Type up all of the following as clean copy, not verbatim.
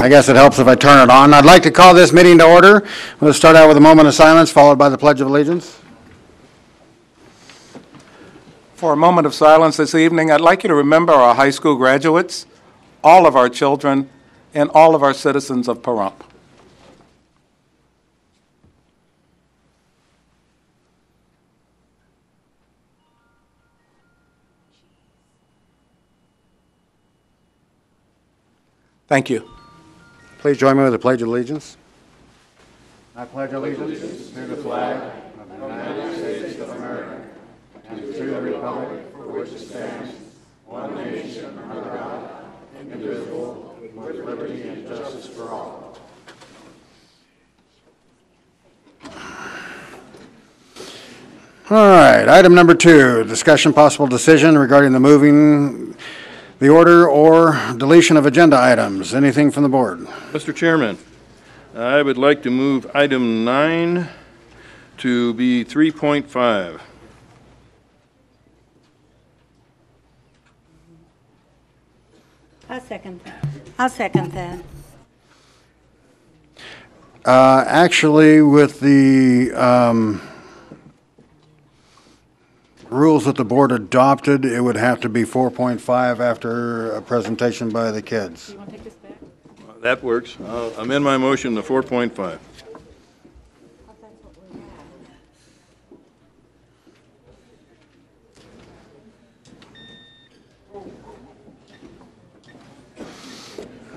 I guess it helps if I turn it on. I'd like to call this meeting to order. We'll start out with a moment of silence, followed by the Pledge of Allegiance. For a moment of silence this evening, I'd like you to remember our high school graduates, all of our children, and all of our citizens of Pahrump. Thank you. Please join me with the Pledge of Allegiance. I pledge allegiance to the flag of the United States of America and to the republic for which it stands, one nation under God, indivisible, with liberty and justice for all. All right, item number 2, discussion possible decision regarding the moving the order or deletion of agenda items. Anything from the board? Mr. Chairman, I would like to move item 9 to be 3.5. I'll second that. I'll second that. Actually, with the rules that the board adopted, it would have to be 4.5 after a presentation by the kids. You want to take this back? That works. I'll amend my motion to 4.5.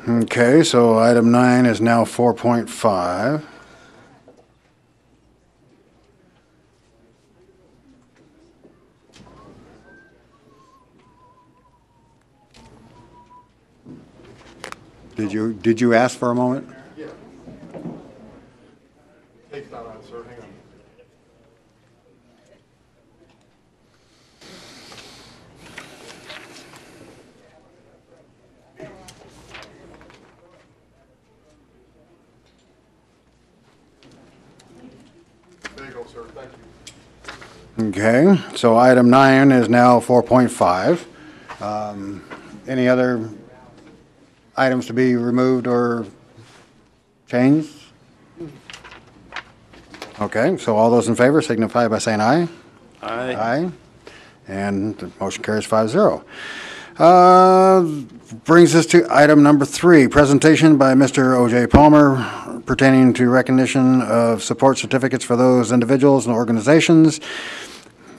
Okay, so item 9 is now 4.5. Did you ask for a moment? Yeah. Take that on, sir. Hang on. There you go, sir. Thank you. Okay, so item 9 is now 4.5. Any other items to be removed or changed? Okay, so all those in favor signify by saying aye. Aye. Aye. And the motion carries 5-0. Brings us to item number 3, presentation by Mr. O.J. Palmer pertaining to recognition of support certificates for those individuals and organizations,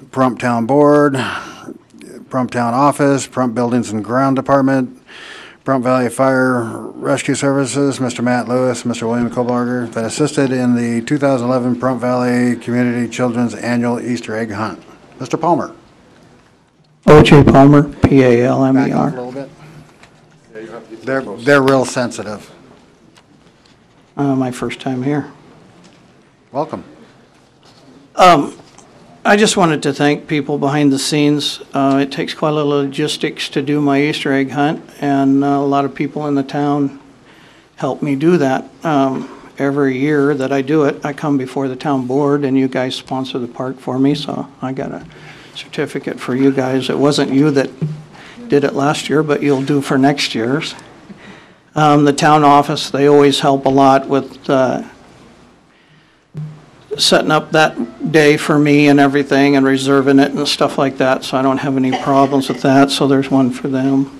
Pahrump Town Board, Pahrump Town Office, Pahrump Buildings and Ground Department, Pahrump Valley Fire Rescue Services, Mr. Matt Lewis, Mr. William Kohlbarger, that assisted in the 2011 Pahrump Valley Community Children's Annual Easter Egg Hunt. Mr. Palmer. O.J. Palmer, Back up a P-A-L-M-E-R. little bit. They're real sensitive. My first time here. Welcome. I just wanted to thank people behind the scenes. It takes quite a little logistics to do my Easter egg hunt, and a lot of people in the town help me do that. Every year that I do it, I come before the town board, and you guys sponsor the park for me, so I got a certificate for you guys. It wasn't you that did it last year, but you'll do for next year's. The town office, they always help a lot with setting up that day for me and everything and reserving it and stuff like that, so I don't have any problems with that, so there's one for them.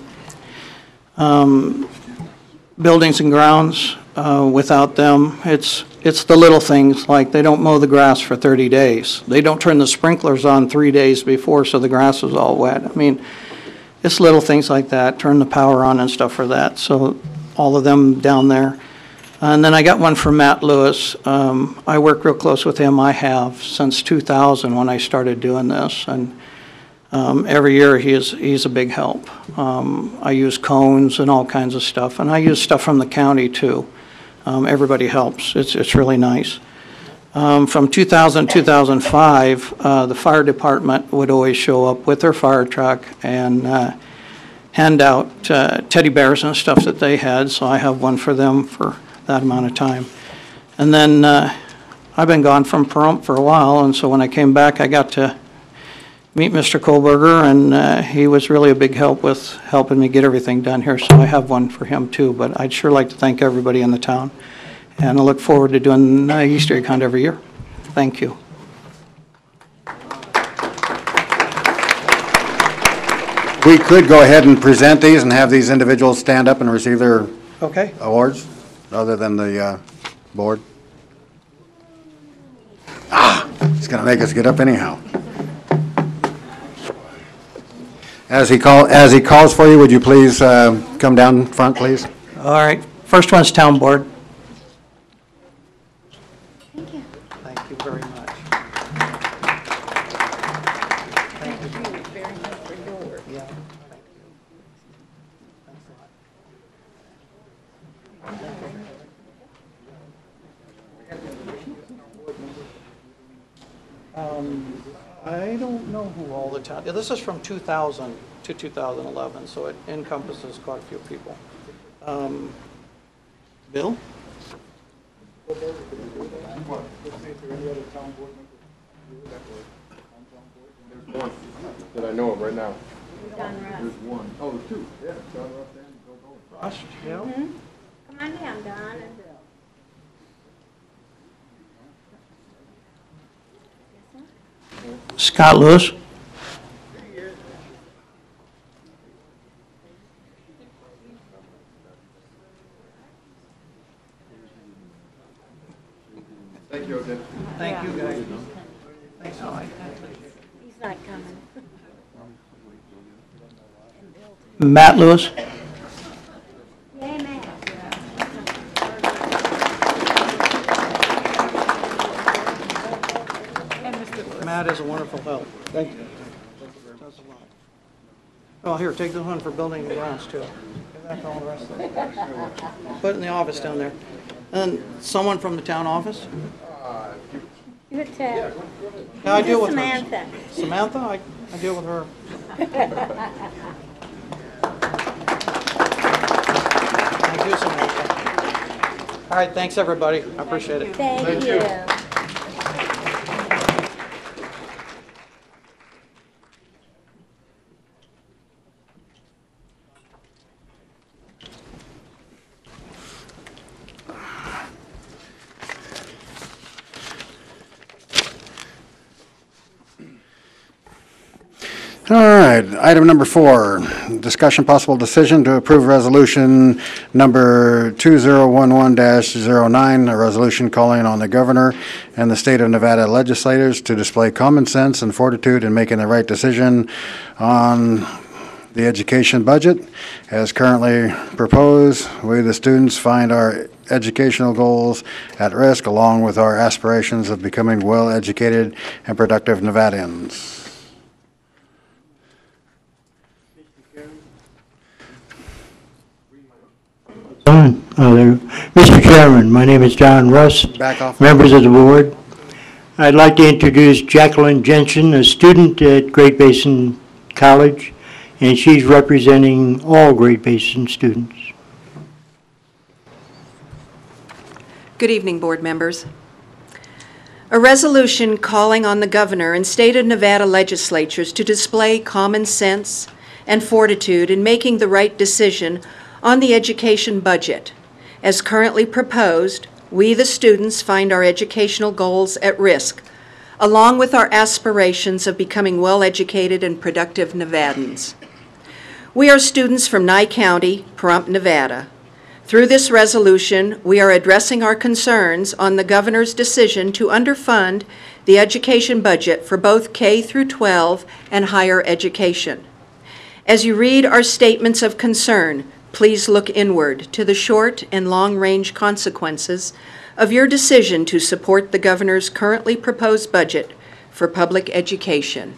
Buildings and grounds, without them, it's the little things, like they don't mow the grass for 30 days. They don't turn the sprinklers on 3 days before so the grass is all wet. I mean, it's little things like that, turn the power on and stuff for that, so all of them down there. And then I got one from Matt Lewis. I work real close with him. I have since 2000 when I started doing this, and every year he's a big help. I use cones and all kinds of stuff, and I use stuff from the county too. Everybody helps. It's really nice. From 2000 to 2005, the fire department would always show up with their fire truck and hand out teddy bears and stuff that they had, so I have one for them for that amount of time. And then I've been gone from Pahrump for a while, and so when I came back, I got to meet Mr. Kohlberger, and he was really a big help with helping me get everything done here, so I have one for him too. But I'd sure like to thank everybody in the town, and I look forward to doing Easter egg hunt every year. Thank you. We could go ahead and present these and have these individuals stand up and receive their Okay. awards, other than the board. He's going to make us get up anyhow. As he calls for you, would you please come down front, please? All right. First one's town board. Thank you. Thank you very much. Thank you very much for your work. Yeah. Thank you. Thanks a lot. I don't know who all the town, yeah, this is from 2000 to 2011, so it encompasses quite a few people. Bill? That I know of right now. John Russ. There's one. Oh, there's two. Yeah, John Russ and Bill Gold. Rush, yeah. Come on down, Don and Bill. Scott Lewis? Thank you, Odette. Thank you, guys. Thanks, Mike. He's not coming. Matt Lewis? Yay, man. Matt is a wonderful help. Thank you. Does a lot. Oh, here, take this one for building the grounds, too. Give that to all the rest of them. Put it in the office down there. And someone from the town office? Give it to Yeah, I deal with her. Samantha. Samantha? I deal with her. Thank you, Samantha. All right, thanks, everybody. I appreciate it. Thank you. All right, item number 4, discussion possible decision to approve resolution number 2011-09, a resolution calling on the governor and the state of Nevada legislators to display common sense and fortitude in making the right decision on the education budget. As currently proposed, we, the students, find our educational goals at risk, along with our aspirations of becoming well-educated and productive Nevadans. Mr. Chairman, my name is John Russ. Back off. Members of the board, I'd like to introduce Jacqueline Jensen, a student at Great Basin College, and she's representing all Great Basin students. Good evening, board members. A resolution calling on the governor and state of Nevada legislatures to display common sense and fortitude in making the right decision on the education budget. As currently proposed, we, the students, find our educational goals at risk, along with our aspirations of becoming well-educated and productive Nevadans. We are students from Nye County, Pahrump, Nevada. Through this resolution, we are addressing our concerns on the governor's decision to underfund the education budget for both K through 12 and higher education. As you read our statements of concern, please look inward to the short and long-range consequences of your decision to support the governor's currently proposed budget for public education.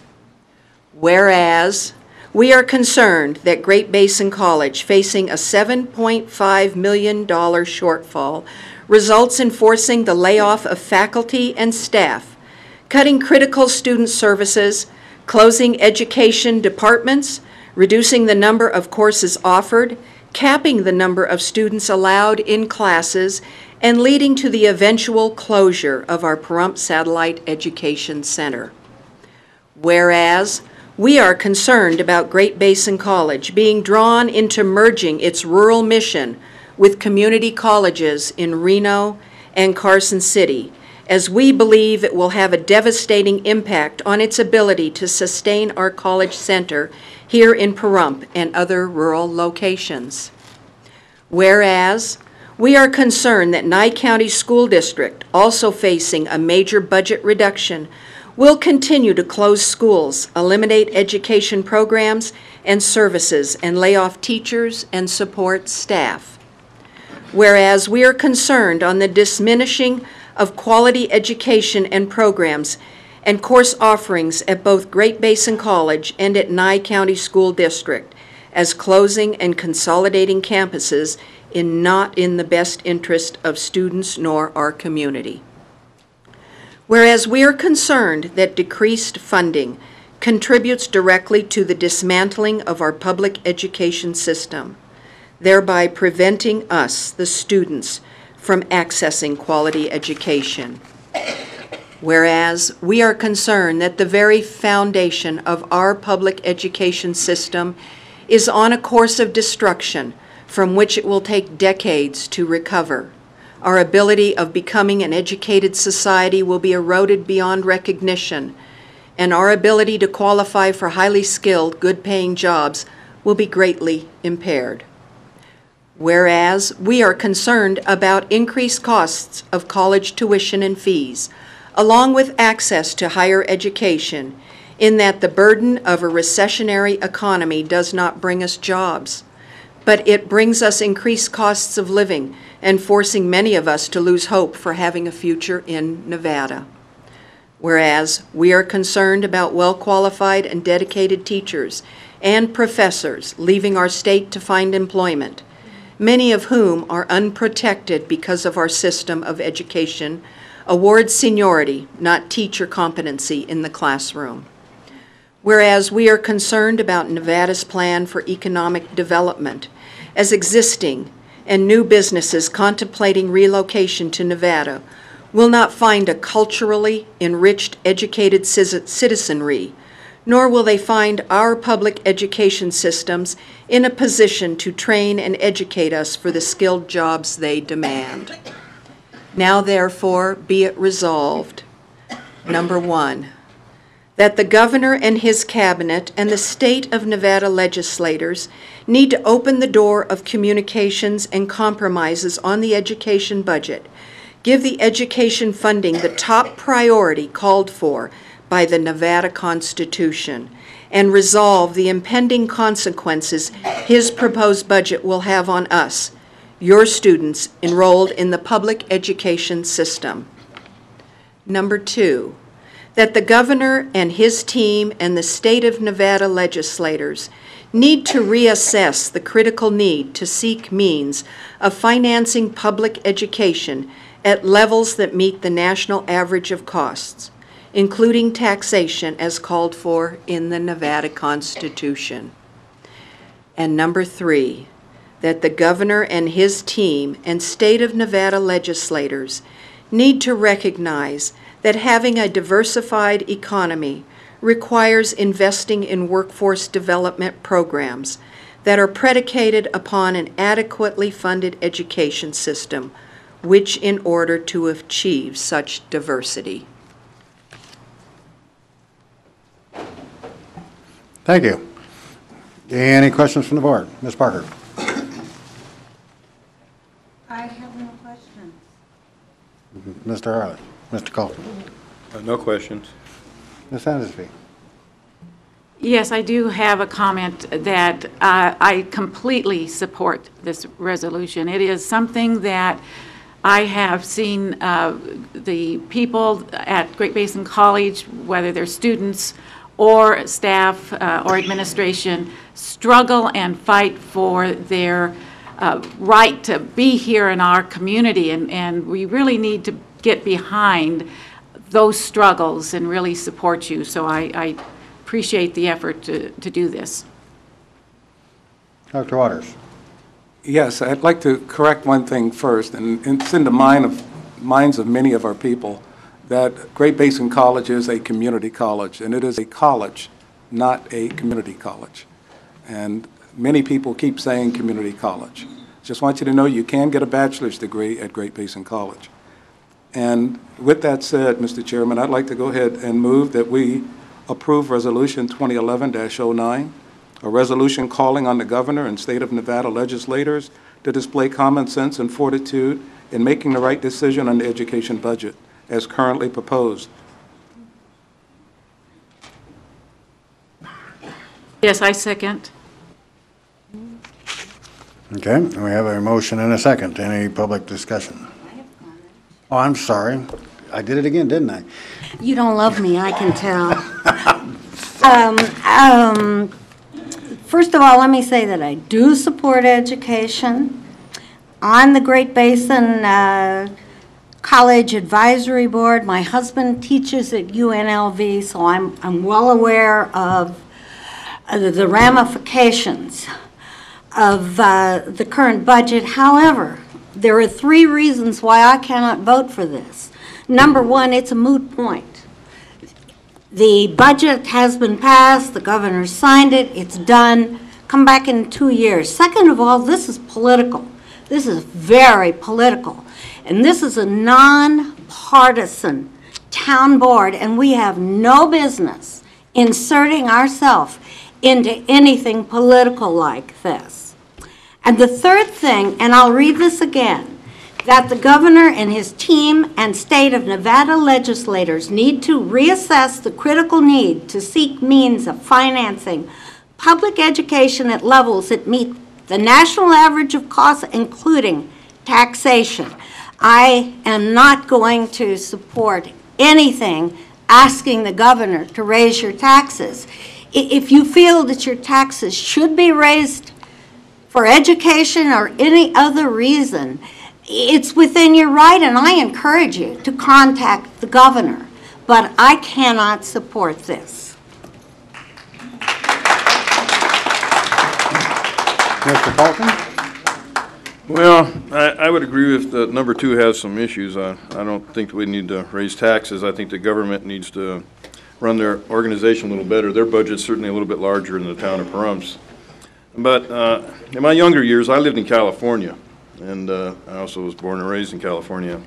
Whereas, we are concerned that Great Basin College, facing a $7.5 million shortfall, results in forcing the layoff of faculty and staff, cutting critical student services, closing education departments, reducing the number of courses offered, capping the number of students allowed in classes, and leading to the eventual closure of our Pahrump Satellite Education Center. Whereas, we are concerned about Great Basin College being drawn into merging its rural mission with community colleges in Reno and Carson City, as we believe it will have a devastating impact on its ability to sustain our college center here in Pahrump and other rural locations. Whereas, we are concerned that Nye County School District, also facing a major budget reduction, will continue to close schools, eliminate education programs and services, and lay off teachers and support staff. Whereas we are concerned on the diminishing of quality education and programs and course offerings at both Great Basin College and at Nye County School District, as closing and consolidating campuses not in the best interest of students nor our community. Whereas we are concerned that decreased funding contributes directly to the dismantling of our public education system, thereby preventing us, the students, from accessing quality education. Whereas we are concerned that the very foundation of our public education system is on a course of destruction from which it will take decades to recover. Our ability of becoming an educated society will be eroded beyond recognition, and our ability to qualify for highly skilled, good-paying jobs will be greatly impaired. Whereas we are concerned about increased costs of college tuition and fees, along with access to higher education, in that the burden of a recessionary economy does not bring us jobs, but it brings us increased costs of living and forcing many of us to lose hope for having a future in Nevada. Whereas we are concerned about well-qualified and dedicated teachers and professors leaving our state to find employment, many of whom are unprotected because of our system of education, awards seniority, not teacher competency in the classroom. Whereas we are concerned about Nevada's plan for economic development, as existing and new businesses contemplating relocation to Nevada will not find a culturally enriched, educated citizenry, nor will they find our public education systems in a position to train and educate us for the skilled jobs they demand. Now, therefore, be it resolved, number one, that the governor and his cabinet and the state of Nevada legislators need to open the door of communications and compromises on the education budget, give the education funding the top priority called for by the Nevada Constitution, and resolve the impending consequences his proposed budget will have on us, your students enrolled in the public education system. Number two, that the governor and his team and the state of Nevada legislators need to reassess the critical need to seek means of financing public education at levels that meet the national average of costs, including taxation as called for in the Nevada Constitution. And number three, that the governor and his team and state of Nevada legislators need to recognize that having a diversified economy requires investing in workforce development programs that are predicated upon an adequately funded education system, which in order to achieve such diversity. Thank you. Any questions from the board? Ms. Parker? I have no questions. Mr. Harley? Mr. Colton? No questions. Ms. Sandersby? Yes, I do have a comment that I completely support this resolution. It is something that I have seen the people at Great Basin College, whether they're students or staff or administration, struggle and fight for their right to be here in our community, and we really need to get behind those struggles and really support you. So I appreciate the effort to do this. Dr. Waters? Yes, I'd like to correct one thing first, and it's in the minds of many of our people. that Great Basin College is a community college, and it is a college, not a community college. And many people keep saying community college. Just want you to know you can get a bachelor's degree at Great Basin College. And with that said, Mr. Chairman, I'd like to go ahead and move that we approve Resolution 2011-09, a resolution calling on the governor and state of Nevada legislators to display common sense and fortitude in making the right decision on the education budget as currently proposed. Yes, I second. Okay, we have a motion and a second. Any public discussion? Oh, I'm sorry. I did it again, didn't I? You don't love me, I can tell. First of all, let me say that I do support education. On the Great Basin College Advisory Board, my husband teaches at UNLV, so I'm well aware of the ramifications of the current budget. However, there are 3 reasons why I cannot vote for this. Number one, it's a moot point. The budget has been passed, the governor signed it, it's done. Come back in 2 years. Second of all, this is political. This is very political. And this is a nonpartisan town board, and we have no business inserting ourselves into anything political like this. And the third thing, and I'll read this again, that the governor and his team and state of Nevada legislators need to reassess the critical need to seek means of financing public education at levels that meet the national average of costs, including taxation. I am not going to support anything asking the governor to raise your taxes. If you feel that your taxes should be raised for education or any other reason, it's within your right, and I encourage you to contact the governor, but I cannot support this. Mr. Paulson? Well, I would agree with that number 2 has some issues. I don't think we need to raise taxes. I think the government needs to run their organization a little better. Their budget's certainly a little bit larger in the town of Pahrumps. But in my younger years, I lived in California, and I also was born and raised in California.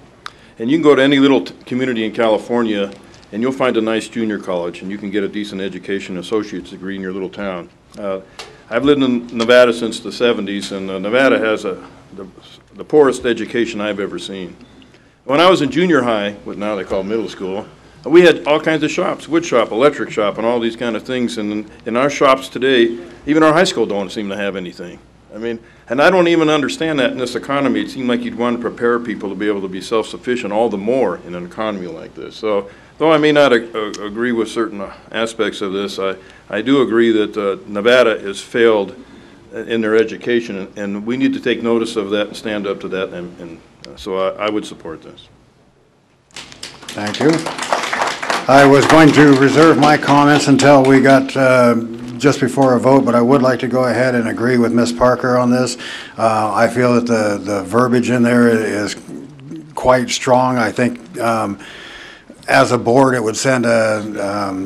And you can go to any little community in California, and you'll find a nice junior college, and you can get a decent education, associate's degree in your little town. I've lived in Nevada since the 70s, and Nevada has the poorest education I've ever seen. When I was in junior high, what now they call middle school, we had all kinds of shops, wood shop, electric shop, and all these kind of things. And in our shops today, even our high school don't seem to have anything. I mean, and I don't even understand that in this economy. It seemed like you'd want to prepare people to be able to be self-sufficient all the more in an economy like this. So, though I may not agree with certain aspects of this, I do agree that Nevada has failed in their education, and we need to take notice of that and stand up to that, and so I would support this. Thank you. I was going to reserve my comments until we got just before a vote, but I would like to go ahead and agree with Ms. Parker on this. I feel that the verbiage in there is quite strong. I think as a board, it would send a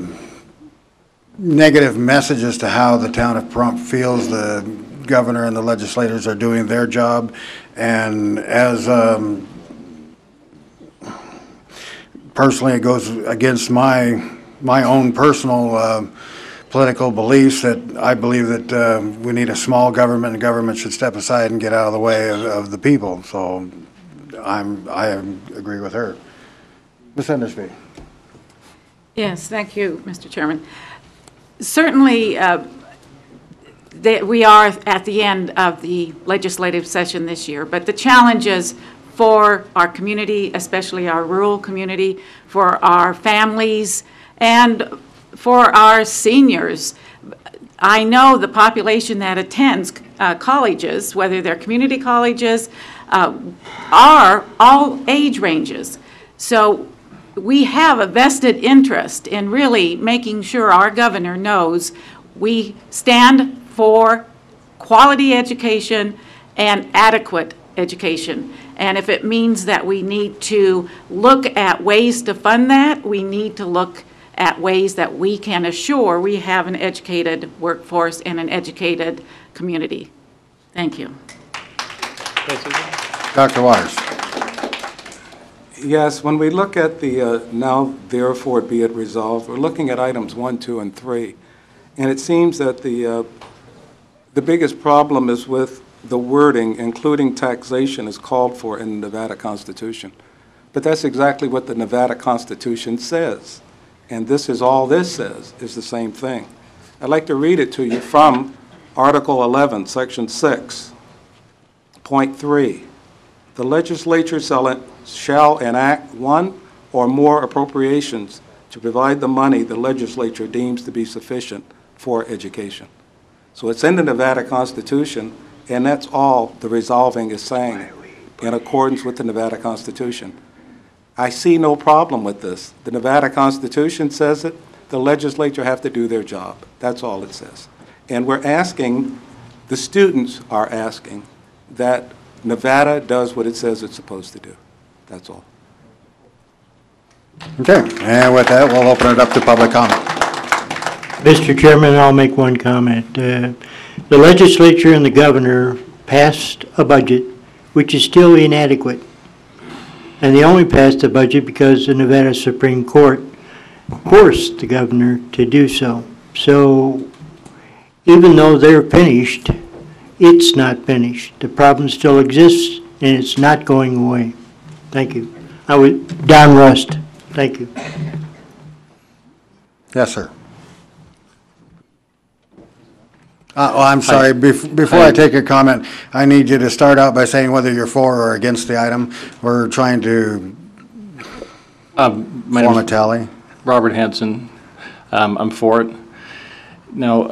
negative message as to how the town of Pahrump feels the governor and the legislators are doing their job. And as personally, it goes against my own personal political beliefs that I believe that we need a small government, and government should step aside and get out of the way of the people. So I agree with her. Ms. Endersby. Yes, thank you, Mr. Chairman. Certainly, we are at the end of the legislative session this year, but the challenges for our community, especially our rural community, for our families, and for our seniors. I know the population that attends colleges, whether they're community colleges, are all age ranges. So we have a vested interest in really making sure our governor knows we stand for quality education and adequate education. And if it means that we need to look at ways to fund that, we need to look at ways that we can assure we have an educated workforce and an educated community. Thank you. Dr. Waters. Yes, when we look at the now therefore be it resolved, we're looking at items 1, 2, and 3. And it seems that the biggest problem is with the wording, including taxation, is called for in the Nevada Constitution. But that's exactly what the Nevada Constitution says. And this is all this says, is the same thing. I'd like to read it to you from Article 11, Section 6.3. The legislature shall enact one or more appropriations to provide the money the legislature deems to be sufficient for education. So it's in the Nevada Constitution, and that's all the resolving is saying, in accordance with the Nevada Constitution. I see no problem with this. The Nevada Constitution says it. The legislature have to do their job. That's all it says. And we're asking, the students are asking, that Nevada does what it says it's supposed to do. That's all. Okay, and with that, we'll open it up to public comment. Mr. Chairman, I'll make one comment. The legislature and the governor passed a budget which is still inadequate. And they only passed a budget because the Nevada Supreme Court forced the governor to do so. So even though they're finished, it's not finished. The problem still exists, and it's not going away. Thank you. Don Rust. Thank you. Yes, sir. I'm sorry, before I take a comment, I need you to start out by saying whether you're for or against the item. We're trying to form a tally. Robert Hanson. I'm for it. Now,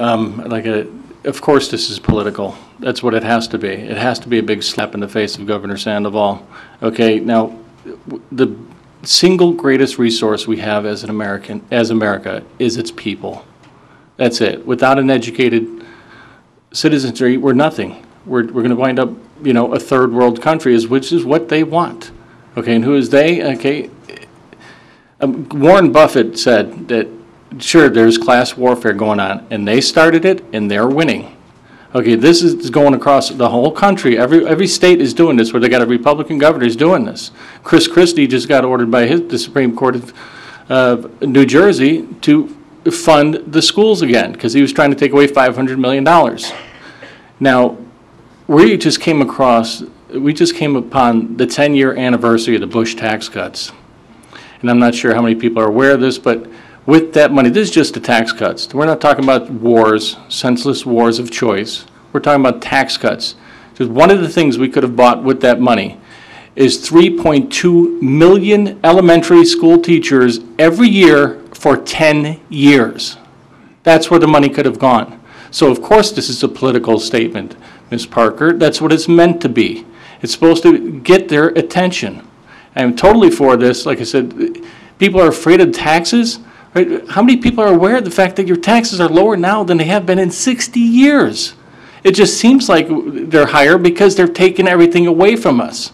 of course this is political. That's what it has to be. It has to be a big slap in the face of Governor Sandoval. Okay, now, the single greatest resource we have as America is its people. That's it. Without an educated citizenry, we're nothing. We're going to wind up, a third world country, which is what they want. Okay, and who is they? Okay, Warren Buffett said that, sure, there's class warfare going on, and they started it, and they're winning. Okay, this is going across the whole country. Every state is doing this, where they got a Republican governor is doing this. Chris Christie just got ordered by the Supreme Court of New Jersey to fund the schools again, because he was trying to take away $500 million. Now, we just came upon the 10-year anniversary of the Bush tax cuts. And I'm not sure how many people are aware of this, but with that money, this is just the tax cuts. We're not talking about wars, senseless wars of choice. We're talking about tax cuts. Just one of the things we could have bought with that money is 3.2 million elementary school teachers every year for 10 years. That's where the money could have gone. So of course this is a political statement, Ms. Parker. That's what it's meant to be. It's supposed to get their attention. I'm totally for this. Like I said, people are afraid of taxes. Right? How many people are aware of the fact that your taxes are lower now than they have been in 60 years? It just seems like they're higher because they're taking everything away from us.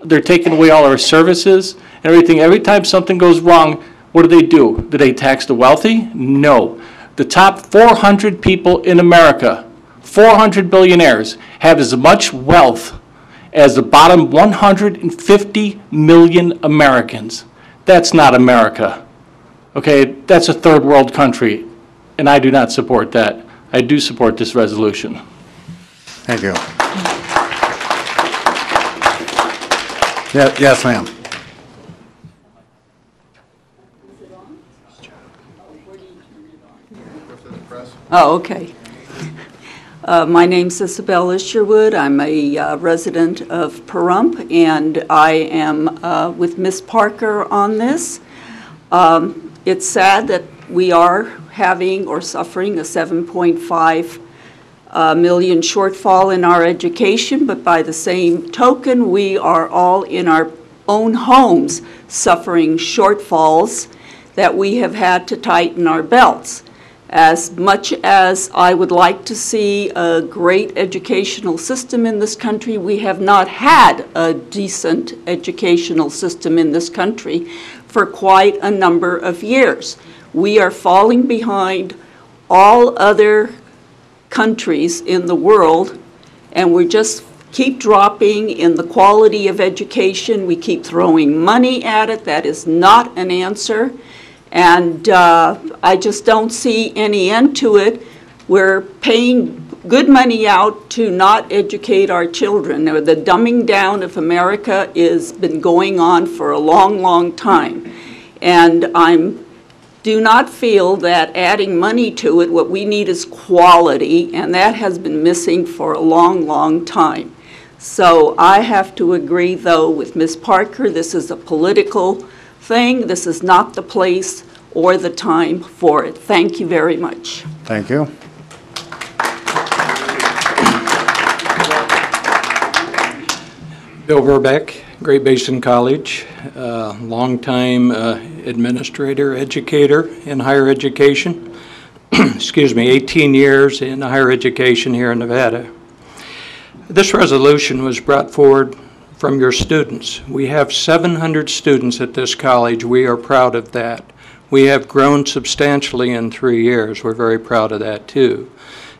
They're taking away all our services and everything. Every time something goes wrong, what do? Do they tax the wealthy? No. The top 400 people in America, 400 billionaires, have as much wealth as the bottom 150 million Americans. That's not America. Okay, that's a third world country, and I do not support that. I do support this resolution. Thank you. Yes, ma'am. Oh, okay. My name's Isabella Sherwood. I'm a resident of Pahrump, and I am with Ms. Parker on this. It's sad that we are having or suffering a 7.5 million shortfall in our education, but by the same token, we are all in our own homes suffering shortfalls that we have had to tighten our belts. As much as I would like to see a great educational system in this country, we have not had a decent educational system in this country for quite a number of years. We are falling behind all other countries in the world, and we just keep dropping in the quality of education. We keep throwing money at it. That is not an answer. And I just don't see any end to it. We're paying good money out to not educate our children. The dumbing down of America has been going on for a long, long time. And do not feel that adding money to it, what we need is quality, and that has been missing for a long, long time. So I have to agree, though, with Ms. Parker. This is a political thing. This is not the place or the time for it. Thank you very much. Thank you. Bill Verbeck, Great Basin College, longtime administrator, educator in higher education. Excuse me, 18 years in higher education here in Nevada. This resolution was brought forward from your students. We have 700 students at this college. We are proud of that. We have grown substantially in 3 years. We're very proud of that too.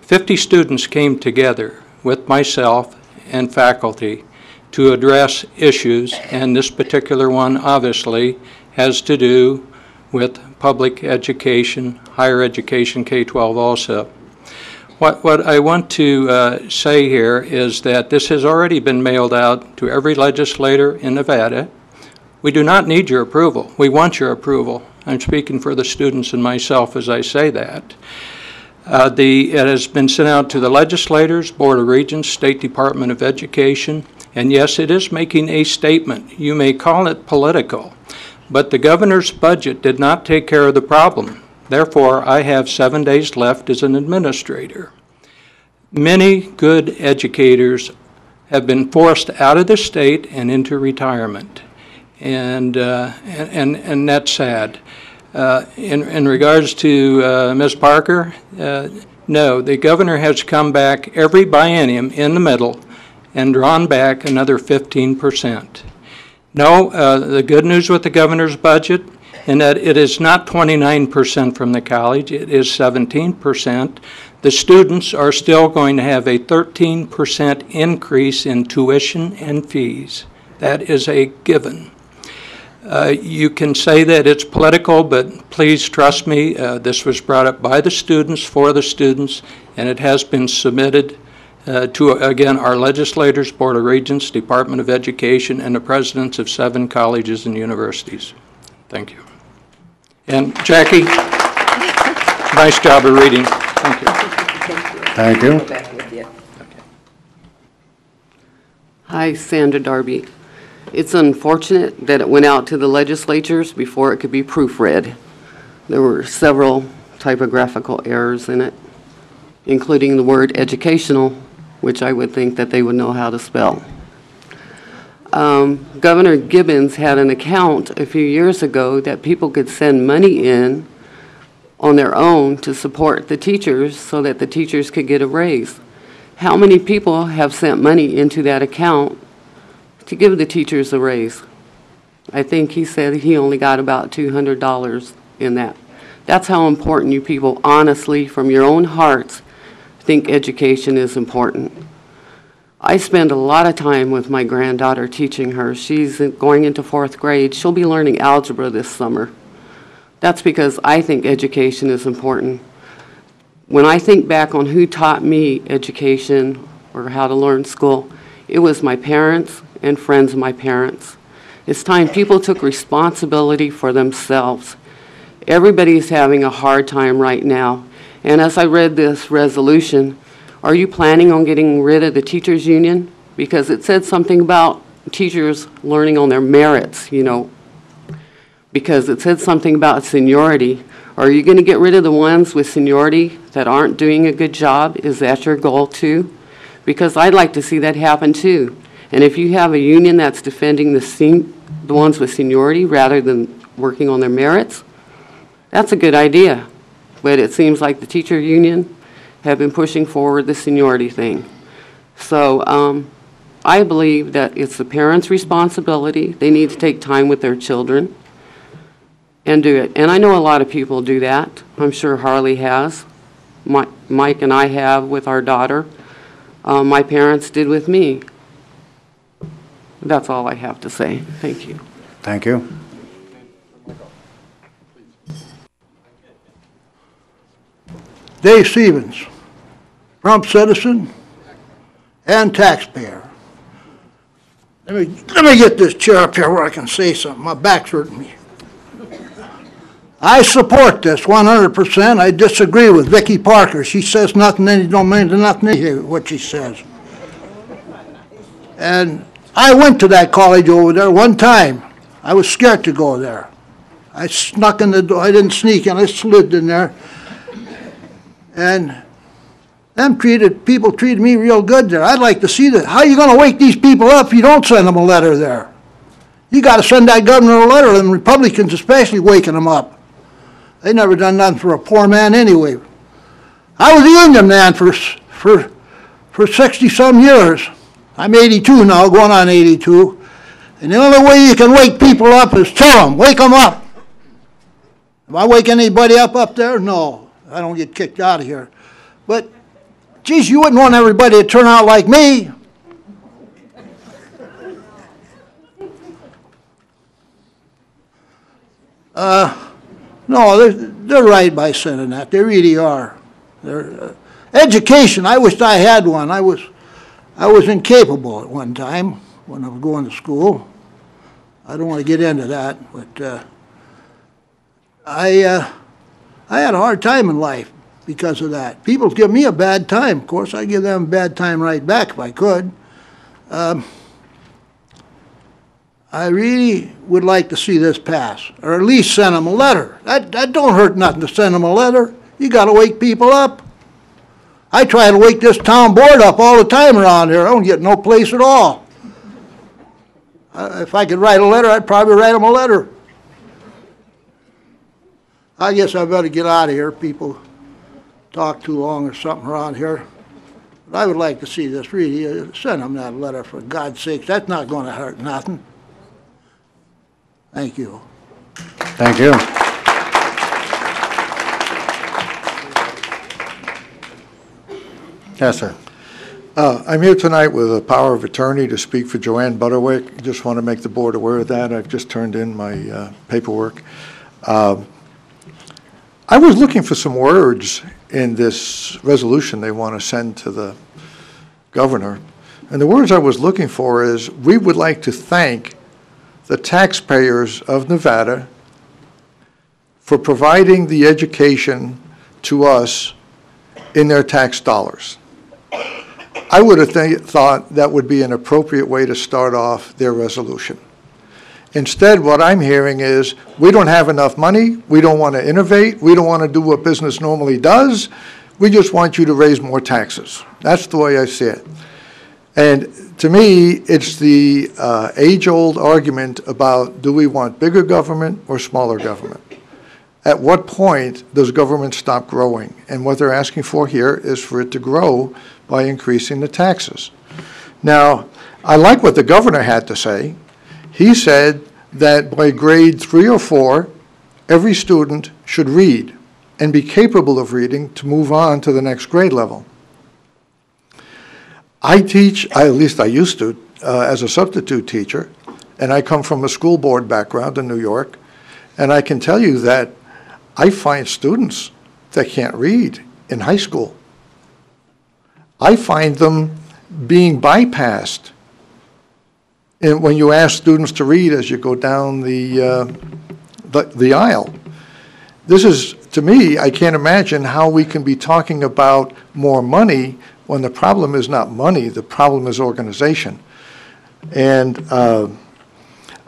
50 students came together with myself and faculty to address issues, and this particular one obviously has to do with public education, higher education, K-12 also. What I want to say here is that this has already been mailed out to every legislator in Nevada. We do not need your approval. We want your approval. I'm speaking for the students and myself as I say that. It has been sent out to the legislators, Board of Regents, State Department of Education, and yes, it is making a statement. You may call it political, but the governor's budget did not take care of the problem. Therefore, I have 7 days left as an administrator. Many good educators have been forced out of the state and into retirement, and that's sad. In regards to Ms. Parker, no, the governor has come back every biennium in the middle and drawn back another 15%. No, the good news with the governor's budget in that it is not 29% from the college, it is 17%. The students are still going to have a 13% increase in tuition and fees. That is a given. You can say that it's political, but please trust me, this was brought up by the students, for the students, and it has been submitted to, again, our legislators, Board of Regents, Department of Education, and the presidents of 7 colleges and universities. Thank you. And Jackie, nice job of reading. Thank you. Thank you. Hi, Sandra Darby. It's unfortunate that it went out to the legislatures before it could be proofread. There were several typographical errors in it, including the word educational, which I would think that they would know how to spell. Governor Gibbons had an account a few years ago that people could send money in on their own to support the teachers so that the teachers could get a raise. How many people have sent money into that account to give the teachers a raise? I think he said he only got about $200 in that. That's how important you people, honestly, from your own hearts, think education is important. I spend a lot of time with my granddaughter teaching her. She's going into 4th grade. She'll be learning algebra this summer. That's because I think education is important. When I think back on who taught me education or how to learn school, it was my parents and friends of my parents. It's time people took responsibility for themselves. Everybody's having a hard time right now. And as I read this resolution, are you planning on getting rid of the teachers union? Because it said something about teachers learning on their merits, you know, because it said something about seniority. Are you going to get rid of the ones with seniority that aren't doing a good job? Is that your goal too? Because I'd like to see that happen too. And if you have a union that's defending the ones with seniority rather than working on their merits, that's a good idea. but it seems like the teacher union have been pushing forward the seniority thing. So I believe that it's the parents' responsibility. They need to take time with their children and do it. And I know a lot of people do that. I'm sure Harley has. Mike and I have with our daughter. My parents did with me. That's all I have to say. Thank you. Thank you. Dave Stevens, Pahrump citizen and taxpayer. Let me get this chair up here where I can say something. My back's hurting me. I support this 100%. I disagree with Vicki Parker. She says nothing, then you don't mean nothing what she says. And I went to that college over there one time. I was scared to go there. I snuck in the door. I didn't sneak in. I slid in there. And people treated me real good there. I'd like to see that. How are you going to wake these people up if you don't send them a letter there? You got to send that governor a letter, and Republicans especially waking them up. They never done nothing for a poor man anyway. I was a union man for 60-some years. I'm 82 now, going on 82. And the only way you can wake people up is tell them, wake them up. If I wake anybody up there, no, I don't get kicked out of here. But, geez, you wouldn't want everybody to turn out like me. No, they're right by sending that. They really are. Education, I wished I had one. I was incapable at one time when I was going to school. I don't want to get into that, but I had a hard time in life because of that. People give me a bad time. Of course, I give them a bad time right back if I could. I really would like to see this pass, or at least send them a letter. That don't hurt nothing to send them a letter. You got to wake people up. I try to wake this town board up all the time around here. I don't get no place at all. If I could write a letter, I'd probably write them a letter. I guess I better get out of here. People talk too long or something around here. But I would like to see this really. Send them that letter, for God's sakes. That's not going to hurt nothing. Thank you. Thank you. Yes, sir. I'm here tonight with a power of attorney to speak for Joanne Butterwick. Just want to make the board aware of that. I've just turned in my paperwork. I was looking for some words in this resolution they want to send to the governor. And the words I was looking for is, we would like to thank the taxpayers of Nevada for providing the education to us in their tax dollars. I would have thought that would be an appropriate way to start off their resolution. Instead, what I'm hearing is, we don't have enough money, we don't want to innovate, we don't want to do what business normally does, we just want you to raise more taxes. That's the way I see it. And to me, it's the age-old argument about, do we want bigger government or smaller government? At what point does government stop growing? And what they're asking for here is for it to grow by increasing the taxes. Now, I like what the governor had to say. He said that by grade 3 or 4, every student should read and be capable of reading to move on to the next grade level. I teach, at least I used to, as a substitute teacher, and I come from a school board background in New York, and I can tell you that I find students that can't read in high school. I find them being bypassed when you ask students to read as you go down the aisle. This is, to me, I can't imagine how we can be talking about more money when the problem is not money, the problem is organization. And I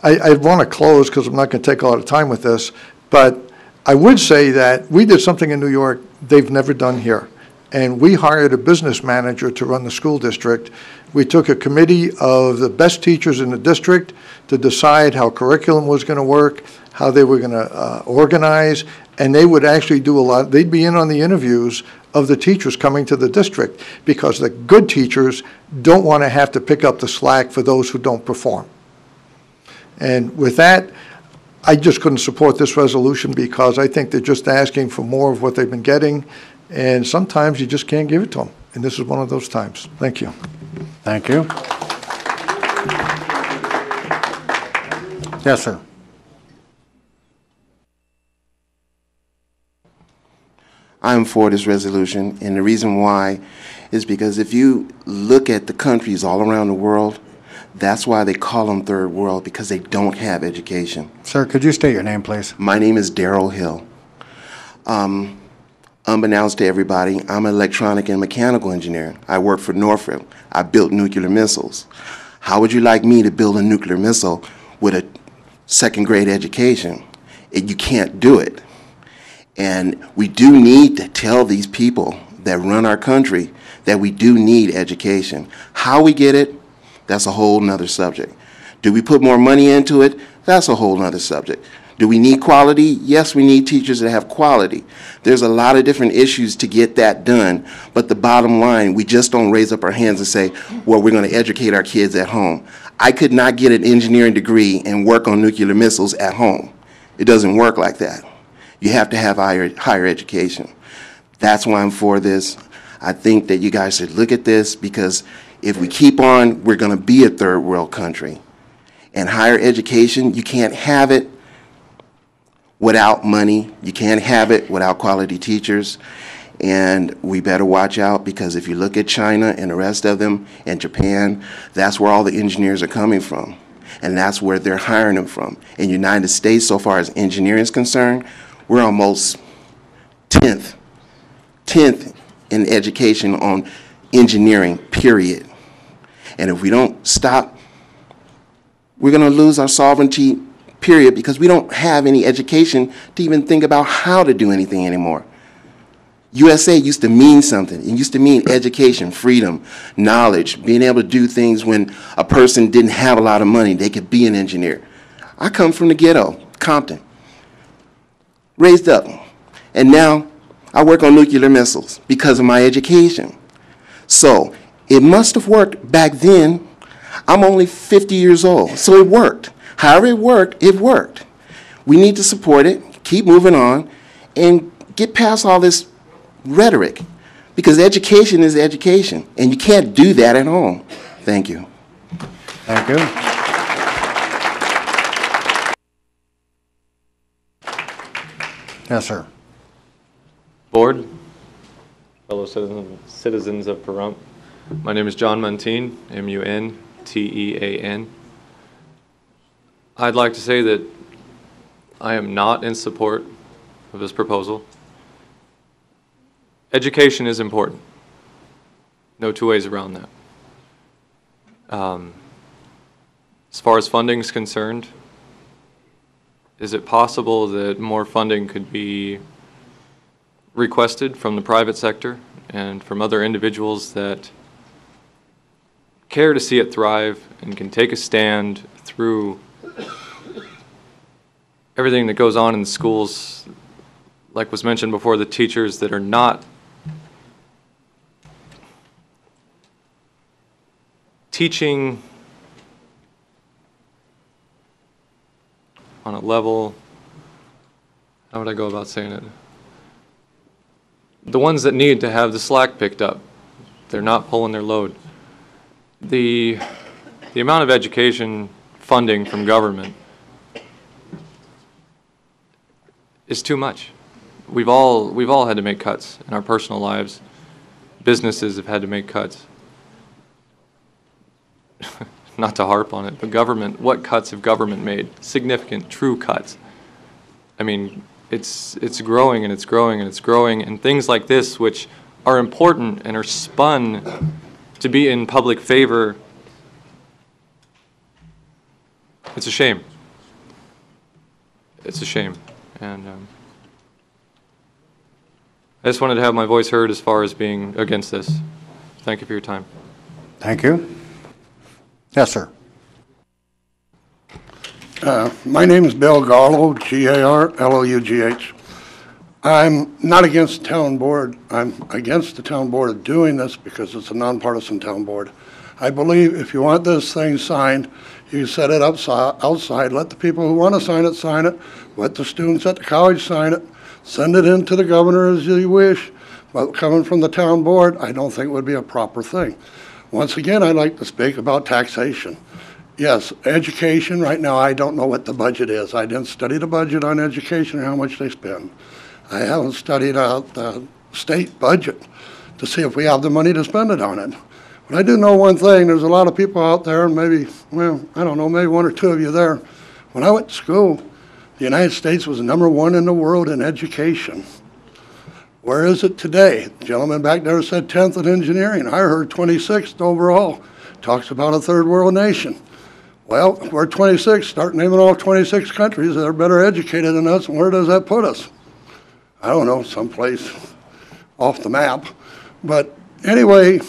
want to close because I'm not going to take a lot of time with this, but I would say that we did something in New York they've never done here. And we hired a business manager to run the school district. We took a committee of the best teachers in the district to decide how curriculum was going to work, how they were going to organize, and they would actually do a lot. They'd be in on the interviews of the teachers coming to the district, because the good teachers don't want to have to pick up the slack for those who don't perform. And with that, I just couldn't support this resolution, because I think they're just asking for more of what they've been getting, and sometimes you just can't give it to them. And this is one of those times. Thank you. Thank you. Yes, sir. I'm for this resolution, and the reason why is because if you look at the countries all around the world, that's why they call them third world, because they don't have education. Sir, could you state your name, please? My name is Daryl Hill. Unbeknownst to everybody, I'm an electronic and mechanical engineer. I work for Norfolk. I built nuclear missiles. How would you like me to build a nuclear missile with a second-grade education? You can't do it. And we do need to tell these people that run our country that we do need education. How we get it, that's a whole nother subject. Do we put more money into it? That's a whole nother subject. Do we need quality? Yes, we need teachers that have quality. There's a lot of different issues to get that done, but the bottom line, we just don't raise up our hands and say, well, we're going to educate our kids at home. I could not get an engineering degree and work on nuclear missiles at home. It doesn't work like that. You have to have higher education. That's why I'm for this. I think that you guys should look at this, because if we keep on, we're going to be a third world country. And higher education, you can't have it without money. You can't have it without quality teachers. And we better watch out, because if you look at China and the rest of them and Japan, that's where all the engineers are coming from. And that's where they're hiring them from. In the United States, so far as engineering is concerned, we're almost 10th in education on engineering, period. And if we don't stop, we're going to lose our sovereignty, period, because we don't have any education to even think about how to do anything anymore. USA used to mean something. It used to mean education, freedom, knowledge, being able to do things when a person didn't have a lot of money. They could be an engineer. I come from the ghetto, Compton, raised up, and now I work on nuclear missiles because of my education. So it must have worked back then. I'm only 50 years old, so it worked. However it worked, it worked. We need to support it, keep moving on, and get past all this rhetoric, because education is education, and you can't do that at home. Thank you. Thank you. Yes, sir. Board, fellow citizens of Pahrump, my name is John Muntean, M-U-N-T-E-A-N. I'd like to say that I am not in support of this proposal. Education is important. No two ways around that. As far as funding is concerned, is it possible that more funding could be requested from the private sector and from other individuals that care to see it thrive and can take a stand through everything that goes on in the schools, like was mentioned before, the teachers that are not teaching on a level, how would I go about saying it? The ones that need to have the slack picked up, they're not pulling their load. The amount of education funding from government is too much. We've all had to make cuts in our personal lives. Businesses have had to make cuts. Not to harp on it, but government, what cuts have government made? Significant, true cuts. I mean, it's growing and it's growing and it's growing, and things like this, which are important and are spun to be in public favor, it's a shame. It's a shame. And I just wanted to have my voice heard as far as being against this. Thank you for your time. Thank you. Yes, sir. My name is Bill Garlow, G-A-R-L-O-U-G-H. I'm not against the town board. I'm against the town board of doing this because it's a nonpartisan town board. I believe if you want this thing signed, you set it outside, let the people who want to sign it, let the students at the college sign it, send it in to the governor as you wish, but coming from the town board, I don't think it would be a proper thing. Once again, I'd like to speak about taxation. Yes, education, right now, I don't know what the budget is. I didn't study the budget on education and how much they spend. I haven't studied out the state budget to see if we have the money to spend it on it. But I do know one thing, there's a lot of people out there, and maybe, well, I don't know, maybe one or two of you there. When I went to school, the United States was #1 in the world in education. Where is it today? The gentleman back there said 10th in engineering. I heard 26th overall. Talks about a third world nation. Well, if we're 26, start naming all 26 countries that are better educated than us, and where does that put us? I don't know, someplace off the map. But anyway,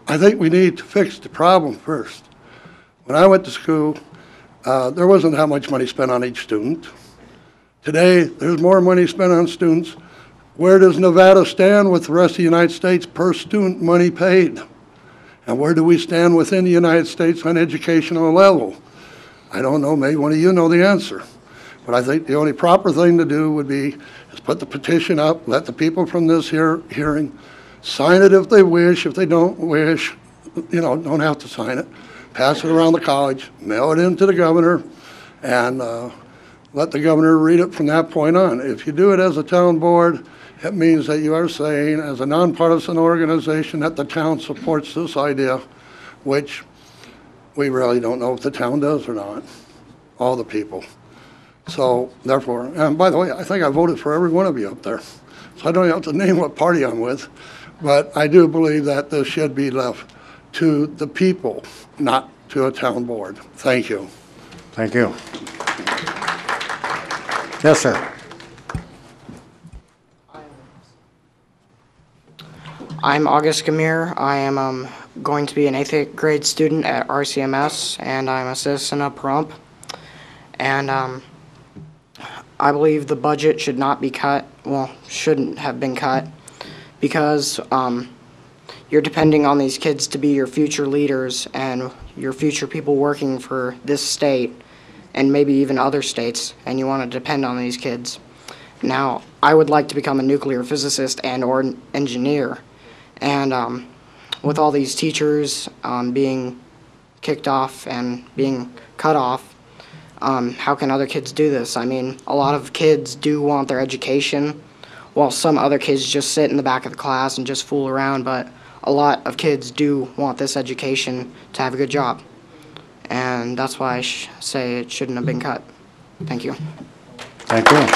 I think we need to fix the problem first. When I went to school, there wasn't that much money spent on each student. Today, there's more money spent on students. Where does Nevada stand with the rest of the United States per student money paid? And where do we stand within the United States on educational level? I don't know, maybe one of you know the answer. But I think the only proper thing to do would be is put the petition up, let the people from this hearing sign it if they wish. If they don't wish, you know, don't have to sign it. Pass it around the college, mail it in to the governor, and let the governor read it from that point on. If you do it as a town board, it means that you are saying, as a nonpartisan organization, that the town supports this idea, which we really don't know if the town does or not, all the people. So therefore, and by the way, I think I voted for every one of you up there. So I don't have to name what party I'm with, but I do believe that this should be left to the people, not to a town board. Thank you. Thank you. Yes, sir. I'm August Gamir. I am going to be an 8th grade student at RCMS, and I'm a citizen of Pahrump. And I believe the budget should not be cut, well, shouldn't have been cut, because you're depending on these kids to be your future leaders and your future people working for this state and maybe even other states, and you want to depend on these kids. Now, I would like to become a nuclear physicist and or an engineer, and with all these teachers being kicked off and being cut off, how can other kids do this? I mean, a lot of kids do want their education, while some other kids just sit in the back of the class and just fool around, but a lot of kids do want this education to have a good job. And that's why I say it shouldn't have been cut. Thank you. Thank you.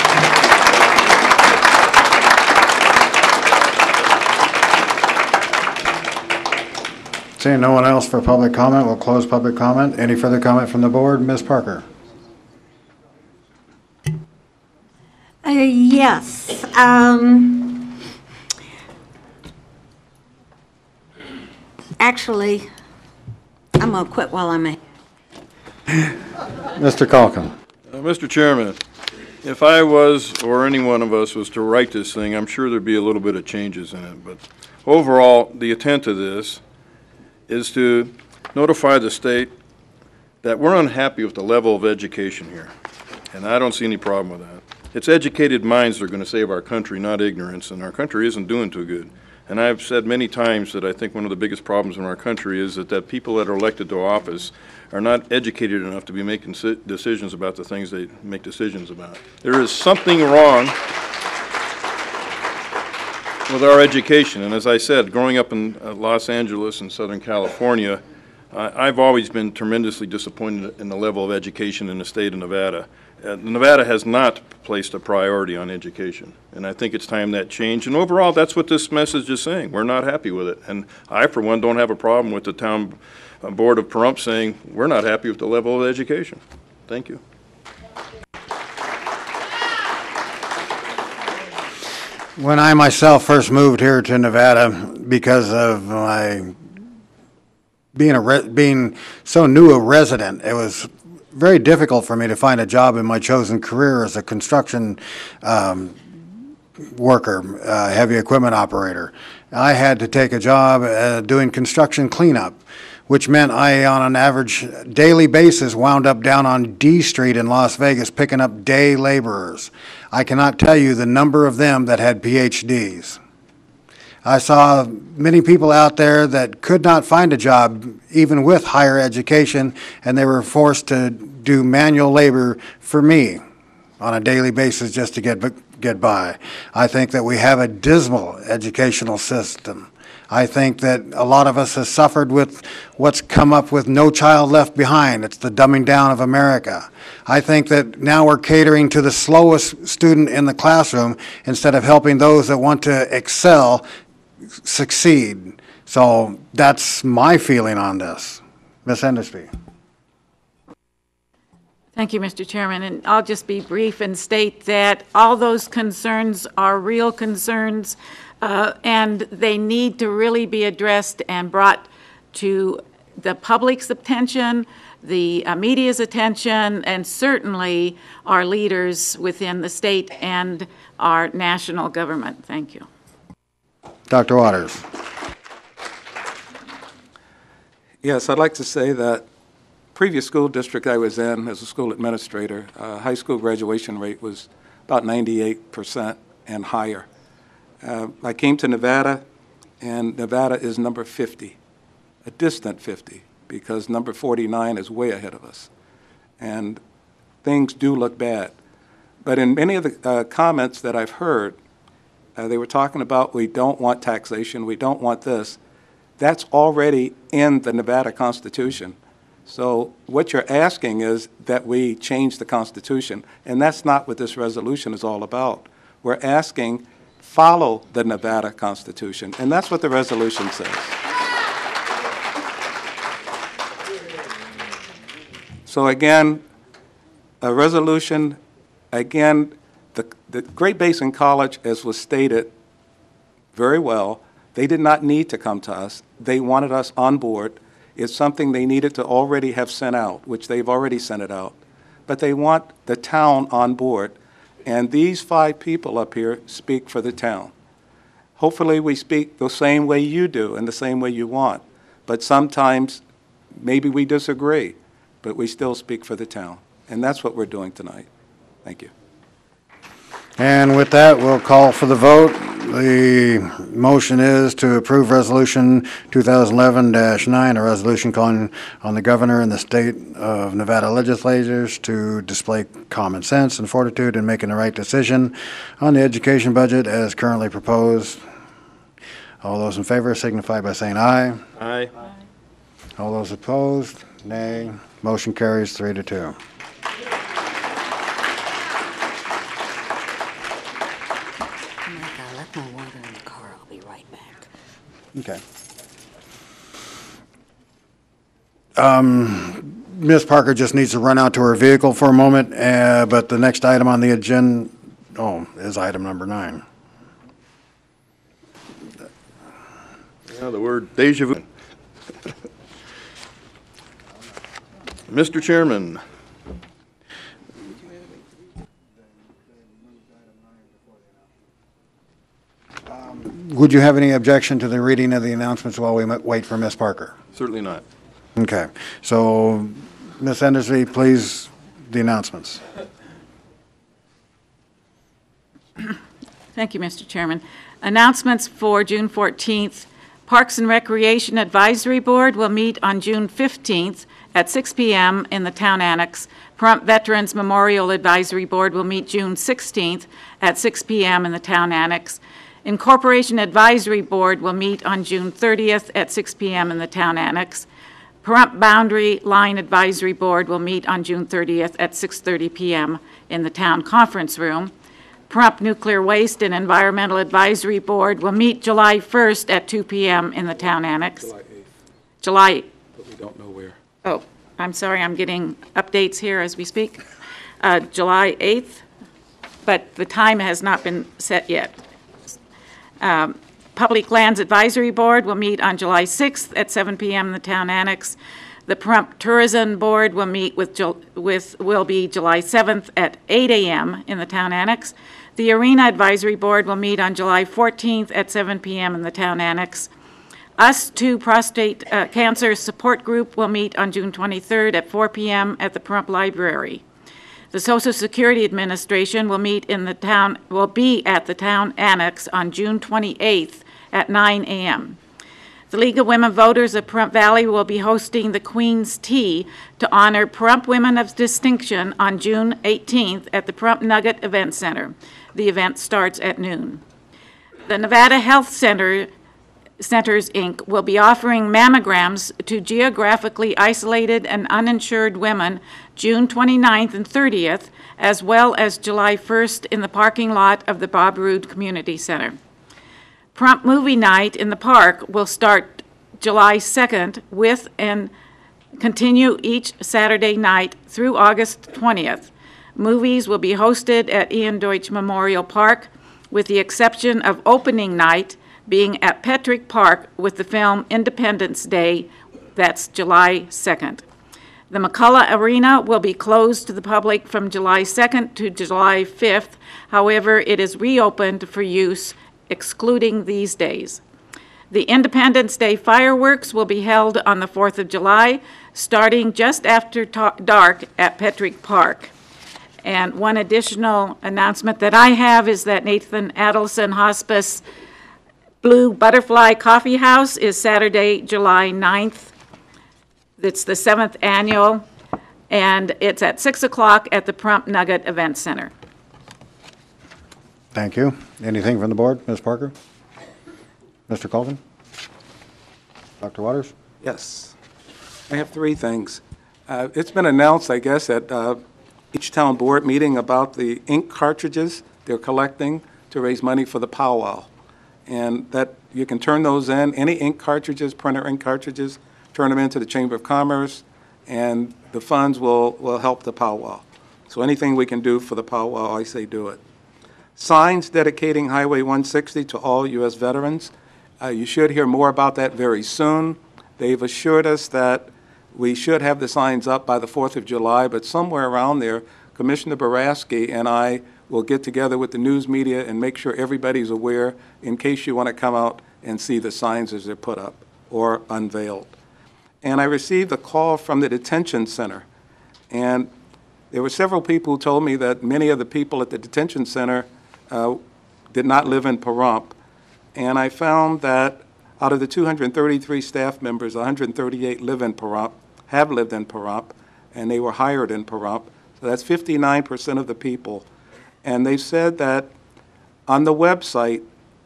Seeing no one else for public comment, we'll close public comment. Any further comment from the board? Ms. Parker. Yes. Actually, I'm going to quit while I'm ahead. Mr. Calkin. Mr. Chairman, if I was, or any one of us was to write this thing, I'm sure there'd be a little bit of changes in it. But overall, the intent of this is to notify the state that we're unhappy with the level of education here. And I don't see any problem with that. It's educated minds that are going to save our country, not ignorance, and our country isn't doing too good. And I've said many times that I think one of the biggest problems in our country is that people that are elected to office are not educated enough to be making decisions about the things they make decisions about. There is something wrong with our education. And as I said, growing up in Los Angeles and Southern California, I've always been tremendously disappointed in the level of education in the state of Nevada. Nevada has not placed a priority on education, and I think it's time that changed. And overall, that's what this message is saying. We're not happy with it. And I, for one, don't have a problem with the town board of Pahrump saying we're not happy with the level of education. Thank you. When I myself first moved here to Nevada, because of my being so new a resident, it was very difficult for me to find a job in my chosen career as a construction worker, heavy equipment operator. I had to take a job doing construction cleanup, which meant I, on an average daily basis, wound up down on D Street in Las Vegas picking up day laborers. I cannot tell you the number of them that had PhDs. I saw many people out there that could not find a job even with higher education, and they were forced to do manual labor for me on a daily basis just to get by. I think that we have a dismal educational system. I think that a lot of us have suffered with what's come up with No Child Left Behind. It's the dumbing down of America. I think that now we're catering to the slowest student in the classroom instead of helping those that want to excel succeed. So that's my feeling on this. Ms. Endesby. Thank you, Mr. Chairman, and I'll just be brief and state that all those concerns are real concerns, and they need to really be addressed and brought to the public's attention, the media's attention, and certainly our leaders within the state and our national government. Thank you. Dr. Waters. Yes, I'd like to say that previous school district I was in as a school administrator, high school graduation rate was about 98% and higher. I came to Nevada, and Nevada is number 50, a distant 50, because number 49 is way ahead of us. And things do look bad. But in many of the comments that I've heard, they were talking about we don't want taxation, we don't want this. That's already in the Nevada Constitution. So what you're asking is that we change the Constitution, and that's not what this resolution is all about. We're asking follow the Nevada Constitution, and that's what the resolution says. So again, a resolution, again, the Great Basin College, as was stated very well, they did not need to come to us. They wanted us on board. It's something they needed to already have sent out, which they've already sent it out. But they want the town on board. And these 5 people up here speak for the town. Hopefully we speak the same way you do and the same way you want. But sometimes maybe we disagree, but we still speak for the town. And that's what we're doing tonight. Thank you. And with that, we'll call for the vote. The motion is to approve Resolution 2011-9, a resolution calling on the governor and the state of Nevada legislators to display common sense and fortitude in making the right decision on the education budget as currently proposed. All those in favor signify by saying aye. Aye. All those opposed, nay. Motion carries 3-2. Okay. Ms. Parker just needs to run out to her vehicle for a moment, but the next item on the agenda, is item number 9. Yeah, the word deja vu. Mr. Chairman. Would you have any objection to the reading of the announcements while we wait for Ms. Parker? Certainly not. Okay. So, Ms. Endesby, please, the announcements. Thank you, Mr. Chairman. Announcements for June 14th. Parks and Recreation Advisory Board will meet on June 15th at 6 p.m. in the Town Annex. Pahrump Veterans Memorial Advisory Board will meet June 16th at 6 p.m. in the Town Annex. Incorporation Advisory Board will meet on June 30th at 6 p.m. in the Town Annex. Pahrump Boundary Line Advisory Board will meet on June 30th at 6:30 p.m. in the Town Conference Room. Pahrump Nuclear Waste and Environmental Advisory Board will meet July 1st at 2 p.m. in the Town Annex. July 8th. July. But we don't know where. Oh, I'm sorry, I'm getting updates here as we speak. July 8th, but the time has not been set yet. Public Lands Advisory Board will meet on July 6th at 7 p.m. in the Town Annex. The Pahrump Tourism Board will meet will be July 7th at 8 a.m. in the Town Annex. The Arena Advisory Board will meet on July 14th at 7 p.m. in the Town Annex. Us Too Prostate Cancer Support Group will meet on June 23rd at 4 p.m. at the Pahrump Library. The Social Security Administration will be at the Town Annex on June 28th at 9 a.m. The League of Women Voters of Pahrump Valley will be hosting the Queen's Tea to honor Pahrump Women of Distinction on June 18th at the Pahrump Nugget Event Center. The event starts at noon. The Nevada Health Centers, Inc. will be offering mammograms to geographically isolated and uninsured women June 29th and 30th, as well as July 1st in the parking lot of the Bob Roode Community Center. Pahrump Movie Night in the Park will start July 2nd and continue each Saturday night through August 20th. Movies will be hosted at Ian Deutsch Memorial Park, with the exception of opening night being at Petrick Park with the film Independence Day. That's July 2nd. The McCullough Arena will be closed to the public from July 2nd to July 5th. However, it is reopened for use excluding these days. The Independence Day fireworks will be held on the 4th of July, starting just after dark at Petrick Park. And one additional announcement that I have is that Nathan Adelson Hospice Blue Butterfly Coffee House is Saturday, July 9th. It's the 7th annual, and it's at 6 o'clock at the Pahrump Nugget Event Center. Thank you. Anything from the board? Ms. Parker? Mr. Colvin? Dr. Waters? Yes. I have three things. It's been announced, I guess, at each town board meeting about the ink cartridges they're collecting to raise money for the powwow. And that you can turn those in, any ink cartridges, printer ink cartridges, turn them into the Chamber of Commerce, and the funds will help the powwow. So anything we can do for the powwow, I say do it. Signs dedicating Highway 160 to all U.S. veterans. You should hear more about that very soon. They've assured us that we should have the signs up by the 4th of July, but somewhere around there, Commissioner Boraski and I will get together with the news media and make sure everybody's aware in case you want to come out and see the signs as they're put up or unveiled. And I received a call from the detention center, and there were several people who told me that many of the people at the detention center did not live in Pahrump, and I found that out of the 233 staff members, 138 live in Pahrump, have lived in Pahrump, and they were hired in Pahrump. So that's 59% of the people. And they said that on the website,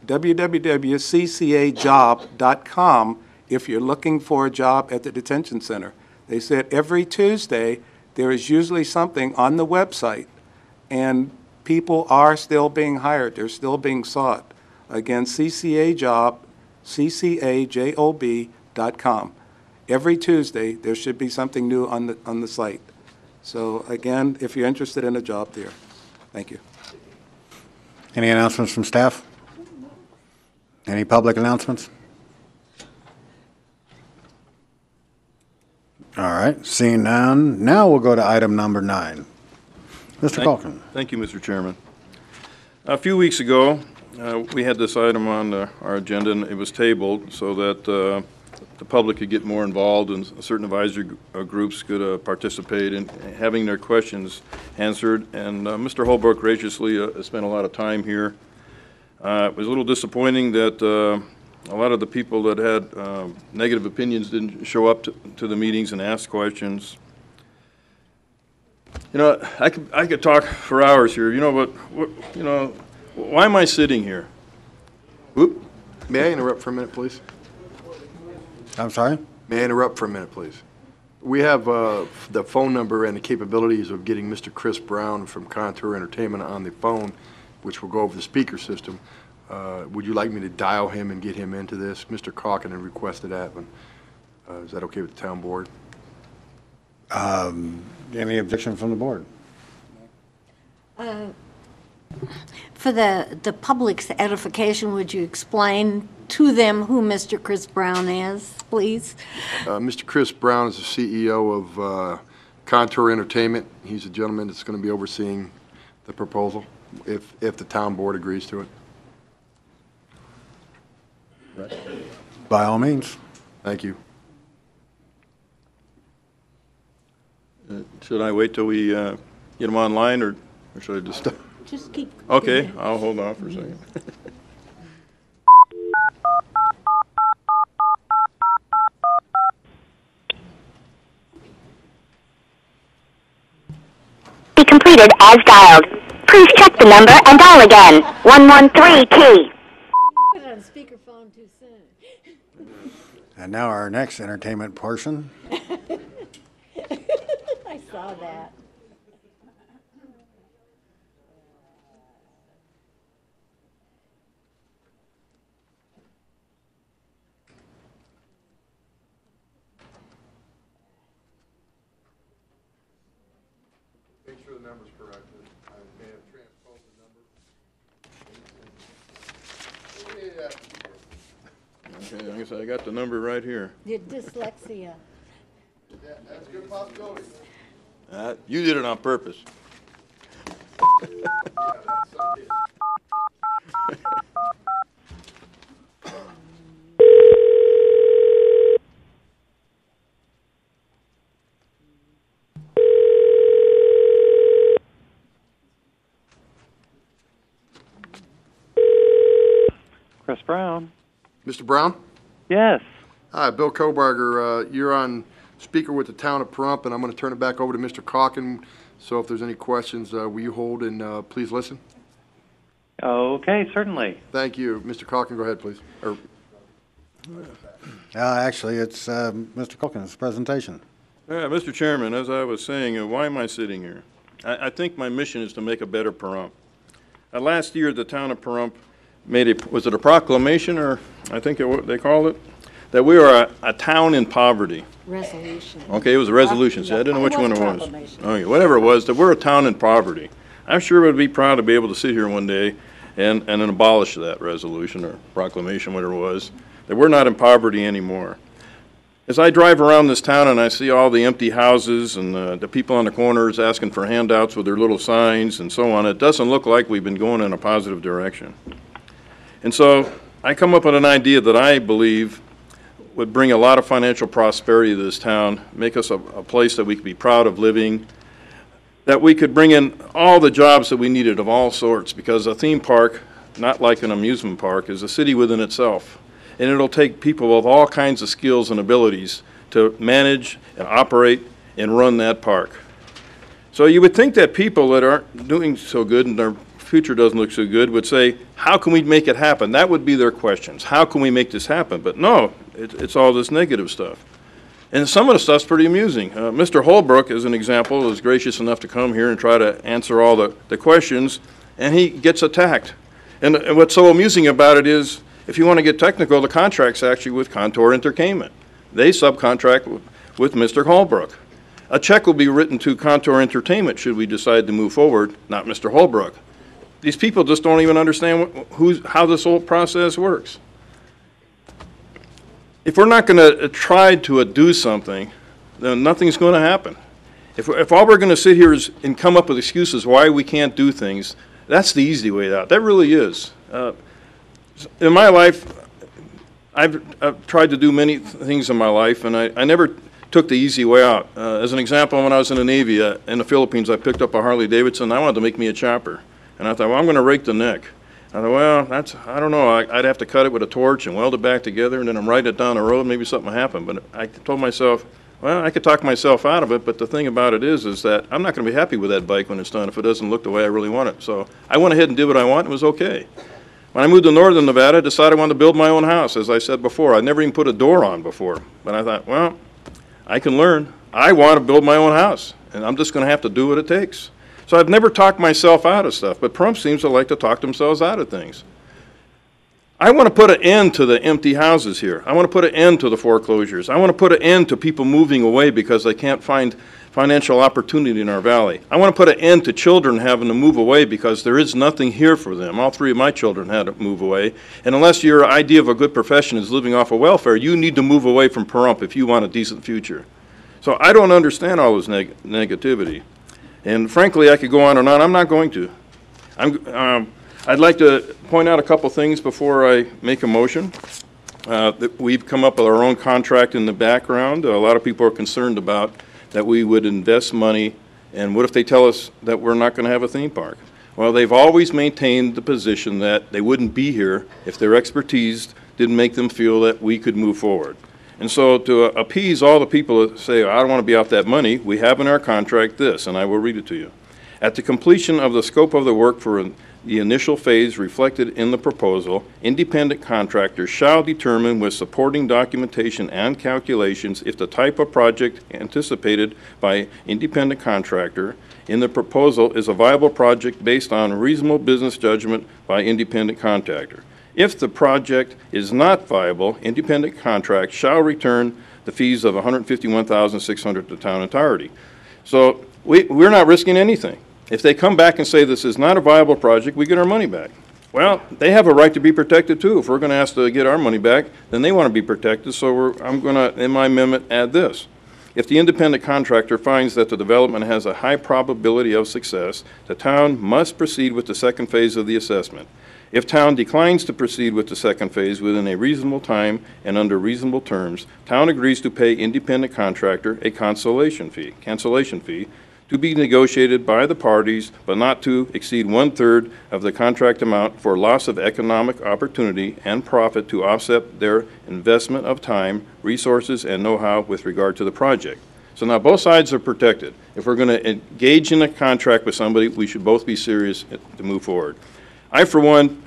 www.ccajob.com, if you're looking for a job at the detention center, they said every Tuesday there is usually something on the website, and people are still being hired. They're still being sought. Again, ccajob.com. Every Tuesday, there should be something new on the site. So again, if you're interested in a job there. Thank you. Any announcements from staff? Any public announcements? All right, seeing none, now we'll go to item number 9. Mr. Calkin. Thank you, Mr. Chairman. A few weeks ago, we had this item on our agenda, and it was tabled so that the public could get more involved and certain advisory groups could participate in having their questions answered. And Mr. Holbrook graciously spent a lot of time here. It was a little disappointing that a lot of the people that had negative opinions didn't show up to the meetings and ask questions. You know, I could talk for hours here. You know, but you know, why am I sitting here? Whoop. May I interrupt for a minute, please? I'm sorry? May I interrupt for a minute, please? We have the phone number and the capabilities of getting Mr. Chris Brown from Contour Entertainment on the phone, which will go over the speaker system. Would you like me to dial him and get him into this? Mr. Calkin had requested that one. Is that okay with the town board? Any objection from the board? For the public's edification, would you explain to them who Mr. Chris Brown is, please? Mr. Chris Brown is the CEO of Contour Entertainment. He's the gentleman that's going to be overseeing the proposal, if the town board agrees to it. By all means. Thank you. Should I wait till we get them online, or should I just start? Just keep. Okay, I'll hold on for a second. Be completed as dialed. Please check the number and dial again. 113 key. Put it on speakerphone too soon. And now our next entertainment portion. I saw that. Make sure the number's correct. I may have transposed the number. Okay, I guess I got the number right here. Your dyslexia. That's a good possibility. You did it on purpose. Chris Brown. Mr. Brown? Yes. Hi, Bill Kobarger. You're on speaker with the town of Pahrump, and I'm going to turn it back over to Mr. Calkin. So if there's any questions, will you hold and please listen? Okay, certainly. Thank you. Mr. Calkin, go ahead, please. Actually, it's Mr. Calkin's presentation. Mr. Chairman, as I was saying, why am I sitting here? I think my mission is to make a better Pahrump. Last year, the town of Pahrump made was it a proclamation, or I think they called it, that we are a town in poverty. Resolution. Okay, it was a resolution, so I didn't know which one it was. Proclamation. Okay, whatever it was, that we're a town in poverty. I sure would be proud to be able to sit here one day and then abolish that resolution or proclamation, whatever it was, that we're not in poverty anymore. As I drive around this town and I see all the empty houses and the people on the corners asking for handouts with their little signs and so on, it doesn't look like we've been going in a positive direction. And so I come up with an idea that I believe would bring a lot of financial prosperity to this town, make us a place that we could be proud of living, that we could bring in all the jobs that we needed of all sorts, because a theme park, not like an amusement park, is a city within itself. And it'll take people with all kinds of skills and abilities to manage and operate and run that park. So you would think that people that aren't doing so good and their future doesn't look so good would say, how can we make it happen? That would be their questions. How can we make this happen? But no, it's all this negative stuff. And some of the stuff's pretty amusing. Mr. Holbrook, as an example, was gracious enough to come here and try to answer all the questions, and he gets attacked. And what's so amusing about it is, if you want to get technical, the contract's actually with Contour Entertainment. They subcontract with Mr. Holbrook. A check will be written to Contour Entertainment should we decide to move forward, not Mr. Holbrook. These people just don't even understand how this whole process works. If we're not going to try to do something, then nothing's going to happen. If all we're going to sit here and come up with excuses why we can't do things, that's the easy way out. That really is. In my life, I've tried to do many things in my life, and I never took the easy way out. As an example, when I was in the Navy in the Philippines, I picked up a Harley Davidson. I wanted to make me a chopper. And I thought, well, I'm going to rake the neck. I thought, well, I don't know. I'd have to cut it with a torch and weld it back together, and then I'm riding it down the road, maybe something will happen. But I told myself, well, I could talk myself out of it, but the thing about it is that I'm not going to be happy with that bike when it's done if it doesn't look the way I really want it. So I went ahead and did what I want, and it was okay. When I moved to northern Nevada, I decided I wanted to build my own house. As I said before, I never even put a door on before. But I thought, well, I can learn. I want to build my own house, and I'm just going to have to do what it takes. So I've never talked myself out of stuff, but Pahrump seems to like to talk themselves out of things. I want to put an end to the empty houses here. I want to put an end to the foreclosures. I want to put an end to people moving away because they can't find financial opportunity in our valley. I want to put an end to children having to move away because there is nothing here for them. All 3 of my children had to move away. And unless your idea of a good profession is living off of welfare, you need to move away from Pahrump if you want a decent future. So I don't understand all this negativity. And frankly, I could go on and on. I'm not going to. I'd like to point out a couple things before I make a motion. That we've come up with our own contract in the background. A lot of people are concerned about that we would invest money, and what if they tell us that we're not going to have a theme park? Well, they've always maintained the position that they wouldn't be here if their expertise didn't make them feel that we could move forward. And so to appease all the people that say, I don't want to be off that money, we have in our contract this, and I will read it to you. At the completion of the scope of the work for the initial phase reflected in the proposal, independent contractors shall determine with supporting documentation and calculations if the type of project anticipated by independent contractor in the proposal is a viable project based on reasonable business judgment by independent contractor. If the project is not viable, independent contract shall return the fees of $151,600 to the town entirety. So we're not risking anything. If they come back and say this is not a viable project, we get our money back. Well, they have a right to be protected too. If we're going to ask to get our money back, then they want to be protected. So I'm going to, in my amendment, add this. If the independent contractor finds that the development has a high probability of success, the town must proceed with the second phase of the assessment. If town declines to proceed with the second phase within a reasonable time and under reasonable terms, town agrees to pay independent contractor a cancellation fee to be negotiated by the parties, but not to exceed 1/3 of the contract amount for loss of economic opportunity and profit to offset their investment of time, resources, and know-how with regard to the project. So now both sides are protected. If we're going to engage in a contract with somebody, we should both be serious to move forward. I, for one,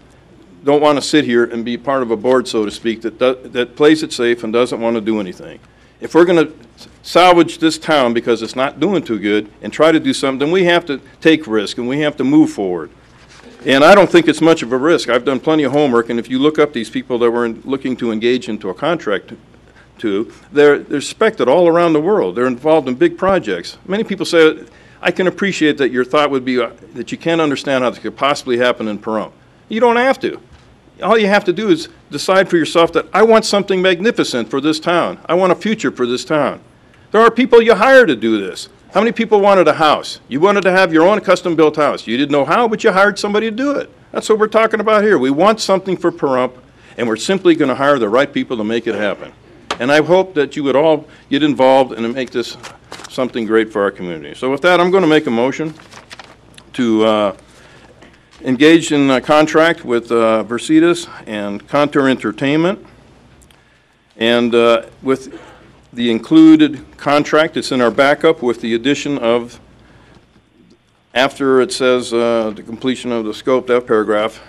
don't want to sit here and be part of a board, so to speak, that plays it safe and doesn't want to do anything. If we're going to salvage this town because it's not doing too good and try to do something, then we have to take risk and we have to move forward. And I don't think it's much of a risk. I've done plenty of homework, and if you look up these people that we're looking to engage into a contract to, they're respected all around the world. They're involved in big projects. Many people say, I can appreciate that your thought would be that you can't understand how this could possibly happen in Pahrump. You don't have to. All you have to do is decide for yourself that I want something magnificent for this town. I want a future for this town. There are people you hire to do this. How many people wanted a house? You wanted to have your own custom-built house. You didn't know how, but you hired somebody to do it. That's what we're talking about here. We want something for Pahrump, and we're simply going to hire the right people to make it happen. And I hope that you would all get involved and make this something great for our community. So with that, I'm going to make a motion to engage in a contract with Versitas and Contour Entertainment. And with the included contract, it's in our backup with the addition of, after it says the completion of the scope, that paragraph,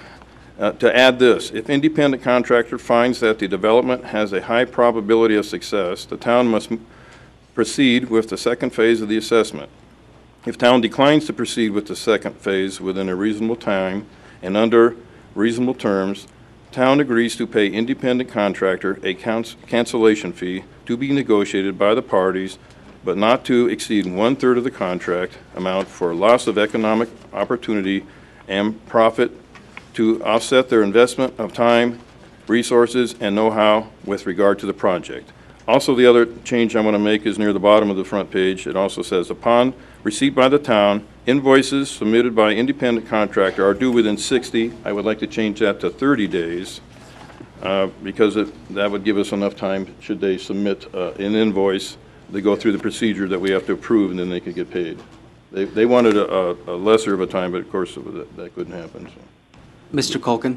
to add this. If independent contractor finds that the development has a high probability of success, the town must proceed with the second phase of the assessment. If town declines to proceed with the second phase within a reasonable time and under reasonable terms, town agrees to pay independent contractor a cancellation fee to be negotiated by the parties, but not to exceed 1/3 of the contract amount for loss of economic opportunity and profit to offset their investment of time, resources, and know-how with regard to the project. Also, the other change I want to make is near the bottom of the front page. It also says, upon receipt by the town, invoices submitted by independent contractor are due within 60. I would like to change that to 30 days because that would give us enough time, should they submit an invoice, they go through the procedure that we have to approve, and then they could get paid. They wanted a lesser of a time, but of course that couldn't happen. So. Mr. Culkin,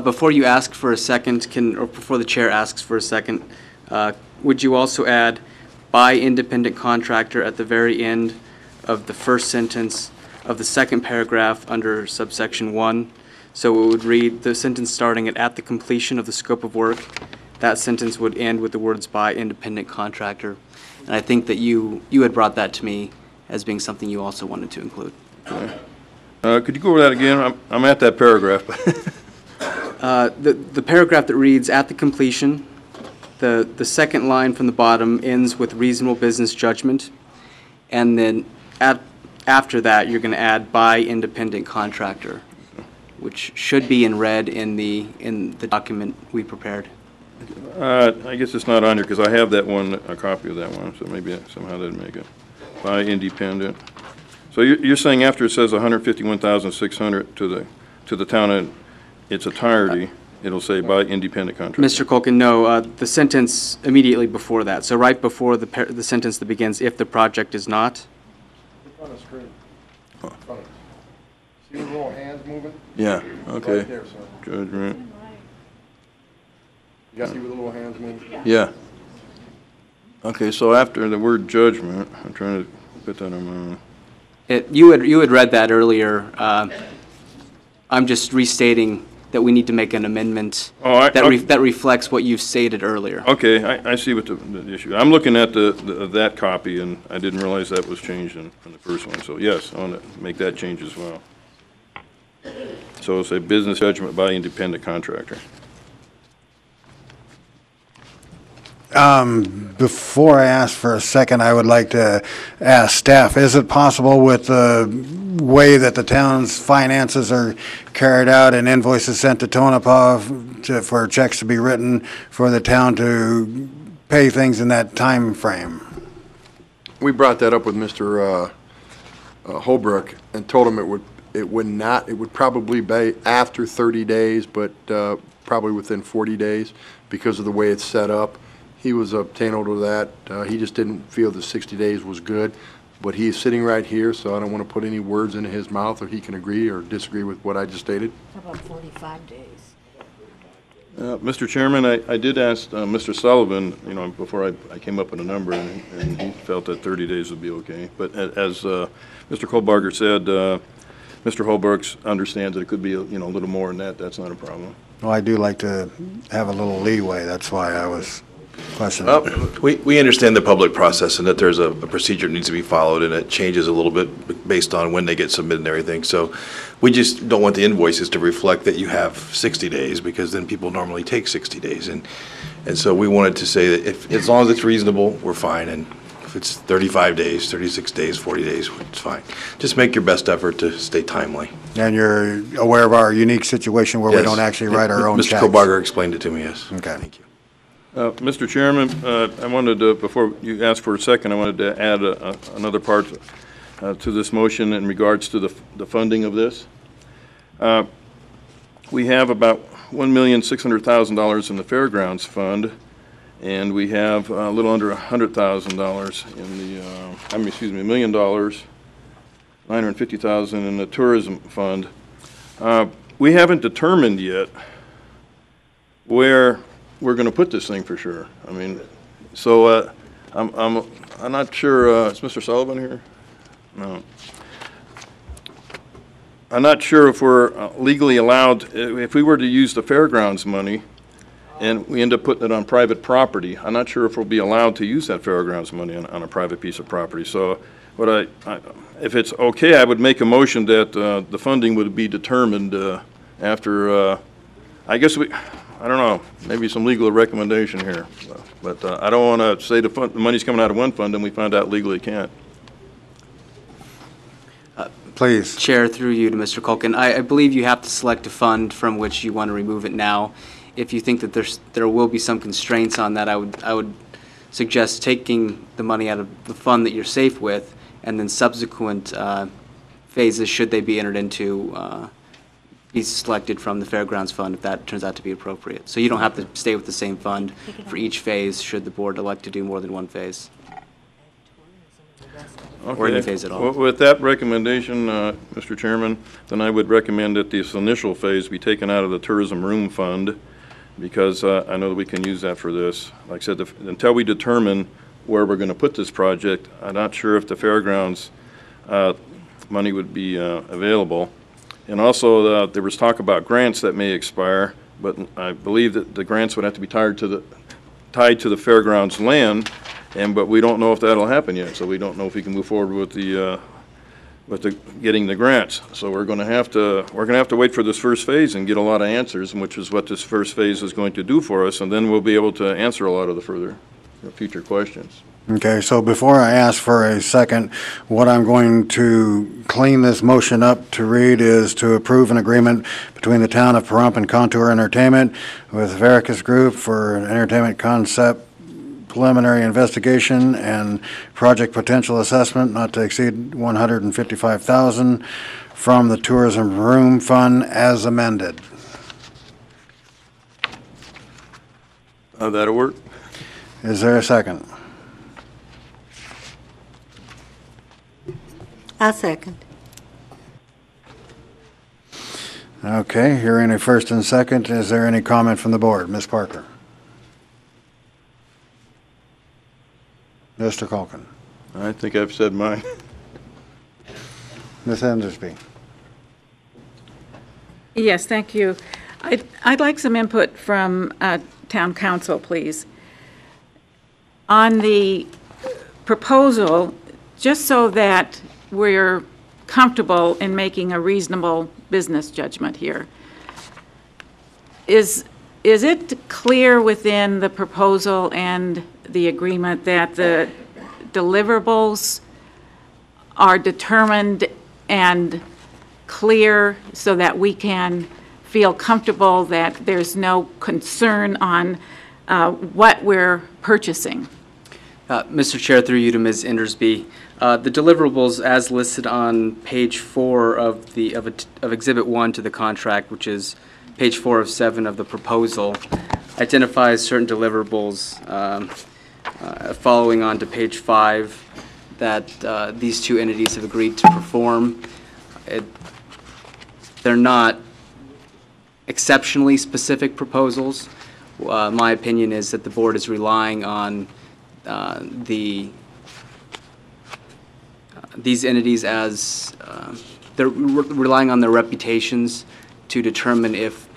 before you ask for a second, or before the chair asks for a second, would you also add by independent contractor at the very end of the first sentence of the second paragraph under subsection 1? So it would read the sentence starting at the completion of the scope of work. That sentence would end with the words by independent contractor. And I think that you had brought that to me as being something you also wanted to include. Okay. Could you go over that again? I'm at that paragraph. The paragraph that reads at the completion, the second line from the bottom ends with reasonable business judgment, and then after that, you're going to add by independent contractor, which should be in red in the document we prepared. I guess it's not on here because I have that one, a copy of that one, so maybe somehow that'd make it. By independent. So you're saying after it says 151,600 to the town in its entirety, it'll say by independent contractor? Mr. Culkin, no, the sentence immediately before that. So right before the sentence that begins, if the project is not. On the screen. See the little hands moving? Yeah, okay. Right there, sir. Judgment. You see the little hands moving? Yeah. Okay, so after the word judgment, I'm trying to put that on my... You had read that earlier. I'm just restating that we need to make an amendment that reflects what you've stated earlier. Okay, I see what the issue. I'm looking at that copy, and I didn't realize that was changed in the first one. So yes, I want to make that change as well. So it's a business judgment by independent contractor. Before I ask for a second, I would like to ask staff, is it possible with the way that the town's finances are carried out and invoices sent to Tonopah for checks to be written for the town to pay things in that time frame? We brought that up with Mr. Holbrook and told him it would probably be after 30 days, but probably within 40 days because of the way it's set up. He was obtainable to that. He just didn't feel the 60 days was good. But he's sitting right here, so I don't want to put any words into his mouth, or he can agree or disagree with what I just stated. How about 45 days? Mr. Chairman, I did ask Mr. Sullivan, before I came up with a number, and he felt that 30 days would be okay. But as Mr. Kohlbarger said, Mr. Holbrook understands that it could be a little more than that. That's not a problem. Well, I do like to have a little leeway. That's why I was questioning. We understand the public process and that there's a procedure that needs to be followed, and it changes a little bit based on when they get submitted and everything. So we just don't want the invoices to reflect that you have 60 days, because then people normally take 60 days. And so we wanted to say that as long as it's reasonable, we're fine. And if it's 35 days, 36 days, 40 days, it's fine. Just make your best effort to stay timely. And you're aware of our unique situation where we don't actually write our own checks? Mr. Kohlbarger explained it to me, yes. Okay. Thank you. Mr. Chairman, I wanted to, before you ask for a second, I wanted to add another part to this motion in regards to the funding of this. We have about $1,600,000 in the Fairgrounds Fund, and we have a little under $100,000 in the, $1 million, $950,000 in the Tourism Fund. We haven't determined yet where we're going to put this thing for sure. I mean, so I'm not sure. Is Mr. Sullivan here? No. I'm not sure if we're legally allowed. If we were to use the fairgrounds money, and we end up putting it on private property, I'm not sure if we'll be allowed to use that fairgrounds money on a private piece of property. So, what if it's okay, I would make a motion that the funding would be determined after. I guess I don't know, maybe some legal recommendation here, but I don't want to say the money's coming out of one fund and we find out legally can't. Please. Chair, through you to Mr. Culkin, I believe you have to select a fund from which you want to remove it now. If you think that there will be some constraints on that, I would suggest taking the money out of the fund that you're safe with, and then subsequent phases, should they be entered into, be selected from the Fairgrounds Fund if that turns out to be appropriate. So you don't have to stay with the same fund for each phase should the board elect to do more than one phase. Okay. Or any phase at all. Well, with that recommendation, Mr. Chairman, then I would recommend that this initial phase be taken out of the Tourism Room Fund, because I know that we can use that for this. Like I said, until we determine where we're going to put this project, I'm not sure if the fairgrounds money would be available. And also, there was talk about grants that may expire, but I believe that the grants would have to be tied to the fairgrounds land, but we don't know if that'll happen yet. So we don't know if we can move forward with the getting the grants. So we're going to have to wait for this first phase and get a lot of answers, which is what this first phase is going to do for us, and then we'll be able to answer a lot of the further future questions. Okay, so before I ask for a second, what I'm going to clean this motion up to read is to approve an agreement between the town of Pahrump and Contour Entertainment with Veracruz Group for an entertainment concept preliminary investigation and project potential assessment not to exceed $155,000 from the Tourism Room Fund as amended. That'll work. Is there a second? I'll second. Okay, hearing a first and second, is there any comment from the board? Ms. Parker? Mr. Culkin? I think I've said mine. Ms. Endersby? Yes, thank you. I'd like some input from town council, please. On the proposal, just so that we're comfortable in making a reasonable business judgment here, is it clear within the proposal and the agreement that the deliverables are determined and clear so that we can feel comfortable that there's no concern on what we're purchasing? Mr. Chair, through you to Ms. Endersby, the deliverables as listed on page 4 of Exhibit 1 to the contract, which is page 4 of 7 of the proposal, identifies certain deliverables following on to page 5 that these two entities have agreed to perform. They're not exceptionally specific proposals. My opinion is that the board is relying on these entities as they're relying on their reputations to determine if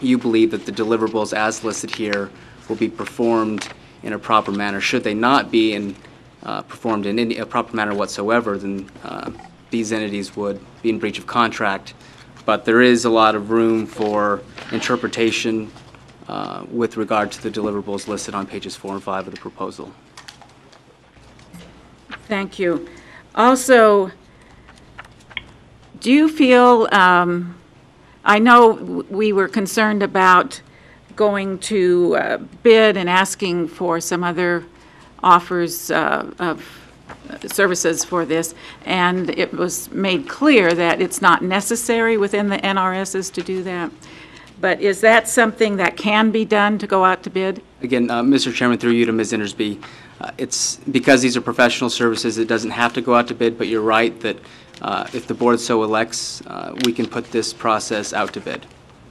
you believe that the deliverables as listed here will be performed in a proper manner. Should they not be performed in a proper manner whatsoever, then these entities would be in breach of contract. But there is a lot of room for interpretation with regard to the deliverables listed on pages 4 and 5 of the proposal. Thank you. Also, do you feel, I know we were concerned about going to bid and asking for some other offers of services for this, and it was made clear that it's not necessary within the NRSs to do that. But is that something that can be done to go out to bid? Again, Mr. Chairman, through you to Ms. Endersby, it's because these are professional services, it doesn't have to go out to bid, but you're right that if the board so elects, we can put this process out to bid,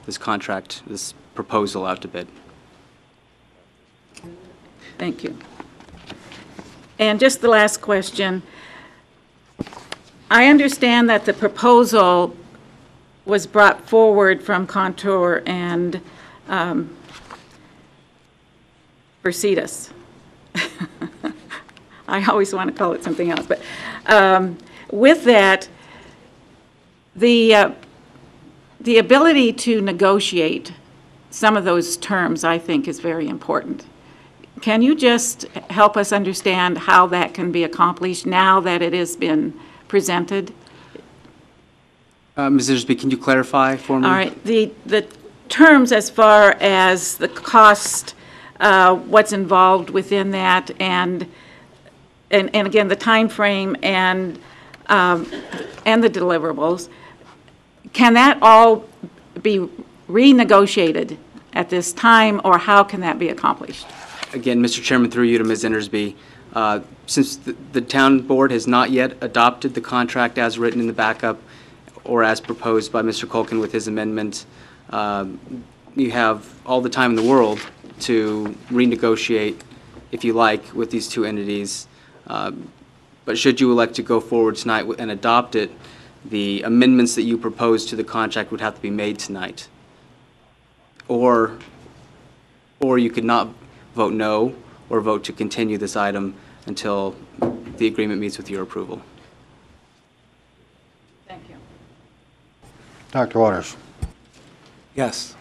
this contract, this proposal out to bid. Thank you. And just the last question. I understand that the proposal was brought forward from Contour and Mercedes. I always want to call it something else, but with that, the ability to negotiate some of those terms, I think, is very important. Can you just help us understand how that can be accomplished now that it has been presented? Ms. Endersby, can you clarify for me? All right. The terms as far as the cost, what's involved within that, and again, the time frame and the deliverables, can that all be renegotiated at this time, or how can that be accomplished? Again, Mr. Chairman, through you to Ms. Endersby, since the town board has not yet adopted the contract as written in the backup or as proposed by Mr. Culkin with his amendment, you have all the time in the world to renegotiate, if you like, with these two entities. But should you elect to go forward tonight and adopt it, the amendments that you propose to the contract would have to be made tonight. Or you could not vote no or vote to continue this item until the agreement meets with your approval. Thank you. Dr. Waters. Yes.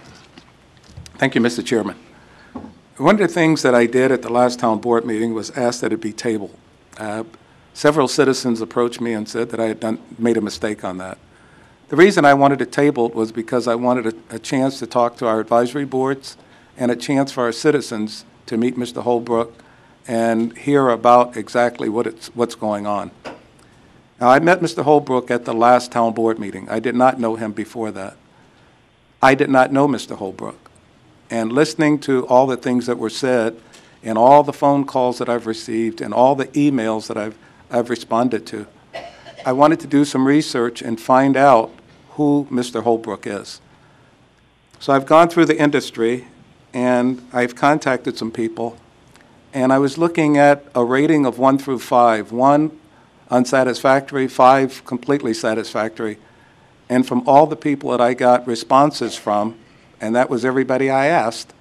Thank you, Mr. Chairman. One of the things that I did at the last town board meeting was ask that it be tabled. Several citizens approached me and said that I had made a mistake on that. The reason I wanted it tabled was because I wanted a chance to talk to our advisory boards and a chance for our citizens to meet Mr. Holbrook and hear about exactly what's going on. Now, I met Mr. Holbrook at the last town board meeting. I did not know him before that. I did not know Mr. Holbrook. And listening to all the things that were said and all the phone calls that I've received and all the emails that I've responded to, I wanted to do some research and find out who Mr. Holbrook is. So I've gone through the industry and I've contacted some people, and I was looking at a rating of 1 through 5, 1 unsatisfactory, 5 completely satisfactory. And from all the people that I got responses from, and that was everybody I asked,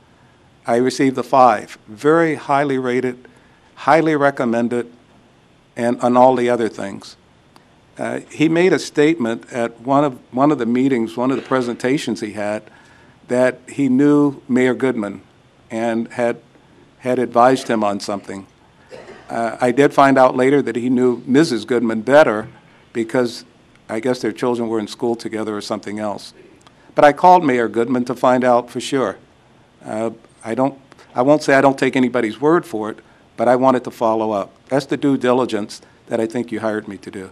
I received a 5. Very highly rated, highly recommended, and on all the other things. He made a statement at one of the meetings, one of the presentations he had, that he knew Mayor Goodman and had advised him on something. I did find out later that he knew Mrs. Goodman better because I guess their children were in school together or something else. But I called Mayor Goodman to find out for sure. I won't say I don't take anybody's word for it, but I wanted to follow up. That's the due diligence that I think you hired me to do.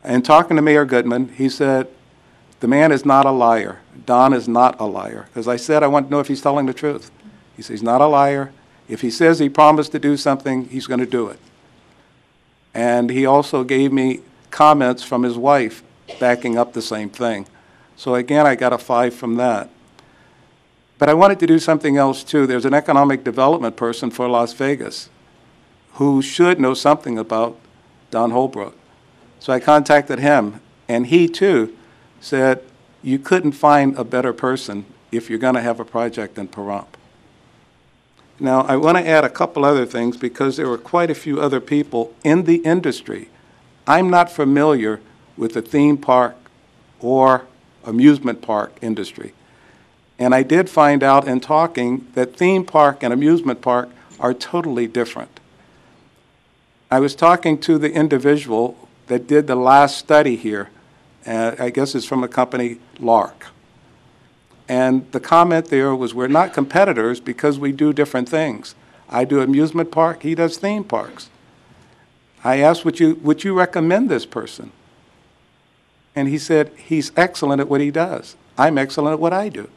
And talking to Mayor Goodman, he said, the man is not a liar. Don is not a liar. Because I said, I want to know if he's telling the truth. He says he's not a liar. If he says he promised to do something, he's going to do it. And he also gave me comments from his wife backing up the same thing. So again, I got a 5 from that. But I wanted to do something else too. There's an economic development person for Las Vegas who should know something about Don Holbrook. So I contacted him, and he too said, you couldn't find a better person if you're going to have a project in Pahrump. Now, I want to add a couple other things because there were quite a few other people in the industry. I'm not familiar with the theme park or amusement park industry. And I did find out in talking that theme park and amusement park are totally different. I was talking to the individual that did the last study here. I guess it's from a company, Lark. And the comment there was, we're not competitors because we do different things. I do amusement park, he does theme parks. I asked, would you recommend this person? And he said, he's excellent at what he does. I'm excellent at what I do.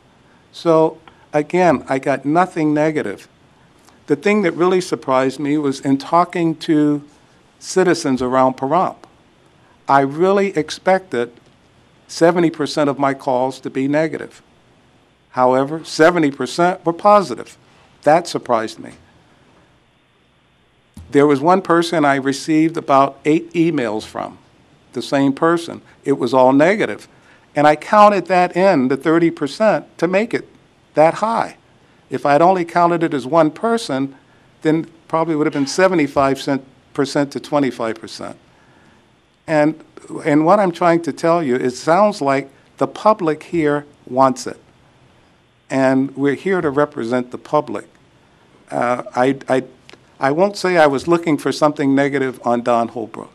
So again, I got nothing negative. The thing that really surprised me was in talking to citizens around Pahrump. I really expected 70% of my calls to be negative. However, 70% were positive. That surprised me. There was one person I received about 8 emails from, the same person. It was all negative. And I counted that in, the 30%, to make it that high. If I'd only counted it as one person, then probably would have been 75% to 25%. And what I'm trying to tell you, it sounds like the public here wants it. And we're here to represent the public. I won't say I was looking for something negative on Don Holbrook.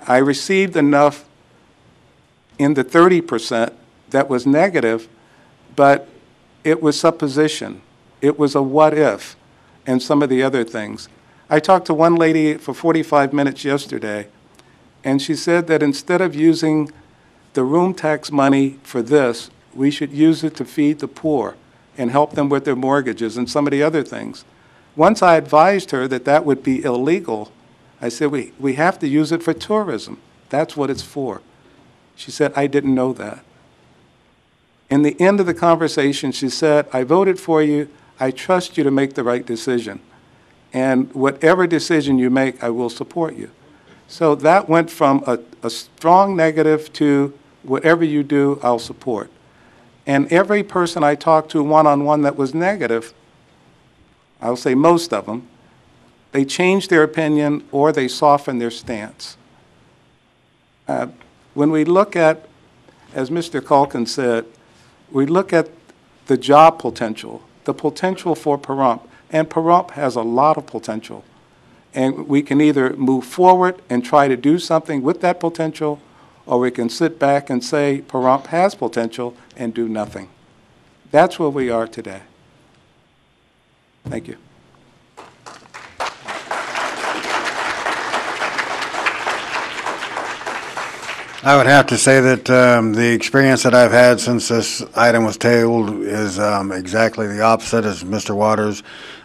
I received enough in the 30% that was negative, but it was supposition. It was a what if, and some of the other things. I talked to one lady for 45 minutes yesterday, and she said that instead of using the room tax money for this, we should use it to feed the poor and help them with their mortgages and some of the other things. Once I advised her that that would be illegal, I said, we have to use it for tourism. That's what it's for. She said, I didn't know that. In the end of the conversation, she said, I voted for you. I trust you to make the right decision. And whatever decision you make, I will support you. So that went from a strong negative to whatever you do, I'll support. And every person I talked to one-on-one that was negative, I'll say most of them, they changed their opinion or they softened their stance. When we look at, as Mr. Culkin said, we look at the job potential, the potential for Pahrump, and Pahrump has a lot of potential. And we can either move forward and try to do something with that potential, or we can sit back and say Pahrump has potential and do nothing. That's where we are today. Thank you. I would have to say that the experience that I've had since this item was tabled is exactly the opposite as Mr. Waters.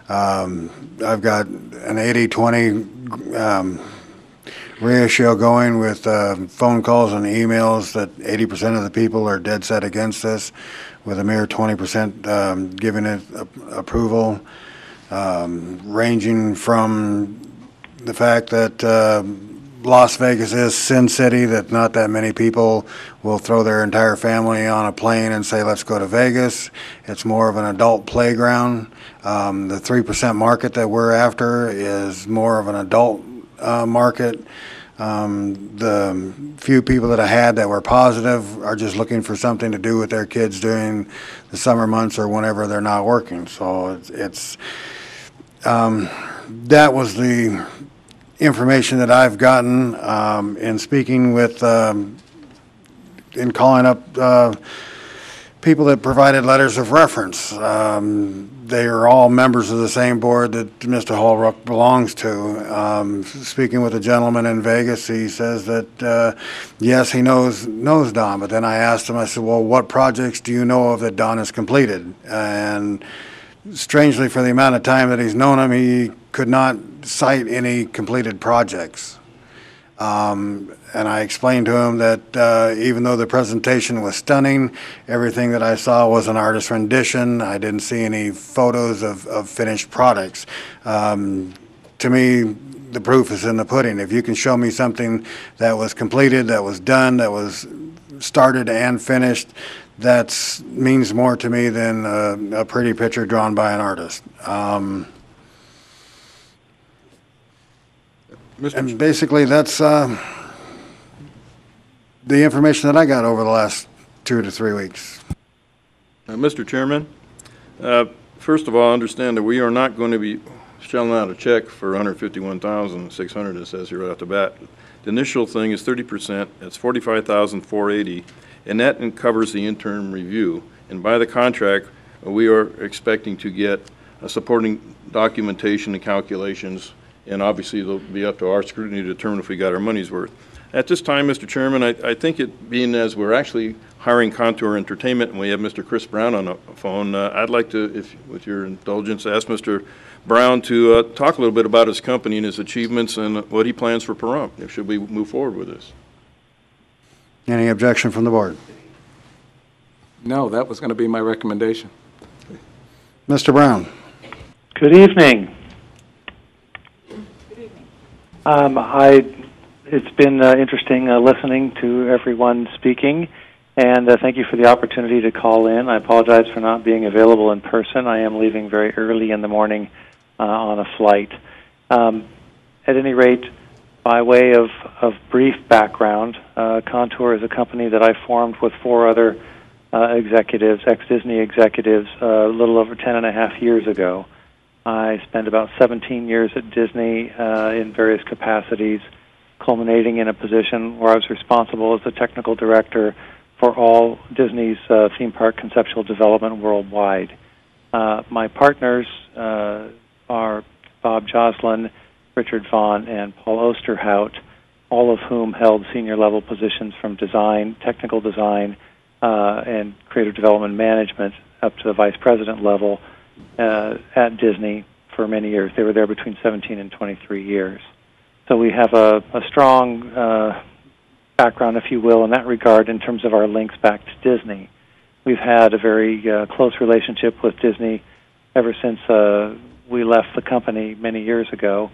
I've got an 80-20 ratio going with phone calls and emails that 80% of the people are dead set against this, with a mere 20% giving it approval, ranging from the fact that Las Vegas is Sin City, that not that many people will throw their entire family on a plane and say, let's go to Vegas. It's more of an adult playground. The 3% market that we're after is more of an adult market. The few people that I had that were positive are just looking for something to do with their kids during the summer months or whenever they're not working. So it's that was the information that I've gotten in speaking with, in calling up people that provided letters of reference. They are all members of the same board that Mr. Holbrook belongs to. Speaking with a gentleman in Vegas, he says that, yes, he knows Don, but then I asked him, I said, well, what projects do you know of that Don has completed? And strangely, for the amount of time that he's known him, he could not cite any completed projects. And I explained to him that even though the presentation was stunning, everything that I saw was an artist rendition. I didn't see any photos of finished products. To me, the proof is in the pudding. If you can show me something that was completed, that was done, that was started and finished, that means more to me than a pretty picture drawn by an artist. And basically, that's the information that I got over the last 2 to 3 weeks. Mr. Chairman, first of all, understand that we are not going to be shelling out a check for $151,600, it says here right off the bat. The initial thing is 30%, that's $45,480, and that covers the interim review. And by the contract, we are expecting to get supporting documentation and calculations, and obviously it'll be up to our scrutiny to determine if we got our money's worth. At this time, Mr. Chairman, I think it being as we're actually hiring Contour Entertainment and we have Mr. Chris Brown on the phone, I'd like to, if with your indulgence, ask Mr. Brown to talk a little bit about his company and his achievements and what he plans for Pahrump. Should we move forward with this? Any objection from the board? No, that was going to be my recommendation. Mr. Brown. Good evening. It's been interesting listening to everyone speaking, and thank you for the opportunity to call in. I apologize for not being available in person. I am leaving very early in the morning on a flight. At any rate, by way of brief background, Contour is a company that I formed with 4 other executives, ex-Disney executives, a little over 10.5 years ago. I spent about 17 years at Disney in various capacities, culminating in a position where I was responsible as the technical director for all Disney's theme park conceptual development worldwide. My partners are Bob Joslin, Richard Vaughn, and Paul Osterhout, all of whom held senior level positions from design, technical design, and creative development management up to the vice president level at Disney for many years. They were there between 17 and 23 years. So we have a strong background, if you will, in that regard in terms of our links back to Disney. We've had a very close relationship with Disney ever since we left the company many years ago,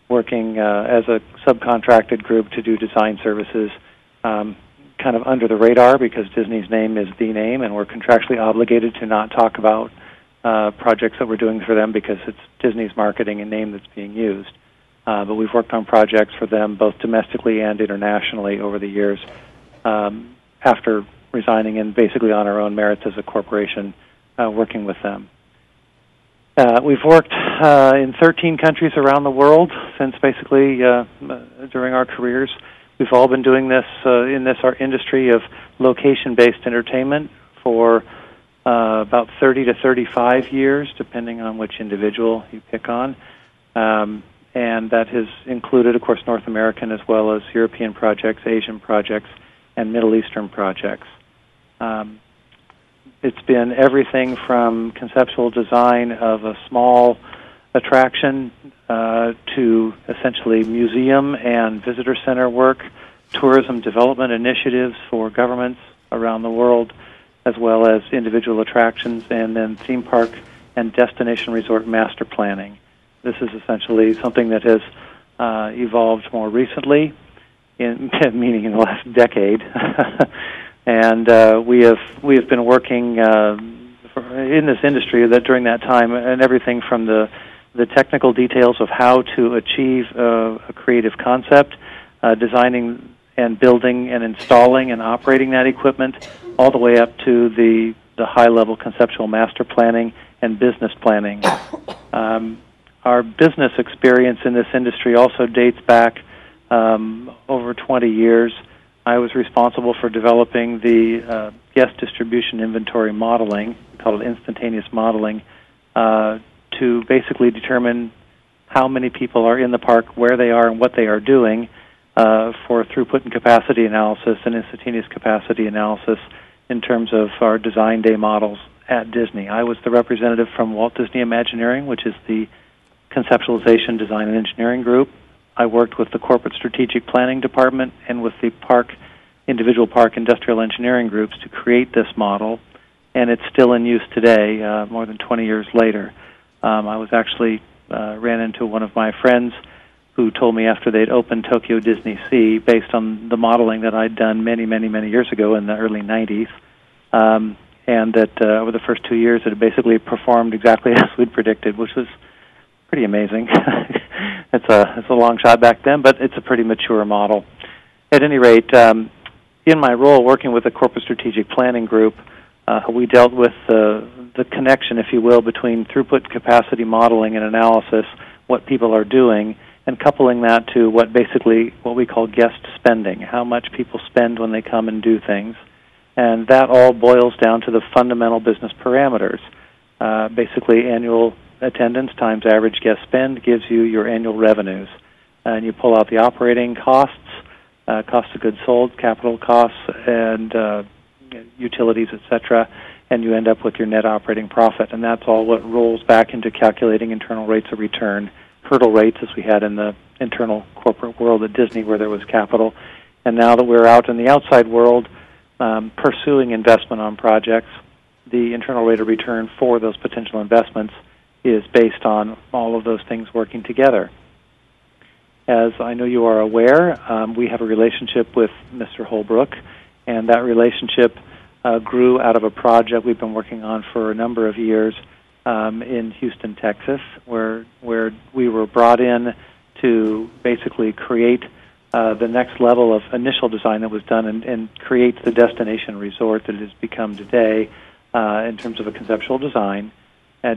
working as a subcontracted group to do design services kind of under the radar because Disney's name is the name, and we're contractually obligated to not talk about projects that we're doing for them because it's Disney's marketing and name that's being used. But we've worked on projects for them both domestically and internationally over the years after resigning and basically on our own merits as a corporation working with them. We've worked in 13 countries around the world since basically during our careers. We've all been doing this in our industry of location-based entertainment for about 30 to 35 years, depending on which individual you pick on. And that has included, of course, North American as well as European projects, Asian projects, and Middle Eastern projects. It's been everything from conceptual design of a small attraction to essentially museum and visitor center work, tourism development initiatives for governments around the world, as well as individual attractions, and then theme park and destination resort master planning. This is essentially something that has evolved more recently, meaning in the last decade. And we have been working in this industry that during that time, and everything from the technical details of how to achieve a creative concept, designing and building and installing and operating that equipment, all the way up to the high-level conceptual master planning and business planning. Our business experience in this industry also dates back over 20 years. I was responsible for developing the guest distribution inventory modeling, called instantaneous modeling, to basically determine how many people are in the park, where they are, and what they are doing for throughput and capacity analysis and instantaneous capacity analysis in terms of our design day models at Disney. I was the representative from Walt Disney Imagineering, which is the conceptualization, design, and engineering group. I worked with the corporate strategic planning department and with the individual park industrial engineering groups to create this model, and it's still in use today, more than 20 years later. I was actually ran into one of my friends who told me after they'd opened Tokyo Disney Sea, based on the modeling that I'd done many, many, many years ago in the early 90s, and that over the first 2 years it had basically performed exactly as we'd predicted, which was pretty amazing. It's a long shot back then, but it's a pretty mature model. At any rate, in my role working with the corporate strategic planning group, we dealt with the connection, if you will, between throughput capacity modeling and analysis, what people are doing, and coupling that to what we call guest spending, how much people spend when they come and do things. And that all boils down to the fundamental business parameters. Basically, annual attendance times average guest spend gives you your annual revenues. And you pull out the operating costs, cost of goods sold, capital costs, and utilities, etc., and you end up with your net operating profit. And that's all what rolls back into calculating internal rates of return, hurdle rates as we had in the internal corporate world at Disney where there was capital. And now that we're out in the outside world pursuing investment on projects, the internal rate of return for those potential investments is based on all of those things working together. As I know you are aware, we have a relationship with Mr. Holbrook, and that relationship grew out of a project we've been working on for a number of years in Houston, Texas, where we were brought in to basically create the next level of initial design that was done and create the destination resort that it has become today in terms of a conceptual design.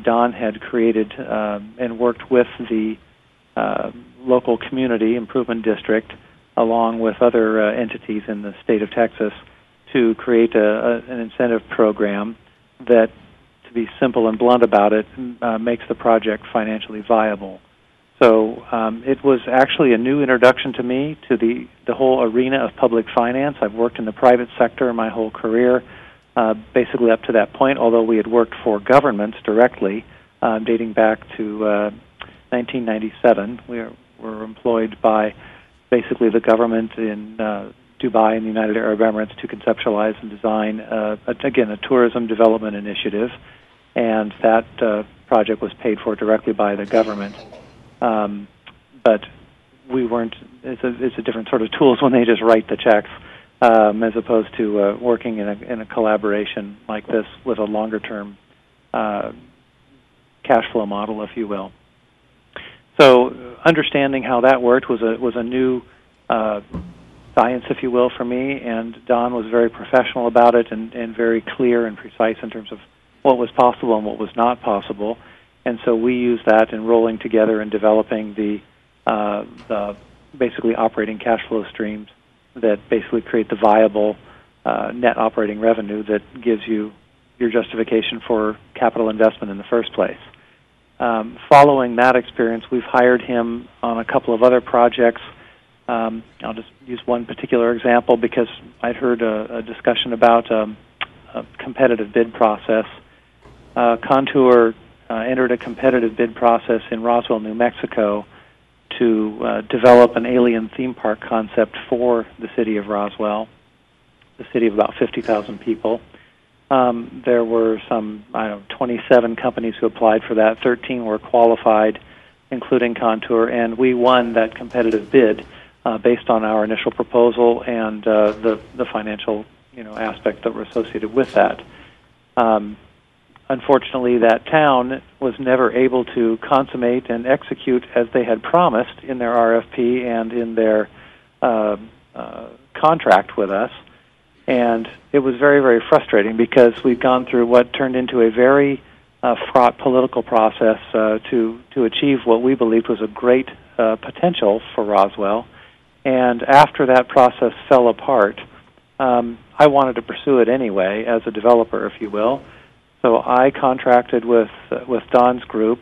Don had created and worked with the local community improvement district along with other entities in the state of Texas to create an incentive program that, to be simple and blunt about it, makes the project financially viable. So it was actually a new introduction to me to the whole arena of public finance. I've worked in the private sector my whole career, basically up to that point, although we had worked for governments directly, dating back to 1997. We were employed by basically the government in Dubai and the United Arab Emirates to conceptualize and design, again, a tourism development initiative, and that project was paid for directly by the government. But we weren't, it's a different sort of tools when they just write the checks, as opposed to working in a collaboration like this with a longer-term cash flow model, if you will. So understanding how that worked was a new science, if you will, for me, and Don was very professional about it and very clear and precise in terms of what was possible and what was not possible. And so we use that in rolling together and developing the basically operating cash flow streams that basically create the viable net operating revenue that gives you your justification for capital investment in the first place. Following that experience, we've hired him on a couple of other projects. I'll just use one particular example because I'd heard a discussion about a competitive bid process. Contour entered a competitive bid process in Roswell, New Mexico to develop an alien theme park concept for the city of Roswell, the city of about 50,000 people. There were some, 27 companies who applied for that. 13 were qualified, including Contour, and we won that competitive bid based on our initial proposal and the financial, aspects that were associated with that. Unfortunately, that town was never able to consummate and execute as they had promised in their RFP and in their contract with us. And it was very, very frustrating because we'd gone through what turned into a very fraught political process to achieve what we believed was a great potential for Roswell. And after that process fell apart, I wanted to pursue it anyway as a developer, if you will. So I contracted with Don's group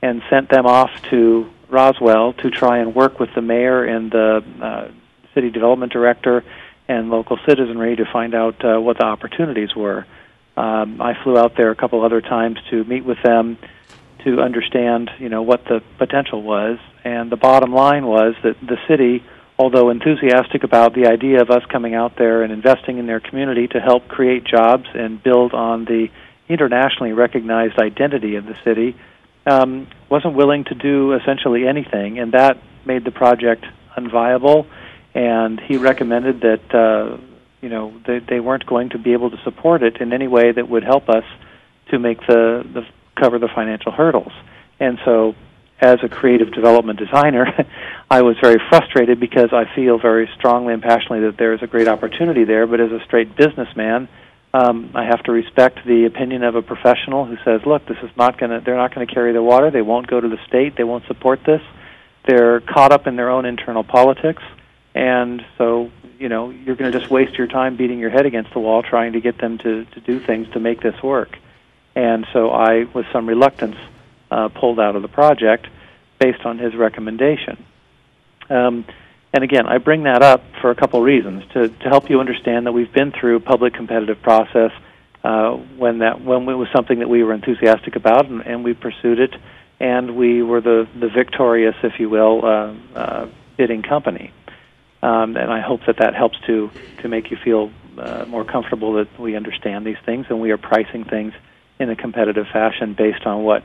and sent them off to Roswell to try and work with the mayor and the city development director and local citizenry to find out what the opportunities were. I flew out there a couple other times to meet with them to understand, what the potential was. And the bottom line was that the city, although enthusiastic about the idea of us coming out there and investing in their community to help create jobs and build on the internationally recognized identity of the city, wasn't willing to do essentially anything, and that made the project unviable. And he recommended that they weren't going to be able to support it in any way that would help us to make cover the financial hurdles. And so, as a creative development designer, I was very frustrated because I feel very strongly and passionately that there is a great opportunity there. But as a straight businessman, I have to respect the opinion of a professional who says, "Look, they're not going to carry the water. They won't go to the state. They won't support this. They're caught up in their own internal politics." And so, you're going to just waste your time beating your head against the wall trying to get them to do things to make this work. And so I, with some reluctance, pulled out of the project based on his recommendation. And again, I bring that up for a couple reasons, to help you understand that we've been through a public competitive process when it was something that we were enthusiastic about, and we pursued it, and we were the victorious, if you will, bidding company. And I hope that helps to make you feel more comfortable that we understand these things and we are pricing things in a competitive fashion based on what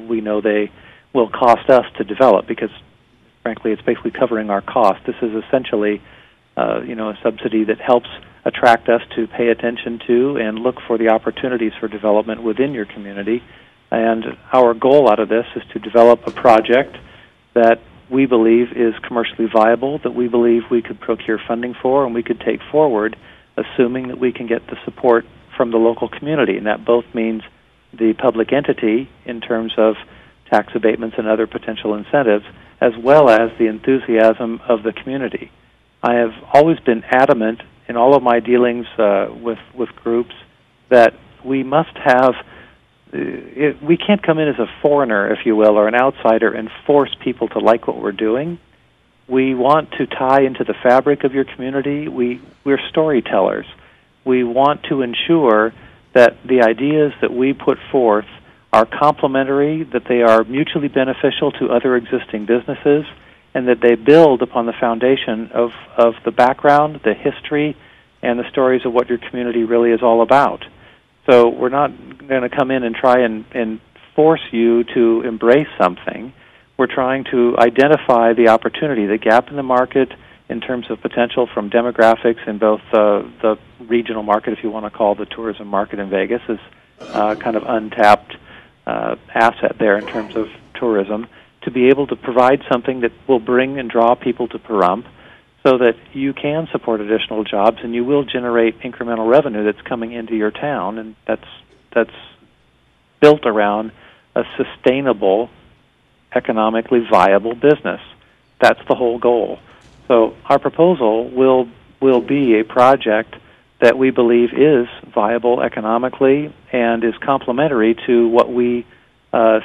we know they will cost us to develop, because frankly it's basically covering our cost. This is essentially a subsidy that helps attract us to pay attention to and look for the opportunities for development within your community. And our goal out of this is to develop a project that we believe is commercially viable, that we believe we could procure funding for and we could take forward, assuming that we can get the support from the local community. And that both means the public entity in terms of tax abatements and other potential incentives, as well as the enthusiasm of the community. I have always been adamant in all of my dealings with groups that we must have we can't come in as a foreigner, if you will, or an outsider and force people to like what we're doing. We want to tie into the fabric of your community. We're storytellers. We want to ensure that the ideas that we put forth are complementary, that they are mutually beneficial to other existing businesses, and that they build upon the foundation of the background, the history, and the stories of what your community really is all about. So we're not going to come in and try and force you to embrace something. We're trying to identify the opportunity, the gap in the market in terms of potential from demographics in both the regional market, if you want to call the tourism market in Vegas, is kind of untapped asset there in terms of tourism, to be able to provide something that will bring and draw people to Pahrump so that you can support additional jobs and you will generate incremental revenue that's coming into your town, and that's built around a sustainable, economically viable business. That's the whole goal. So our proposal will be a project that we believe is viable economically and is complementary to what we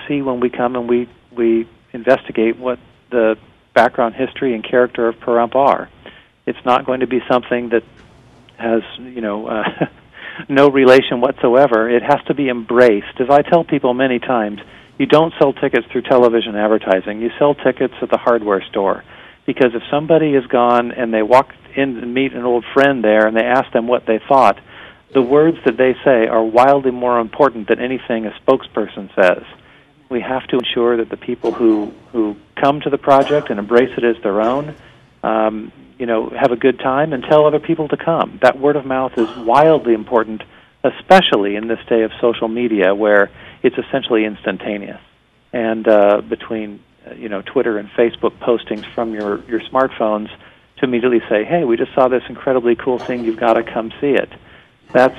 see when we come and we investigate what the background history and character of Pahrump are. It's not going to be something that has, no relation whatsoever. It has to be embraced. As I tell people many times, you don't sell tickets through television advertising. You sell tickets at the hardware store. Because if somebody has gone and they walk in and meet an old friend there and they ask them what they thought, the words that they say are wildly more important than anything a spokesperson says. We have to ensure that the people who come to the project and embrace it as their own, have a good time and tell other people to come. That word of mouth is wildly important, especially in this day of social media where it's essentially instantaneous. And between Twitter and Facebook postings from your smartphones to immediately say, hey, we just saw this incredibly cool thing, you've got to come see it. That's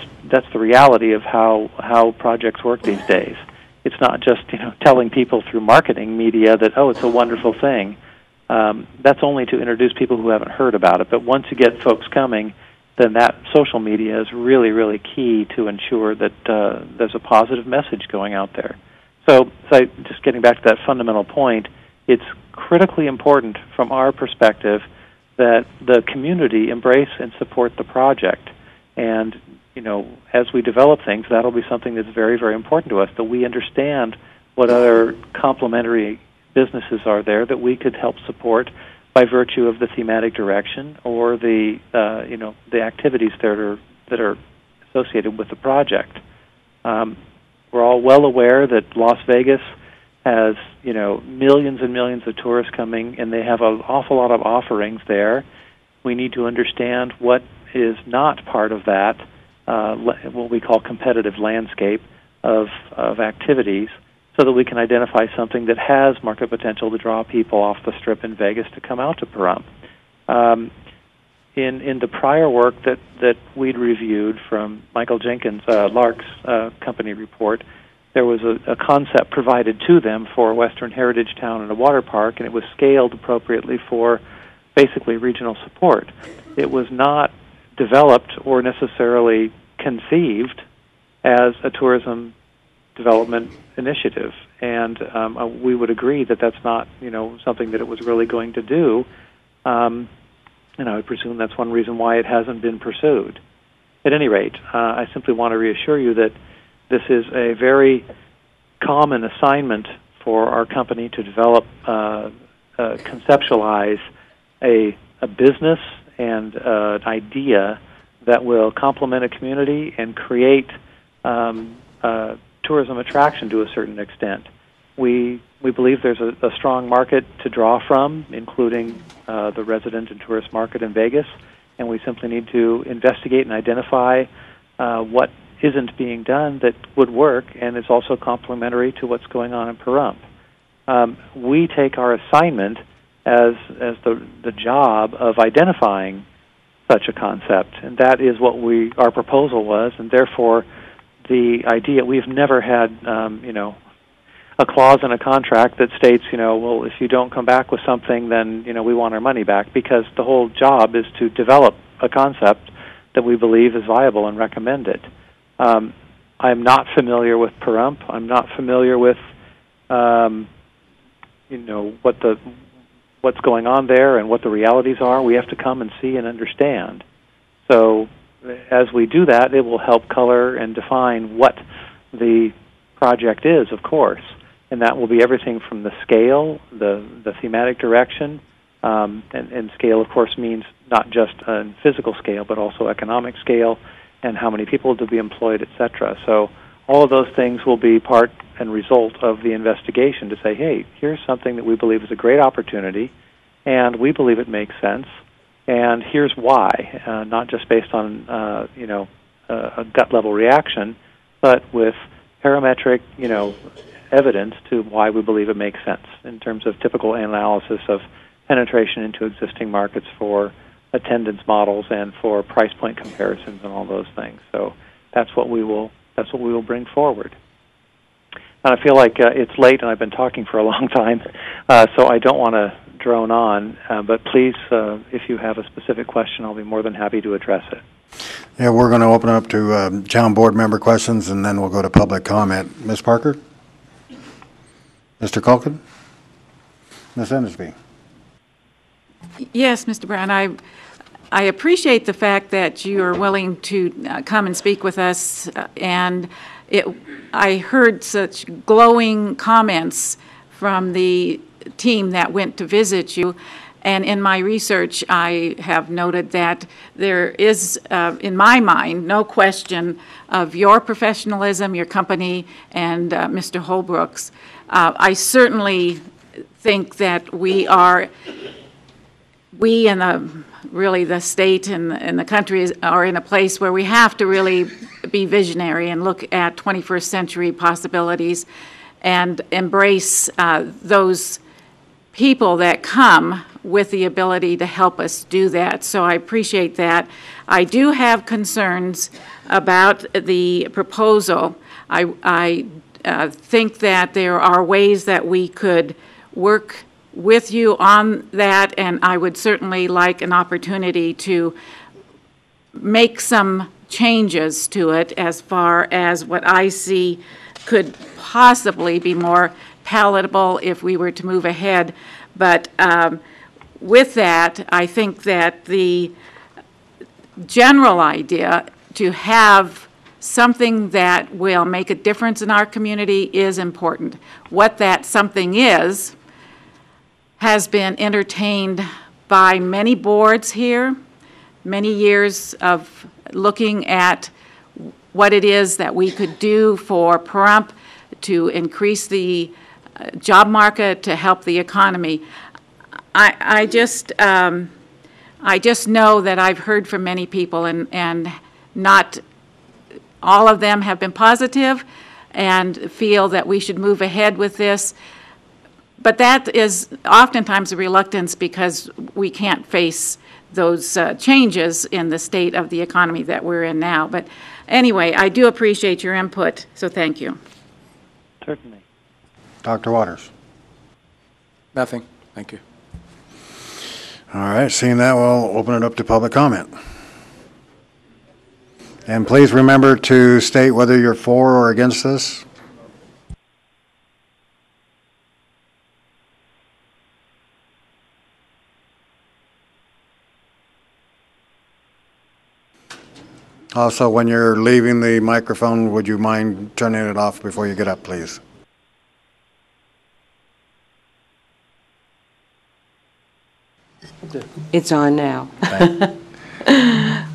the reality of how projects work these days. It's not just telling people through marketing media that, oh, it's a wonderful thing. That's only to introduce people who haven't heard about it. But once you get folks coming, then that social media is really, really key to ensure that there's a positive message going out there. So just getting back to that fundamental point, it's critically important from our perspective that the community embrace and support the project. And, as we develop things, that'll be something that's very, very important to us, that we understand what other complementary businesses are there that we could help support by virtue of the thematic direction or the activities that are associated with the project. We're all well aware that Las Vegas has, millions and millions of tourists coming, and they have an awful lot of offerings there. We need to understand what is not part of that, what we call competitive landscape of activities, so that we can identify something that has market potential to draw people off the Strip in Vegas to come out to Pahrump. In the prior work that we'd reviewed from Michael Jenkins, Lark's company report, there was a concept provided to them for a Western Heritage Town and a water park, and it was scaled appropriately for basically regional support. It was not developed or necessarily conceived as a tourism development initiative, and we would agree that that's not something that it was really going to do. I would presume that's one reason why it hasn't been pursued. At any rate, I simply want to reassure you that this is a very common assignment for our company to develop, conceptualize a business and an idea that will complement a community and create tourism attraction to a certain extent. We believe there's a strong market to draw from, including the resident and tourist market in Vegas, and we simply need to investigate and identify what isn't being done that would work, and is also complementary to what's going on in Pahrump. We take our assignment as the job of identifying such a concept, and that is what our proposal was, and therefore the idea, we've never had a clause in a contract that states, well, if you don't come back with something, then we want our money back, because the whole job is to develop a concept that we believe is viable and recommend it. I'm not familiar with Pahrump. I'm not familiar with what's going on there and what the realities are. We have to come and see and understand. So as we do that, it will help color and define what the project is, of course, and that will be everything from the scale, the thematic direction, and scale, of course, means not just a physical scale, but also economic scale, and how many people to be employed, etc. So all of those things will be part and result of the investigation to say, hey, here's something that we believe is a great opportunity, and we believe it makes sense, and here's why, not just based on a gut-level reaction, but with parametric evidence to why we believe it makes sense in terms of typical analysis of penetration into existing markets for attendance models and for price point comparisons and all those things. So that's what we will bring forward. And I feel like it's late and I've been talking for a long time, so I don't want to drone on. But please, if you have a specific question, I'll be more than happy to address it. Yeah, we're going to open it up to town board member questions, and then we'll go to public comment. Ms. Parker? Mr. Culkin? Ms. Endersby? Yes, Mr. Brown, I appreciate the fact that you are willing to come and speak with us, and I heard such glowing comments from the team that went to visit you, and in my research I have noted that there is, in my mind, no question of your professionalism, your company, and Mr. Holbrook's. I certainly think that we and really the state and the country are in a place where we have to really be visionary and look at 21st century possibilities and embrace those people that come with the ability to help us do that. So I appreciate that. I do have concerns about the proposal. I think that there are ways that we could work with you on that, and I would certainly like an opportunity to make some changes to it as far as what I see could possibly be more palatable if we were to move ahead. But with that, I think that the general idea to have something that will make a difference in our community is important. What that something is has been entertained by many boards here, many years of looking at what it is that we could do for Pahrump to increase the job market, to help the economy. I just know that I've heard from many people, and not all of them have been positive and feel that we should move ahead with this. But that is oftentimes a reluctance because we can't face those changes in the state of the economy that we're in now. But anyway, I do appreciate your input, so thank you. Certainly. Dr. Waters? Nothing. Thank you. All right, seeing that, we'll open it up to public comment. And please remember to state whether you're for or against this. Also, when you're leaving the microphone, would you mind turning it off before you get up, please? It's on now.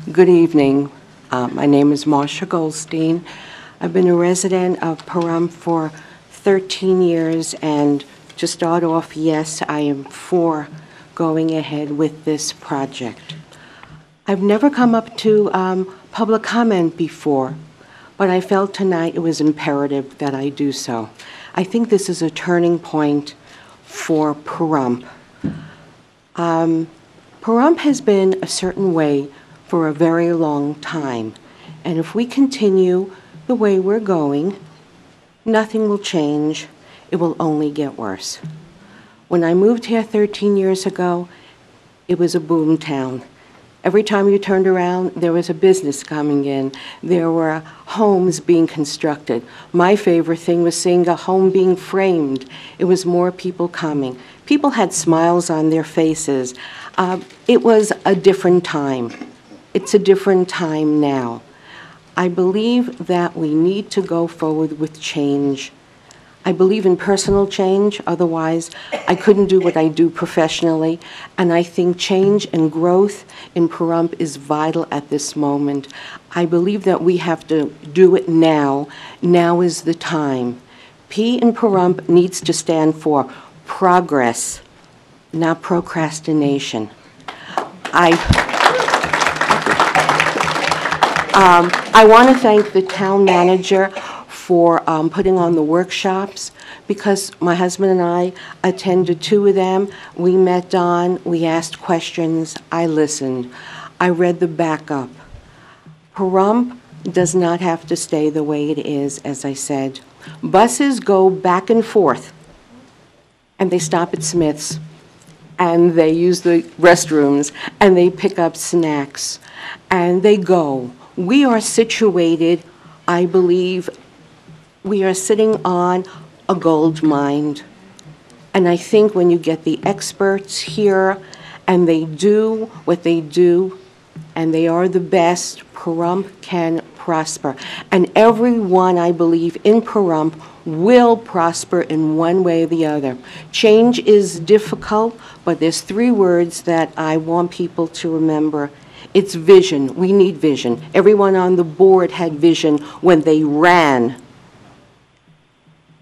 Good evening. My name is Marcia Goldstein. I've been a resident of Pahrump for 13 years, and to start off, yes, I am for going ahead with this project. I've never come up to public comment before, but I felt tonight it was imperative that I do so. I think this is a turning point for Pahrump. Pahrump has been a certain way for a very long time, and if we continue the way we're going, nothing will change. It will only get worse. When I moved here 13 years ago, it was a boom town. Every time you turned around, there was a business coming in. There were homes being constructed. My favorite thing was seeing a home being framed. It was more people coming. People had smiles on their faces. It was a different time. It's a different time now. I believe that we need to go forward with change. I believe in personal change, otherwise I couldn't do what I do professionally, and I think change and growth in Pahrump is vital at this moment. I believe that we have to do it now. Now is the time. P in Pahrump needs to stand for progress, not procrastination. I want to thank the town manager for putting on the workshops, because my husband and I attended 2 of them. We met Don, we asked questions, I listened. I read the backup. Pahrump does not have to stay the way it is, as I said Buses go back and forth, and they stop at Smith's, and they use the restrooms, and they pick up snacks, and they go. We are situated, I believe, we are sitting on a gold mine. And I think when you get the experts here, and they do what they do, and they are the best, Pahrump can prosper. And everyone, I believe, in Pahrump will prosper in one way or the other. Change is difficult, but there's 3 words that I want people to remember. It's vision. We need vision. Everyone on the board had vision when they ran.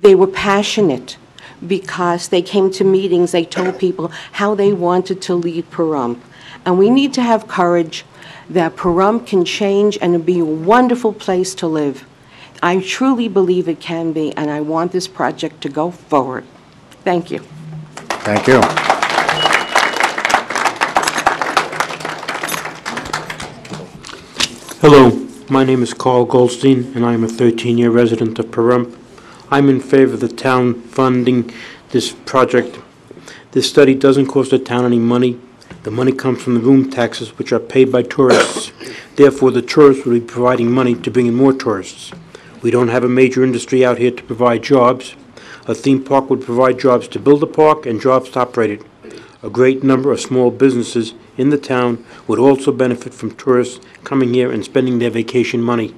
They were passionate because they came to meetings, they told people how they wanted to lead Pahrump. And we need to have courage that Pahrump can change and be a wonderful place to live. I truly believe it can be, and I want this project to go forward. Thank you. Thank you. Hello, my name is Carl Goldstein, and I am a 13-year resident of Pahrump. I'm in favor of the town funding this project. This study doesn't cost the town any money. The money comes from the room taxes, which are paid by tourists. Therefore, the tourists will be providing money to bring in more tourists. We don't have a major industry out here to provide jobs. A theme park would provide jobs to build a park and jobs to operate it. A great number of small businesses in the town would also benefit from tourists coming here and spending their vacation money.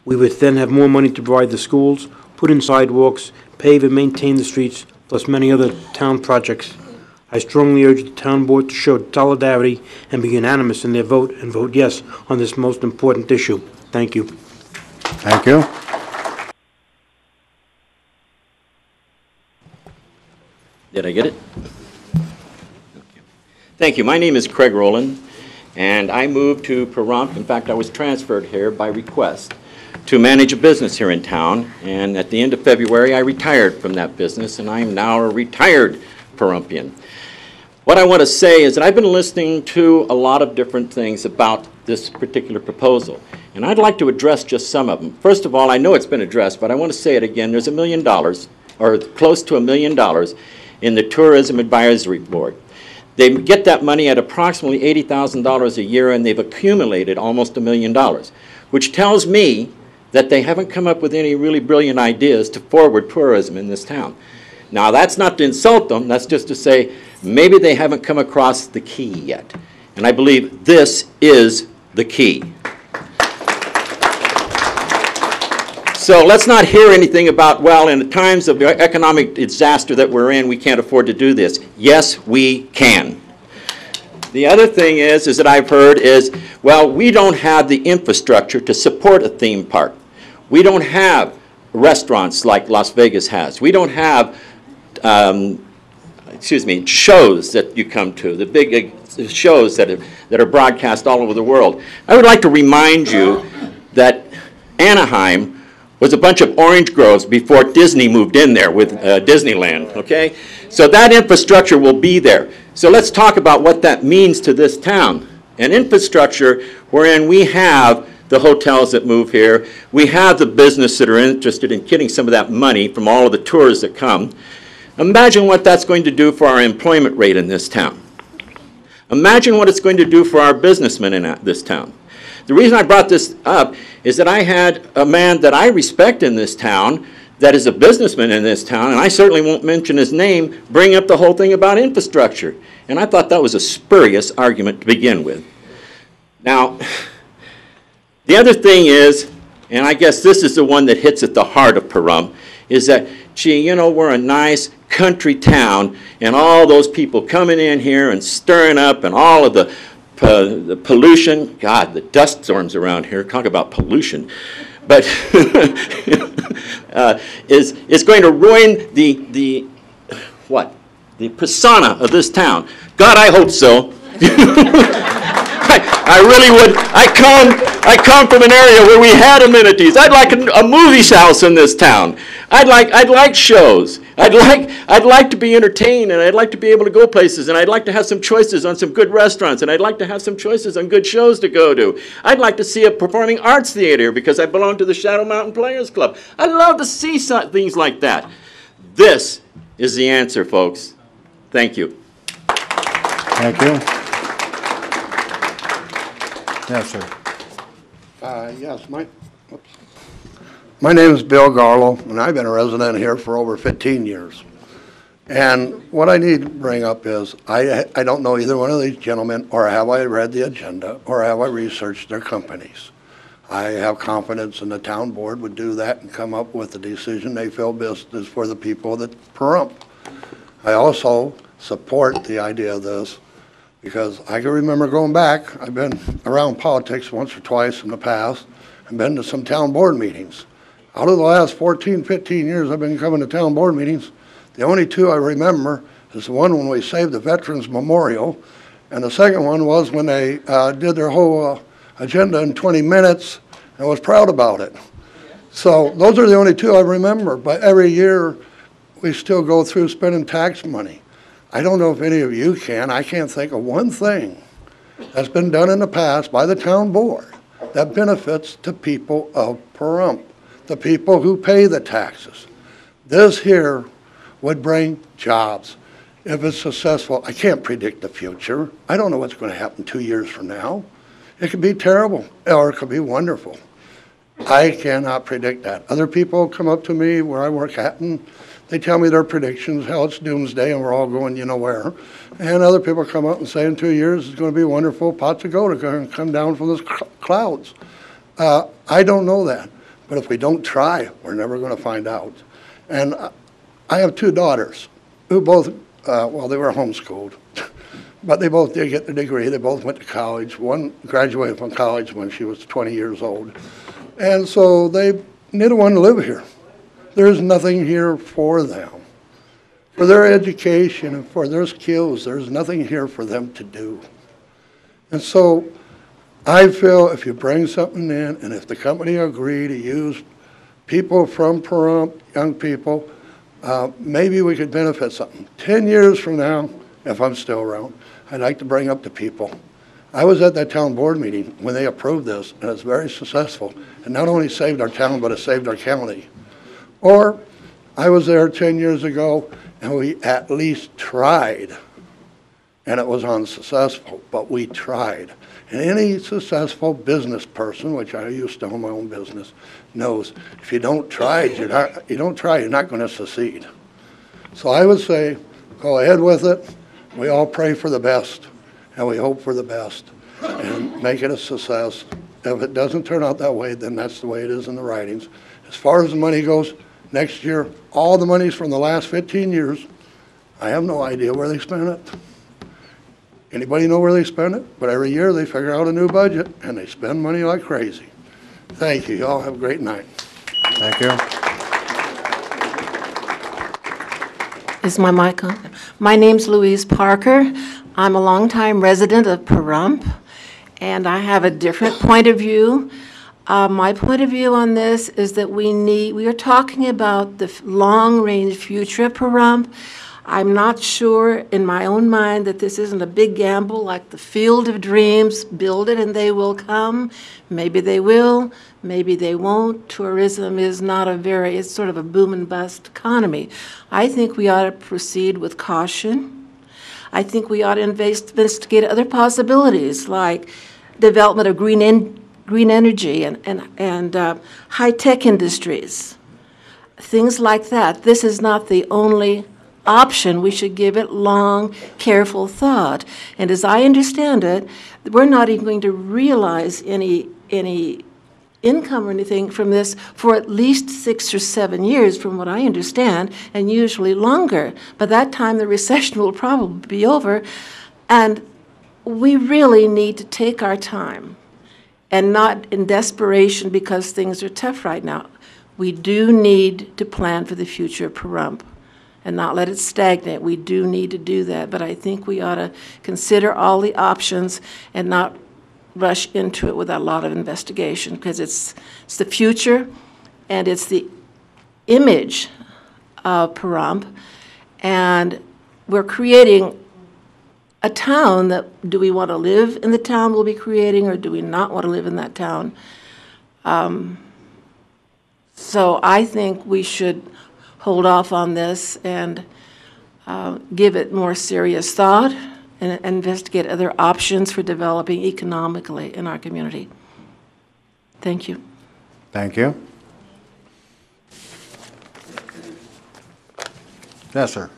We would then have more money to provide the schools, put in sidewalks, pave and maintain the streets, plus many other town projects. I strongly urge the town board to show solidarity and be unanimous in their vote and vote yes on this most important issue. Thank you. Thank you. Did I get it? Thank you. My name is Craig Rowland, and I moved to Pahrump. In fact, I was transferred here by request to manage a business here in town, and at the end of February, I retired from that business, and I am now a retired Pahrumpian. What I want to say is that I've been listening to a lot of different things about this particular proposal, and I'd like to address just some of them. First of all, I know it's been addressed, but I want to say it again. There's $1 million, or close to $1 million, in the Tourism Advisory Board. They get that money at approximately $80,000 a year, and they've accumulated almost $1 million, which tells me that they haven't come up with any really brilliant ideas to forward tourism in this town. Now, that's not to insult them, that's just to say maybe they haven't come across the key yet. And I believe this is the key. So let's not hear anything about, well, in the times of the economic disaster that we're in, we can't afford to do this. Yes, we can. The other thing is that I've heard is, well, we don't have the infrastructure to support a theme park. We don't have restaurants like Las Vegas has. We don't have, shows that you come to, the big shows that are broadcast all over the world. I would like to remind you that Anaheim was a bunch of orange groves before Disney moved in there with Disneyland, okay? So that infrastructure will be there. So let's talk about what that means to this town. An infrastructure wherein we have the hotels that move here, we have the business that are interested in getting some of that money from all of the tourists that come. Imagine what that's going to do for our employment rate in this town. Imagine what it's going to do for our businessmen in this town. The reason I brought this up is that I had a man that I respect in this town that is a businessman in this town, and I certainly won't mention his name, bring up the whole thing about infrastructure. And I thought that was a spurious argument to begin with. Now, the other thing is, and I guess this is the one that hits at the heart of Pahrump, is that, gee, you know, we're a nice country town, and all those people coming in here and stirring up and all of the pollution, God, the dust storms around here, talk about pollution, but is going to ruin the persona of this town. God, I hope so. I really would. I come from an area where we had amenities. I'd like a movie house in this town. I'd like shows. I'd like to be entertained, and I'd like to be able to go places, and I'd like to have some choices on some good restaurants, and I'd like to have some choices on good shows to go to. I'd like to see a performing arts theater because I belong to the Shadow Mountain Players Club. I'd love to see things like that. This is the answer, folks. Thank you. Thank you. Yes, sir. Yes, my name is Bill Garlow, and I've been a resident here for over 15 years. And what I need to bring up is I don't know either one of these gentlemen, or have I read the agenda, or have I researched their companies. I have confidence in the town board would do that and come up with the decision they feel best is for the people that Pahrump. I also support the idea of this because I can remember going back. I've been around politics once or twice in the past and been to some town board meetings. Out of the last 14, 15 years I've been coming to town board meetings, the only two I remember is the one when we saved the Veterans Memorial, and the second one was when they did their whole agenda in 20 minutes and was proud about it. So those are the only two I remember, but every year we still go through spending tax money. I don't know if any of you can. I can't think of one thing that's been done in the past by the town board that benefits the people of Pahrump, the people who pay the taxes. This here would bring jobs. If it's successful, I can't predict the future. I don't know what's going to happen 2 years from now. It could be terrible or it could be wonderful. I cannot predict that. Other people come up to me where I work at and they tell me their predictions, how it's doomsday and we're all going you know where. And other people come up and say in 2 years it's going to be wonderful, pots of gold are going to come down from the clouds. I don't know that. But if we don't try, we're never going to find out. And I have two daughters who both, well, they were homeschooled, but they both did get the degree. They both went to college. One graduated from college when she was 20 years old. And so they neither one live here. There's nothing here for them. For their education and for their skills, there's nothing here for them to do. And so I feel if you bring something in, and if the company agree to use people from Pahrump, young people, maybe we could benefit something. 10 years from now, if I'm still around, I'd like to bring up the people. I was at that town board meeting when they approved this, and it's very successful. It not only saved our town, but it saved our county. Or I was there 10 years ago, and we at least tried, and it was unsuccessful, but we tried. And any successful business person, which I used to own my own business, knows if you don't try, you're not going to succeed. So I would say, go ahead with it. We all pray for the best, and we hope for the best, and make it a success. If it doesn't turn out that way, then that's the way it is in the writings. As far as the money goes, next year, all the monies from the last 15 years, I have no idea where they spent it. Anybody know where they spend it? But every year they figure out a new budget and they spend money like crazy. Thank you. Y'all have a great night. Thank you. Is my mic on? My name's Louise Parker. I'm a longtime resident of Pahrump, and I have a different point of view. My point of view on this is that we are talking about the long-range future of Pahrump. I'm not sure in my own mind that this isn't a big gamble like the Field of Dreams, build it and they will come. Maybe they will, maybe they won't. Tourism is not it's sort of a boom and bust economy. I think we ought to proceed with caution. I think we ought to investigate other possibilities like development of green energy and high-tech industries, things like that. This is not the only option. We should give it long, careful thought. And as I understand it, we're not even going to realize any income or anything from this for at least 6 or 7 years, from what I understand, and usually longer. By that time, the recession will probably be over, and we really need to take our time and not in desperation because things are tough right now. We do need to plan for the future of Pahrump and not let it stagnate. We do need to do that, but I think we ought to consider all the options and not rush into it without a lot of investigation, because it's the future, and it's the image of Pahrump, and we're creating a town that, do we want to live in the town we'll be creating, or do we not want to live in that town? So I think we should hold off on this and give it more serious thought and investigate other options for developing economically in our community. Thank you. Thank you. Yes, sir.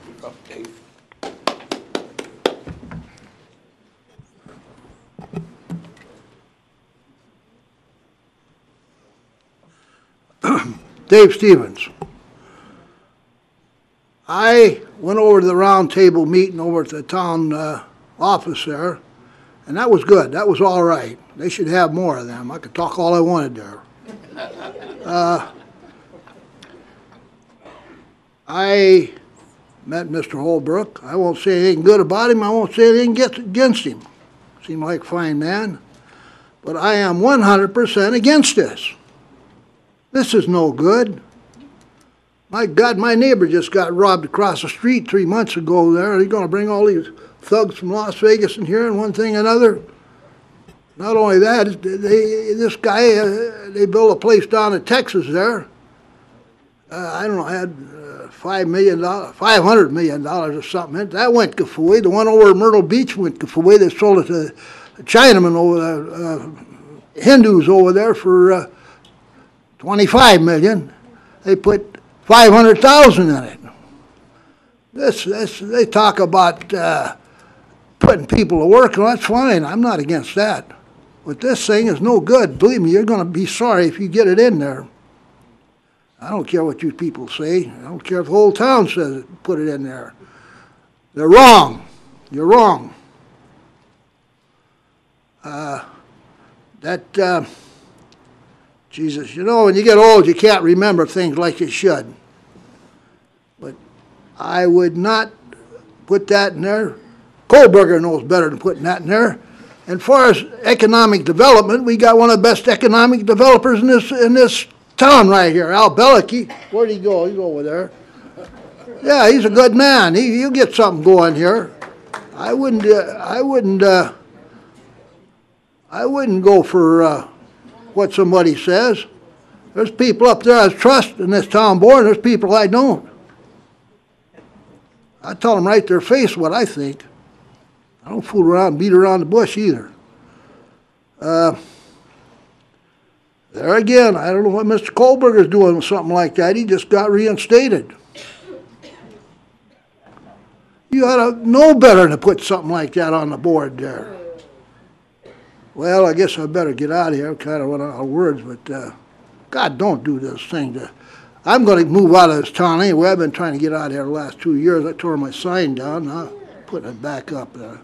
Dave Stevens. I went over to the round table meeting over at the town office there, and that was good. That was all right. They should have more of them. I could talk all I wanted there. I met Mr. Holbrook. I won't say anything good about him. I won't say anything against him. Seemed like a fine man. But I am 100% against this. This is no good. My God, my neighbor just got robbed across the street 3 months ago there. They're going to bring all these thugs from Las Vegas in here and one thing and another. Not only that, this guy, they built a place down in Texas there. I don't know, had $500 million or something. That went gafooey. The one over at Myrtle Beach went gafooey. They sold it to Chinamen over there, Hindus over there for $25 million. They put $500,000 in it. They talk about putting people to work, and that's fine. I'm not against that. But this thing is no good. Believe me, you're going to be sorry if you get it in there. I don't care what you people say. I don't care if the whole town says it, put it in there. They're wrong. You're wrong. Jesus, you know, when you get old, you can't remember things like you should. But I would not put that in there. Kohlberger knows better than putting that in there. And as far as economic development, we got one of the best economic developers in this town right here, Al Belicky. Where'd he go? He's over there. Yeah, he's a good man. He'll get something going here. I wouldn't go for what somebody says. There's people up there I trust in this town board, and there's people I don't. I tell them right to their face what I think. I don't fool around and beat around the bush either. There again, I don't know what Mr. Kohlberger's doing with something like that. He just got reinstated. You ought to know better than to put something like that on the board there. Well, I guess I better get out of here. I kind of run out of words, but God, don't do this thing. I'm going to move out of this town anyway. I've been trying to get out of here the last 2 years. I tore my sign down. Now I'm putting it back up there.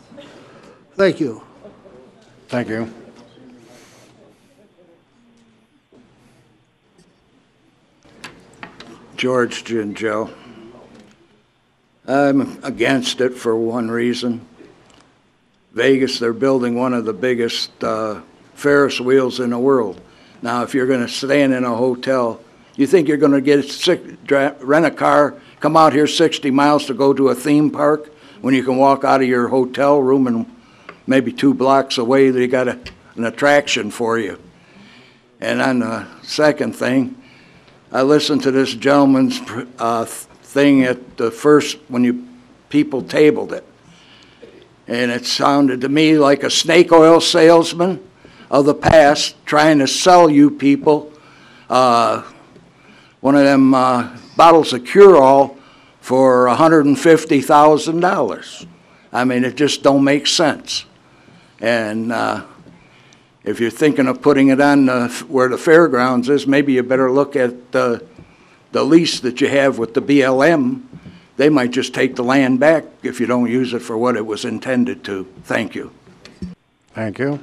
Thank you. Thank you. George Gingell. I'm against it for one reason. Vegas, they're building one of the biggest Ferris wheels in the world. Now, if you're going to stay in a hotel, you think you're going to rent a car, come out here 60 miles to go to a theme park when you can walk out of your hotel room and maybe 2 blocks away they got an attraction for you. And on the second thing, I listened to this gentleman's thing at the first, when people tabled it. And it sounded to me like a snake oil salesman of the past trying to sell you people one of them bottles of Cure-All for $150,000. I mean, it just don't make sense. And if you're thinking of putting it on where the fairgrounds is, maybe you better look at the lease that you have with the BLM. They might just take the land back if you don't use it for what it was intended to. Thank you. Thank you.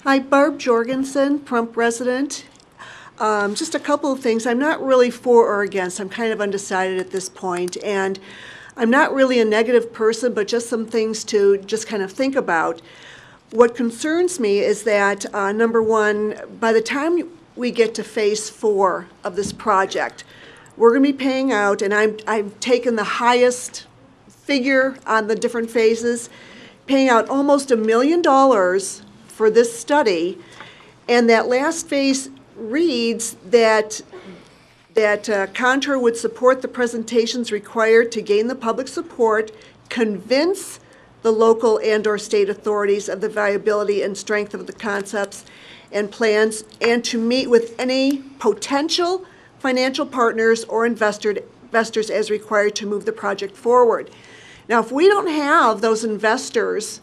Hi, Barb Jorgensen, Pahrump resident. Just a couple of things. I'm not really for or against. I'm kind of undecided at this point. And I'm not really a negative person, but just some things to just kind of think about. What concerns me is that, number one, by the time we get to phase 4 of this project, we're going to be paying out, and I've taken the highest figure on the different phases, paying out almost $1 million for this study, and that last phase reads that Contour would support the presentations required to gain the public support, convince the local and/or state authorities of the viability and strength of the concepts and plans, and to meet with any potential financial partners or investors as required to move the project forward. Now, if we don't have those investors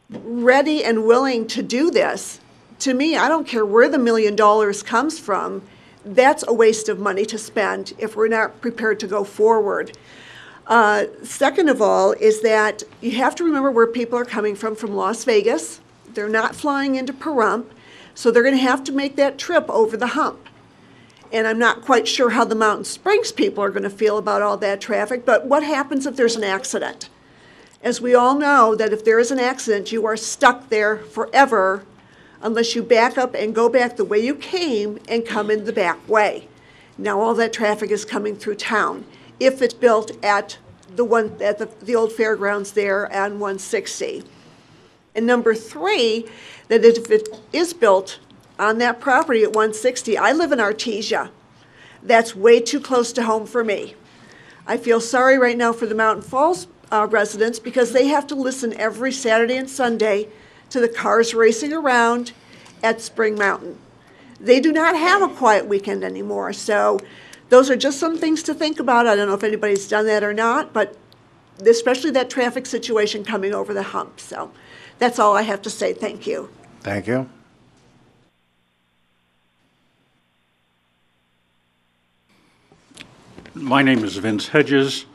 ready and willing to do this, to me, I don't care where the $1 million comes from, that's a waste of money to spend if we're not prepared to go forward. Second of all is that you have to remember where people are coming from Las Vegas. They're not flying into Pahrump, so they're going to have to make that trip over the hump. And I'm not quite sure how the Mountain Springs people are going to feel about all that traffic, but what happens if there's an accident? As we all know, that if there is an accident, you are stuck there forever unless you back up and go back the way you came and come in the back way. Now all that traffic is coming through town if it's built at the old fairgrounds there on 160. And number 3, that if it is built on that property at 160, I live in Artesia. That's way too close to home for me. I feel sorry right now for the Mountain Falls residents because they have to listen every Saturday and Sunday to the cars racing around at Spring Mountain. They do not have a quiet weekend anymore, so those are just some things to think about. I don't know if anybody's done that or not, but especially that traffic situation coming over the hump. So that's all I have to say. Thank you. Thank you. My name is Vince Hedges.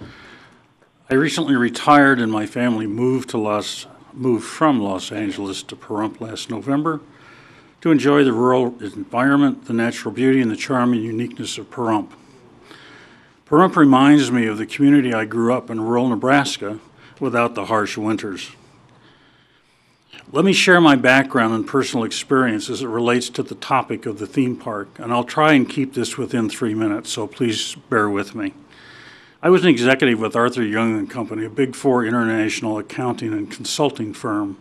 I recently retired and my family moved from Los Angeles to Pahrump last November to enjoy the rural environment, the natural beauty, and the charm and uniqueness of Pahrump. Pahrump reminds me of the community I grew up in rural Nebraska without the harsh winters. Let me share my background and personal experience as it relates to the topic of the theme park, and I'll try and keep this within 3 minutes, so please bear with me. I was an executive with Arthur Young & Company, a Big Four international accounting and consulting firm.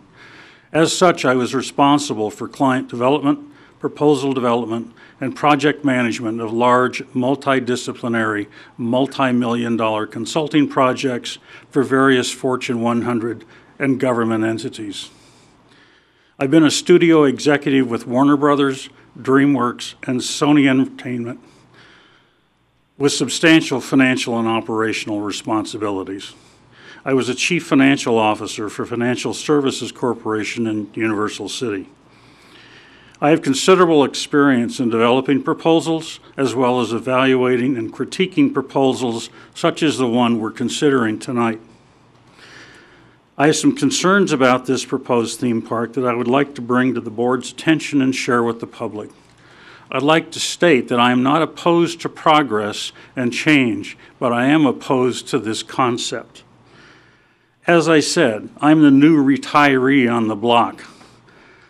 As such, I was responsible for client development, proposal development, and project management of large, multidisciplinary, multi-million-dollar consulting projects for various Fortune 100 and government entities. I've been a studio executive with Warner Brothers, DreamWorks, and Sony Entertainment, with substantial financial and operational responsibilities. I was a chief financial officer for Financial Services Corporation in Universal City. I have considerable experience in developing proposals, as well as evaluating and critiquing proposals such as the one we're considering tonight. I have some concerns about this proposed theme park that I would like to bring to the board's attention and share with the public. I'd like to state that I am not opposed to progress and change, but I am opposed to this concept. As I said, I'm the new retiree on the block.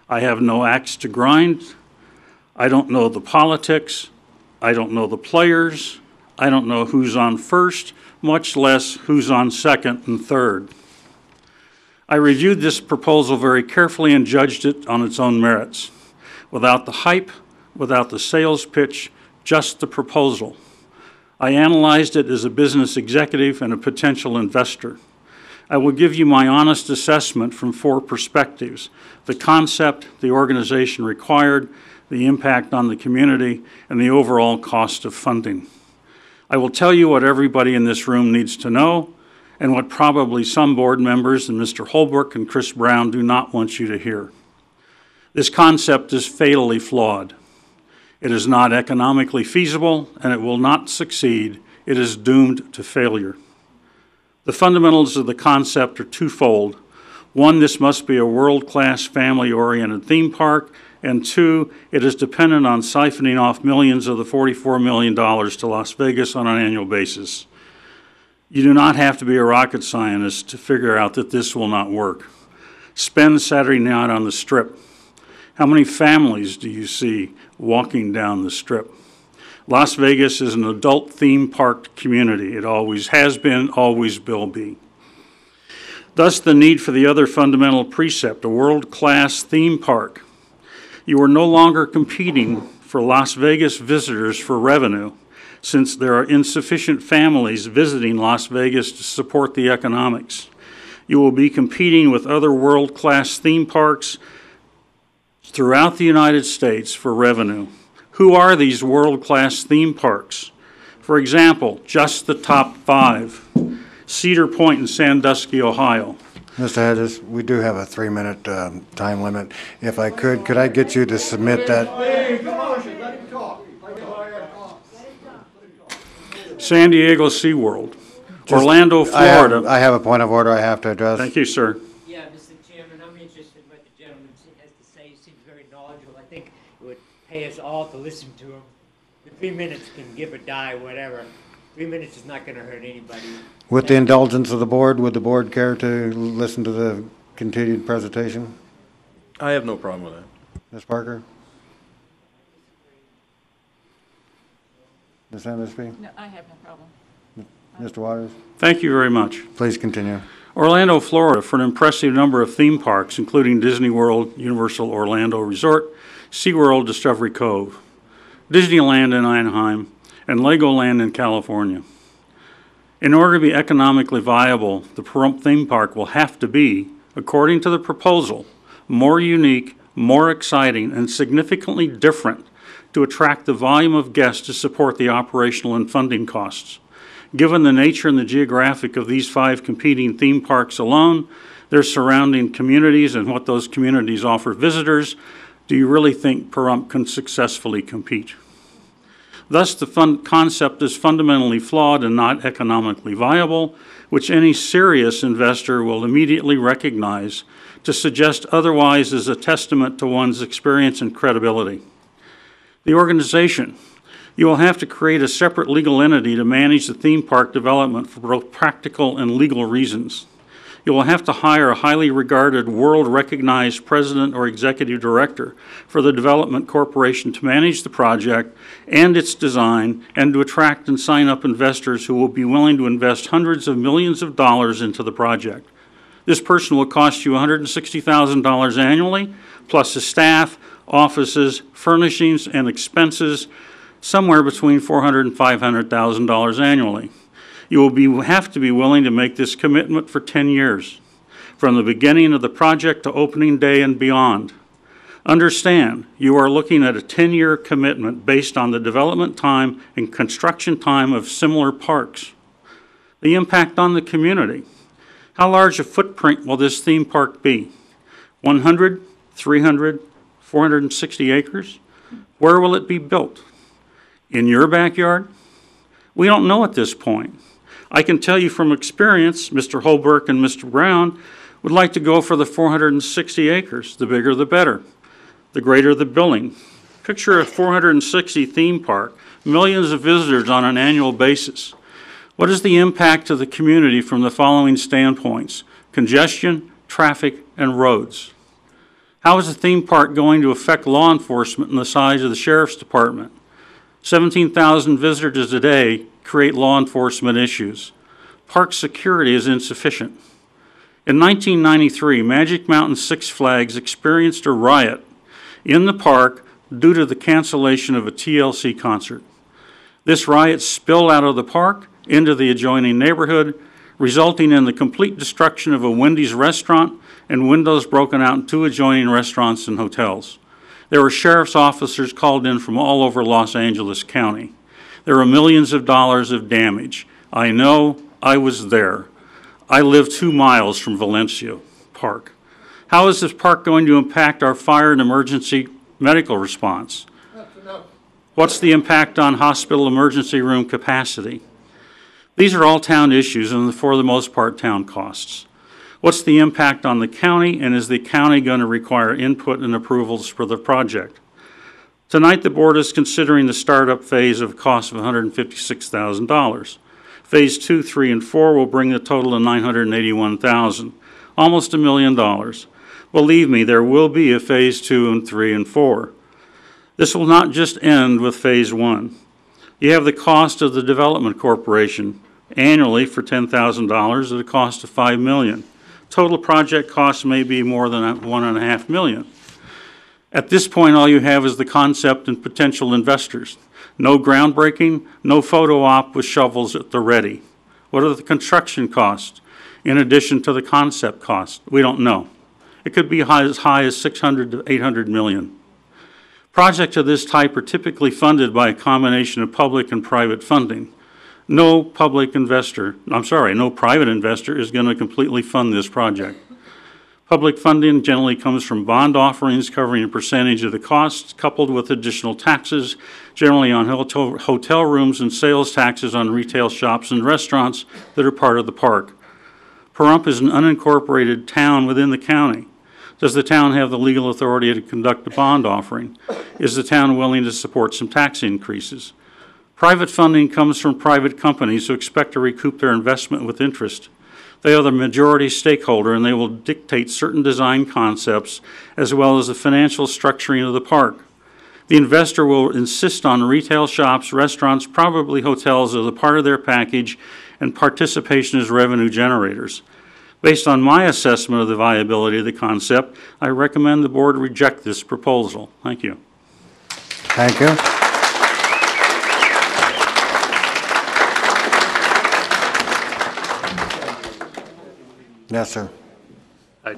I have no axe to grind. I don't know the politics. I don't know the players. I don't know who's on first, much less who's on second and third. I reviewed this proposal very carefully and judged it on its own merits, without the hype, without the sales pitch, just the proposal. I analyzed it as a business executive and a potential investor. I will give you my honest assessment from 4 perspectives: the concept, the organization required, the impact on the community, and the overall cost of funding. I will tell you what everybody in this room needs to know, and what probably some board members and Mr. Holbrook and Chris Brown do not want you to hear. This concept is fatally flawed. It is not economically feasible, and it will not succeed. It is doomed to failure. The fundamentals of the concept are twofold. 1, this must be a world-class family-oriented theme park, and 2, it is dependent on siphoning off millions of the $44 million to Las Vegas on an annual basis. You do not have to be a rocket scientist to figure out that this will not work. Spend Saturday night on the Strip. How many families do you see walking down the Strip? Las Vegas is an adult theme park community. It always has been, always will be. Thus, the need for the other fundamental precept, a world-class theme park. You are no longer competing for Las Vegas visitors for revenue, since there are insufficient families visiting Las Vegas to support the economics. You will be competing with other world-class theme parks throughout the United States for revenue. Who are these world-class theme parks? For example, just the top 5. Cedar Point in Sandusky, Ohio. Mr. Hedges, we do have a 3-minute time limit. If I could I get you to submit that? San Diego SeaWorld. Orlando, Florida. I have a point of order I have to address. Thank you, sir. Yeah, Mr. Chairman, I'm interested in what the gentleman has to say. He seems very knowledgeable. I think it would pay us all to listen to him. The 3 minutes can give or die, whatever. 3 minutes is not going to hurt anybody. With the indulgence of the board, would the board care to listen to the continued presentation? I have no problem with that. Ms. Parker? Ms. Andersby? No, I have no problem. Mr. Waters? Thank you very much. Please continue. Orlando, Florida, for an impressive number of theme parks, including Disney World, Universal Orlando Resort, SeaWorld Discovery Cove, Disneyland in Anaheim, and Legoland in California. In order to be economically viable, the Pahrump theme park will have to be, according to the proposal, more unique, more exciting, and significantly different to attract the volume of guests to support the operational and funding costs. Given the nature and the geographic of these 5 competing theme parks alone, their surrounding communities and what those communities offer visitors, do you really think Pahrump can successfully compete? Thus, the concept is fundamentally flawed and not economically viable, which any serious investor will immediately recognize. To suggest otherwise is a testament to one's experience and credibility. The organization. You will have to create a separate legal entity to manage the theme park development for both practical and legal reasons. You will have to hire a highly regarded, world-recognized president or executive director for the development corporation to manage the project and its design and to attract and sign up investors who will be willing to invest hundreds of millions of dollars into the project. This person will cost you $160,000 annually, plus the staff, offices, furnishings, and expenses, somewhere between $400,000 and $500,000 annually. You will have to be willing to make this commitment for 10 years, from the beginning of the project to opening day and beyond. Understand, you are looking at a 10-year commitment based on the development time and construction time of similar parks. The impact on the community. How large a footprint will this theme park be? 100, 300, 460 acres? Where will it be built? In your backyard? We don't know at this point. I can tell you from experience, Mr. Holbrook and Mr. Brown would like to go for the 460 acres. The bigger, the better. The greater the billing. Picture a 460 theme park, millions of visitors on an annual basis. What is the impact to the community from the following standpoints? Congestion, traffic, and roads. How is the theme park going to affect law enforcement and the size of the sheriff's department? 17,000 visitors a day create law enforcement issues. Park security is insufficient. In 1993, Magic Mountain Six Flags experienced a riot in the park due to the cancellation of a TLC concert. This riot spilled out of the park into the adjoining neighborhood, resulting in the complete destruction of a Wendy's restaurant and windows broken out in 2 adjoining restaurants and hotels. There were sheriff's officers called in from all over Los Angeles County. There were millions of dollars of damage. I know, I was there. I live 2 miles from Valencia Park. How is this park going to impact our fire and emergency medical response? What's the impact on hospital emergency room capacity? These are all town issues and for the most part town costs. What's the impact on the county, and is the county going to require input and approvals for the project? Tonight the board is considering the startup phase of a cost of $156,000. Phase 2, 3, and 4 will bring the total to $981,000, almost $1 million. Believe me, there will be a Phase 2 and 3 and 4. This will not just end with Phase 1. You have the cost of the Development Corporation annually for $10,000 at a cost of $5 million. Total project costs may be more than $1.5 million. At this point, all you have is the concept and potential investors. No groundbreaking, no photo op with shovels at the ready. What are the construction costs in addition to the concept cost? We don't know. It could be as high as $600 to $800 million. Projects of this type are typically funded by a combination of public and private funding. No private investor is going to completely fund this project. Public funding generally comes from bond offerings covering a percentage of the costs, coupled with additional taxes, generally on hotel rooms, and sales taxes on retail shops and restaurants that are part of the park. Pahrump is an unincorporated town within the county. Does the town have the legal authority to conduct a bond offering? Is the town willing to support some tax increases? Private funding comes from private companies who expect to recoup their investment with interest. They are the majority stakeholder, and they will dictate certain design concepts as well as the financial structuring of the park. The investor will insist on retail shops, restaurants, probably hotels as a part of their package, and participation as revenue generators. Based on my assessment of the viability of the concept, I recommend the board reject this proposal. Thank you. Thank you. Yes, sir.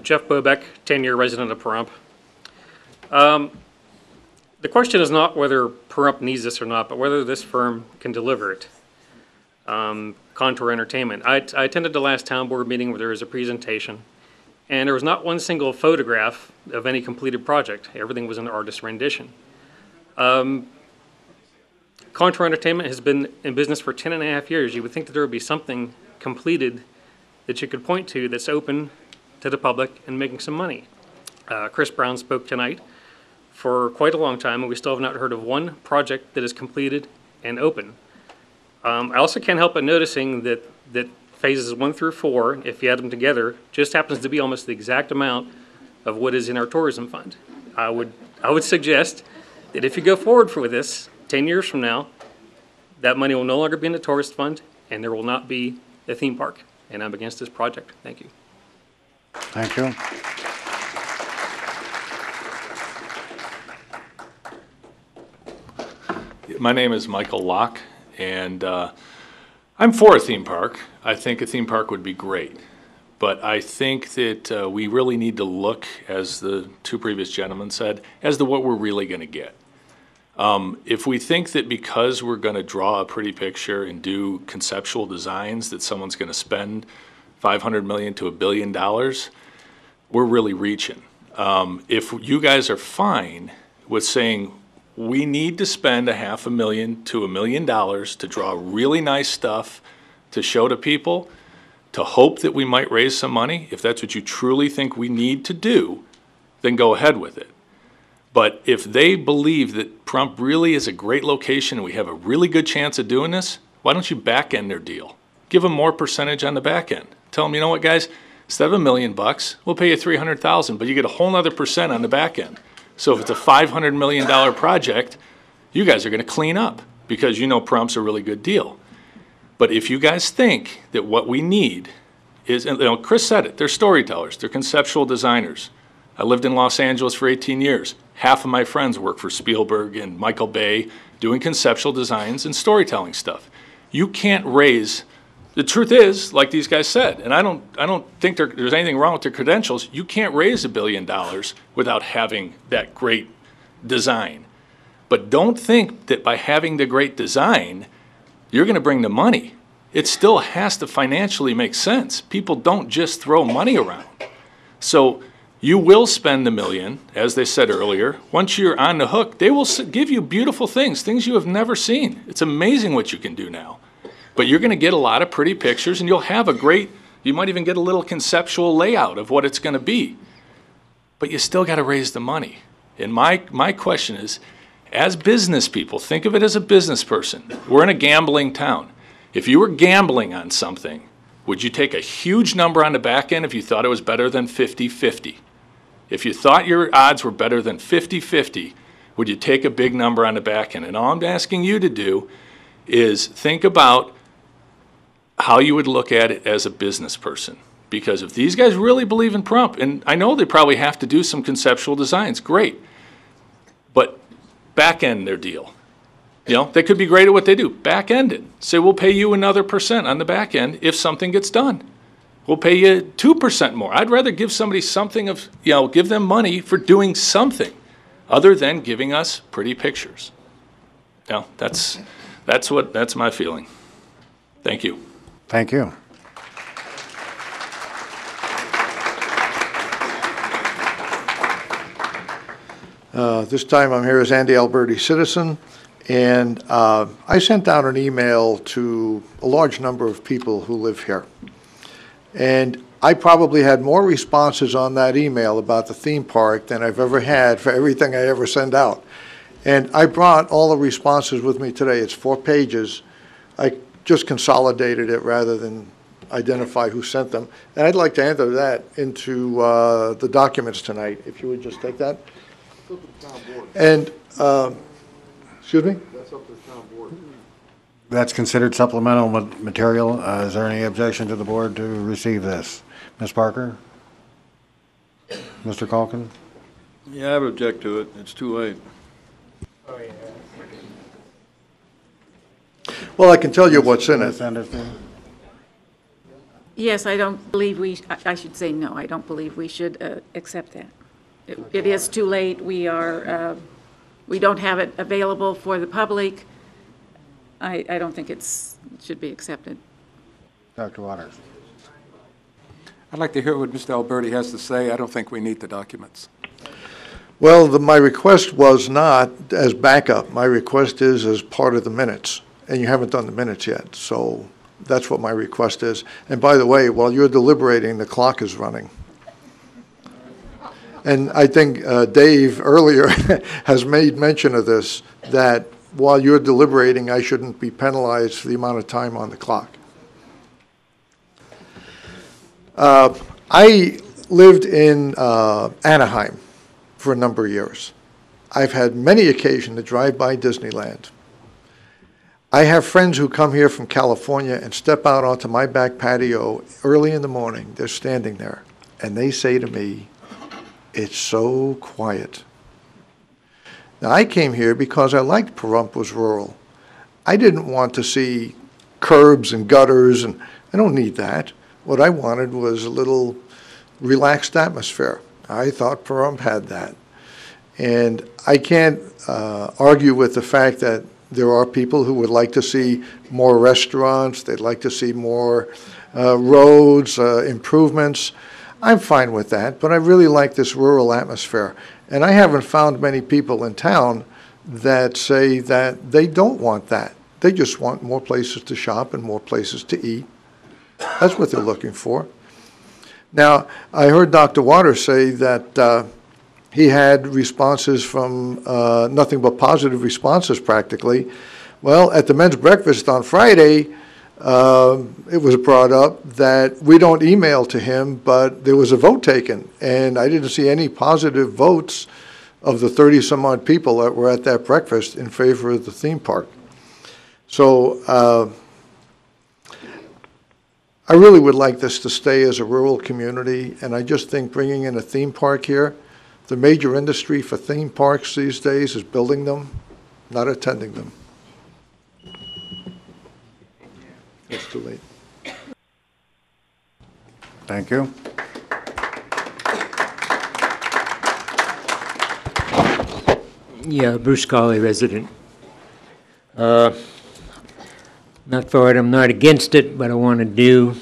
Jeff Bobeck, 10-year resident of Pahrump. The question is not whether Pahrump needs this or not, but whether this firm can deliver it. Contour Entertainment. I attended the last town board meeting where there was a presentation, and there was not one single photograph of any completed project. Everything was an artist's rendition. Contour Entertainment has been in business for 10.5 years. You would think that there would be something completed that you could point to that's open to the public and making some money. Chris Brown spoke tonight for quite a long time, and we still have not heard of one project that is completed and open. I also can't help but noticing that phases 1 through 4, if you add them together, just happens to be almost the exact amount of what is in our tourism fund. I would suggest that if you go forward with this, 10 years from now, that money will no longer be in the tourist fund, and there will not be a theme park. And I'm against this project. Thank you. Thank you. My name is Michael Locke, and I'm for a theme park. I think a theme park would be great. But I think that we really need to look, as the two previous gentlemen said, as to what we're really going to get. If we think that because we're going to draw a pretty picture and do conceptual designs that someone's going to spend $500 million to $1 billion, we're really reaching. If you guys are fine with saying we need to spend $500,000 to $1 million to draw really nice stuff to show to people, to hope that we might raise some money, if that's what you truly think we need to do, then go ahead with it. But if they believe that Pahrump really is a great location and we have a really good chance of doing this, why don't you back end their deal? Give them more percentage on the back end. Tell them, you know what, guys, instead of $1 million, we'll pay you $300,000, but you get a whole nother percent on the back end. So if it's a $500 million project, you guys are going to clean up because you know Pahrump's a really good deal. But if you guys think that what we need is, and, you know, Chris said it, they're storytellers, they're conceptual designers. I lived in Los Angeles for 18 years. Half of my friends work for Spielberg and Michael Bay doing conceptual designs and storytelling stuff. You can't raise, the truth is, like these guys said, and I don't think there's anything wrong with their credentials, you can't raise $1 billion without having that great design. But don't think that by having the great design, you're going to bring the money. It still has to financially make sense. People don't just throw money around. So you will spend $1 million, as they said earlier. Once you're on the hook, they will give you beautiful things you have never seen. It's amazing what you can do now. But you're going to get a lot of pretty pictures, and you'll have a great, you might even get a little conceptual layout of what it's going to be. But you still got to raise the money. And my question is, as business people, think of it as a business person. We're in a gambling town. If you were gambling on something, would you take a huge number on the back end if you thought it was better than 50-50? If you thought your odds were better than 50-50, would you take a big number on the back end? And all I'm asking you to do is think about how you would look at it as a business person. Because if these guys really believe in Pahrump, and I know they probably have to do some conceptual designs, great, but back end their deal. You know, they could be great at what they do. Back end it. Say, we'll pay you another % on the back end if something gets done. We'll pay you 2% more. I'd rather give somebody something of, you know, give them money for doing something other than giving us pretty pictures. You know, that's my feeling. Thank you. Thank you. This time I'm here as Andy Alberti, citizen, and I sent out an email to a large number of people who live here. And I probably had more responses on that email about the theme park than I've ever had for everything I ever send out. And I brought all the responses with me today. It's 4 pages. I just consolidated it rather than identify who sent them. And I'd like to enter that into the documents tonight, if you would just take that. And, excuse me? That's up to the town board. That's considered supplemental material. Is there any objection to the board to receive this? Ms. Parker? Mr. Calkin? Yeah, I would object to it. It's too late. Well, I can tell you what's in it. Yes, I don't believe I should say no, I don't believe we should accept that. It is too late. We don't have it available for the public. I don't think it should be accepted. Dr. Waters. I'd like to hear what Mr. Alberti has to say. I don't think we need the documents. Well, my request was not as backup. My request is as part of the minutes, and you haven't done the minutes yet. So that's what my request is. And by the way, while you're deliberating, the clock is running. And I think Dave earlier has made mention of this, that while you're deliberating, I shouldn't be penalized for the amount of time on the clock. I lived in Anaheim for a number of years. I've had many occasions to drive by Disneyland. I have friends who come here from California and step out onto my back patio early in the morning. They're standing there, and they say to me, "It's so quiet." Now, I came here because I liked Pahrump was rural. I didn't want to see curbs and gutters, and I don't need that. What I wanted was a little relaxed atmosphere. I thought Pahrump had that. And I can't argue with the fact that there are people who would like to see more restaurants, they'd like to see more roads, improvements. I'm fine with that, but I really like this rural atmosphere. And I haven't found many people in town that say that they don't want that. They just want more places to shop and more places to eat. That's what they're looking for. Now, I heard Dr. Waters say that he had responses from nothing but positive responses practically. Well, at the men's breakfast on Friday, it was brought up that we don't email to him, but there was a vote taken, and I didn't see any positive votes of the 30-some-odd people that were at that breakfast in favor of the theme park. So I really would like this to stay as a rural community, and I just think bringing in a theme park here, the major industry for theme parks these days is building them, not attending them. It's too late. Thank you. Yeah, Bruce Colley, resident. Not for it, I'm not against it, but I want to do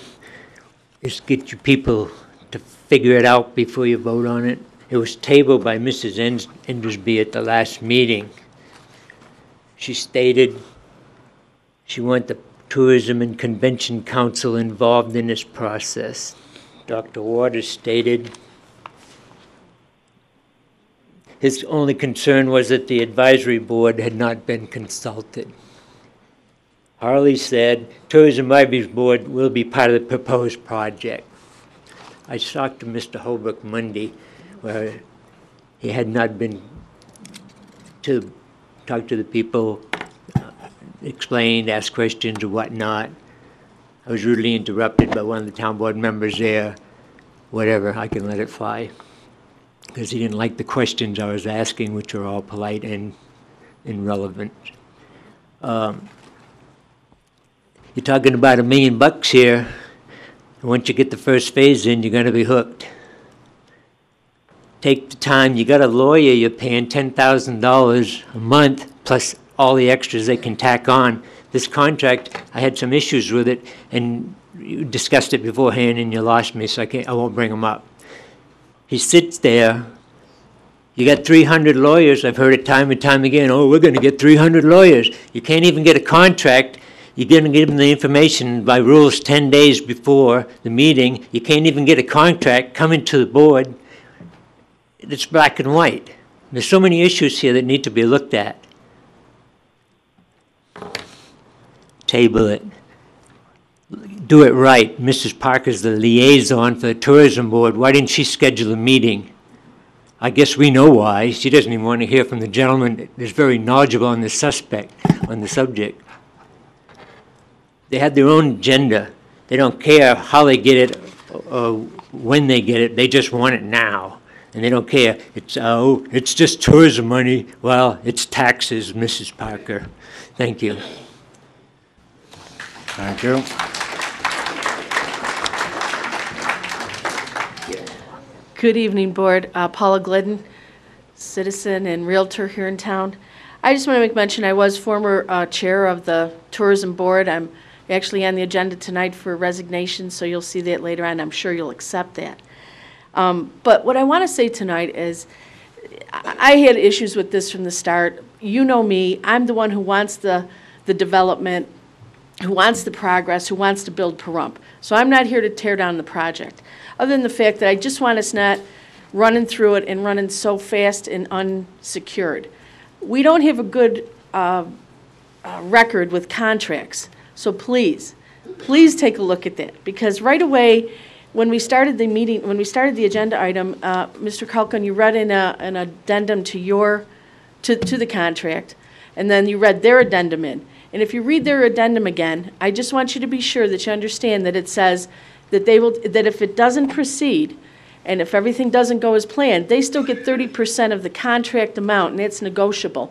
is get you people to figure it out before you vote on it. It was tabled by Mrs. Endersby at the last meeting. She stated she wanted the Tourism and Convention Council involved in this process. Dr. Waters stated his only concern was that the advisory board had not been consulted. Harley said Tourism Advisory Board will be part of the proposed project. I talked to Mr. Holbrook Monday, where he had not been to talk to the people, explain, ask questions or whatnot. I was rudely interrupted by one of the town board members there. Whatever, I can let it fly. Because he didn't like the questions I was asking, which are all polite and relevant. You're talking about $1 million here. And once you get the first phase in, you're going to be hooked. Take the time. You got a lawyer you're paying $10,000 a month, plus all the extras they can tack on. This contract, I had some issues with it, and you discussed it beforehand, and you lost me, so I won't bring them up. He sits there. You got 300 lawyers. I've heard it time and time again. Oh, we're going to get 300 lawyers. You can't even get a contract. You're going to give them the information by rules 10 days before the meeting. You can't even get a contract coming to the board. It's black and white. There's so many issues here that need to be looked at. Table it. Do it right. Mrs. Parker's the liaison for the tourism board. Why didn't she schedule a meeting? I guess we know why. She doesn't even want to hear from the gentleman that's very knowledgeable on the subject. They have their own agenda. They don't care how they get it or when they get it. They just want it now. And they don't care. It's just tourism money. Well, it's taxes, Mrs. Parker. Thank you. Thank you. Good evening, Board. Paula Glidden, citizen and realtor here in town. I just want to make mention I was former chair of the Tourism Board. I'm actually on the agenda tonight for resignation, so you'll see that later on. I'm sure you'll accept that. But what I want to say tonight is I had issues with this from the start. You know me. I'm the one who wants the development, who wants the progress, who wants to build Pahrump. So I'm not here to tear down the project, other than the fact that I just want us not running through it and running so fast and unsecured. We don't have a good record with contracts, so please take a look at that, because right away, when we started the meeting, when we started the agenda item, Mr. Culkin, you read in an addendum to the contract, and then you read their addendum in. And if you read their addendum again, I just want you to be sure that you understand that it says that that if it doesn't proceed, and if everything doesn't go as planned, they still get 30% of the contract amount, and it's negotiable.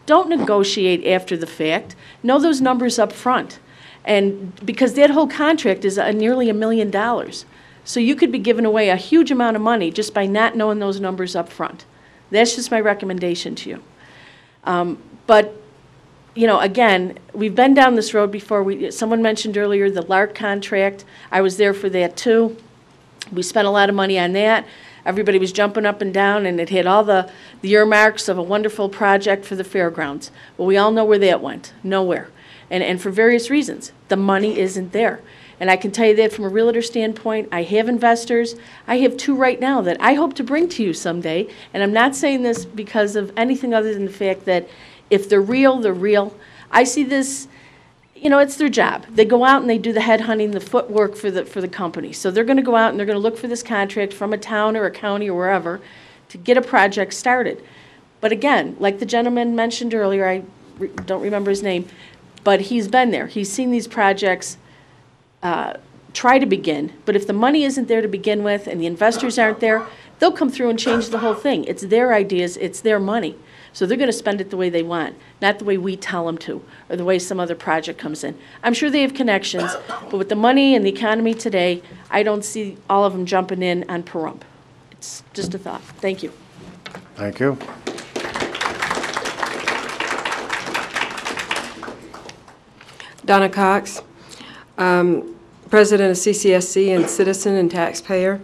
Don't negotiate after the fact. Know those numbers up front. And because that whole contract is nearly $1 million. So you could be giving away a huge amount of money just by not knowing those numbers up front. That's just my recommendation to you. But, you know, again, we've been down this road before. Someone mentioned earlier the LARC contract. I was there for that too. We spent a lot of money on that. Everybody was jumping up and down, and it had all the earmarks of a wonderful project for the fairgrounds. Well, we all know where that went. Nowhere. And for various reasons. The money isn't there. And I can tell you that from a realtor standpoint. I have investors. I have 2 right now that I hope to bring to you someday. And I'm not saying this because of anything other than the fact that if they're real, they're real. I see this, you know, it's their job. They go out and they do the headhunting, the footwork for the company. So they're going to go out and they're going to look for this contract from a town or a county or wherever to get a project started. But again, like the gentleman mentioned earlier, I don't remember his name, but he's been there. He's seen these projects try to begin, but if the money isn't there to begin with and the investors aren't there, they'll come through and change the whole thing. It's their ideas, it's their money. So they're going to spend it the way they want, not the way we tell them to, or the way some other project comes in. I'm sure they have connections, but with the money and the economy today, I don't see all of them jumping in on Pahrump. It's just a thought. Thank you. Thank you. Donna Cox, President of CCSC and citizen and taxpayer.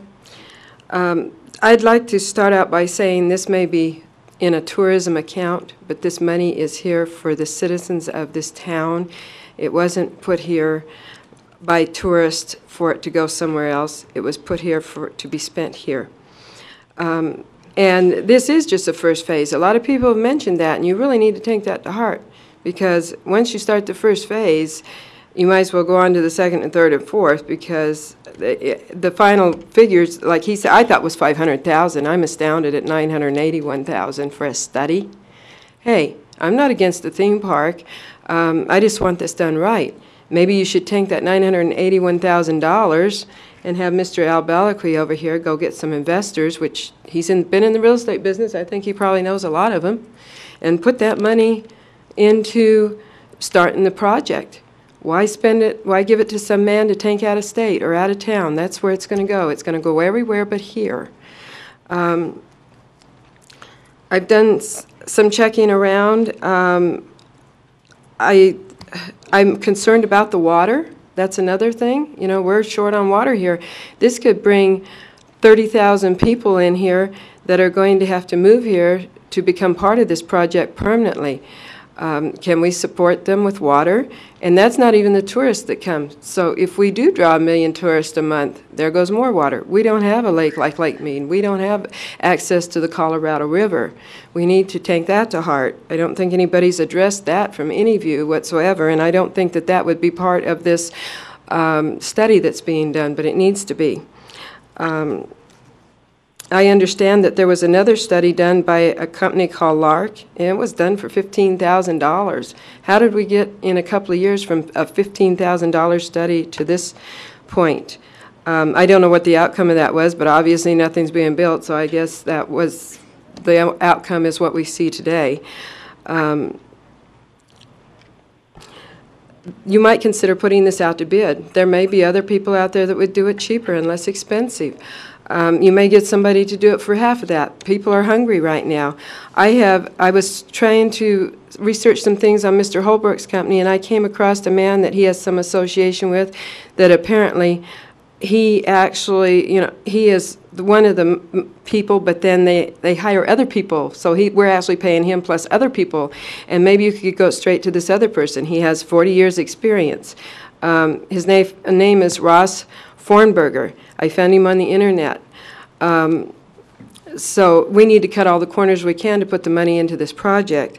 I'd like to start out by saying this may be in a tourism account, but this money is here for the citizens of this town. It wasn't put here by tourists for it to go somewhere else. It was put here for it to be spent here. And this is just the first phase. A lot of people have mentioned that, and you really need to take that to heart, because once you start the first phase, you might as well go on to the second and third and fourth, because the final figures, like he said, I thought was 500,000. I'm astounded at 981,000 for a study. Hey, I'm not against the theme park. I just want this done right. Maybe you should take that $981,000 and have Mr. Al Balakwi over here go get some investors, which he's been in the real estate business. I think he probably knows a lot of them, and put that money into starting the project. Why spend it? Why give it to some man to tank out of state or out of town? That's where it's going to go. It's going to go everywhere but here. I've done some checking around. I'm concerned about the water. That's another thing. You know, we're short on water here. This could bring 30,000 people in here that are going to have to move here to become part of this project permanently. Can we support them with water? And that's not even the tourists that come. So if we do draw 1 million tourists a month, there goes more water. We don't have a lake like Lake Mead. We don't have access to the Colorado River. We need to take that to heart. I don't think anybody's addressed that from any view whatsoever, and I don't think that that would be part of this study that's being done, but it needs to be. I understand that there was another study done by a company called Lark, and it was done for $15,000. How did we get in a couple of years from a $15,000 study to this point? I don't know what the outcome of that was, but obviously nothing's being built, so I guess that was the outcome is what we see today. You might consider putting this out to bid. There may be other people out there that would do it cheaper and less expensive. You may get somebody to do it for half of that. People are hungry right now. I was trying to research some things on Mr. Holbrook's company, and I came across a man that he has some association with that apparently he actually, you know, he is one of the people, but then they hire other people. So we're actually paying him plus other people. And maybe you could go straight to this other person. He has 40 years experience. His name is Ross Fornberger. I found him on the internet. So we need to cut all the corners we can to put the money into this project.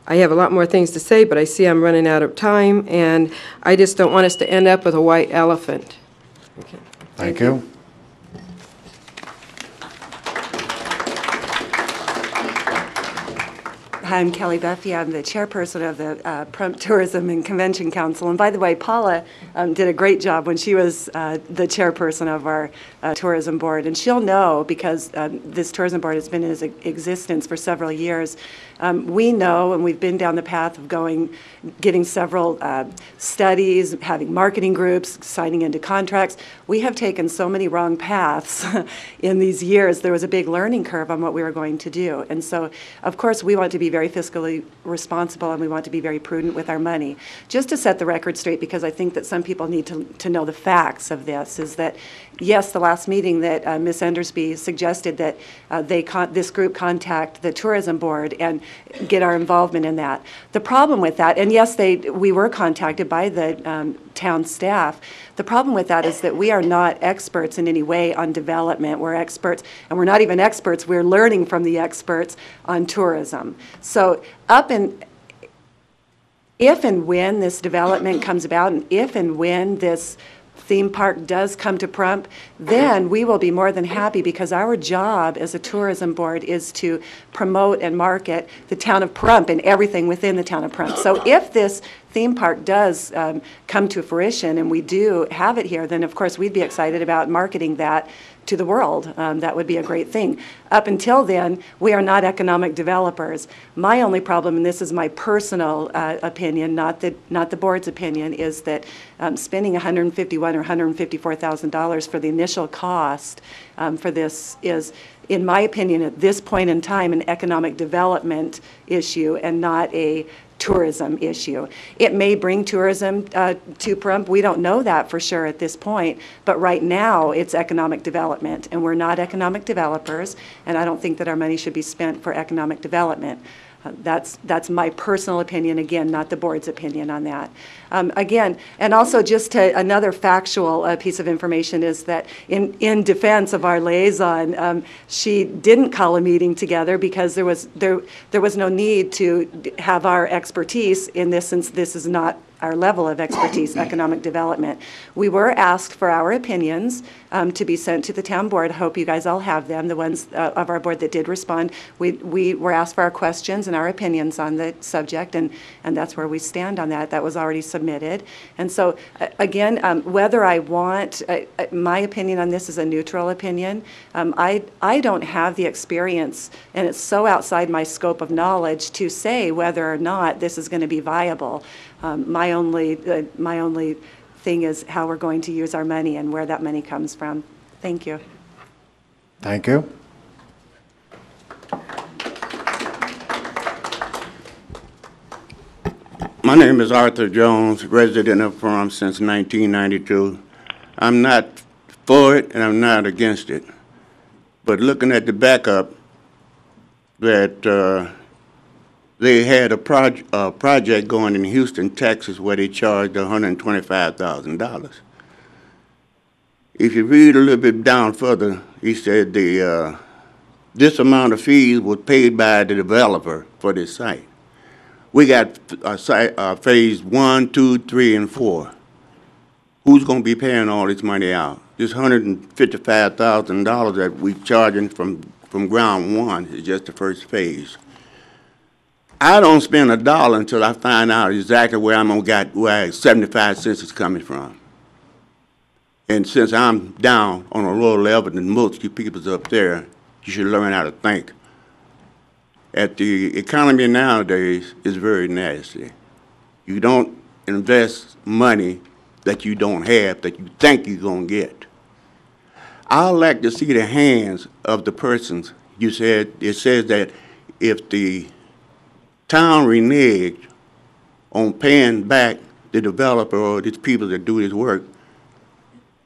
I have a lot more things to say, but I see I'm running out of time, and I just don't want us to end up with a white elephant. Okay. Thank you. Hi, I'm Kelly Buffy. I'm the chairperson of the Pahrump Tourism and Convention Council. And by the way, Paula did a great job when she was the chairperson of our tourism board. And she'll know, because this tourism board has been in existence for several years. We know, and we've been down the path of getting several studies, having marketing groups, signing into contracts. We have taken so many wrong paths in these years. There was a big learning curve on what we were going to do. And so, of course, we want to be very fiscally responsible, and we want to be very prudent with our money. Just to set the record straight, because I think that some people need to know the facts of this, is that, yes, the last meeting that Ms. Endersby suggested that this group contact the tourism board and get our involvement in that. The problem with that, and yes, we were contacted by the town staff. The problem with that is that we are not experts in any way on development. We're experts, and we're not even experts. We're learning from the experts on tourism. So if and when this development comes about, and if and when this theme park does come to Pahrump, then we will be more than happy, because our job as a tourism board is to promote and market the town of Pahrump and everything within the town of Pahrump. So if this theme park does come to fruition and we do have it here, then of course we'd be excited about marketing that to the world. That would be a great thing. Up until then, we are not economic developers. My only problem, and this is my personal opinion, not the board's opinion, is that spending $151,000 or $154,000 for the initial cost for this is, in my opinion, at this point in time, an economic development issue and not a tourism issue. It may bring tourism to Pahrump. We don't know that for sure at this point, but right now it's economic development, and we're not economic developers, and I don't think that our money should be spent for economic development. That's my personal opinion, again, not the board's opinion on that. Again, and also just another factual piece of information is that in defense of our liaison, she didn't call a meeting together because there was no need to have our expertise in this, since this is not our level of expertise, economic development. We were asked for our opinions to be sent to the town board. I hope you guys all have them, the ones of our board that did respond. We were asked for our questions and our opinions on the subject, and that's where we stand on that. That was already submitted. And so, again, whether I want, my opinion on this is a neutral opinion. I don't have the experience, and it's so outside my scope of knowledge to say whether or not this is going to be viable. My only thing is how we're going to use our money and where that money comes from. Thank you. Thank you. My name is Arthur Jones, resident of Pahrump since 1992. I'm not for it and I'm not against it. But looking at the backup, that they had a project going in Houston, Texas, where they charged $125,000. If you read a little bit down further, he said this amount of fees was paid by the developer for this site. We got phase 1, 2, 3, and 4. Who's going to be paying all this money out? This $155,000 that we charging from ground one is just the first phase. I don't spend $1 until I find out exactly where I'm gonna where 75 cents is coming from. And since I'm down on a lower level than most you people up there, you should learn how to think. The economy nowadays is very nasty. You don't invest money that you don't have, that you think you're gonna get. I'd like to see the hands of the persons. You said, it says that if the town reneged on paying back the developer or these people that do this work,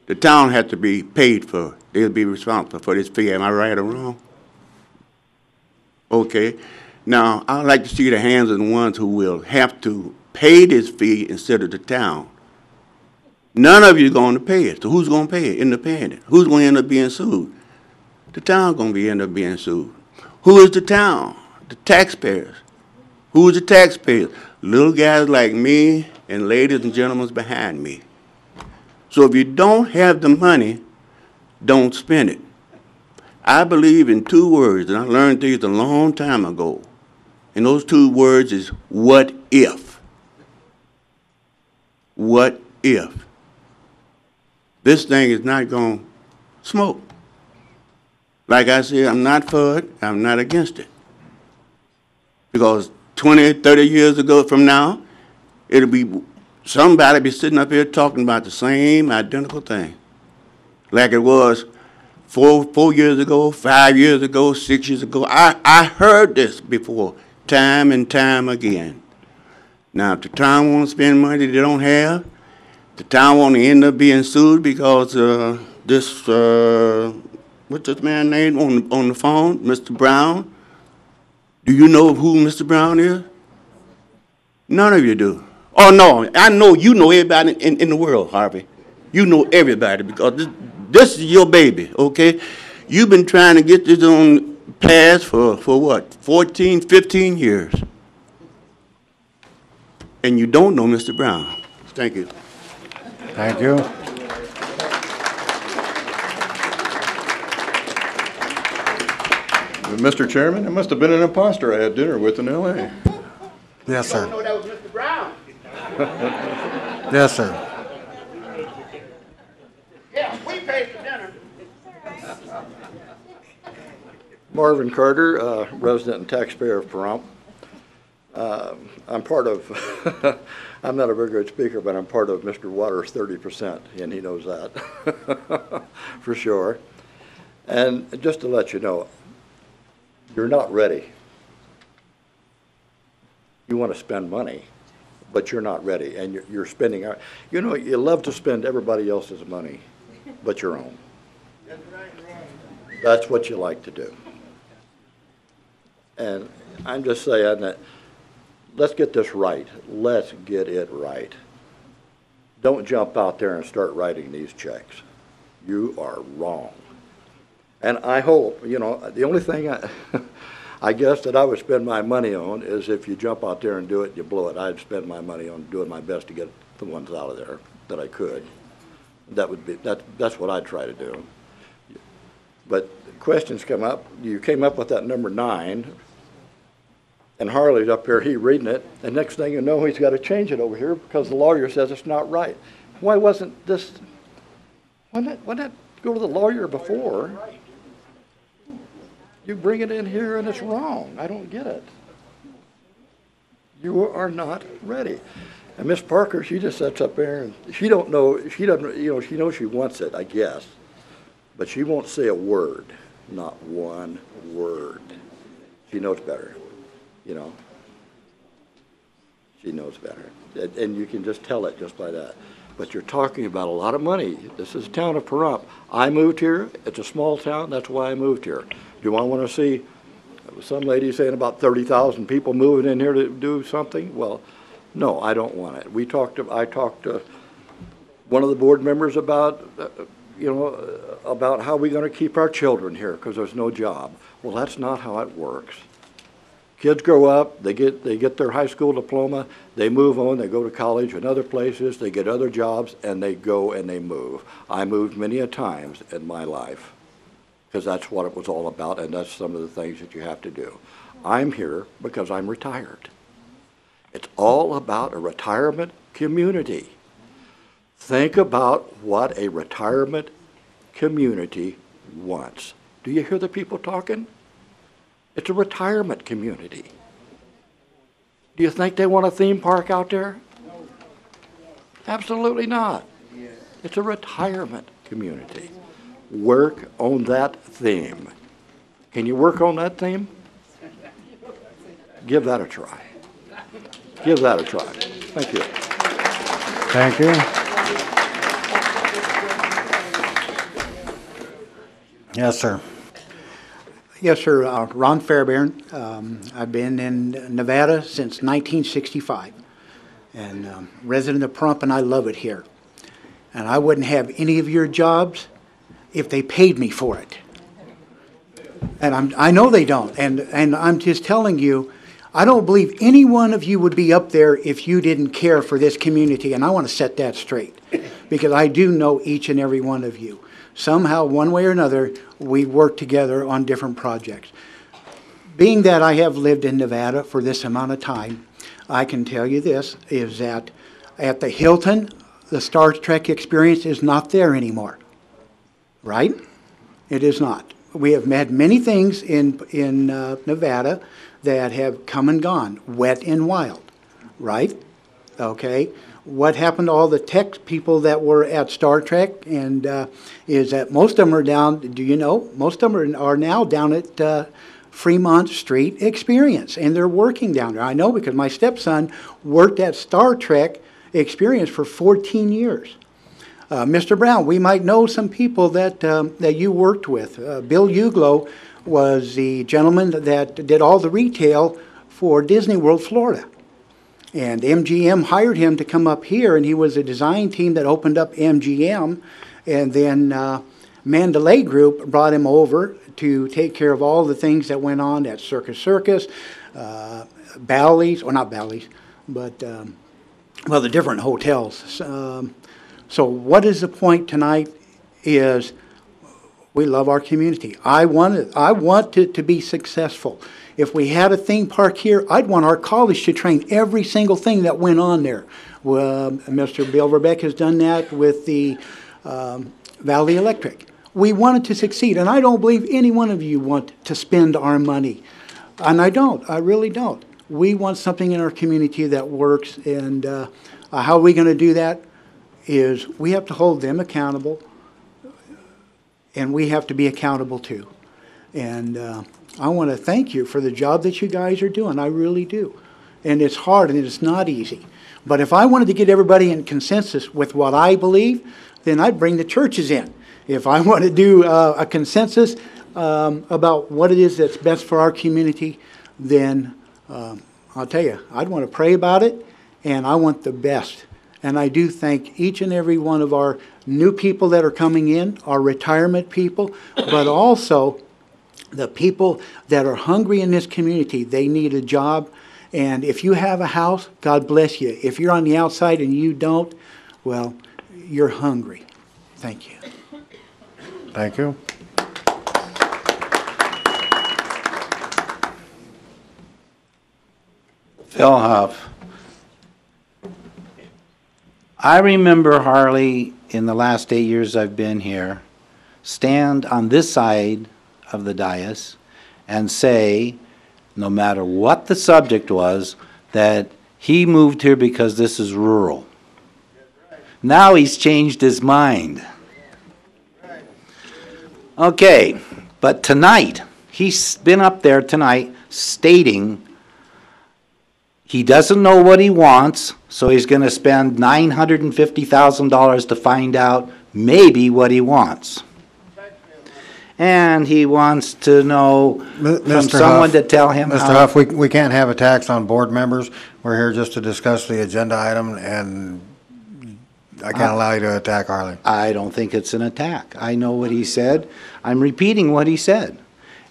the town had to be paid for. They'll be responsible for this fee. Am I right or wrong? Okay. Now, I'd like to see the hands of the ones who will have to pay this fee instead of the town. None of you are going to pay it. So who's going to pay it? Independent. Who's going to end up being sued? The town going to end up being sued. Who is the town? The taxpayers. Who's the taxpayers? Little guys like me and ladies and gentlemen behind me. So if you don't have the money, don't spend it. I believe in two words, and I learned these a long time ago. And those two words is, what if? What if? This thing is not going to smoke. Like I said, I'm not for it, I'm not against it. Because 20, 30 years ago from now, it'll be somebody be sitting up here talking about the same identical thing. Like it was four years ago, 5 years ago, 6 years ago. I heard this before, time and time again. Now, if the town wants to spend money they don't have, the town want to end up being sued because what's this man's name on the phone, Mr. Brown? Do you know who Mr. Brown is? None of you do. Oh, no, I know you know everybody in the world, Harvey. You know everybody because this is your baby, okay? You've been trying to get this on pass for what, 14, 15 years. And you don't know Mr. Brown. Thank you. Thank you. Mr. Chairman, it must have been an imposter I had dinner with in L.A. Yes, sir. You don't know that was Mr. Brown. Yes, sir. Yeah, we paid for dinner. Marvin Carter, resident and taxpayer of Pahrump. I'm part of, I'm not a very good speaker, but I'm part of Mr. Waters' 30%, and he knows that for sure. And just to let you know, you're not ready. You want to spend money, but you're not ready, and you're spending, you know, you love to spend everybody else's money, but your own. That's what you like to do. And I'm just saying that, let's get this right. Let's get it right. Don't jump out there and start writing these checks. You are wrong. And I hope, you know, the only thing I guess that I would spend my money on is if you jump out there and do it, you blow it. I'd spend my money on doing my best to get the ones out of there that I could. That's what I'd try to do. But questions come up. You came up with that number 9, and Harley's up here, he reading it, and next thing you know, he's got to change it over here because the lawyer says it's not right. Why wasn't this, why not go to the lawyer before? You bring it in here and it's wrong. I don't get it. You are not ready. And Miss Parker, she just sits up there and she doesn't, you know, she knows she wants it, I guess, but she won't say a word, not one word. She knows better, you know. She knows better. And you can just tell it just by that. But you're talking about a lot of money. This is the town of Pahrump. I moved here. It's a small town. That's why I moved here. Do I want to see some lady saying about 30,000 people moving in here to do something? Well, no, I don't want it. I talked to one of the board members about, you know, about how we're going to keep our children here because there's no job. Well, that's not how it works. Kids grow up, they get their high school diploma, they move on, they go to college and other places, they get other jobs, and they go and they move. I moved many a times in my life because that's what it was all about, and that's some of the things that you have to do. I'm here because I'm retired. It's all about a retirement community. Think about what a retirement community wants. Do you hear the people talking? It's a retirement community. Do you think they want a theme park out there? No. Absolutely not. It's a retirement community. Work on that theme. Can you work on that theme? Give that a try. Give that a try. Thank you. Thank you. Yes, sir. Yes, sir. Ron Fairbairn. I've been in Nevada since 1965, and resident of Pahrump, and I love it here. And I wouldn't have any of your jobs if they paid me for it. And I know they don't. And I'm just telling you, I don't believe any one of you would be up there if you didn't care for this community. And I want to set that straight because I do know each and every one of you. Somehow, one way or another, we work together on different projects. Being that I have lived in Nevada for this amount of time, I can tell you this, is that at the Hilton, the Star Trek experience is not there anymore. Right? It is not. We have had many things in Nevada that have come and gone, wet and wild. Right? Okay? What happened to all the tech people that were at Star Trek? And is that most of them are down, do you know, most of them are now down at Fremont Street Experience, and they're working down there. I know because my stepson worked at Star Trek Experience for 14 years. Mr. Brown, we might know some people that, that you worked with. Bill Uglow was the gentleman that did all the retail for Disney World, Florida. And MGM hired him to come up here, and he was a design team that opened up MGM. And then Mandalay Group brought him over to take care of all the things that went on at Circus Circus, Bally's, or not Bally's, but, well, the different hotels. So what is the point tonight is we love our community. I want it to be successful. If we had a theme park here, I'd want our college to train every single thing that went on there. Well, Mr. Bill Verbeck has done that with the Valley Electric. We want it to succeed, and I don't believe any one of you want to spend our money. And I don't. I really don't. We want something in our community that works, and how are we going to do that is we have to hold them accountable, and we have to be accountable too. And I want to thank you for the job that you guys are doing. I really do. And it's hard and it's not easy. But if I wanted to get everybody in consensus with what I believe, then I'd bring the churches in. If I want to do a consensus about what it is that's best for our community, then I'll tell you, I'd want to pray about it, and I want the best. And I do thank each and every one of our new people that are coming in, our retirement people, but also the people that are hungry in this community. They need a job. And if you have a house, God bless you. If you're on the outside and you don't, well, you're hungry. Thank you. Thank you. Phil Huff. I remember Harley, in the last 8 years I've been here, stand on this side of the dais and say, no matter what the subject was, that he moved here because this is rural. Now he's changed his mind. Okay, but tonight, he's been up there tonight stating he doesn't know what he wants, so he's going to spend $950,000 to find out maybe what he wants. And he wants to know from someone to tell him Mr. how... Huff, we can't have a tax on board members. We're here just to discuss the agenda item, and I can't allow you to attack Harley. I don't think it's an attack. I know what he said. I'm repeating what he said.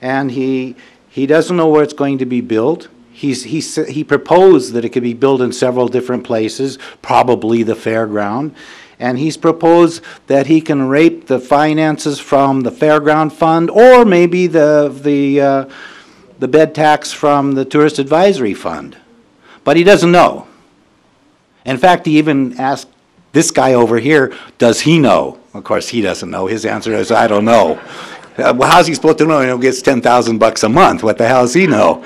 And he doesn't know where it's going to be built. He proposed that it could be built in several different places, probably the fairground. And he's proposed that he can rape the finances from the fairground fund, or maybe the bed tax from the tourist advisory fund. But he doesn't know. In fact, he even asked this guy over here, does he know? Of course, he doesn't know. His answer is, I don't know. Well, how's he supposed to know? He gets $10,000 a month. What the hell does he know?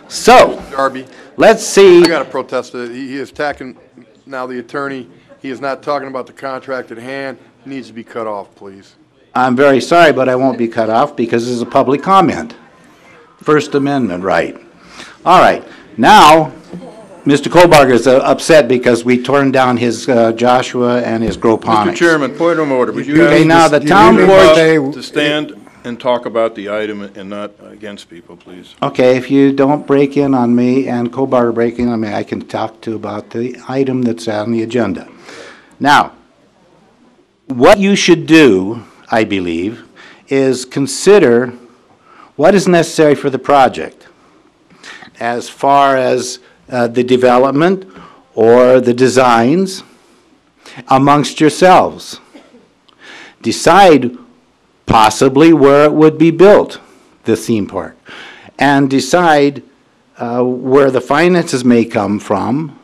So, Darby, let's see. I got to protest it. He is attacking now the attorney. He is not talking about the contract at hand. He needs to be cut off, please. I'm very sorry, but I won't be cut off because this is a public comment. First Amendment right. All right. Now, Mr. Kohlbarger is upset because we turned down his Joshua and his Groponics. Mr. Chairman, point of order. Would you Okay, ask now the town board to stand and talk about the item and not against people, please? Okay, if you don't break in on me and Kohlbarger break in on me, I can talk to about the item that's on the agenda. Now, what you should do, I believe, is consider what is necessary for the project as far as the development or the designs amongst yourselves. Decide possibly where it would be built, the theme park, and decide where the finances may come from,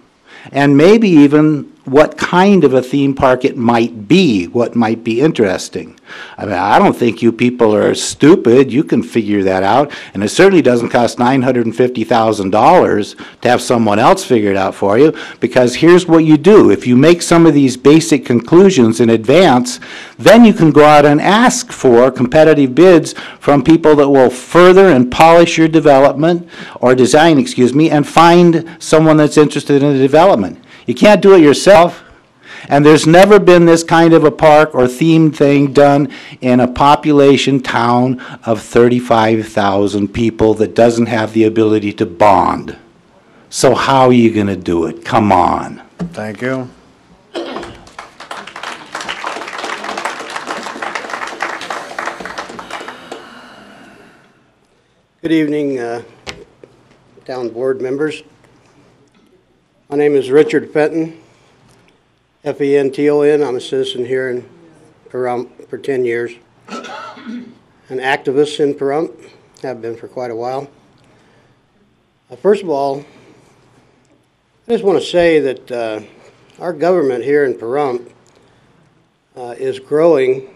and maybe even what kind of a theme park it might be, what might be interesting. I mean, I don't think you people are stupid. You can figure that out. And it certainly doesn't cost $950,000 to have someone else figure it out for you, because here's what you do. If you make some of these basic conclusions in advance, then you can go out and ask for competitive bids from people that will further and polish your development, or design, excuse me, and find someone that's interested in the development. You can't do it yourself, and there's never been this kind of a park or themed thing done in a population town of 35,000 people that doesn't have the ability to bond. So how are you going to do it? Come on. Thank you. Good evening, town board members. My name is Richard Fenton, F-E-N-T-O-N. I'm a citizen here in Pahrump for 10 years. An activist in Pahrump, have been for quite a while. First of all, I just want to say that our government here in Pahrump is growing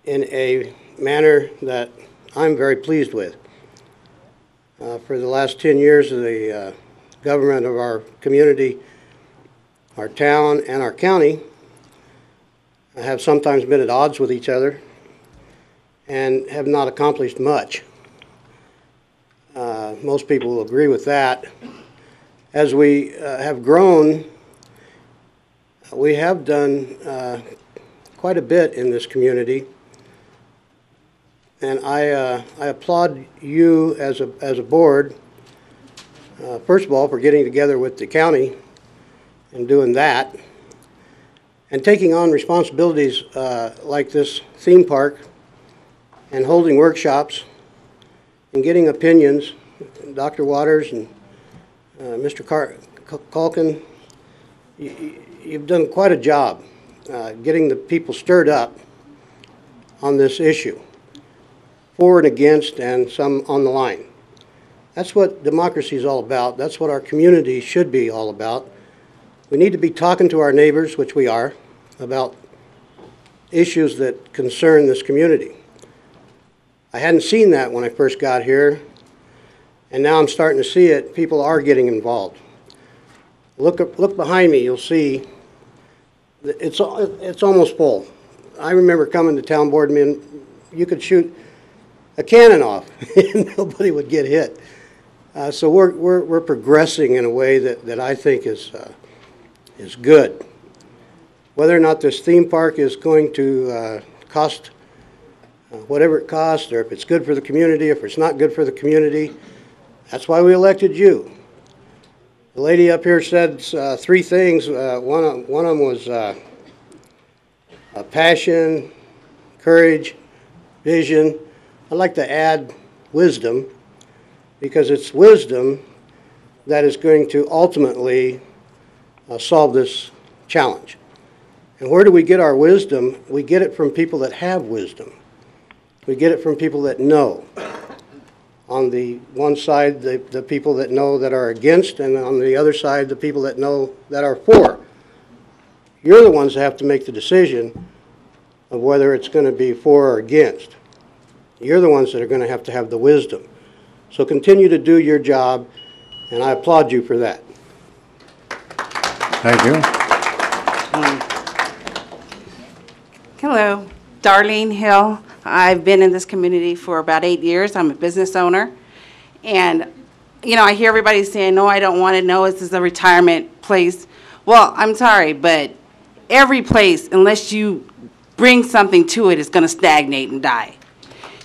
in a manner that I'm very pleased with. For the last 10 years, the government of our community, our town, and our county have sometimes been at odds with each other and have not accomplished much. Most people will agree with that. As we have grown, we have done quite a bit in this community. And I applaud you as a board, first of all, for getting together with the county and doing that, and taking on responsibilities like this theme park and holding workshops and getting opinions. Dr. Waters and Mr. Culkin, you've done quite a job getting the people stirred up on this issue, for and against, and some on the line. That's what democracy is all about. That's what our community should be all about. We need to be talking to our neighbors, which we are, about issues that concern this community. I hadn't seen that when I first got here, and now I'm starting to see it. People are getting involved. Look behind me, you'll see it's almost full. I remember coming to town board meeting, you could shoot a cannon off and nobody would get hit. So we're progressing in a way that I think is good. Whether or not this theme park is going to cost whatever it costs, or if it's good for the community, if it's not good for the community, that's why we elected you. The lady up here said three things. One of them was passion, courage, vision. I'd like to add wisdom, because it's wisdom that is going to ultimately solve this challenge. And where do we get our wisdom? We get it from people that have wisdom. We get it from people that know. On the one side, the people that know that are against, and on the other side, the people that know that are for. You're the ones that have to make the decision of whether it's going to be for or against. You're the ones that are going to have the wisdom. So continue to do your job, and I applaud you for that. Thank you. Hello, Darlene Hill. I've been in this community for about 8 years. I'm a business owner. And, you know, I hear everybody saying, no, I don't want it. No, this is a retirement place. Well, I'm sorry, but every place, unless you bring something to it, is going to stagnate and die.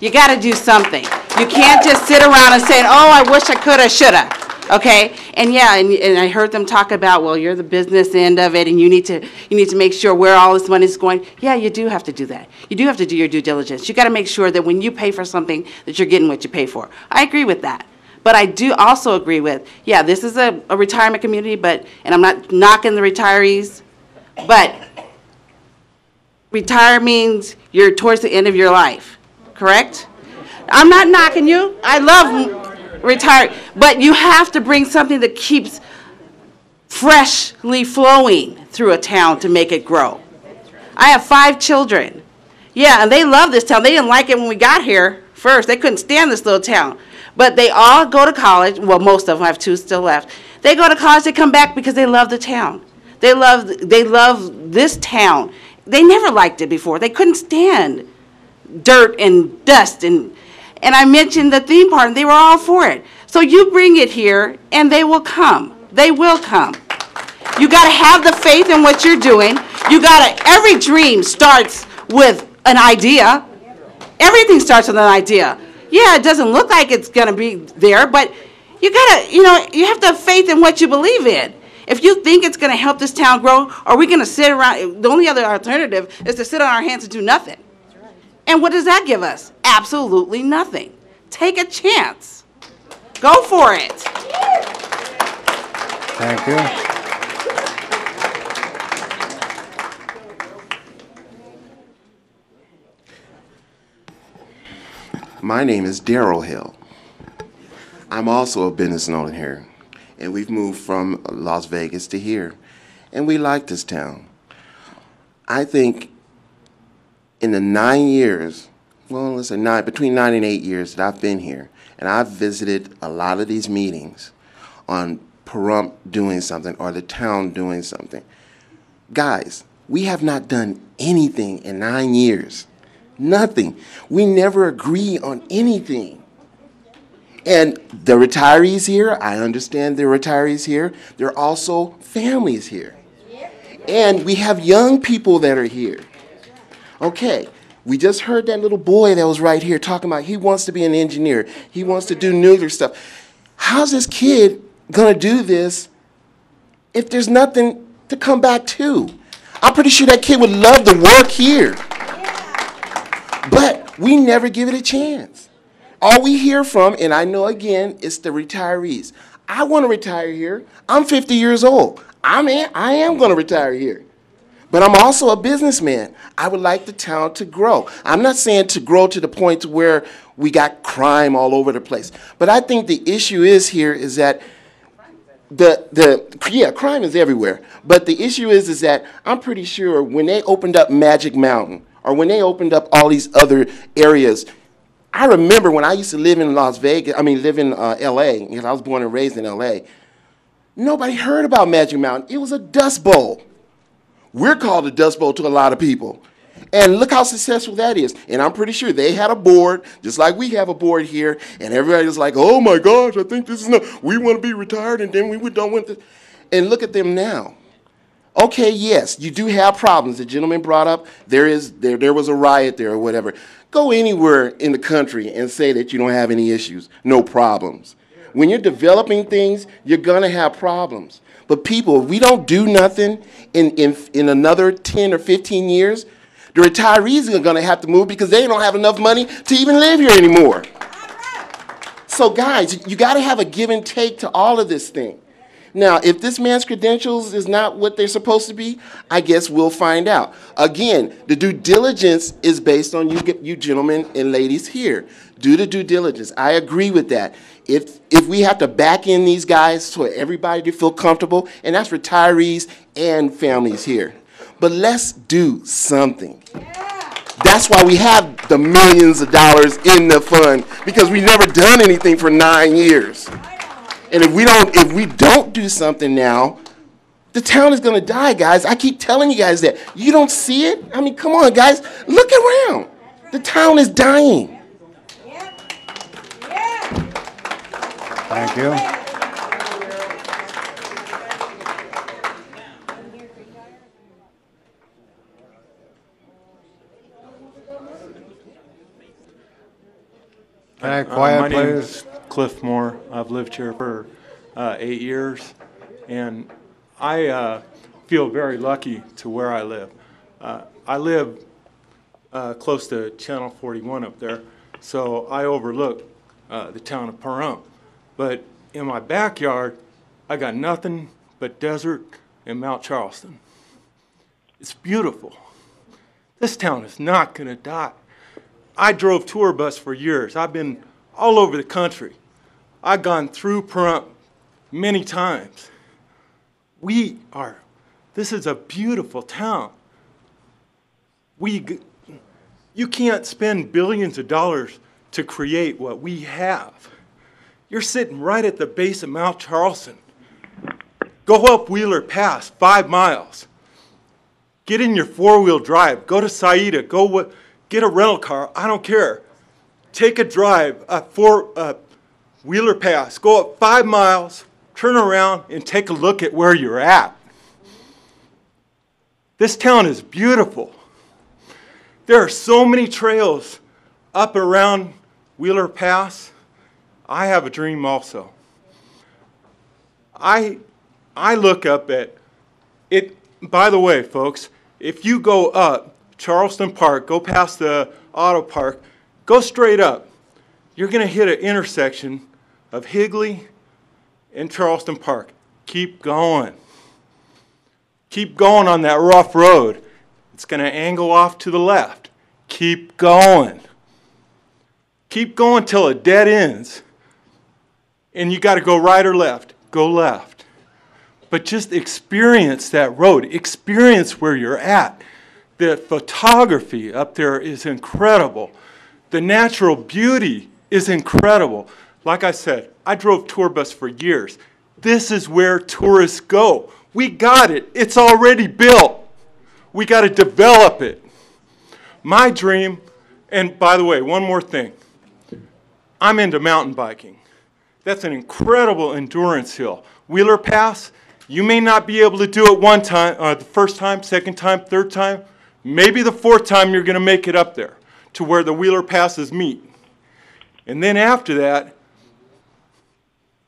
You got to do something. You can't just sit around and say, oh, I wish I coulda, shoulda. Okay? And yeah, and I heard them talk about, well, you're the business end of it, and you need to make sure where all this money is going. Yeah, you do have to do that. You do have to do your due diligence. You got to make sure that when you pay for something, that you're getting what you pay for. I agree with that. But I do also agree with, yeah, this is a retirement community, and I'm not knocking the retirees, but retire means you're towards the end of your life, correct? I'm not knocking you. I love retired, but you have to bring something that keeps freshly flowing through a town to make it grow. I have 5 children. Yeah, and they love this town. They didn't like it when we got here first. They couldn't stand this little town. But they all go to college. Well, most of them, I have 2 still left. They go to college, they come back because they love the town. They love this town. They never liked it before. They couldn't stand dirt and dust, and I mentioned the theme park, and they were all for it. So you bring it here, and they will come. They will come. You got to have the faith in what you're doing. You got to, every dream starts with an idea. Everything starts with an idea. Yeah, it doesn't look like it's going to be there, but you got to, you have to have faith in what you believe in. If you think it's going to help this town grow, are we going to sit around? The only other alternative is to sit on our hands and do nothing. And what does that give us? Absolutely nothing. Take a chance. Go for it. Thank you. My name is Daryl Hill. I'm also a business owner here, and we've moved from Las Vegas to here, and we like this town. I think in the 9 years, well, let's say between 9 and 8 years that I've been here, and I've visited a lot of these meetings on Pahrump doing something or the town doing something. Guys, we have not done anything in 9 years. Nothing. We never agree on anything. And the retirees here, I understand the retirees here, there are also families here. And we have young people that are here. Okay, We just heard that little boy that was right here talking about he wants to be an engineer. He wants to do nuclear stuff. How's this kid going to do this if there's nothing to come back to? I'm pretty sure that kid would love to work here. But we never give it a chance. All we hear from, and I know again, it's the retirees. I want to retire here. I'm 50 years old. I am going to retire here. But I'm also a businessman. I would like the town to grow. I'm not saying to grow to the point to where we got crime all over the place. But I think the issue is here is that crime is everywhere. But the issue is that I'm pretty sure when they opened up Magic Mountain or when they opened up all these other areas, I remember when I used to live in live in L.A., because I was born and raised in L.A., nobody heard about Magic Mountain. It was a dust bowl. We're called a dust bowl to a lot of people. And look how successful that is. And I'm pretty sure they had a board, just like we have a board here, and everybody was like, oh my gosh, I think this is enough. We want to be retired, and then we don't want to. And look at them now. Okay, yes, you do have problems. The gentleman brought up there was a riot there or whatever. Go anywhere in the country and say that you don't have any issues, no problems. When you're developing things, you're going to have problems. But people, if we don't do nothing in another 10 or 15 years, the retirees are going to have to move because they don't have enough money to even live here anymore. So guys, you got to have a give and take to all of this thing. Now, if this man's credentials is not what they're supposed to be, I guess we'll find out. Again, the due diligence is based on you gentlemen and ladies here. Do the due diligence. I agree with that. If we have to back in these guys so everybody to feel comfortable, and that's retirees and families here. But let's do something. That's why we have the millions of dollars in the fund, because we've never done anything for 9 years. And if we don't do something now, the town is going to die, guys. I keep telling you guys that. You don't see it? I mean, come on, guys. Look around. The town is dying. Thank you. Okay, quiet, my name please. is Cliff Moore. I've lived here for 8 years, and I feel very lucky to where I live. I live close to Channel 41 up there, so I overlook the town of Pahrump. But in my backyard, I got nothing but desert and Mount Charleston. It's beautiful. This town is not going to die. I drove tour bus for years. I've been all over the country. I've gone through Pahrump many times. This is a beautiful town. You can't spend billions of dollars to create what we have. You're sitting right at the base of Mount Charleston. Go up Wheeler Pass, 5 miles. Get in your 4-wheel drive. Go to Saida. Get a rental car. I don't care. Take a drive up Wheeler Pass. Go up 5 miles. Turn around and take a look at where you're at. This town is beautiful. There are so many trails up around Wheeler Pass. I have a dream also. I look up at it. By the way, folks, if you go up Charleston Park, go past the auto park, go straight up, you're going to hit an intersection of Higley and Charleston Park. Keep going. Keep going on that rough road. It's going to angle off to the left. Keep going. Keep going till it dead ends. And you got to go right or left. Go left. But just experience that road. Experience where you're at. The photography up there is incredible. The natural beauty is incredible. Like I said, I drove tour bus for years. This is where tourists go. We got it. It's already built. We got to develop it. My dream, and by the way, one more thing. I'm into mountain biking. That's an incredible endurance hill. Wheeler Pass, you may not be able to do it one time, the first time, second time, third time, maybe the fourth time you're going to make it up there to where the Wheeler Passes meet. And then after that,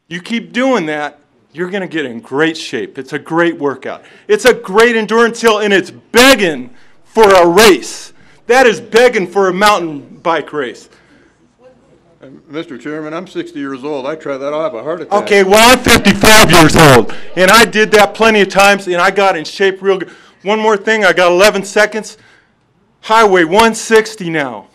you keep doing that, you're going to get in great shape. It's a great workout. It's a great endurance hill, and it's begging for a race. That is begging for a mountain bike race. Mr. Chairman, I'm 60 years old. I tried that, I'll have a heart attack. Okay, well, I'm 55 years old, and I did that plenty of times, and I got in shape real good. One more thing, I got 11 seconds. Highway 160 now.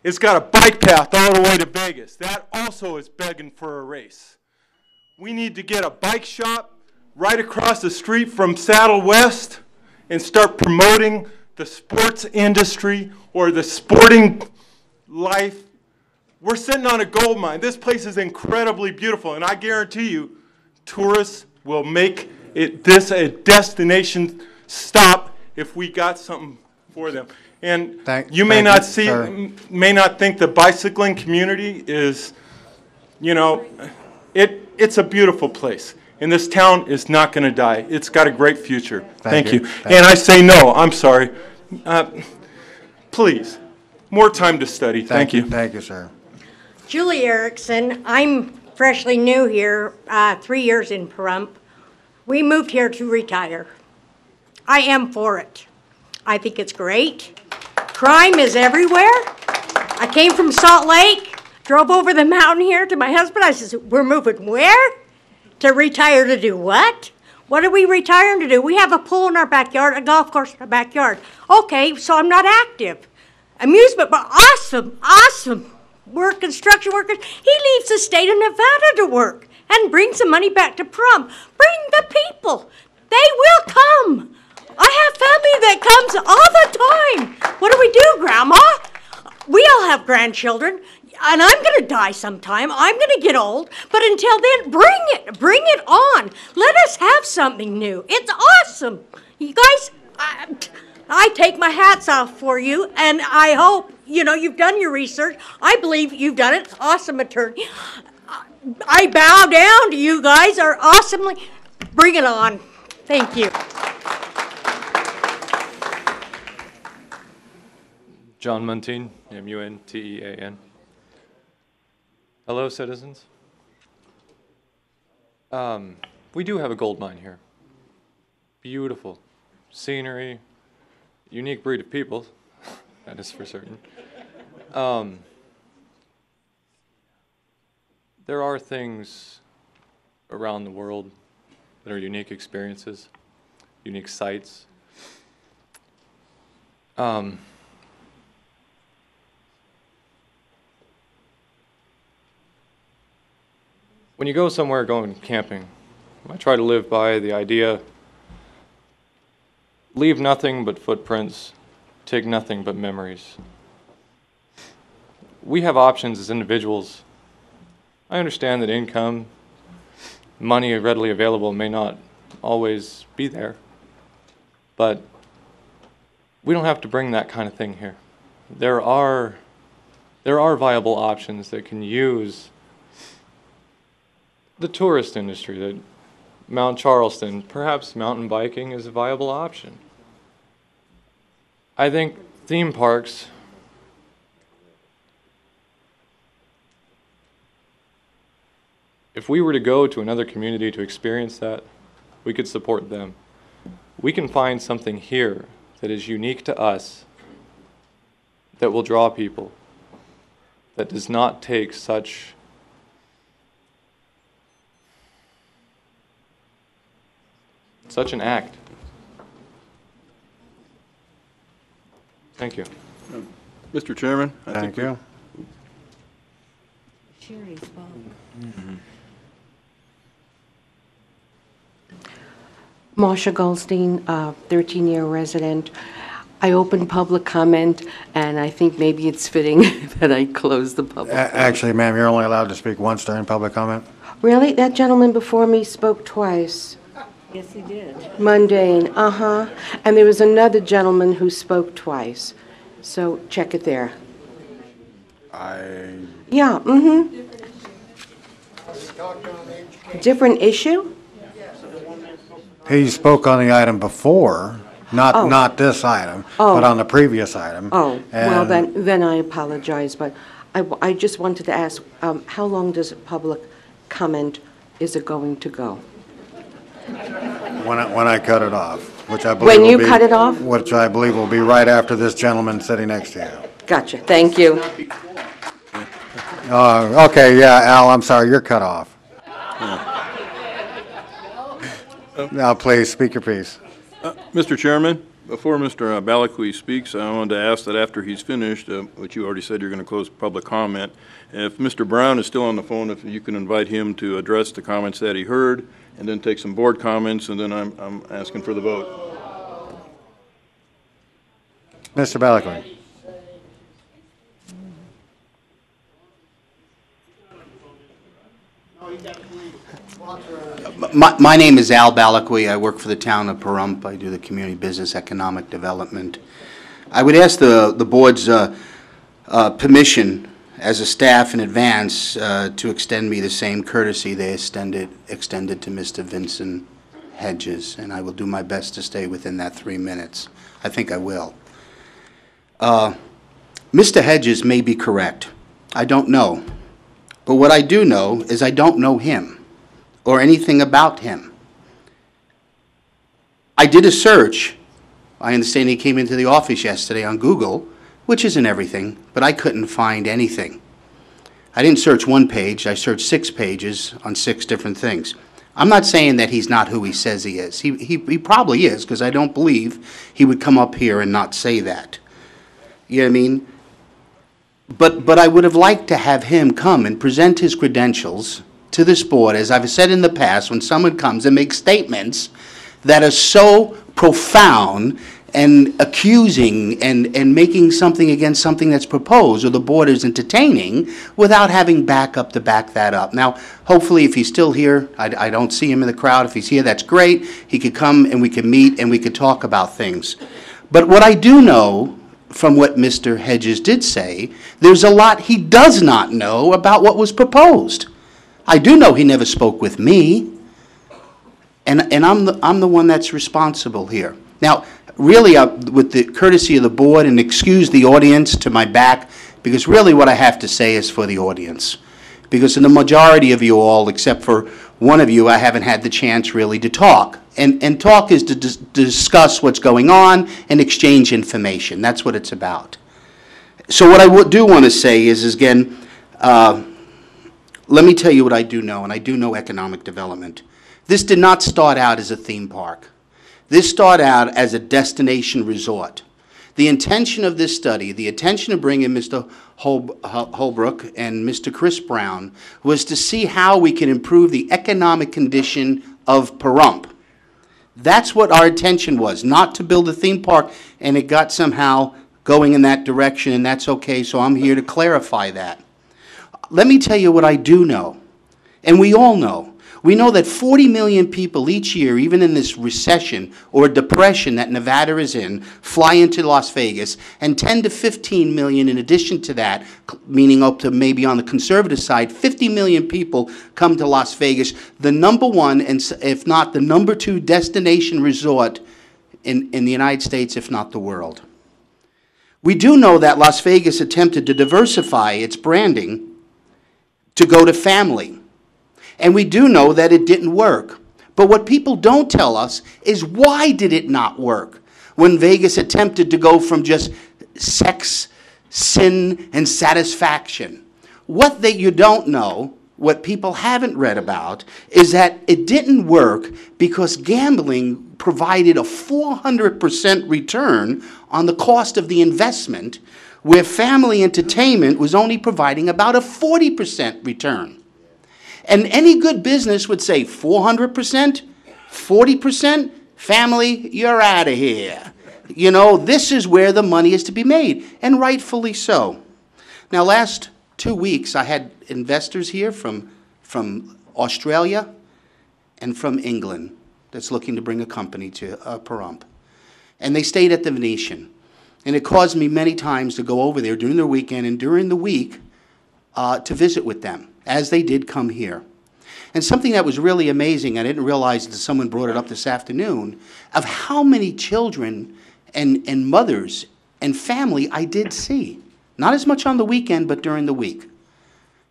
It's got a bike path all the way to Vegas. That also is begging for a race. We need to get a bike shop right across the street from Saddle West and start promoting the sports industry or the sporting life. We're sitting on a gold mine. This place is incredibly beautiful, and I guarantee you, tourists will make this a destination stop if we got something for them. And you may not think the bicycling community is, you know, it's a beautiful place. And this town is not going to die. It's got a great future. Thank you. And I say no, I'm sorry. Please, more time to study. Thank you. Thank you, sir. Julie Erickson. I'm freshly new here, 3 years in Pahrump. We moved here to retire. I am for it. I think it's great. Crime is everywhere. I came from Salt Lake, drove over the mountain here to my husband. I said, we're moving where? To retire to do what? What are we retiring to do? We have a pool in our backyard, a golf course in our backyard. Okay, so I'm not active. Amusement, but awesome, awesome. We're construction workers. He leaves the state of Nevada to work and brings the money back to Pahrump. Bring the people. They will come. I have family that comes all the time. What do we do, Grandma? We all have grandchildren, and I'm going to die sometime. I'm going to get old. But until then, bring it on. Let us have something new. It's awesome. You guys, I take my hats off for you, and I hope, you know, you've done your research. I believe you've done it. Awesome attorney. I bow down to you guys. Are awesomely. Bring it on. Thank you. John Muntean, M-U-N-T-E-A-N. Hello, citizens. We do have a gold mine here. Beautiful scenery, unique breed of people, that is for certain. There are things around the world that are unique experiences, unique sights. When you go somewhere going camping, I try to live by the idea, leave nothing but footprints, take nothing but memories. We have options as individuals. I understand that income, money readily available may not always be there, but we don't have to bring that kind of thing here. There are viable options that can use the tourist industry, that Mount Charleston, perhaps mountain biking is a viable option. I think theme parks if we were to go to another community to experience that, we could support them. We can find something here that is unique to us, that will draw people, that does not take such an act. Thank you. Mr. Chairman, Thank you. Marsha Goldstein, 13-year resident. I opened public comment, and I think maybe it's fitting that I close the public. Actually, ma'am, you're only allowed to speak once during public comment. Really? That gentleman before me spoke twice. Yes, he did. Mundane, and there was another gentleman who spoke twice. So check it there. Yeah, Different issue? He spoke on the item before. not, not this item, but on the previous item. Oh, well, And- then I apologize, but I just wanted to ask, how long does public comment, is it going to go? When I cut it off, which I believe When will you be- cut it off? Which I believe will be right after this gentleman sitting next to you. Gotcha, thank you. Okay, yeah, Al, I'm sorry, you're cut off. Now, please, speak your piece. Mr. Chairman, before Mr. Balakwi speaks, I wanted to ask that after he's finished, which you already said you're going to close public comment, if Mr. Brown is still on the phone, if you can invite him to address the comments that he heard, and then take some board comments, and then I'm asking for the vote. Mr. Balakwi. My name is Al Balakwi. I work for the town of Pahrump. I do the community business economic development. I would ask the board's permission as a staff in advance to extend me the same courtesy they extended to Mr. Vincent Hedges, and I will do my best to stay within that 3 minutes. I think I will. Mr. Hedges may be correct. I don't know. But what I do know is I don't know him or anything about him. I did a search. I understand he came into the office yesterday on Google, which isn't everything, but I couldn't find anything. I didn't search one page. I searched 6 pages on 6 different things. I'm not saying that he's not who he says he is. He probably is, because I don't believe he would come up here and not say that. You know what I mean? But I would have liked to have him come and present his credentials to this board, as I've said in the past, when someone comes and makes statements that are so profound and accusing and making something against something that's proposed or the board is entertaining without having backup to back that up. Now, hopefully, if he's still here, I don't see him in the crowd. If he's here, that's great. He could come and we could meet and we could talk about things. But what I do know from what Mr. Hedges did say, there's a lot he does not know about what was proposed. I do know he never spoke with me, and I'm the one that's responsible here. Now, really, with the courtesy of the board, and excuse the audience to my back, because really what I have to say is for the audience. Because in the majority of you all, except for one of you, I haven't had the chance really to talk. And talk is to discuss what's going on and exchange information. That's what it's about. So what I do want to say is again, let me tell you what I do know, and I do know economic development. This did not start out as a theme park. This started out as a destination resort. The intention of this study, the intention of bringing Mr. Holbrook and Mr. Chris Brown, was to see how we can improve the economic condition of Pahrump. That's what our intention was, not to build a theme park, and it got somehow going in that direction, and that's okay, so I'm here to clarify that. Let me tell you what I do know, and we all know. We know that 40 million people each year, even in this recession or depression that Nevada is in, fly into Las Vegas, and 10 to 15 million in addition to that, meaning up to maybe on the conservative side, 50 million people come to Las Vegas, the #1, and if not the #2 destination resort in the United States, if not the world. We do know that Las Vegas attempted to diversify its branding to go to family. And we do know that it didn't work. But what people don't tell us is why did it not work when Vegas attempted to go from just sex, sin, and satisfaction? What that you don't know, what people haven't read about, is that it didn't work because gambling provided a 400% return on the cost of the investment, where family entertainment was only providing about a 40% return. And any good business would say 400%, 40%, family, you're out of here. You know, this is where the money is to be made, and rightfully so. Now, last 2 weeks, I had investors here from Australia and from England that's looking to bring a company to Pahrump. And they stayed at the Venetian. And it caused me many times to go over there during the weekend and during the week to visit with them, as they did come here. And something that was really amazing, I didn't realize until someone brought it up this afternoon, of how many children and mothers and family I did see. Not as much on the weekend, but during the week.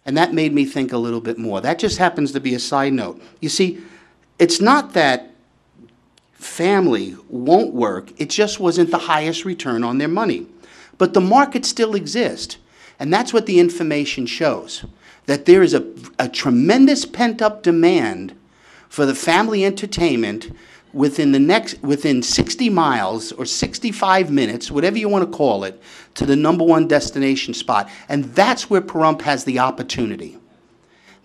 And that made me think a little bit more. That just happens to be a side note. You see, it's not that family won't work, it just wasn't the highest return on their money. But the market still exists, and that's what the information shows, that there is a tremendous pent-up demand for the family entertainment within 60 miles or 65 minutes, whatever you want to call it, to the #1 destination spot. And that's where Pahrump has the opportunity.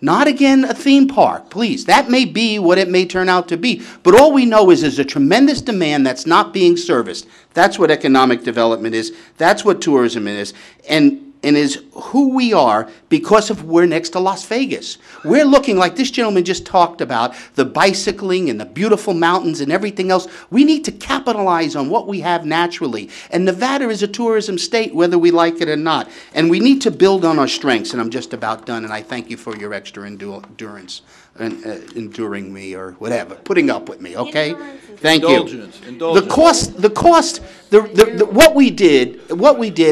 Not, again, a theme park, please. That may be what it may turn out to be. But all we know is there's a tremendous demand that's not being serviced. That's what economic development is. That's what tourism is. And is who we are because of we're next to Las Vegas. We're looking, like this gentleman just talked about, the bicycling and the beautiful mountains and everything else. We need to capitalize on what we have naturally. And Nevada is a tourism state, whether we like it or not. And we need to build on our strengths. And I'm just about done, and I thank you for your extra endurance and enduring me or whatever, putting up with me, okay? Thank you. The cost, what we did,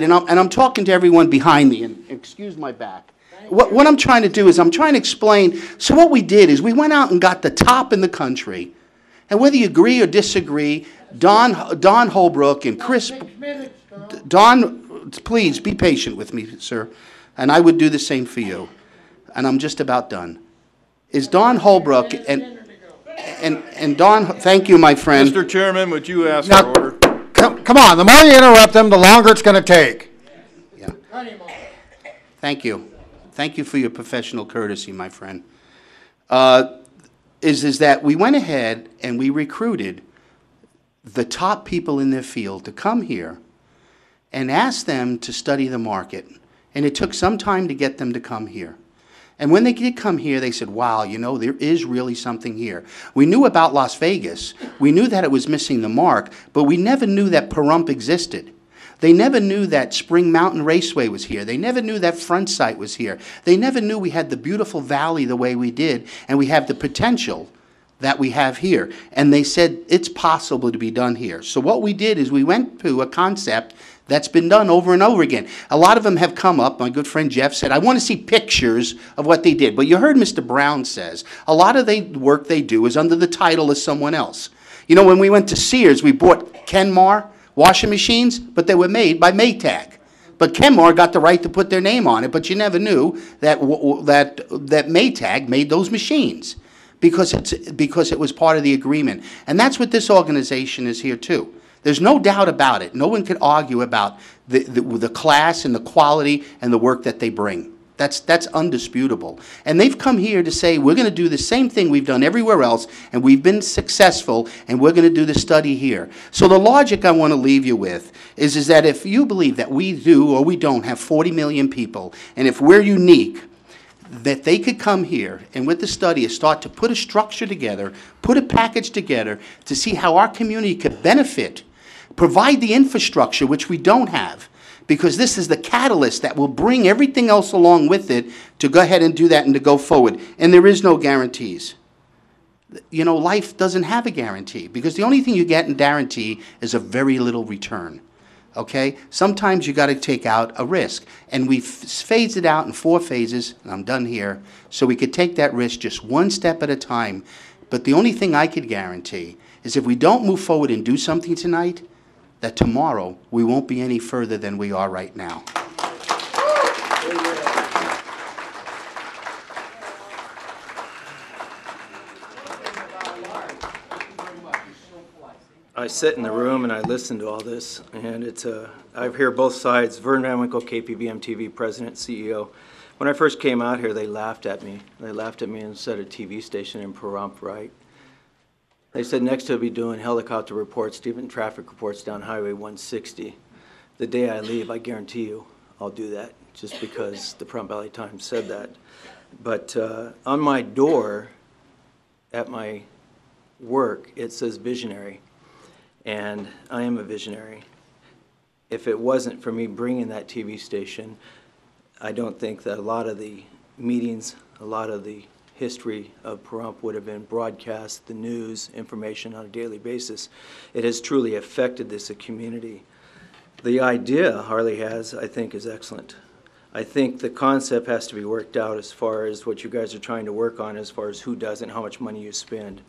and I'm talking to everyone behind me, and excuse my back. What I'm trying to do is I'm trying to explain, so what we did is we went out and got the top in the country, and whether you agree or disagree, Don Holbrook and Chris, Don, please be patient with me, sir, and I would do the same for you, and I'm just about done. Is Don Holbrook and Don, thank you, my friend. Mr. Chairman, would you ask for order? Come on, the more you interrupt them, the longer it's going to take. Yeah. Thank you. Thank you for your professional courtesy, my friend. Is that we went ahead and we recruited the top people in their field to come here and ask them to study the market. And it took some time to get them to come here. And when they did come here, they said, wow, you know, there is really something here. We knew about Las Vegas. We knew that it was missing the mark, but we never knew that Pahrump existed. They never knew that Spring Mountain Raceway was here. They never knew that Front Sight was here. They never knew we had the beautiful valley the way we did, and we have the potential that we have here. And they said it's possible to be done here. So what we did is we went to a concept that's been done over and over again. A lot of them have come up. My good friend Jeff said, I want to see pictures of what they did. But you heard Mr. Brown says, a lot of the work they do is under the title of someone else. You know, when we went to Sears, we bought Kenmar washing machines, but they were made by Maytag. But Kenmar got the right to put their name on it, but you never knew that Maytag made those machines because it was part of the agreement. And that's what this organization is here too. There's no doubt about it. No one can argue about the class and the quality and the work that they bring. That's undisputable. And they've come here to say, we're going to do the same thing we've done everywhere else, and we've been successful, and we're going to do the study here. So the logic I want to leave you with is that if you believe that we do or we don't have 40 million people, and if we're unique, that they could come here and with the study start to put a structure together, put a package together to see how our community could benefit, provide the infrastructure, which we don't have, because this is the catalyst that will bring everything else along with it to go ahead and do that and to go forward. And there is no guarantees. You know, life doesn't have a guarantee because the only thing you get in guarantee is a very little return. Okay? Sometimes you got to take out a risk. And we phased it out in 4 phases, and I'm done here, so we could take that risk just one step at a time. But the only thing I could guarantee is if we don't move forward and do something tonight, that tomorrow we won't be any further than we are right now. I sit in the room and I listen to all this, and I hear both sides. Vern Van Winkle, KPVM TV president, CEO. When I first came out here, they laughed at me. They laughed at me and said a TV station in Pahrump, right? They said next he'll be doing helicopter reports, even traffic reports down Highway 160. The day I leave, I guarantee you I'll do that, just because the Pahrump Valley Times said that. But on my door at my work, it says visionary. And I am a visionary. If it wasn't for me bringing that TV station, I don't think that a lot of the meetings, a lot of the history of Pahrump would have been broadcast, the news, information on a daily basis. It has truly affected this community. The idea Harley has, I think, is excellent. I think the concept has to be worked out as far as what you guys are trying to work on as far as who does it and how much money you spend.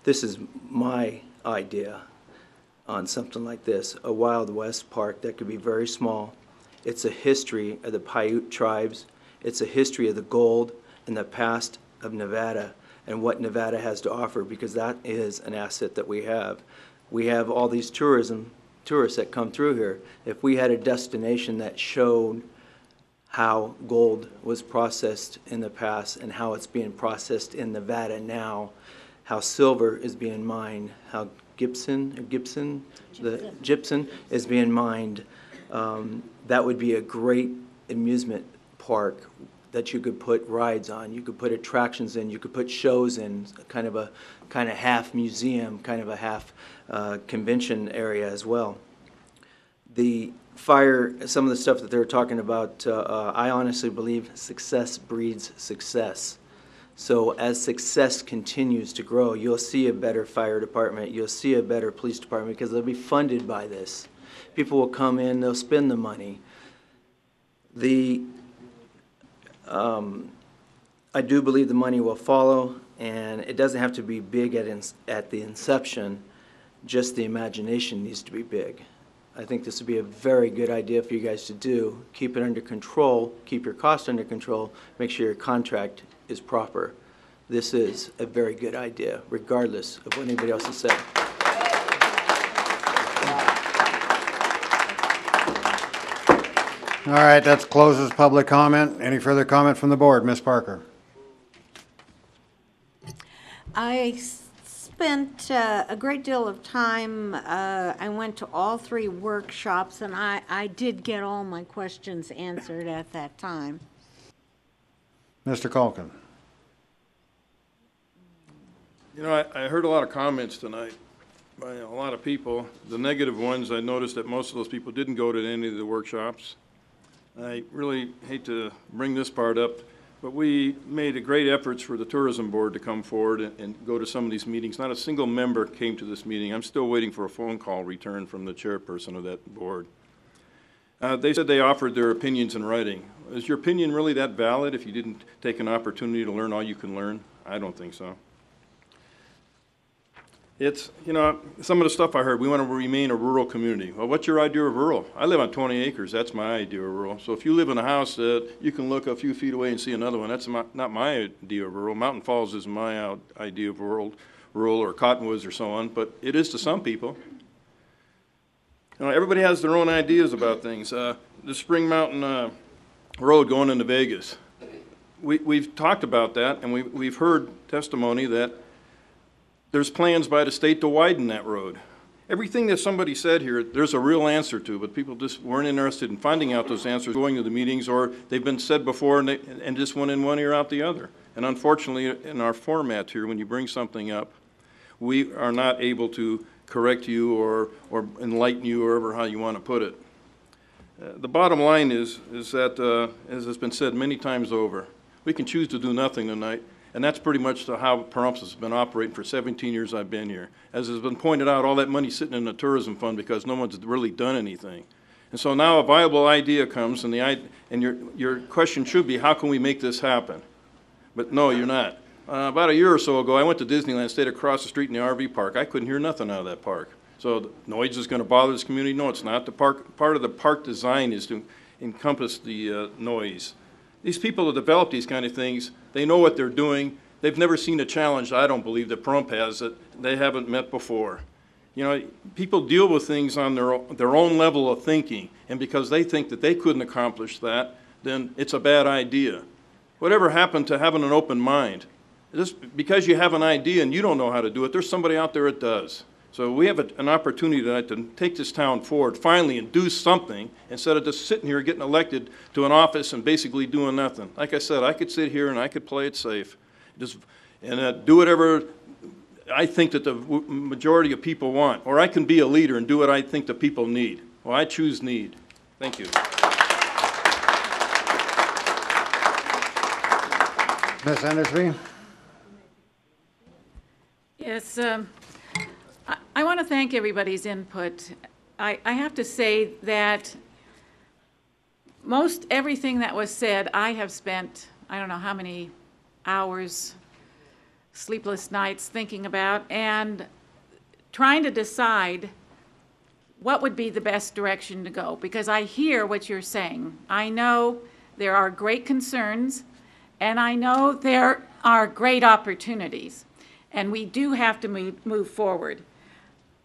This is my idea on something like this, a Wild West park that could be very small. It's a history of the Paiute tribes. It's a history of the gold and the past of Nevada and what Nevada has to offer, because that is an asset that we have. We have all these tourists that come through here. If we had a destination that showed how gold was processed in the past and how it's being processed in Nevada now, how silver is being mined, how gypsum is being mined, that would be a great amusement park that you could put rides on, you could put attractions in, you could put shows in, kind of half museum, kind of a half convention area as well. The fire, some of the stuff that they're talking about, I honestly believe success breeds success. So as success continues to grow, you'll see a better fire department, you'll see a better police department, because they'll be funded by this. People will come in, they'll spend the money. I do believe the money will follow, and it doesn't have to be big at the inception, just the imagination needs to be big. I think this would be a very good idea for you guys to do. Keep it under control, keep your costs under control, make sure your contract is proper. This is a very good idea, regardless of what anybody else has said. All right, that closes public comment. Any further comment from the board? Ms. Parker. I spent a great deal of time. I went to all 3 workshops, and I did get all my questions answered at that time. Mr. Culkin. You know, I heard a lot of comments tonight by a lot of people. The negative ones, I noticed that most of those people didn't go to any of the workshops. I really hate to bring this part up, but we made a great efforts for the tourism board to come forward and go to some of these meetings. Not a single member came to this meeting. I'm still waiting for a phone call return from the chairperson of that board. They said they offered their opinions in writing. Is your opinion really that valid if you didn't take an opportunity to learn all you can learn? I don't think so. It's, you know, some of the stuff I heard, we want to remain a rural community. Well, what's your idea of rural? I live on 20 acres. That's my idea of rural. So if you live in a house that you can look a few feet away and see another one, that's not my idea of rural. Mountain Falls is my idea of rural or Cottonwoods or so on, but it is to some people. You know, everybody has their own ideas about things. The Spring Mountain Road going into Vegas. We've talked about that, and we've heard testimony that there's plans by the state to widen that road. Everything that somebody said here, there's a real answer to, but people just weren't interested in finding out those answers, going to the meetings, or they've been said before and just went in one ear out the other. And unfortunately, in our format here, when you bring something up, we are not able to correct you or enlighten you, or how you want to put it. The bottom line is that, as has been said many times over, we can choose to do nothing tonight. And that's pretty much how Pahrump has been operating for 17 years I've been here. As has been pointed out, all that money's sitting in the tourism fund because no one's really done anything. And so now a viable idea comes, and your question should be, how can we make this happen? But no, you're not. About a year or so ago, I went to Disneyland, stayed across the street in the RV park. I couldn't hear nothing out of that park. So the noise is going to bother this community? No, it's not. Part of the park design is to encompass the noise. These people that develop these kind of things, they know what they're doing. They've never seen a challenge, I don't believe, that Pahrump has that they haven't met before. You know, people deal with things on their own level of thinking, and because they think that they couldn't accomplish that, then it's a bad idea. Whatever happened to having an open mind? Just because you have an idea and you don't know how to do it, there's somebody out there that does. So we have an opportunity tonight to take this town forward finally and do something instead of just sitting here getting elected to an office and basically doing nothing. Like I said, I could sit here and I could play it safe and do whatever I think that the majority of people want. Or I can be a leader and do what I think the people need. Well, I choose need. Thank you. Ms. Endersby? Yes, I want to thank everybody's input. I have to say that most everything that was said, I have spent, I don't know how many hours, sleepless nights thinking about and trying to decide what would be the best direction to go, because I hear what you're saying. I know there are great concerns, and I know there are great opportunities, and we do have to move forward.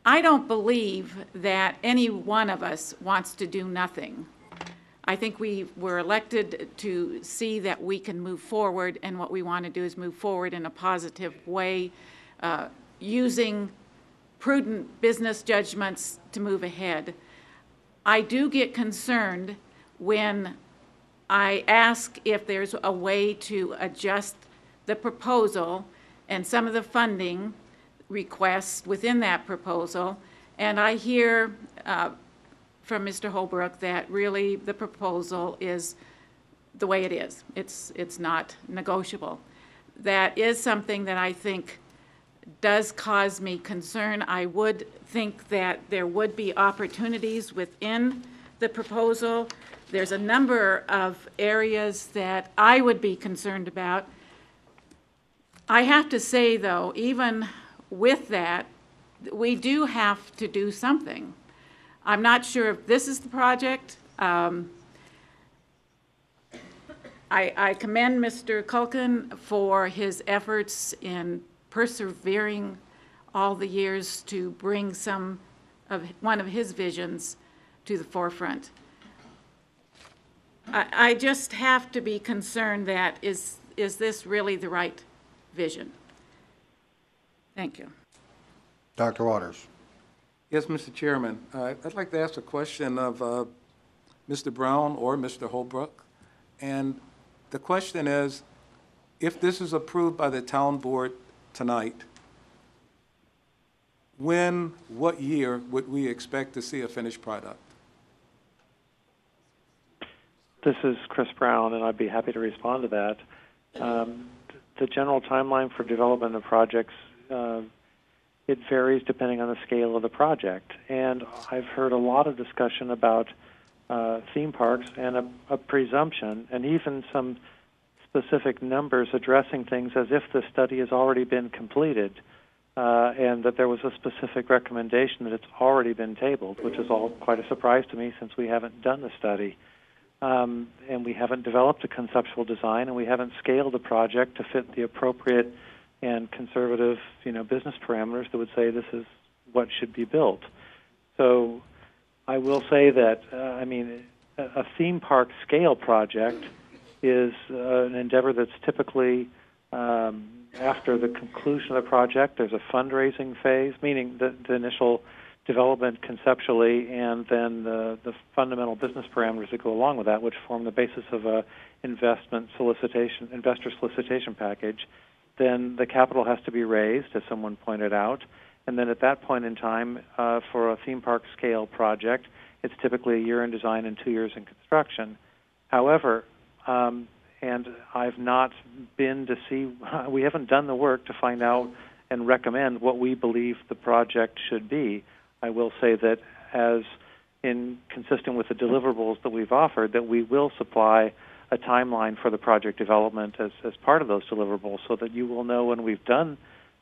I don't believe that any one of us wants to do nothing. I think we were elected to see that we can move forward, and what we want to do is move forward in a positive way, using prudent business judgments to move ahead. I do get concerned when I ask if there's a way to adjust the proposal and some of the funding requests within that proposal, and I hear from Mr. Holbrook that really the proposal is the way it is. It's not negotiable. That is something that I think does cause me concern. I would think that there would be opportunities within the proposal. There's a number of areas that I would be concerned about. I have to say, though, even with that, we do have to do something. I'm not sure if this is the project. I commend Mr. Culkin for his efforts in persevering all the years to bring one of his visions to the forefront. I just have to be concerned that is this really the right vision? Thank you. Dr. Waters. Yes, Mr. Chairman. I'd like to ask a question of Mr. Brown or Mr. Holbrook. And the question is, if this is approved by the town board tonight, what year would we expect to see a finished product? This is Chris Brown, and I'd be happy to respond to that. The general timeline for development of projects, it varies depending on the scale of the project. And I've heard a lot of discussion about theme parks and a presumption, and even some specific numbers addressing things as if the study has already been completed, and that there was a specific recommendation that it's already been tabled, which is all quite a surprise to me since we haven't done the study. And we haven't developed a conceptual design, and we haven't scaled the project to fit the appropriate and conservative, business parameters that would say this is what should be built. So I will say that, a theme park scale project is an endeavor that's typically after the conclusion of the project. There's a fundraising phase, meaning the initial development conceptually, and then the fundamental business parameters that go along with that, which form the basis of a investor solicitation package. Then the capital has to be raised, as someone pointed out, and then at that point in time, for a theme park scale project, it's typically a year in design and 2 years in construction. However, and I've not been to see, we haven't done the work to find out and recommend what we believe the project should be. I will say that as consistent with the deliverables that we've offered, that we will supply a timeline for the project development as part of those deliverables, so that you will know when we've done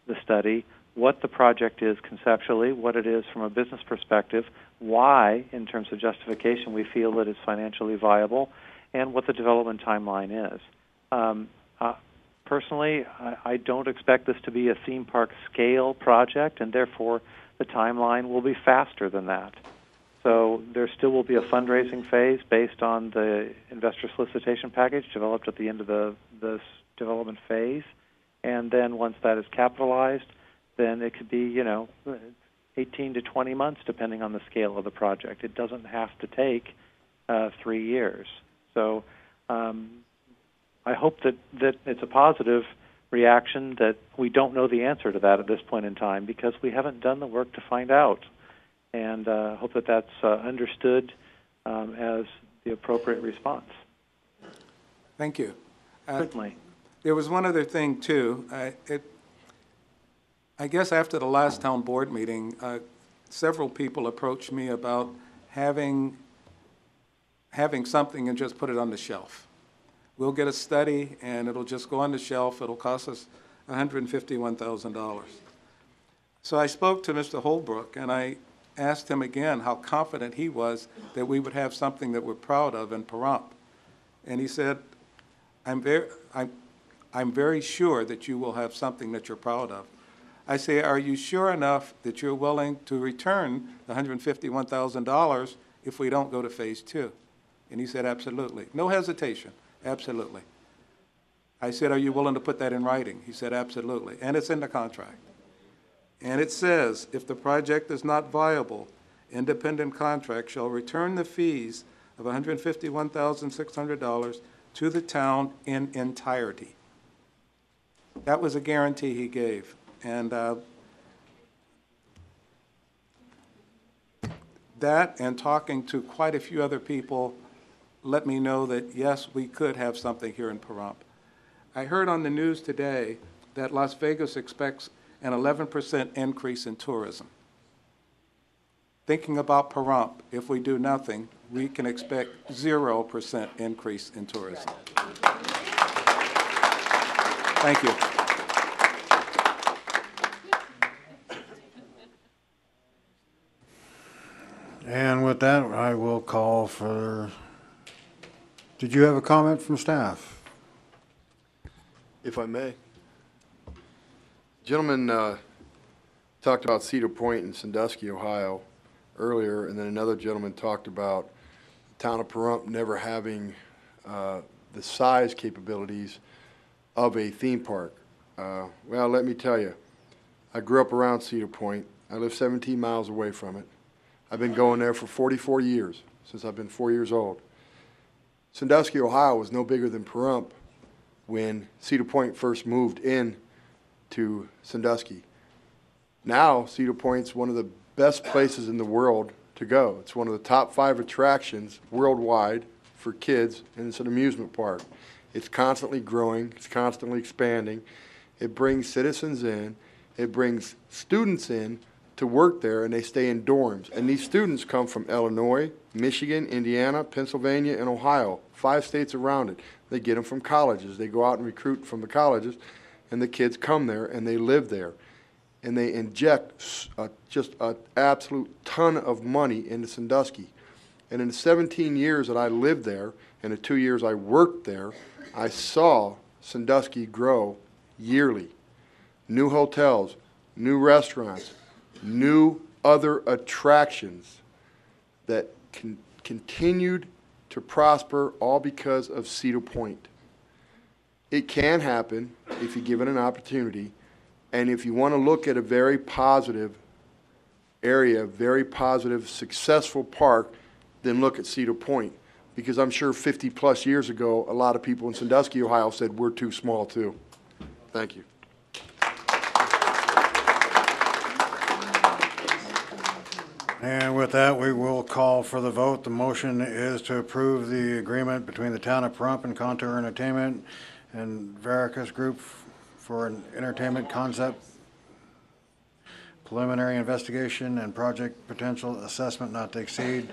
the study what the project is conceptually, what it is from a business perspective, why, in terms of justification, we feel that it's financially viable, and what the development timeline is. Personally, I don't expect this to be a theme park scale project, and therefore the timeline will be faster than that. So there still will be a fundraising phase based on the investor solicitation package developed at the end of this development phase. And then once that is capitalized, then it could be, 18 to 20 months, depending on the scale of the project. It doesn't have to take 3 years. So I hope that it's a positive reaction, that we don't know the answer to that at this point in time, because we haven't done the work to find out. And hope that that's understood as the appropriate response. Thank you. 'Certainly. There was one other thing, too. I guess after the last town board meeting, several people approached me about having something and just put it on the shelf. We'll get a study and it'll just go on the shelf. It'll cost us $151,000. So I spoke to Mr. Holbrook and I asked him again how confident he was that we would have something that we're proud of in Pahrump. And he said, I'm very sure that you will have something that you're proud of. I say, are you sure enough that you're willing to return the $151,000 if we don't go to phase 2? And he said, absolutely. No hesitation, absolutely. I said, are you willing to put that in writing? He said, absolutely. And it's in the contract. And it says, if the project is not viable, independent contract shall return the fees of $151,600 to the town in entirety. That was a guarantee he gave. And that and talking to quite a few other people let me know that, yes, we could have something here in Pahrump. I heard on the news today that Las Vegas expects an 11% increase in tourism. Thinking about Pahrump, if we do nothing, we can expect 0% increase in tourism. Thank you. And with that, I will call for, did you have a comment from staff? If I may. Gentleman talked about Cedar Point in Sandusky, Ohio earlier, and then another gentleman talked about the town of Pahrump never having the size capabilities of a theme park. Well, let me tell you, I grew up around Cedar Point. I live 17 miles away from it. I've been going there for 44 years, since I've been 4 years old. Sandusky, Ohio was no bigger than Pahrump when Cedar Point first moved in to Sandusky. Now, Cedar Point's one of the best places in the world to go. It's one of the top 5 attractions worldwide for kids, and it's an amusement park. It's constantly growing, it's constantly expanding. It brings citizens in, it brings students in to work there, and they stay in dorms. And these students come from Illinois, Michigan, Indiana, Pennsylvania, and Ohio, 5 states around it. They get them from colleges. They go out and recruit from the colleges, and the kids come there, and they live there. And they inject just an absolute ton of money into Sandusky. And in the 17 years that I lived there, and the 2 years I worked there, I saw Sandusky grow yearly. New hotels, new restaurants, new other attractions that continued to prosper, all because of Cedar Point. It can happen if you give it an opportunity, and if you want to look at a very positive area, very positive, successful park, then look at Cedar Point. Because I'm sure 50 plus years ago, a lot of people in Sandusky, Ohio said, we're too small too. Thank you. And with that, we will call for the vote. The motion is to approve the agreement between the town of Pahrump and Contour Entertainment and Veracruz Group for an entertainment concept, preliminary investigation and project potential assessment not to exceed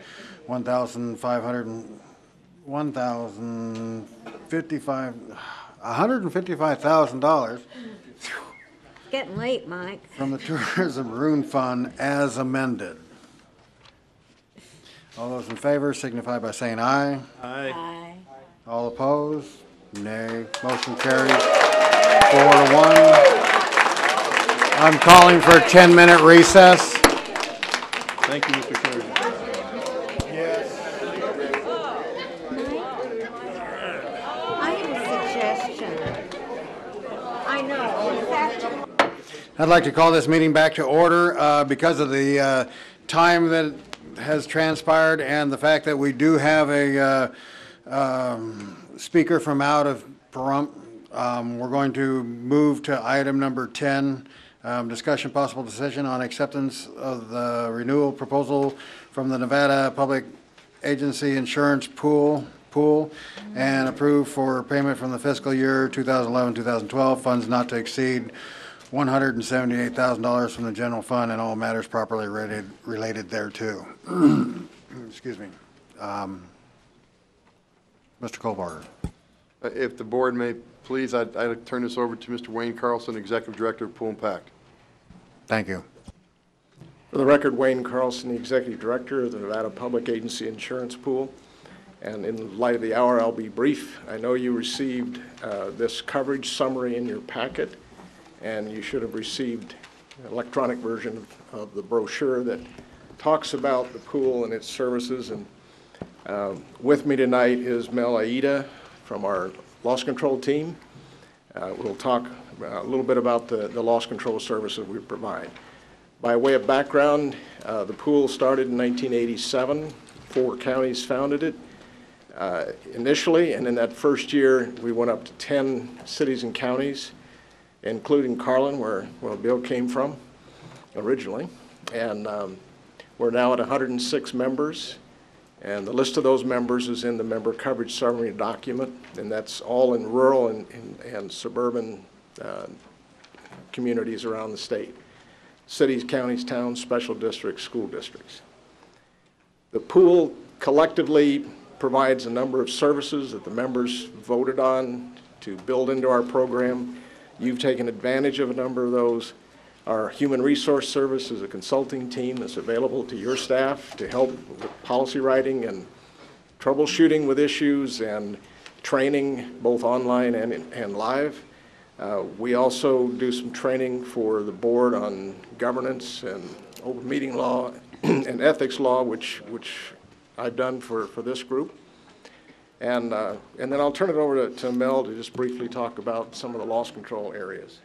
$155,000 Getting late, Mike. from the Tourism Maroon Fund as amended. All those in favor signify by saying aye. Aye. All opposed? Nay. Motion carries 4-1. I'm calling for a 10-minute recess. Thank you, Mr. Clerk. I have a suggestion. I know, in fact, I'd like to call this meeting back to order because of the time that has transpired and the fact that we do have a speaker from out of Pahrump. We're going to move to item number 10, discussion possible decision on acceptance of the renewal proposal from the Nevada Public Agency Insurance Pool, and approve for payment from the fiscal year 2011-2012, funds not to exceed $178,000 from the general fund and all matters properly related thereto. Excuse me. Mr. Kohlbarger. If the board may, please, I'd like to turn this over to Mr. Wayne Carlson, Executive Director of Pool and Pact. Thank you. For the record, Wayne Carlson, the Executive Director of the Nevada Public Agency Insurance Pool. And in light of the hour, I'll be brief. I know you received this coverage summary in your packet, and you should have received an electronic version of the brochure that talks about the pool and its services. And with me tonight is Mel Aida from our loss control team. We'll talk a little bit about the loss control services we provide. By way of background, the pool started in 1987. 4 counties founded it initially, and in that first year, we went up to 10 cities and counties, including Carlin, where Bill came from originally. And we're now at 106 members. And the list of those members is in the member coverage summary document, and that's all in rural and suburban communities around the state. Cities, counties, towns, special districts, school districts. The pool collectively provides a number of services that the members voted on to build into our program. You've taken advantage of a number of those. Our Human Resource Service is a consulting team that's available to your staff to help with policy writing and troubleshooting with issues and training both online and live. We also do some training for the board on governance and open meeting law and ethics law, which I've done for this group. And then I'll turn it over to Mel to just briefly talk about some of the loss control areas.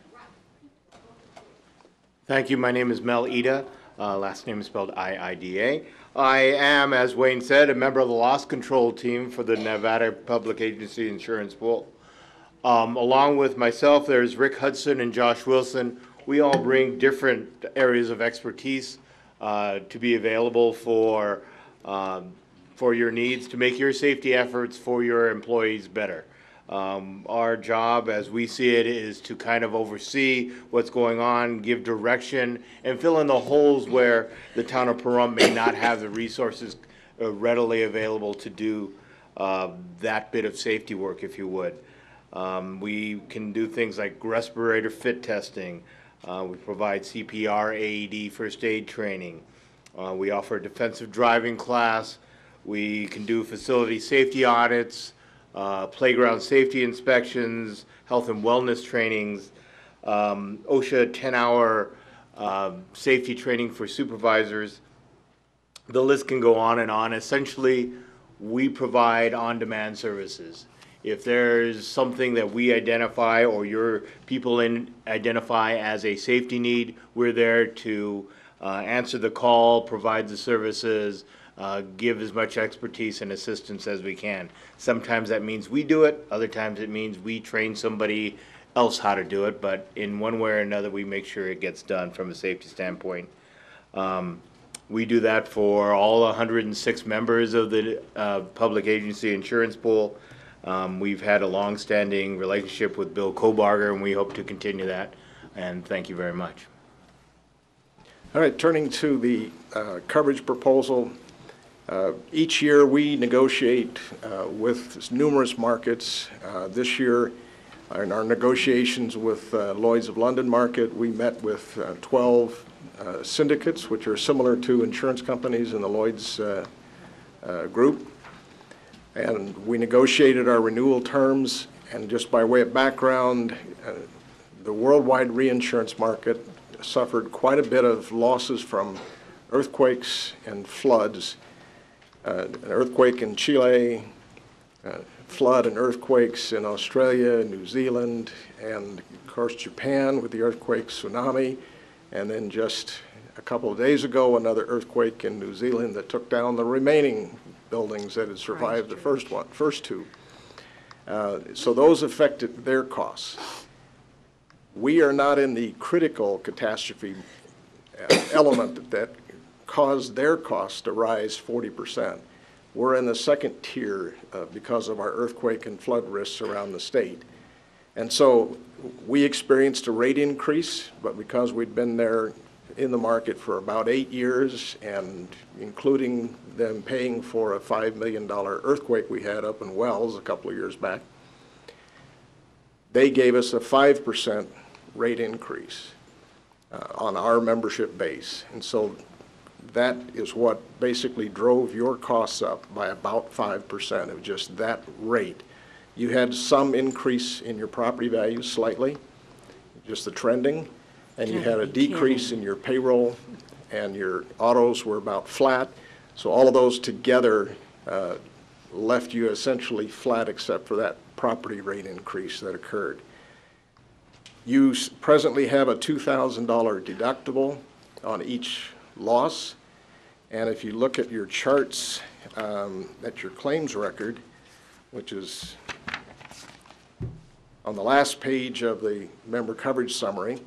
Thank you. My name is Mel Ida. Last name is spelled I-I-D-A. I am, as Wayne said, a member of the loss control team for the Nevada Public Agency Insurance Pool. Along with myself, there's Rick Hudson and Josh Wilson. We all bring different areas of expertise to be available for your needs, to make your safety efforts for your employees better. Our job, as we see it, is to kind of oversee what's going on, give direction, and fill in the holes where the town of Pahrump may not have the resources readily available to do that bit of safety work, if you would. We can do things like respirator fit testing. We provide CPR, AED, first aid training. We offer a defensive driving class. We can do facility safety audits, playground safety inspections, health and wellness trainings, OSHA 10-hour safety training for supervisors. The list can go on and on. Essentially, we provide on-demand services. If there's something that we identify or your people identify as a safety need, we're there to answer the call, provide the services, give as much expertise and assistance as we can. Sometimes that means we do it, other times it means we train somebody else how to do it, but in one way or another we make sure it gets done from a safety standpoint. We do that for all 106 members of the Public Agency Insurance Pool. We've had a long-standing relationship with Bill Kohlbarger, and we hope to continue that, and thank you very much. All right, turning to the coverage proposal. Each year we negotiate with numerous markets. This year, in our negotiations with Lloyd's of London market, we met with 12 syndicates, which are similar to insurance companies in the Lloyd's group. And we negotiated our renewal terms, and just by way of background, the worldwide reinsurance market suffered quite a bit of losses from earthquakes and floods. An earthquake in Chile, flood and earthquakes in Australia, New Zealand, and of course Japan with the earthquake tsunami, and then just a couple of days ago another earthquake in New Zealand that took down the remaining buildings that had survived the first two. So those affected their costs. We are not in the critical catastrophe element that caused their costs to rise 40%. We're in the second tier because of our earthquake and flood risks around the state. And so we experienced a rate increase, but because we'd been there in the market for about 8 years, and including them paying for a $5 million earthquake we had up in Wells a couple of years back, they gave us a 5% rate increase on our membership base. And so that is what basically drove your costs up by about 5% of just that rate. You had some increase in your property values slightly, just the trending, and you had a decrease in your payroll, and your autos were about flat. So all of those together left you essentially flat except for that property rate increase that occurred. You presently have a $2,000 deductible on each loss, and if you look at your charts at your claims record, which is on the last page of the member coverage summary,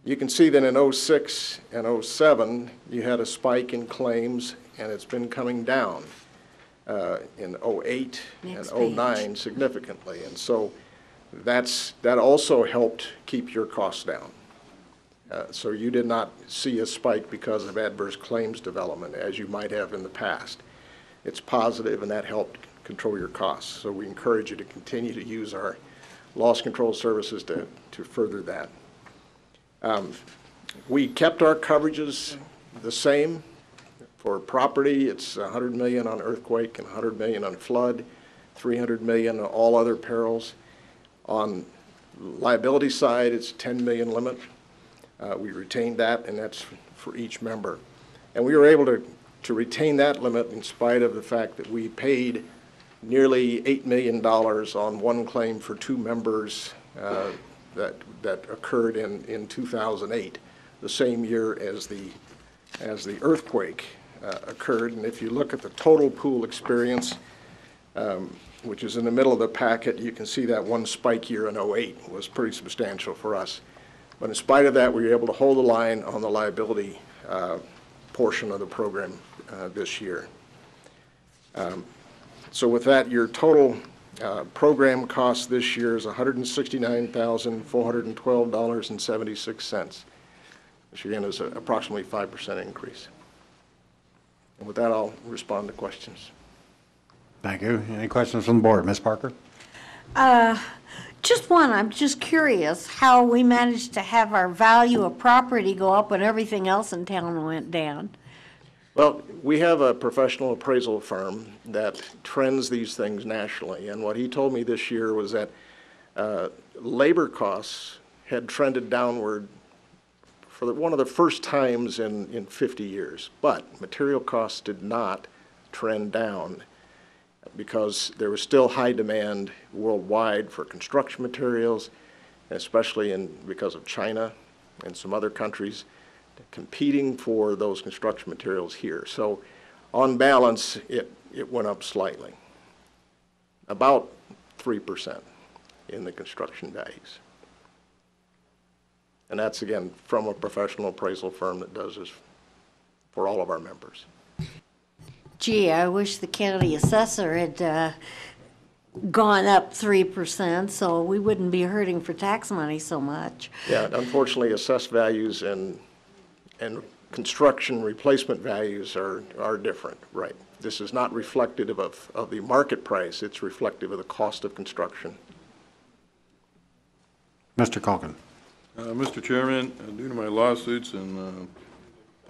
you can see that in 06 and 07 you had a spike in claims, and it's been coming down in 08 and 09 significantly. And so that also helped keep your costs down. So you did not see a spike because of adverse claims development as you might have in the past. It's positive, and that helped control your costs. So we encourage you to continue to use our loss control services to further that. We kept our coverages the same. For property, it's $100 million on earthquake and $100 million on flood, $300 million on all other perils. On liability side, it's $10 million limit. We retained that, and that's for each member. And we were able to retain that limit in spite of the fact that we paid nearly $8 million on one claim for 2 members that occurred in 2008, the same year as the earthquake occurred. And if you look at the total pool experience, which is in the middle of the packet, you can see that one spike year in 08 was pretty substantial for us. But in spite of that, we were able to hold the line on the liability portion of the program this year. So with that, your total program cost this year is $169,412.76, which again is approximately 5% increase. And with that, I'll respond to questions. Thank you. Any questions from the board? Ms. Parker? Just one. I'm just curious how we managed to have our value of property go up when everything else in town went down. Well, we have a professional appraisal firm that trends these things nationally, and what he told me this year was that labor costs had trended downward for one of the first times in 50 years, but material costs did not trend down because there was still high demand worldwide for construction materials, especially because of China and some other countries competing for those construction materials here. So on balance, it went up slightly, about 3% in the construction values. And that's, again, from a professional appraisal firm that does this for all of our members. Gee, I wish the county assessor had gone up 3%, so we wouldn't be hurting for tax money so much. Yeah, unfortunately, assessed values and construction replacement values are different, right? This is not reflective of the market price. It's reflective of the cost of construction. Mr. Culkin. Mr. Chairman, due to my lawsuits and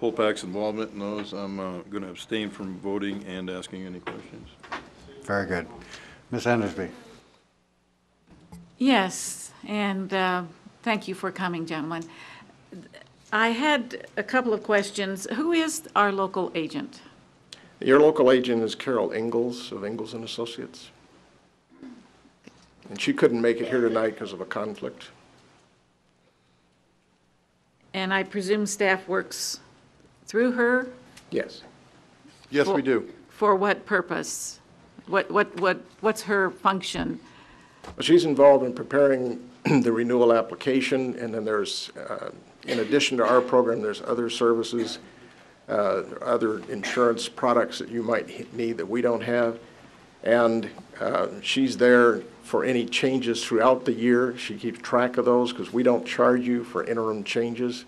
Polpak's involvement in those, I'm going to abstain from voting and asking any questions. Very good. Ms. Andersby. Yes, and thank you for coming, gentlemen. I had a couple of questions. Who is our local agent? Your local agent is Carol Ingalls of Ingalls and Associates. And she couldn't make it here tonight because of a conflict. And I presume staff works through her? Yes. Yes, we do. For what purpose? What's her function? Well, she's involved in preparing the renewal application, and then there's, in addition to our program, there's other services, other insurance products that you might need that we don't have. And she's there for any changes throughout the year. She keeps track of those because we don't charge you for interim changes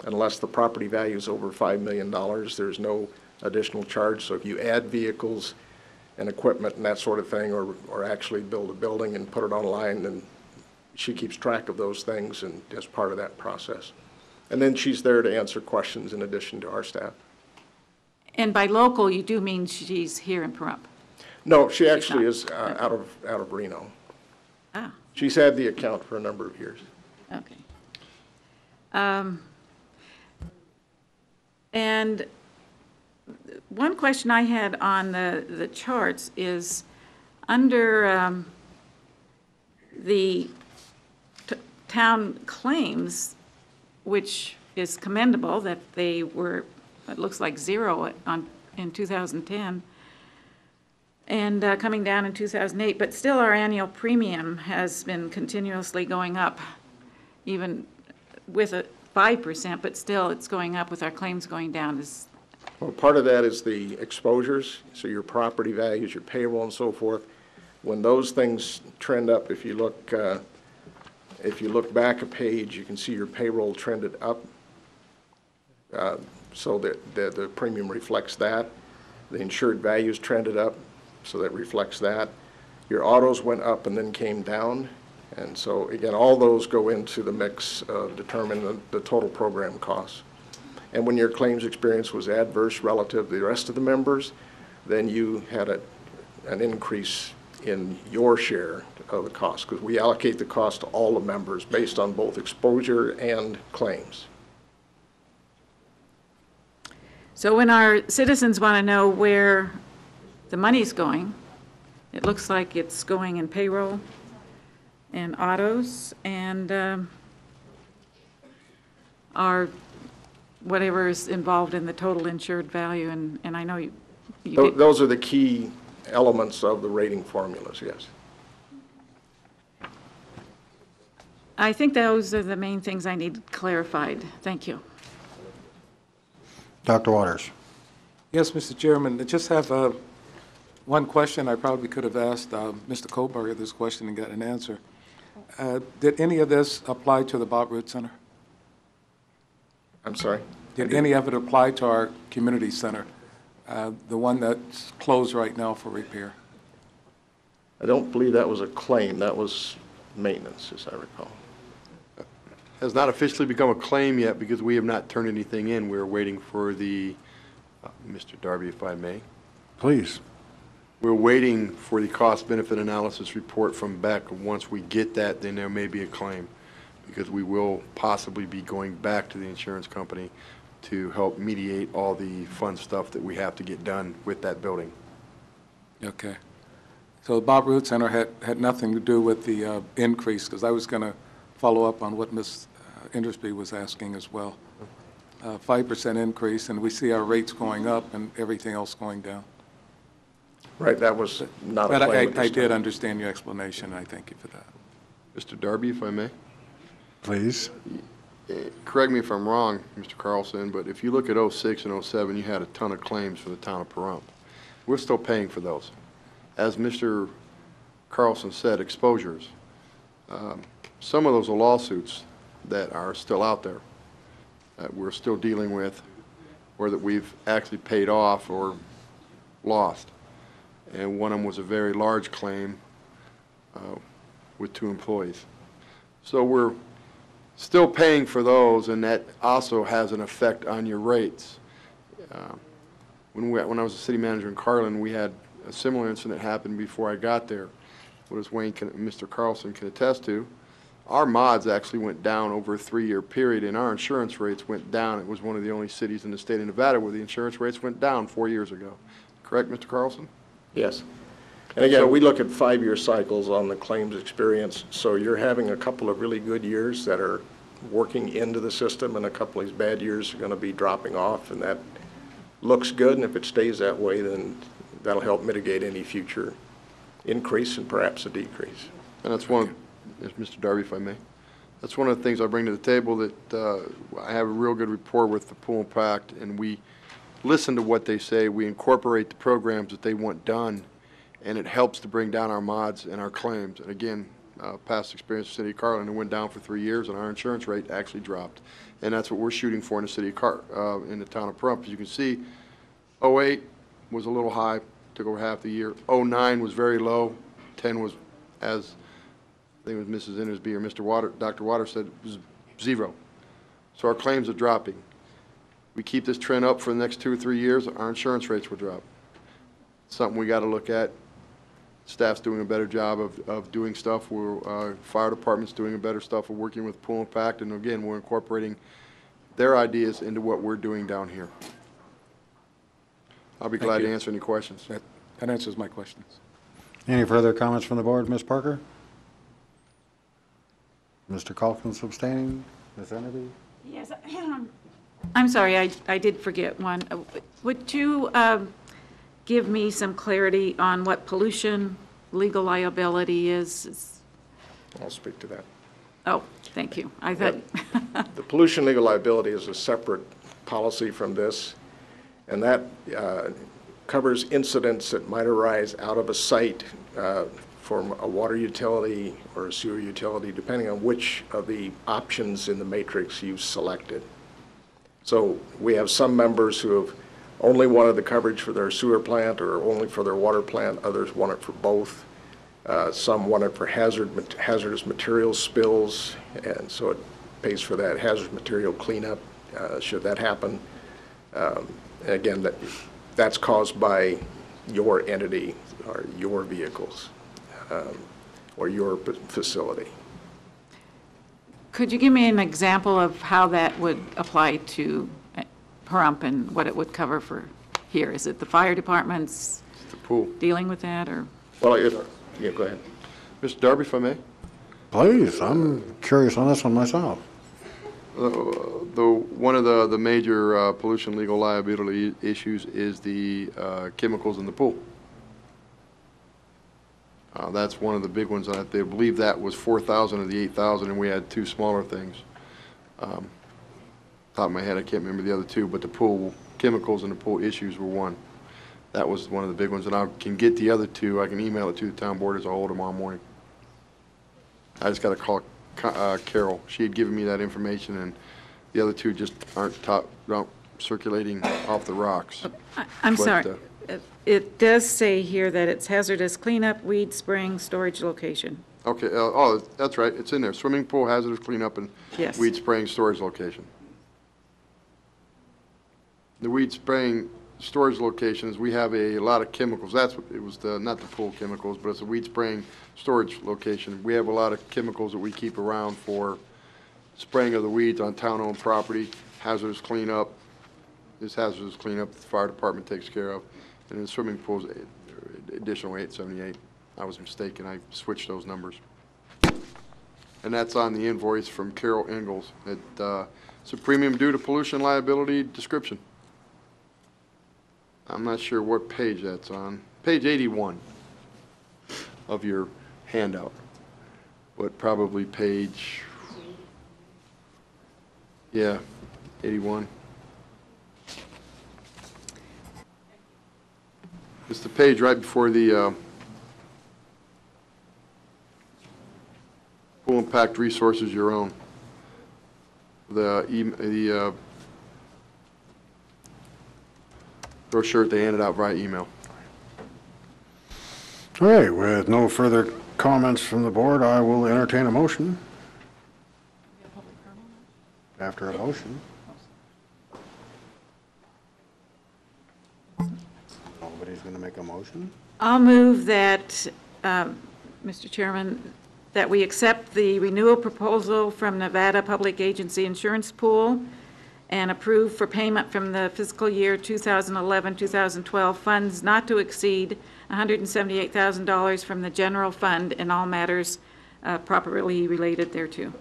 unless the property value is over $5 million. There's no additional charge. So if you add vehicles and equipment and that sort of thing, or actually build a building and put it online, then she keeps track of those things and as part of that process. And then she's there to answer questions in addition to our staff. And by local, you do mean she's here in Pahrump? No, she actually is out of Reno. Ah. She's had the account for a number of years. Okay. And one question I had on the charts is under the town claims, which is commendable that they were, it looks like zero in 2010, and coming down in 2008, but still our annual premium has been continuously going up, even with a 5%, but still it's going up with our claims going down. Well, part of that is the exposures, so your property values, your payroll and so forth. When those things trend up, if you look back a page, you can see your payroll trended up, so that the premium reflects that. The insured values trended up, so that reflects that. Your autos went up and then came down. And so, again, all those go into the mix of determining the total program costs. And when your claims experience was adverse relative to the rest of the members, then you had an increase in your share of the cost, because we allocate the cost to all the members based on both exposure and claims. So when our citizens want to know where the money's going, it looks like it's going in payroll and autos and our whatever is involved in the total insured value, and I know you did. Those are the key elements of the rating formulas, yes. I think those are the main things I need clarified. Thank you. Dr. Waters. Yes, Mr. Chairman, I just have one question. I probably could have asked Mr. Kohlberger this question and got an answer. Did any of this apply to the Bob Root Center? I'm sorry? Did any of it apply to our community center, the one that's closed right now for repair? I don't believe that was a claim. That was maintenance, as I recall. Has not officially become a claim yet because we have not turned anything in. We're waiting for the, Mr. Darby, if I may. Please. We're waiting for the cost-benefit analysis report from Beck. Once we get that, then there may be a claim, because we will possibly be going back to the insurance company to help mediate all the fun stuff that we have to get done with that building. Okay. So the Bob Root Center had nothing to do with the increase, because I was going to follow up on what Ms. Indersby was asking as well. 5% increase, and we see our rates going up and everything else going down. Right, that was not a but claim. I did understand your explanation, and I thank you for that. Mr. Darby, if I may? Please. Correct me if I'm wrong, Mr. Carlson, but if you look at 06 and 07, you had a ton of claims for the town of Pahrump. We're still paying for those. As Mr. Carlson said, exposures. Some of those are lawsuits that are still out there that we're still dealing with, or that we've actually paid off or lost. And one of them was a very large claim with 2 employees. So we're still paying for those, and that also has an effect on your rates. When I was a city manager in Carlin, we had a similar incident happen before I got there. What as Mr. Carlson can attest to, our mods actually went down over a 3-year period, and our insurance rates went down. It was one of the only cities in the state of Nevada where the insurance rates went down 4 years ago. Correct, Mr. Carlson? Yes. And again, we look at 5-year cycles on the claims experience, so you're having a couple of really good years that are working into the system, and a couple of these bad years are going to be dropping off, and that looks good, and if it stays that way, then that'll help mitigate any future increase and perhaps a decrease. And that's one, yes, Mr. Darby, if I may. That's one of the things I bring to the table, that I have a real good rapport with the Pool and Pact, and we listen to what they say. We incorporate the programs that they want done and it helps to bring down our mods and our claims. And again, past experience in the city of Carlin, it went down for 3 years, and our insurance rate actually dropped. And that's what we're shooting for in the city of in the town of Pahrump. As you can see, 08 was a little high, took over half the year. 09 was very low. 10 was, as I think it was Mrs. Innersby or Dr. Waters said, it was 0. So our claims are dropping. We keep this trend up for the next 2 or 3 years, our insurance rates will drop. Something we got to look at. Staff's doing a better job of doing stuff. Fire department's doing a better stuff of working with Pool Impact, and again, we're incorporating their ideas into what we're doing down here. I'll be glad to answer any questions. That answers my questions. Any further comments from the board? Ms. Parker? Mr. Calkins abstaining? Ms. Enderby? Yes, I'm sorry, I did forget one. Would you give me some clarity on what pollution legal liability is? I'll speak to that. Oh, thank you. I thought. The pollution legal liability is a separate policy from this, and that covers incidents that might arise out of a site from a water utility or a sewer utility, depending on which of the options in the matrix you've selected. So we have some members who have only wanted the coverage for their sewer plant or only for their water plant. Others want it for both. Some want it for hazardous material spills, and so it pays for that hazardous material cleanup should that happen. Again, that's caused by your entity or your vehicles or your facility. Could you give me an example of how that would apply to Pahrump and what it would cover for here? Is it the fire department's the pool dealing with that, or? Well, yeah, go ahead. Mr. Darby, if I may. Please, I'm curious on this one myself. One of the major pollution legal liability issues is the chemicals in the pool. That's one of the big ones. I believe that was 4,000 of the 8,000, and we had 2 smaller things. Top of my head, I can't remember the other 2, but the pool chemicals and the pool issues were one. That was one of the big ones, and I can get the other 2. I can email it to the town board as a whole tomorrow morning. I just got to call Carol. She had given me that information, and the other 2 just aren't circulating off the rocks. I'm sorry. It does say here that it's hazardous cleanup, weed spraying, storage location. Okay, that's right, it's in there. Swimming pool, hazardous cleanup, and Yes. weed spraying storage location. The weed spraying storage locations, we have a lot of chemicals. That's what it was, not the pool chemicals, but it's a weed spraying storage location. We have a lot of chemicals that we keep around for spraying of the weeds on town-owned property, hazardous cleanup. This hazardous cleanup, the fire department takes care of. And then swimming pools, additional 878. I was mistaken, I switched those numbers. And that's on the invoice from Carol Ingalls. It's a premium due to pollution liability description. I'm not sure what page that's on. Page 81 of your handout, but probably page, yeah, 81. It's the page right before the Pool Impact Resources Your Own. The brochure they handed out via email. All right, with no further comments from the board, I will entertain a motion. After a motion. Nobody's going to make a motion? I'll move that, Mr. Chairman, that we accept the renewal proposal from Nevada Public Agency Insurance Pool and approve for payment from the fiscal year 2011-2012 funds not to exceed $178,000 from the general fund in all matters properly related thereto.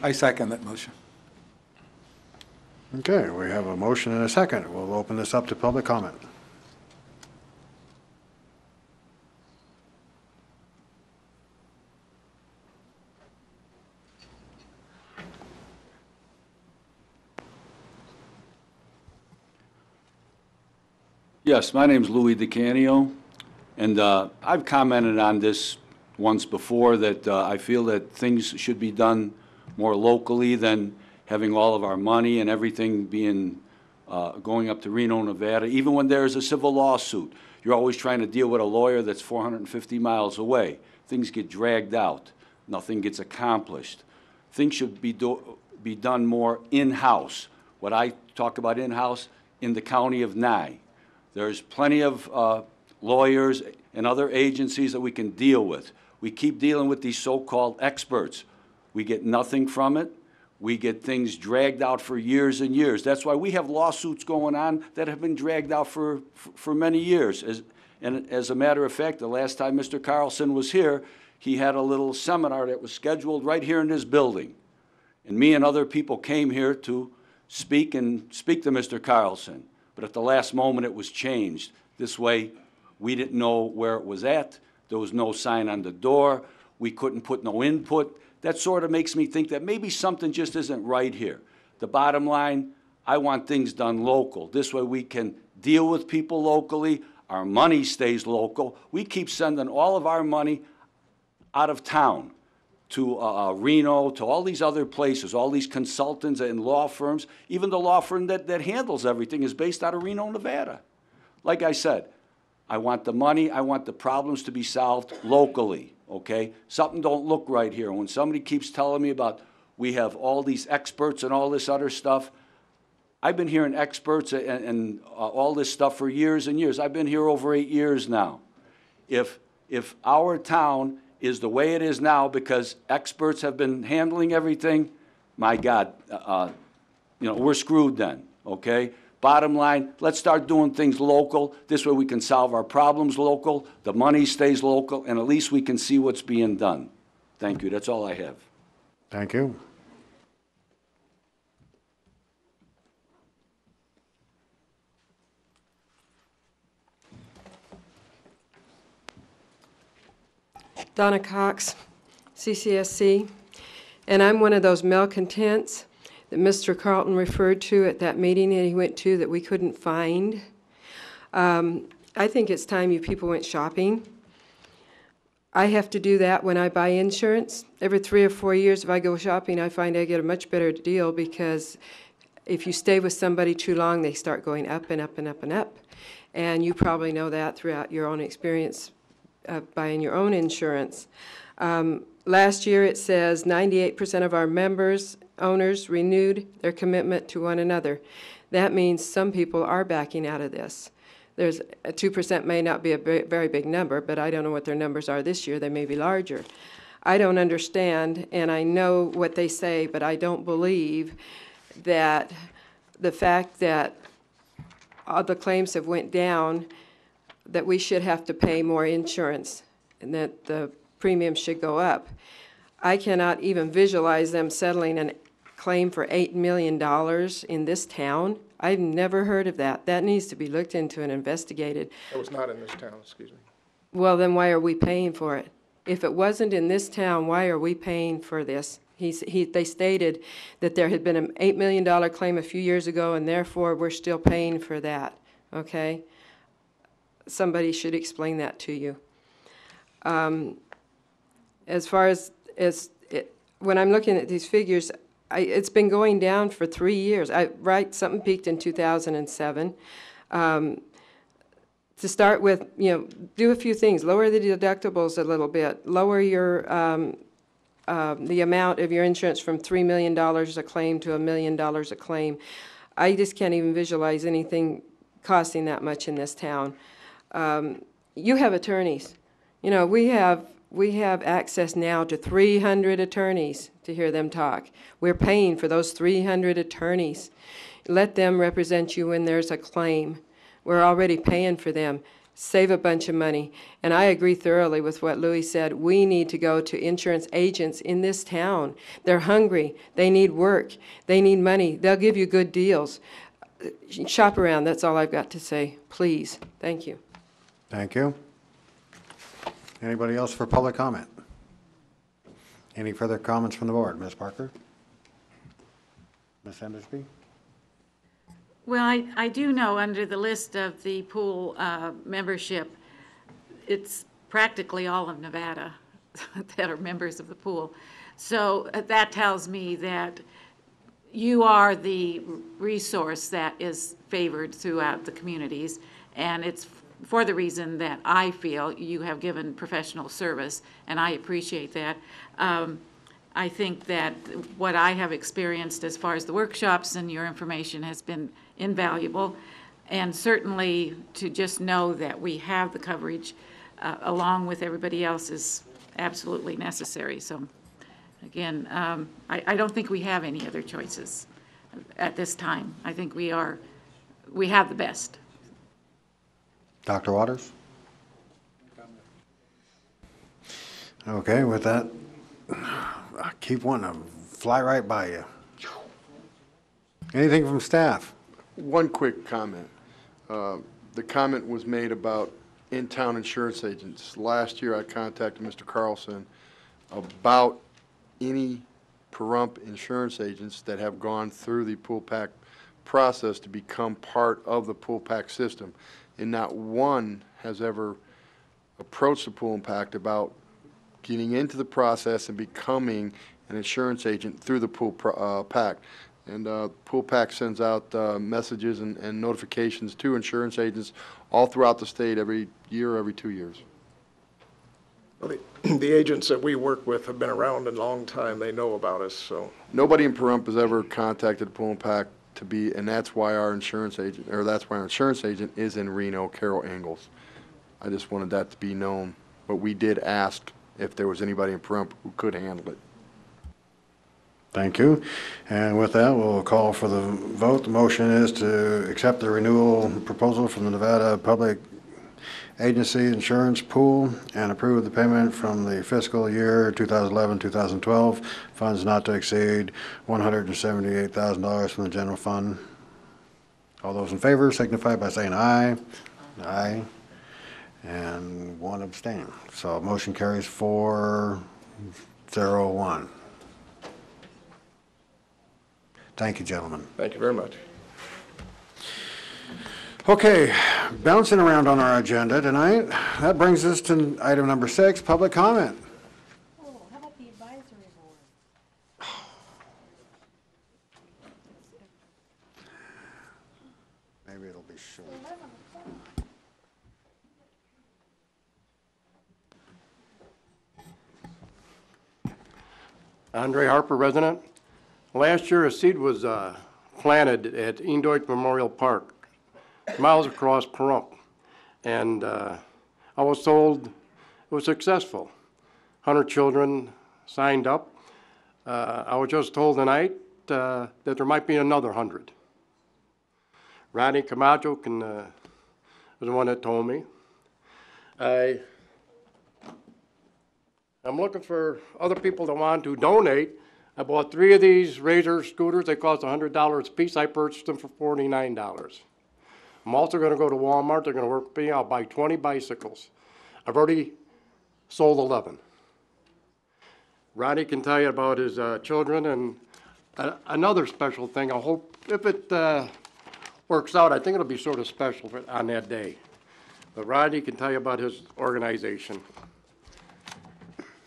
I second that motion. Okay, we have a motion and a second. We'll open this up to public comment. Yes, my name's Louis DeCanio. And I've commented on this once before, that I feel that things should be done more locally than having all of our money and everything being going up to Reno, Nevada. Even when there's a civil lawsuit, you're always trying to deal with a lawyer that's 450 miles away. Things get dragged out. Nothing gets accomplished. Things should be done more in-house. What I talk about in-house, in the county of Nye. There's plenty of lawyers and other agencies that we can deal with. We keep dealing with these so-called experts. We get nothing from it. We get things dragged out for years and years. That's why we have lawsuits going on that have been dragged out for many years. And as a matter of fact, the last time Mr. Carlson was here, he had a little seminar that was scheduled right here in this building. And me and other people came here to speak to Mr. Carlson. But at the last moment, it was changed. This way, we didn't know where it was at. There was no sign on the door. We couldn't put no input. That sort of makes me think that maybe something just isn't right here. The bottom line, I want things done local. This way we can deal with people locally. Our money stays local. We keep sending all of our money out of town to Reno, to all these other places, all these consultants and law firms. Even the law firm that handles everything is based out of Reno, Nevada. Like I said, I want the money, I want the problems to be solved locally, okay? Something don't look right here. When somebody keeps telling me about we have all these experts and all this other stuff, I've been hearing experts and all this stuff for years and years. I've been here over 8 years now. If our town is the way it is now because experts have been handling everything, my God, we're screwed then, okay? Bottom line, let's start doing things local. This way we can solve our problems local, the money stays local, and at least we can see what's being done. Thank you. That's all I have. Thank you. Donna Cox, CCSC, and I'm one of those malcontents that Mr. Carlton referred to at that meeting that he went to that we couldn't find. I think it's time you people went shopping. I have to do that when I buy insurance. Every 3 or 4 years, if I go shopping, I find I get a much better deal because if you stay with somebody too long, they start going up and up and up and up. And you probably know that throughout your own experience of buying your own insurance. Last year, it says 98% of our owners renewed their commitment to one another. That means some people are backing out of this. There's 2% may not be a very big number, but I don't know what their numbers are this year. They may be larger. I don't understand, and I know what they say, but I don't believe that the fact that all the claims have went down, that we should have to pay more insurance and that the premiums should go up. I cannot even visualize them settling a claim for $8 million in this town. I've never heard of that. That needs to be looked into and investigated. It was not in this town, excuse me. Well, then why are we paying for it? If it wasn't in this town, why are we paying for this? They stated that there had been an $8 million claim a few years ago, and therefore we're still paying for that, okay? Somebody should explain that to you. As far as when I'm looking at these figures, it's been going down for 3 years. Something peaked in 2007. To start with, do a few things. Lower the deductibles a little bit. Lower your the amount of your insurance from $3 million a claim to $1 million a claim. I just can't even visualize anything costing that much in this town. You have attorneys. We have access now to 300 attorneys to hear them talk. We're paying for those 300 attorneys. Let them represent you when there's a claim. We're already paying for them. Save a bunch of money. And I agree thoroughly with what Louis said. We need to go to insurance agents in this town. They're hungry. They need work. They need money. They'll give you good deals. Shop around. That's all I've got to say. Please. Thank you. Thank you. Anybody else for public comment? Any further comments from the board? Ms. Parker? Ms. Endersby? Well, I do know under the list of the pool membership, it's practically all of Nevada that are members of the pool. So that tells me that you are the resource that is favored throughout the communities, and it's for the reason that I feel you have given professional service, and I appreciate that. I think that what I have experienced as far as the workshops and your information has been invaluable, and certainly to just know that we have the coverage along with everybody else is absolutely necessary. So again, I don't think we have any other choices at this time. I think we have the best. Dr. Waters? Okay, with that, I keep wanting to fly right by you. Anything from staff? One quick comment. The comment was made about in-town insurance agents. Last year, I contacted Mr. Carlson about any Pahrump insurance agents that have gone through the pool pack process to become part of the pool pack system. And not one has ever approached the pool impact about getting into the process and becoming an insurance agent through the pool pack. And Pool Pack sends out messages and notifications to insurance agents all throughout the state every year, every 2 years. Well, the agents that we work with have been around a long time. They know about us, so. Nobody in Pahrump has ever contacted Pool Pack to be, and that's why our insurance agent is in Reno, Carol Ingalls. I just wanted that to be known, but we did ask if there was anybody in Pahrump who could handle it. Thank you. And with that, we'll call for the vote. The motion is to accept the renewal proposal from the Nevada Public Agency Insurance Pool and approve the payment from the fiscal year 2011-2012, funds not to exceed $178,000 from the general fund. All those in favor signify by saying aye. Aye. And one abstain. So motion carries 4-0-1. Thank you, gentlemen. Thank you very much. Okay, bouncing around on our agenda tonight, that brings us to item number 6, public comment. Oh, how about the advisory board? Maybe it'll be short. Andre Harper, resident. Last year, a seed was planted at Indoit Memorial Park, miles across Pahrump. And I was told it was successful. 100 children signed up. I was just told tonight that there might be another 100. Rodney Camacho was the one that told me. I'm looking for other people that want to donate. I bought 3 of these Razor scooters. They cost $100 a piece. I purchased them for $49. I'm also going to go to Walmart. They're going to work with me. I'll buy 20 bicycles. I've already sold 11. Rodney can tell you about his children. And another special thing, I hope if it works out, I think it'll be sort of special on that day. But Rodney can tell you about his organization.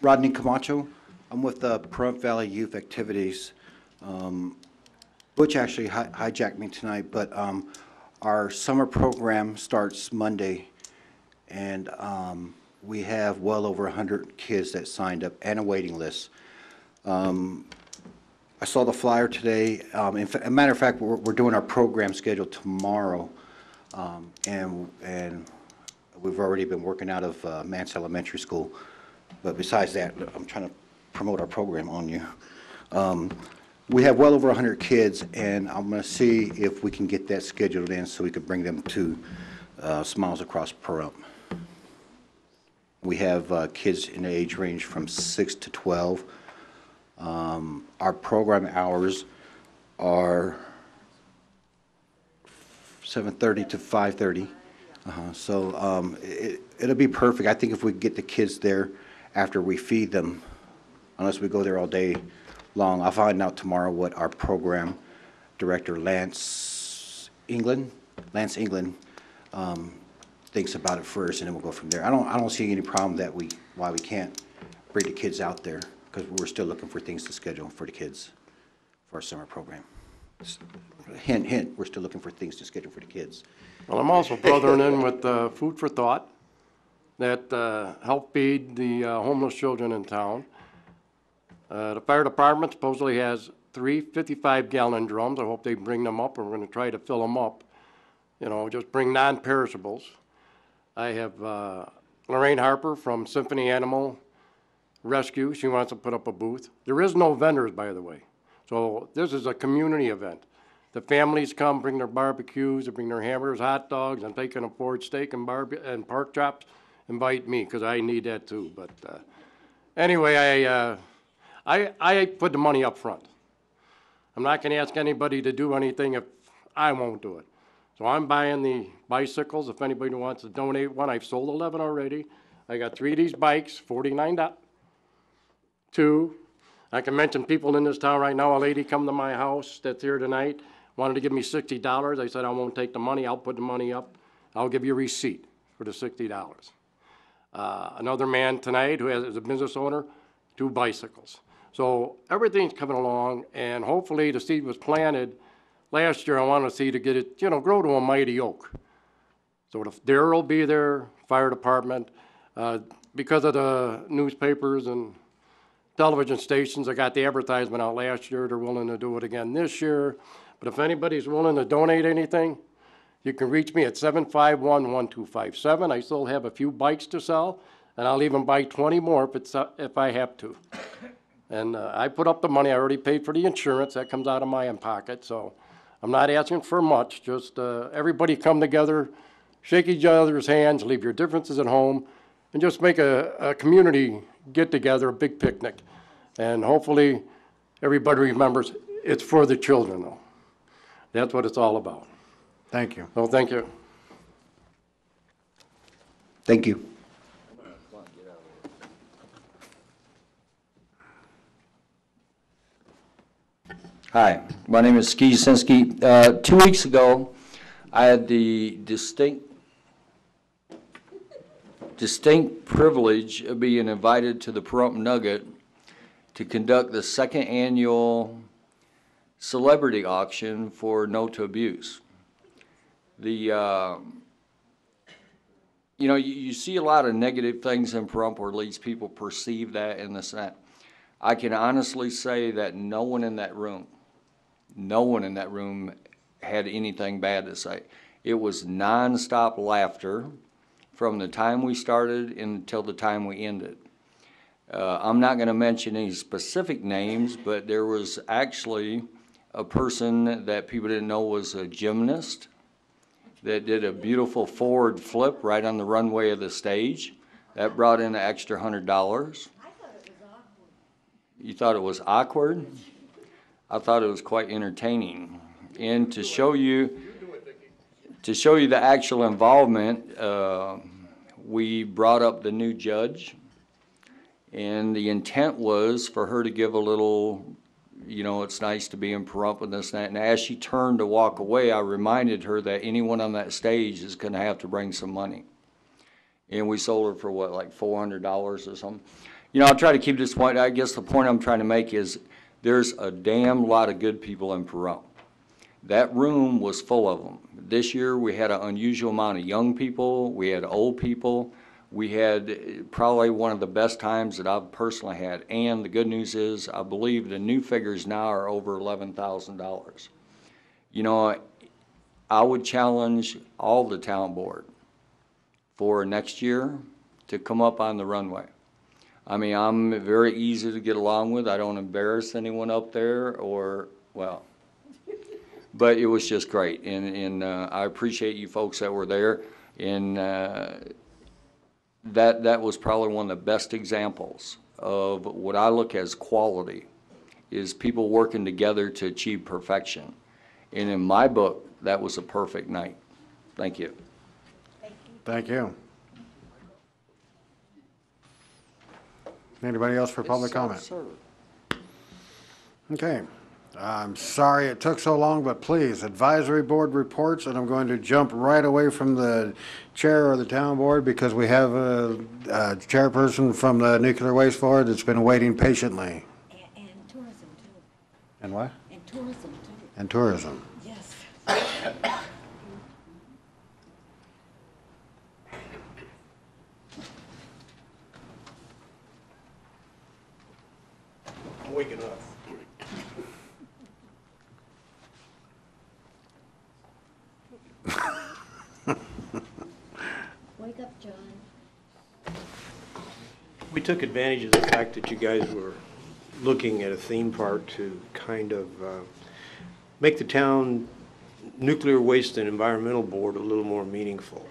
Rodney Camacho. I'm with the Pahrump Valley Youth Activities. Butch actually hijacked me tonight, but our summer program starts Monday, and we have well over 100 kids that signed up and a waiting list. I saw the flyer today. As a matter of fact, we're doing our program schedule tomorrow, and we've already been working out of Mance Elementary School. But besides that, I'm trying to promote our program on you. We have well over 100 kids, and I'm going to see if we can get that scheduled in so we could bring them to Smiles Across Pahrump. We have kids in the age range from 6 to 12. Our program hours are 7:30 to 5:30. So it'll be perfect. I think if we get the kids there after we feed them, unless we go there all day long. I'll find out tomorrow what our program director, Lance England, thinks about it first, and then we'll go from there. I don't see any problem why we can't bring the kids out there, because we're still looking for things to schedule for the kids for our summer program. Hint, hint, we're still looking for things to schedule for the kids. Well, I'm also brothering in with Food for Thought that help feed the homeless children in town. The fire department supposedly has 3 55-gallon drums. I hope they bring them up, and we're going to try to fill them up. You know, just bring non-perishables. I have Lorraine Harper from Symphony Animal Rescue. She wants to put up a booth. There is no vendors, by the way. So this is a community event. The families come, bring their barbecues, they bring their hamburgers, hot dogs, and if they can afford steak and pork chops, invite me, because I need that too. But anyway, I put the money up front. I'm not going to ask anybody to do anything if I won't do it. So I'm buying the bicycles. If anybody wants to donate one, I've sold 11 already. I got 3 of these bikes, $49. 2, I can mention people in this town right now. A lady come to my house that's here tonight, wanted to give me $60. I said, I won't take the money. I'll put the money up. I'll give you a receipt for the $60. Another man tonight who is a business owner, 2 bicycles. So everything's coming along, and hopefully the seed was planted last year. I want to see to get it, you know, grow to a mighty oak. So the Darrell will be there, fire department. Because of the newspapers and television stations, I got the advertisement out last year. They're willing to do it again this year. But if anybody's willing to donate anything, you can reach me at 751-1257. I still have a few bikes to sell, and I'll even buy 20 more if I have to. And I put up the money. I already paid for the insurance. That comes out of my own pocket. So I'm not asking for much. Just everybody come together, shake each other's hands, leave your differences at home, and just make a community get-together, a big picnic. And hopefully everybody remembers it's for the children, though. That's what it's all about. Thank you. Well, thank you. Thank you. Hi, my name is Ski Sinski. 2 weeks ago, I had the distinct privilege of being invited to the Pahrump Nugget to conduct the 2nd annual celebrity auction for No to Abuse. You know, you see a lot of negative things in Pahrump, or at least people perceive that and this and that. I can honestly say that no one in that room had anything bad to say. It was nonstop laughter from the time we started until the time we ended. I'm not going to mention any specific names, but there was actually a person that people didn't know was a gymnast that did a beautiful forward flip right on the runway of the stage. That brought in an extra $100. You thought it was awkward? I thought it was quite entertaining. And to show you the actual involvement, we brought up the new judge, and the intent was for her to give a little, you know, it's nice to be in Pahrump and this and that. And as she turned to walk away, I reminded her that anyone on that stage is going to have to bring some money. And we sold her for what, like $400 or something. You know, I'll try to keep this point. I guess the point I'm trying to make is there's a damn lot of good people in Pahrump. That room was full of them. This year we had an unusual amount of young people. We had old people. We had probably one of the best times that I've personally had. And the good news is I believe the new figures now are over $11,000. You know, I would challenge all the talent board for next year to come up on the runway. I mean, I'm very easy to get along with. I don't embarrass anyone up there or, well, but it was just great. And I appreciate you folks that were there. And that was probably one of the best examples of what I look as quality, is people working together to achieve perfection. And in my book, that was a perfect night. Thank you. Thank you. Anybody else for public comment? Okay. I'm sorry it took so long, but please, advisory board reports, and I'm going to jump right away from the chair or the town board because we have a chairperson from the Nuclear Waste Board that's been waiting patiently. And tourism, too. And what? And tourism, too. And tourism. Yes. I'm waking up. Wake up, John. We took advantage of the fact that you guys were looking at a theme park to kind of make the town nuclear waste and environmental board a little more meaningful.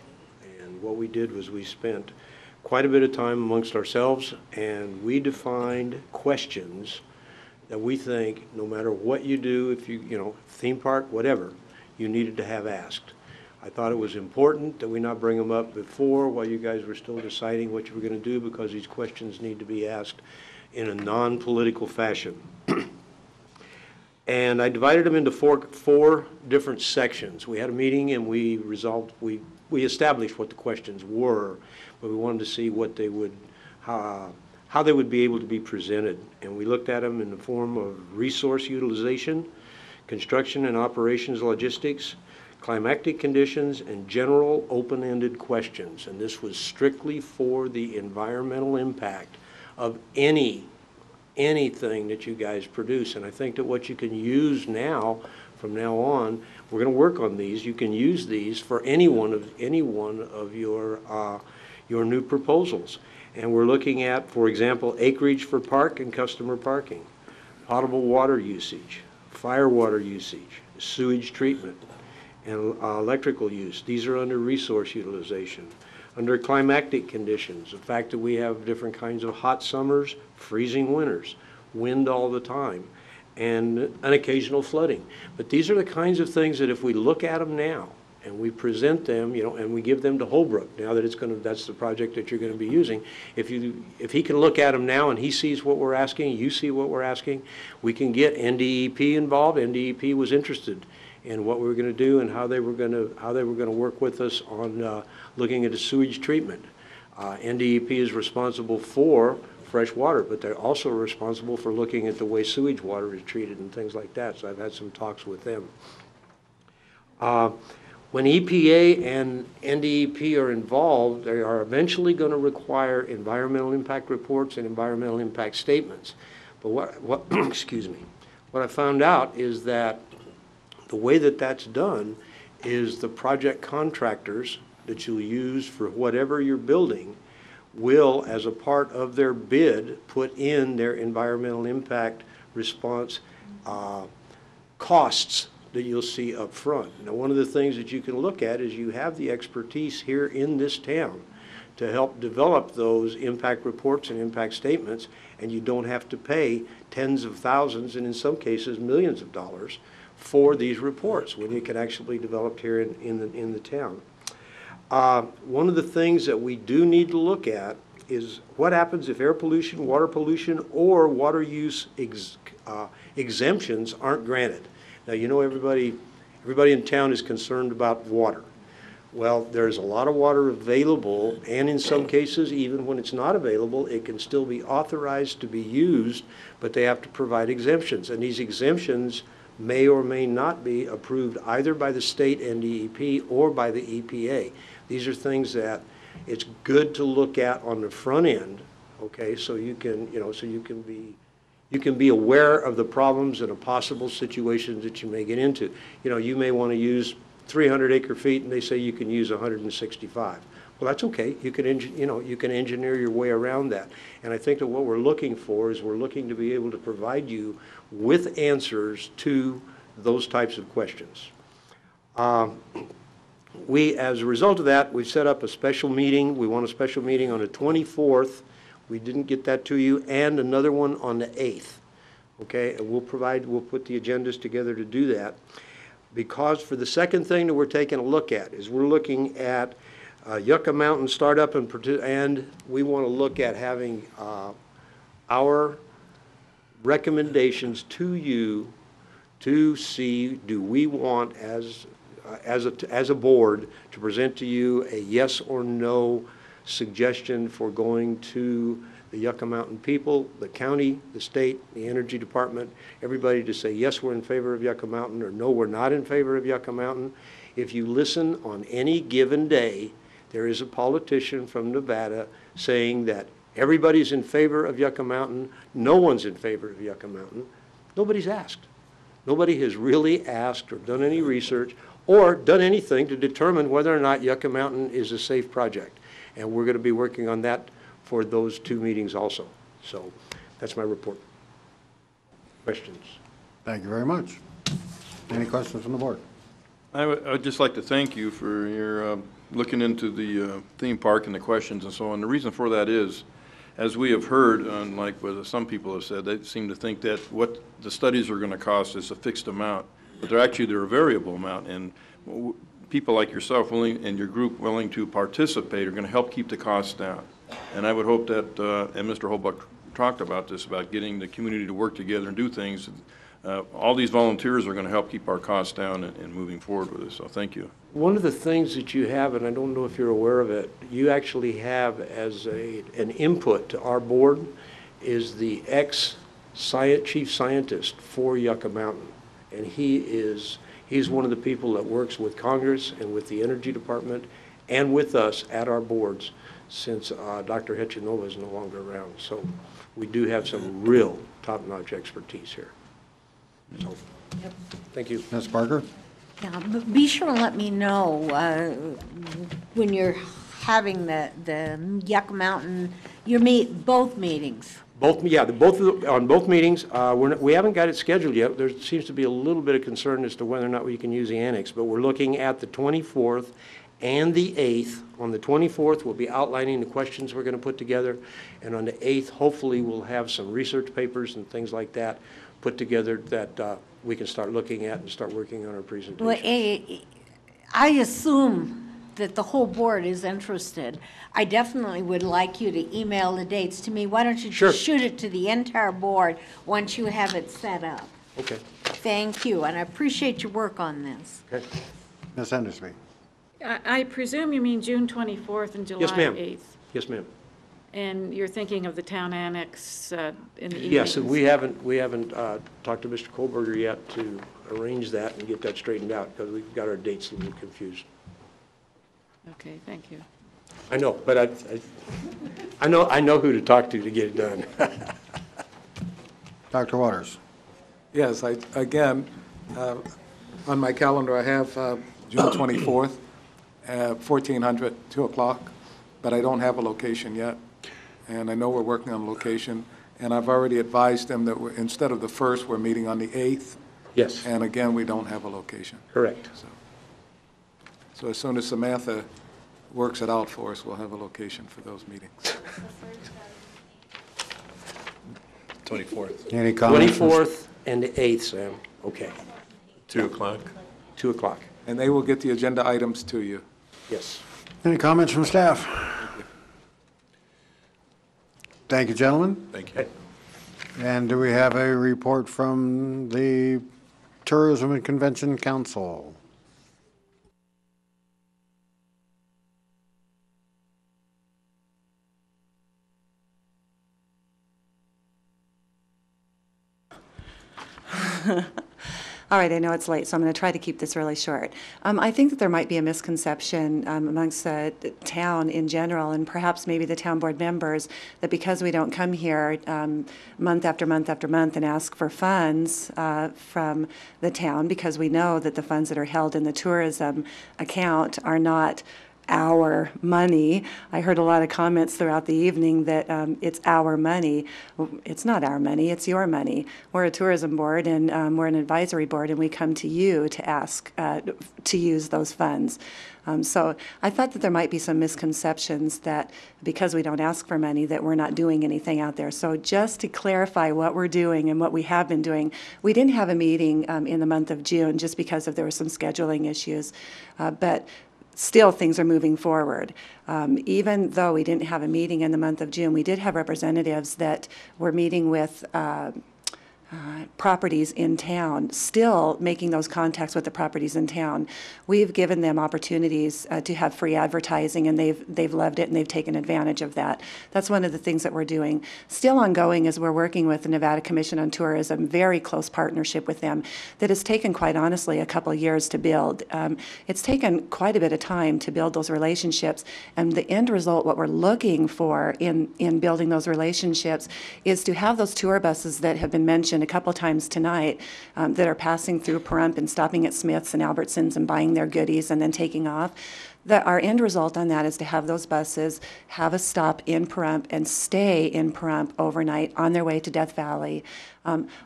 And what we did was we spent quite a bit of time amongst ourselves, and we defined questions that we think no matter what you do, if you theme park, whatever, you needed to have asked. I thought it was important that we not bring them up before while you guys were still deciding what you were going to do, because these questions need to be asked in a non-political fashion. And I divided them into four different sections. We had a meeting and we established what the questions were, but we wanted to see what they would, how they would be able to be presented. And we looked at them in the form of resource utilization, construction and operations logistics, climactic conditions, and general open-ended questions. And this was strictly for the environmental impact of anything that you guys produce. And I think that what you can use now, from now on, we're going to work on these. You can use these for any one of your new proposals. And we're looking at, for example, acreage for park and customer parking, potable water usage, fire water usage, sewage treatment, and electrical use. These are under resource utilization. Under climactic conditions, the fact that we have different kinds of hot summers, freezing winters, wind all the time, and an occasional flooding. But these are the kinds of things that if we look at them now and we present them, and we give them to Holbrook, now that that's the project that you're going to be using, if he can look at them now and he sees what we're asking, you see what we're asking, we can get NDEP involved. NDEP was interested in what we were going to do and how they were going to work with us on looking at the sewage treatment. NDEP is responsible for fresh water, but they're also responsible for looking at the way sewage water is treated and things like that. So I've had some talks with them. When EPA and NDEP are involved, they are eventually going to require environmental impact reports and environmental impact statements. But what excuse me, what I found out is that the way that that's done is the project contractors that you'll use for whatever you're building will, as a part of their bid, put in their environmental impact response costs that you'll see up front. Now, one of the things that you can look at is you have the expertise here in this town to help develop those impact reports and impact statements, and you don't have to pay tens of thousands and in some cases millions of dollars for these reports when you can actually be developed here in the town. One of the things that we do need to look at is what happens if air pollution, water pollution, or water use exemptions aren't granted. Now, you know, everybody in town is concerned about water. Well, there's a lot of water available, and in some cases, even when it's not available, it can still be authorized to be used, but they have to provide exemptions. And these exemptions may or may not be approved either by the state NDEP or by the EPA. These are things that it's good to look at on the front end, okay, so you can, you can be aware of the problems and the possible situations that you may get into. You know, you may want to use 300 acre feet and they say you can use 165. Well, that's okay. You can engineer your way around that. And I think that what we're looking for is we're looking to be able to provide you with answers to those types of questions. As a result of that, we set up a special meeting. We want a special meeting on the 24th. We didn't get that to you, and another one on the 8th. Okay, and we'll put the agendas together to do that. Because for the second thing that we're taking a look at is we're looking at Yucca Mountain startup, and we want to look at having our recommendations to you to see, do we want as a board to present to you a yes or no suggestion for going to the Yucca Mountain people, the county, the state, the energy department, everybody to say, yes, we're in favor of Yucca Mountain, or no, we're not in favor of Yucca Mountain. If you listen on any given day, there is a politician from Nevada saying that everybody's in favor of Yucca Mountain, no one's in favor of Yucca Mountain. Nobody's asked. Nobody has really asked or done any research or done anything to determine whether or not Yucca Mountain is a safe project. And we're going to be working on that for those 2 meetings also. So that's my report. Questions? Thank you very much. Any questions from the board? I would just like to thank you for your looking into the theme park and the questions and so on. The reason for that is, as we have heard, unlike what some people have said, they seem to think that what the studies are going to cost is a fixed amount, but they're a variable amount, and people like yourself and your group willing to participate are going to help keep the costs down. And I would hope that, and Mr. Holbrook talked about this, about getting the community to work together and do things. All these volunteers are going to help keep our costs down and moving forward with this, so thank you. One of the things that you have, and I don't know if you're aware of it, you actually have as an input to our board is the ex-chief scientist for Yucca Mountain. And he's one of the people that works with Congress and with the Energy Department and with us at our boards since Dr. Hechinova is no longer around. So we do have some real top-notch expertise here. So, Yep. Thank you. Ms. Parker? Yeah, but be sure and let me know when you're having the Yucca Mountain, both meetings. On both meetings. We haven't got it scheduled yet. There seems to be a little bit of concern as to whether or not we can use the annex, but we're looking at the 24th and the 8th. On the 24th, we'll be outlining the questions we're going to put together, and on the 8th, hopefully, we'll have some research papers and things like that put together that we can start looking at and start working on our presentation. Well, I assume that the whole board is interested. I definitely would like you to email the dates to me. Why don't you just shoot it to the entire board once you have it set up? Okay. Thank you, and I appreciate your work on this. Okay. Ms. Henderson? I presume you mean June 24th and July 8th? Yes, ma'am. And you're thinking of the town annex in the evenings? Yes, and we haven't talked to Mr. Kohlberger yet to arrange that and get that straightened out, because we've got our dates a little confused. Okay, thank you. I know, but I know who to talk to get it done. Dr. Waters? Yes, again, on my calendar, I have June 24th, 1400, 2 o'clock, but I don't have a location yet. And I know we're working on a location, and I've already advised them that instead of the 1st, we're meeting on the 8th. Yes. And again, we don't have a location. Correct. So as soon as Samantha works it out for us, we'll have a location for those meetings. 24th. Any comments? 24th and the 8th, Sam. Okay. 2 o'clock. 2 o'clock. And they will get the agenda items to you. Yes. Any comments from staff? Thank you, gentlemen. Thank you. And do we have a report from the Tourism and Convention Council? All right, I know it's late, so I'm going to try to keep this really short. I think that there might be a misconception amongst the town in general, and perhaps maybe the town board members, that because we don't come here month after month after month and ask for funds from the town, because we know that the funds that are held in the tourism account are not our money. I heard a lot of comments throughout the evening that it's our money. It's not our money, it's your money. We're a tourism board and we're an advisory board, and we come to you to ask to use those funds. So I thought that there might be some misconceptions that because we don't ask for money that we're not doing anything out there. So just to clarify what we're doing and what we have been doing, we didn't have a meeting in the month of June just because there were some scheduling issues. But still, things are moving forward. Even though we didn't have a meeting in the month of June, we did have representatives that were meeting with properties in town, still making those contacts with the properties in town. We've given them opportunities to have free advertising, and they've loved it, and they've taken advantage of that. That's one of the things that we're doing. Still ongoing is we're working with the Nevada Commission on Tourism, very close partnership with them that has taken, quite honestly, a couple of years to build. It's taken quite a bit of time to build those relationships, and the end result, what we're looking for in building those relationships, is to have those tour buses that have been mentioned a couple times tonight that are passing through Pahrump and stopping at Smith's and Albertsons and buying their goodies and then taking off. Our end result on that is to have those buses have a stop in Pahrump and stay in Pahrump overnight on their way to Death Valley.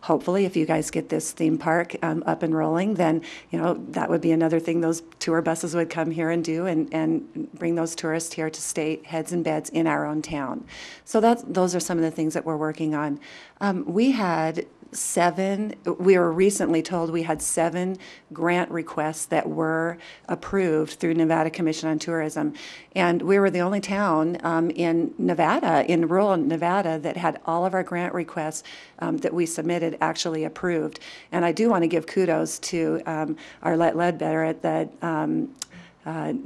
Hopefully, if you guys get this theme park up and rolling, then that would be another thing those tour buses would come here and do, and bring those tourists here to stay heads and beds in our own town. So those are some of the things that we're working on. We were recently told we had 7 grant requests that were approved through Nevada Commission on Tourism. And we were the only town in Nevada, in rural Nevada, that had all of our grant requests that we submitted actually approved. And I do want to give kudos to Arlette Ledbetter at the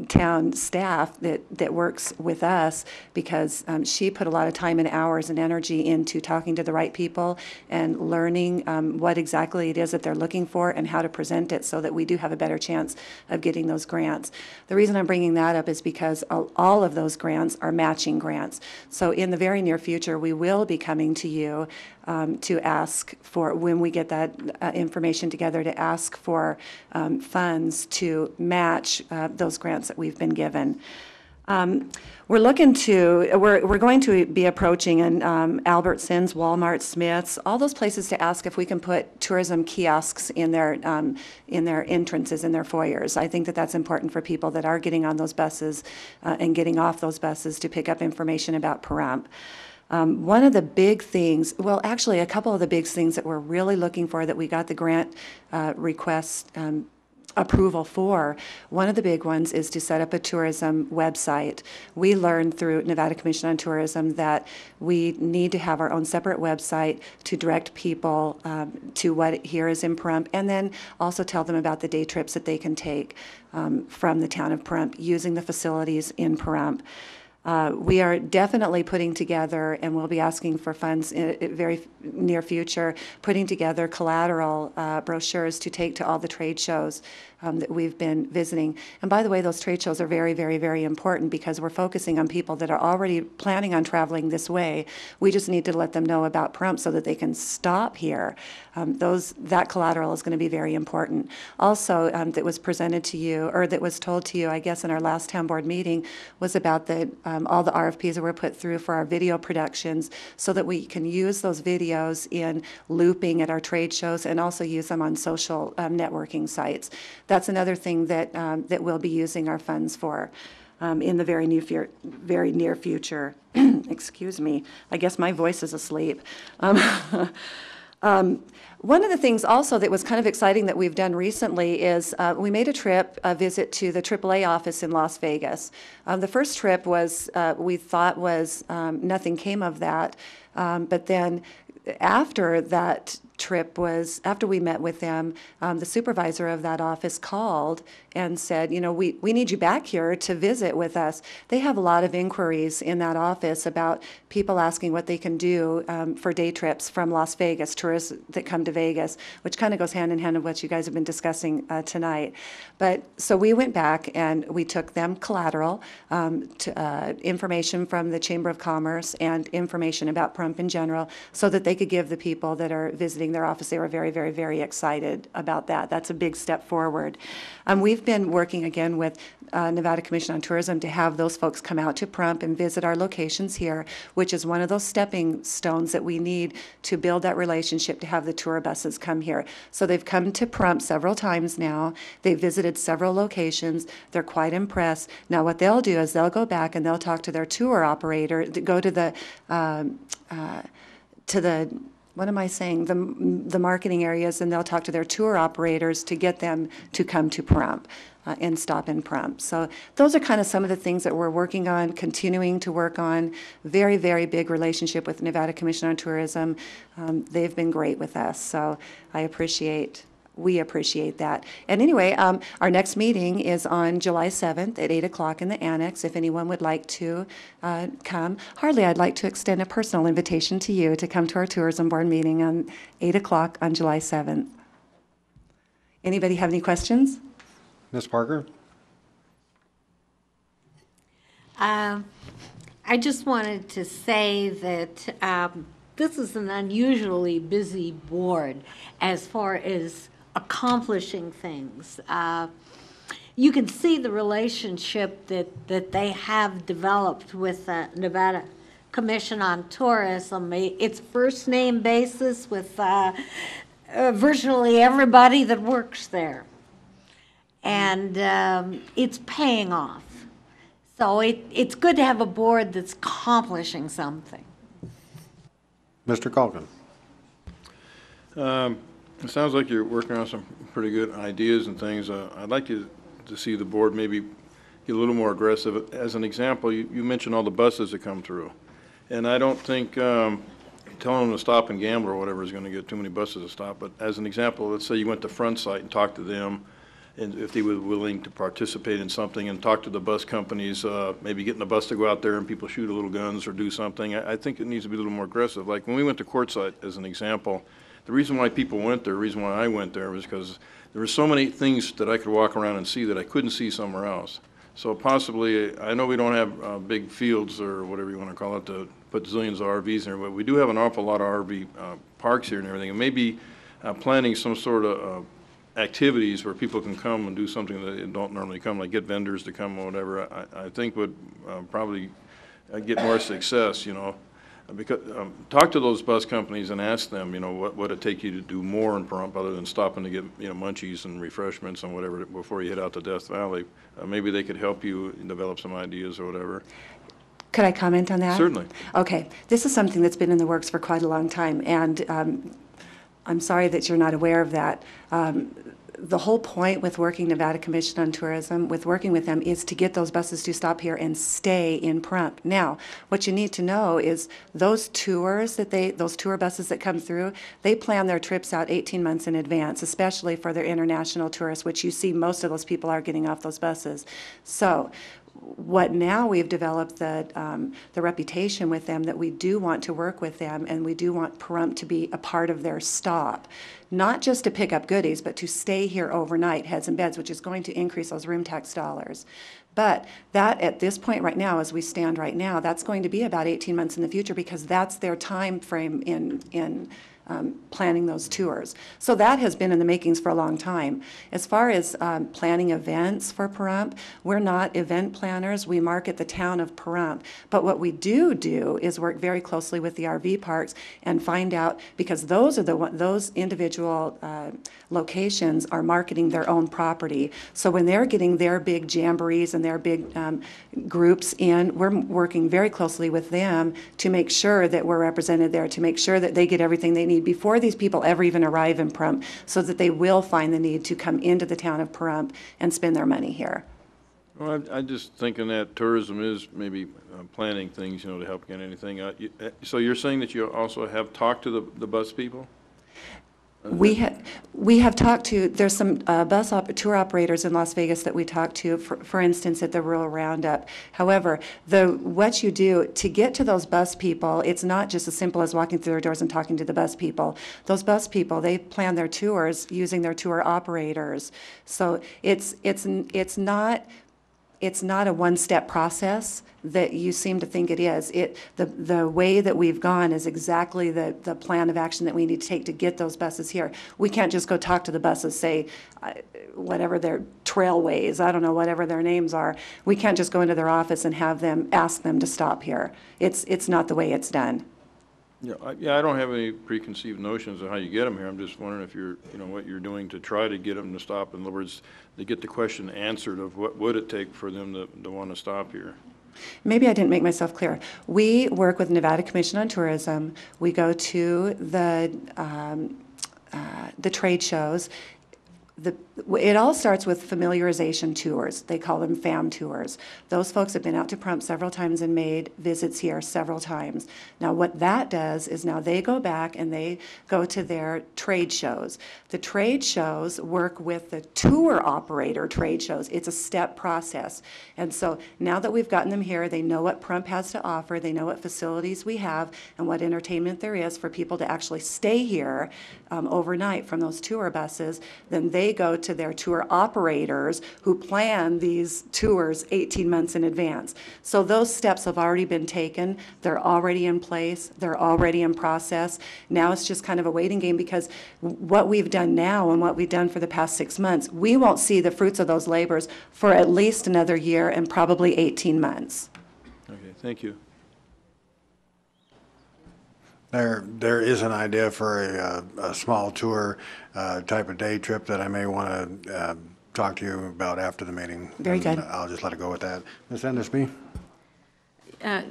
town staff that works with us, because she put a lot of time and hours and energy into talking to the right people and learning what exactly it is that they're looking for and how to present it so that we do have a better chance of getting those grants. The reason I'm bringing that up is because all of those grants are matching grants. So in the very near future, we will be coming to you to ask for, when we get that information together, to ask for funds to match those grants that we've been given. We're going to be approaching Albertsons, Walmart, Smith's, all those places to ask if we can put tourism kiosks in their entrances, in their foyers. I think that that's important for people that are getting on those buses and getting off those buses to pick up information about Pahrump. One of the big things, well, actually, a couple of the big things that we're really looking for that we got the grant request approval for, one of the big ones is to set up a tourism website. We learned through Nevada Commission on Tourism that we need to have our own separate website to direct people to what here is in Pahrump, and then also tell them about the day trips that they can take from the town of Pahrump using the facilities in Pahrump. We are definitely putting together, and we'll be asking for funds in a very near future, putting together collateral brochures to take to all the trade shows that we've been visiting. And by the way, those trade shows are very, very, very important because we're focusing on people that are already planning on traveling this way. We just need to let them know about Pahrump so that they can stop here. That collateral is going to be very important. Also, that was presented to you, or that was told to you, I guess, in our last town board meeting, was about all the RFPs that were put through for our video productions so that we can use those videos in looping at our trade shows and also use them on social networking sites. That's another thing that we'll be using our funds for in the very near future. Excuse me. I guess my voice is asleep. One of the things also that was kind of exciting that we've done recently is we made a visit to the AAA office in Las Vegas. The first trip was, we thought was, nothing came of that, but then after that trip was, after we met with them, the supervisor of that office called and said, we need you back here to visit with us. They have a lot of inquiries in that office about people asking what they can do for day trips from Las Vegas, tourists that come to Vegas, which kind of goes hand in hand with what you guys have been discussing tonight. So we went back and we took them collateral, information from the Chamber of Commerce and information about Pahrump in general so that they could give the people that are visiting their office. They were very, very, very excited about that. That's a big step forward. We've been working again with Nevada Commission on Tourism to have those folks come out to Pahrump and visit our locations here, which is one of those stepping stones that we need to build that relationship to have the tour buses come here. So they've come to Pahrump several times now. They've visited several locations. They're quite impressed. Now what they'll do is they'll go back and they'll talk to their tour operator, go to the what am I saying? The marketing areas, and they'll talk to their tour operators to get them to come to Pahrump and stop in Pahrump. So those are kind of some of the things that we're working on, continuing to work on. Very, very big relationship with the Nevada Commission on Tourism. They've been great with us, so we appreciate that. And anyway, our next meeting is on July 7th at 8 o'clock in the annex, if anyone would like to come. Harley, I'd like to extend a personal invitation to you to come to our Tourism Board meeting on 8 o'clock on July 7th. Anybody have any questions? Ms. Parker? I just wanted to say that this is an unusually busy board as far as accomplishing things. You can see the relationship that they have developed with the Nevada Commission on Tourism. It's first name basis with virtually everybody that works there. And it's paying off. So it's good to have a board that's accomplishing something. Mr. Calkin? It sounds like you're working on some pretty good ideas and things. I'd like you to see the board maybe get a little more aggressive. As an example, you mentioned all the buses that come through. And I don't think telling them to stop and gamble or whatever is going to get too many buses to stop. But as an example, let's say you went to Front Site and talked to them, and if they were willing to participate in something, and talk to the bus companies, maybe getting the bus to go out there and people shoot a little guns or do something. I think it needs to be a little more aggressive. Like when we went to Quartzsite, as an example, the reason why people went there, the reason why I went there was because there were so many things that I could walk around and see that I couldn't see somewhere else. So possibly, I know we don't have big fields or whatever you want to call it to put zillions of RVs in there, but we do have an awful lot of RV parks here and everything. And maybe planning some sort of activities where people can come and do something that they don't normally come, like get vendors to come or whatever, I think would probably get more success, you know. Because talk to those bus companies and ask them, you know, what would it take you to do more in Pahrump other than stopping to get, you know, munchies and refreshments and whatever before you head out to Death Valley. Maybe they could help you develop some ideas or whatever. Could I comment on that? Certainly. Okay. This is something that's been in the works for quite a long time, and I'm sorry that you're not aware of that. The whole point with working Nevada Commission on Tourism, with working with them, is to get those buses to stop here and stay in Pahrump. Now, what you need to know is those tours those tour buses that come through, they plan their trips out 18 months in advance, especially for their international tourists, which you see most of those people are getting off those buses. So what now we've developed the reputation with them that we do want to work with them, and we do want Pahrump to be a part of their stop, not just to pick up goodies, but to stay here overnight, heads and beds, which is going to increase those room tax dollars. But that, at this point right now, as we stand right now, that's going to be about 18 months in the future, because that's their time frame in planning those tours. So that has been in the makings for a long time. As far as planning events for Pahrump, we're not event planners. We market the town of Pahrump. But what we do is work very closely with the RV parks and find out, because those are those individual locations are marketing their own property. So when they're getting their big jamborees and their big groups in, we're working very closely with them to make sure that we're represented there, to make sure that they get everything they need before these people ever even arrive in Pahrump, so that they will find the need to come into the town of Pahrump and spend their money here. Well, I'm just thinking that tourism is maybe planning things, you know, to help get anything. So you're saying that you also have talked to the bus people? We have talked to, there's some tour operators in Las Vegas that we talked to, for instance, at the Rural Roundup. However, what you do to get to those bus people, it's not just as simple as walking through their doors and talking to the bus people. Those bus people, they plan their tours using their tour operators. So it's not a one-step process that you seem to think it is. The way that we've gone is exactly the plan of action that we need to take to get those buses here. We can't just go talk to the buses, say, whatever their Trailways, I don't know, whatever their names are. We can't just go into their office and ask them to stop here. It's not the way it's done. Yeah, I don't have any preconceived notions of how you get them here. I'm just wondering if what you're doing to try to get them to stop. In other words, to get the question answered of what would it take for them to want to stop here. Maybe I didn't make myself clear. We work with Nevada Commission on Tourism. We go to the trade shows. It all starts with familiarization tours. They call them FAM tours. Those folks have been out to Pahrump several times and made visits here several times. Now what that does is now they go back and they go to their trade shows. The trade shows work with the tour operator trade shows. It's a step process. And so now that we've gotten them here, they know what Pahrump has to offer, they know what facilities we have and what entertainment there is for people to actually stay here overnight from those tour buses. Then they go to their tour operators who plan these tours 18 months in advance. So those steps have already been taken. They're already in place. They're already in process. Now it's just kind of a waiting game because what we've done now and what we've done for the past 6 months, we won't see the fruits of those labors for at least another year and probably 18 months. Okay, thank you. There is an idea for a small tour type of day trip that I may want to talk to you about after the meeting. Very good. I'll just let it go with that. Ms. Endersby?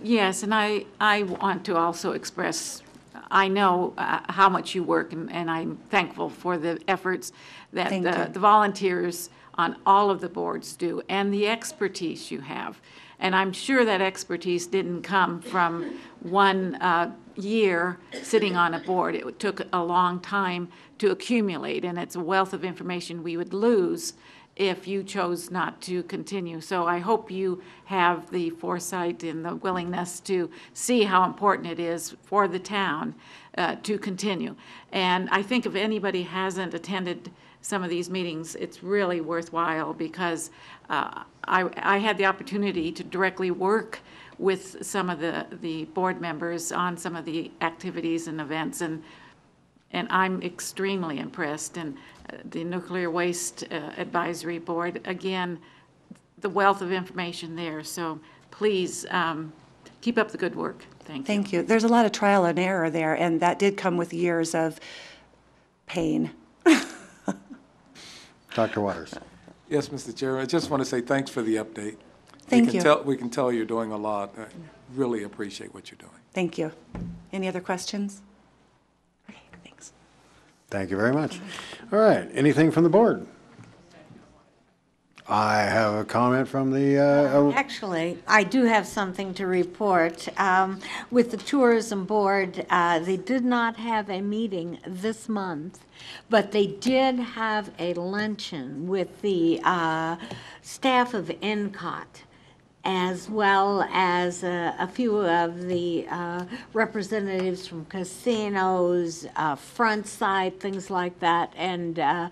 Yes, and I want to also express, I know how much you work, and I'm thankful for the efforts that the volunteers on all of the boards do, and the expertise you have. And I'm sure that expertise didn't come from one year sitting on a board. It took a long time to accumulate, and it's a wealth of information we would lose if you chose not to continue. So I hope you have the foresight and the willingness to see how important it is for the town to continue. And I think if anybody hasn't attended some of these meetings, it's really worthwhile because I had the opportunity to directly work with some of the board members on some of the activities and events, and I'm extremely impressed. And the Nuclear Waste Advisory Board, again, the wealth of information there. So please keep up the good work. Thank you. Thank you. There's a lot of trial and error there, and that did come with years of pain. Dr. Waters. Yes, Mr. Chairman, I just want to say thanks for the update. Thank you. We can tell you're doing a lot. I really appreciate what you're doing. Thank you. Any other questions? Okay, thanks. Thank you very much. All right, anything from the board? I have a comment from the... Actually, I do have something to report. With the tourism board, they did not have a meeting this month, but they did have a luncheon with the staff of NCOT, as well as a few of the representatives from casinos, front side, things like that. And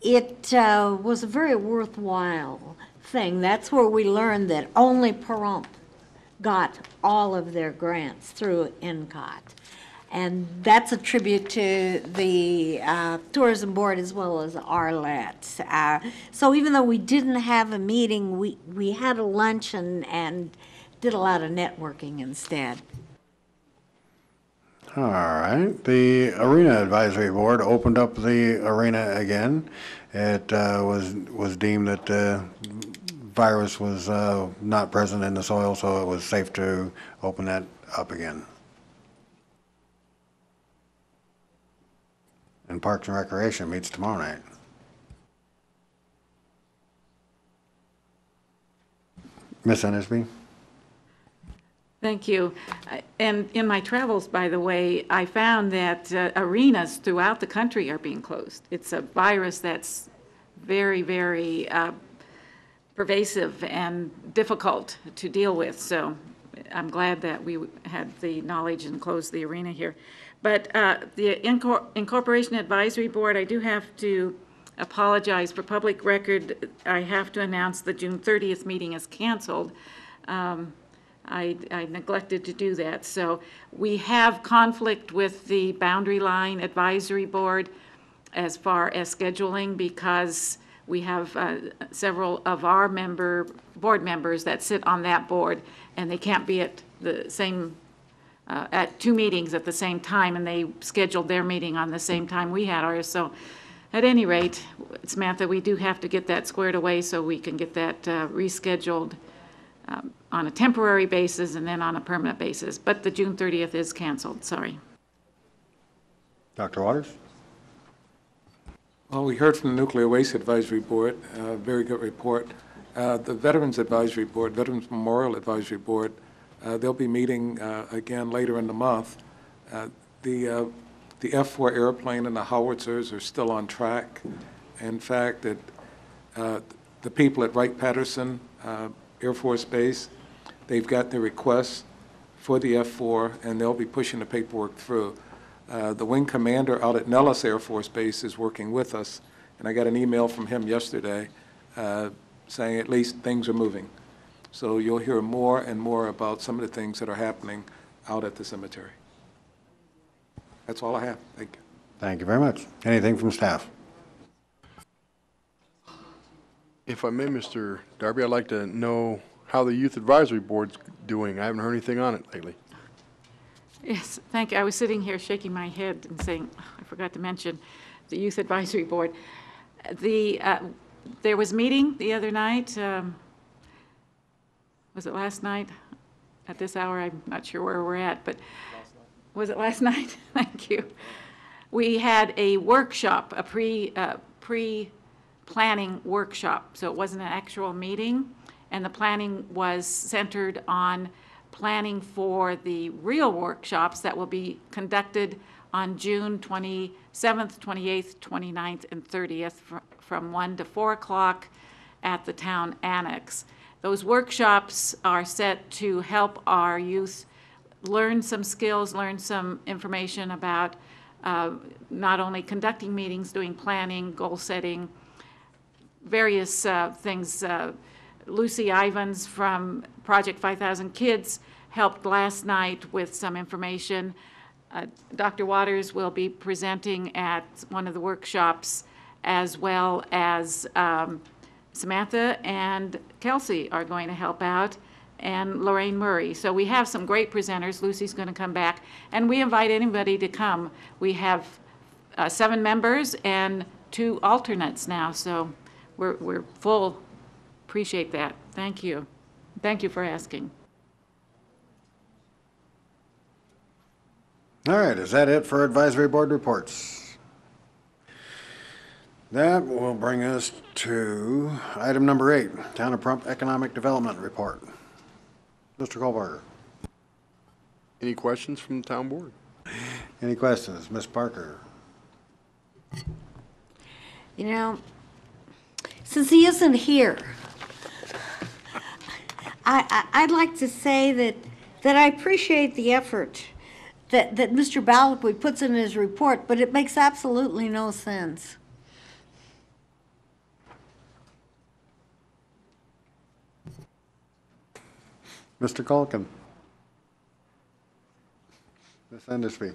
it was a very worthwhile thing. That's where we learned that only Pahrump got all of their grants through NCOT. And that's a tribute to the tourism board as well as Arlette. So even though we didn't have a meeting, we had a luncheon and did a lot of networking instead. All right. The Arena Advisory Board opened up the arena again. It was deemed that the virus was not present in the soil, so it was safe to open that up again. And Parks and Recreation meets tomorrow night. Ms. Endersby? Thank you. And in my travels, by the way, I found that arenas throughout the country are being closed. It's a virus that's very, very pervasive and difficult to deal with. So I'm glad that we had the knowledge and closed the arena here. But the Incorporation Advisory Board, I do have to apologize for public record. I have to announce the June 30th meeting is canceled. I neglected to do that. So we have conflict with the Boundary Line Advisory Board as far as scheduling because we have several of our board members that sit on that board and they can't be at the same at two meetings at the same time, and they scheduled their meeting on the same time we had ours. So at any rate, Samantha, we do have to get that squared away so we can get that rescheduled on a temporary basis and then on a permanent basis. But the June 30th is canceled, sorry. Dr. Waters? Well, we heard from the Nuclear Waste Advisory Board, a very good report. The Veterans Advisory Board, Veterans Memorial Advisory Board, they'll be meeting again later in the month. The F-4 airplane and the howitzers are still on track. In fact, the people at Wright-Patterson Air Force Base, they've got the requests for the F-4, and they'll be pushing the paperwork through. The wing commander out at Nellis Air Force Base is working with us, and I got an email from him yesterday saying at least things are moving. So you'll hear more and more about some of the things that are happening out at the cemetery. That's all I have. Thank you. Thank you very much. Anything from staff? If I may, Mr. Darby, I'd like to know how the Youth Advisory Board's doing. I haven't heard anything on it lately. Yes, thank you. I was sitting here shaking my head and saying, I forgot to mention the Youth Advisory Board. There was a meeting the other night. Was it last night? At this hour, I'm not sure where we're at, but was it last night? Thank you. We had a workshop, a pre-planning workshop. So it wasn't an actual meeting, and the planning was centered on planning for the real workshops that will be conducted on June 27th, 28th, 29th, and 30th from 1 to 4 o'clock at the town annex. Those workshops are set to help our youth learn some skills, learn some information about not only conducting meetings, doing planning, goal setting, various things. Lucy Ivans from Project 5,000 Kids helped last night with some information. Dr. Waters will be presenting at one of the workshops, as well as Samantha and Kelsey are going to help out, and Lorraine Murray. So we have some great presenters. Lucy's going to come back, and we invite anybody to come. We have 7 members and 2 alternates now, so we're full. Appreciate that. Thank you. Thank you for asking. All right, is that it for advisory board reports? That will bring us to item number 8, Town of Pahrump Economic Development Report. Mr. Kohlberger. Any questions from the town board? Any questions? Ms. Parker. You know, since he isn't here, I'd like to say that I appreciate the effort that Mr. Balapoy puts in his report, but it makes absolutely no sense. Mr. Culkin. Ms. Endersby.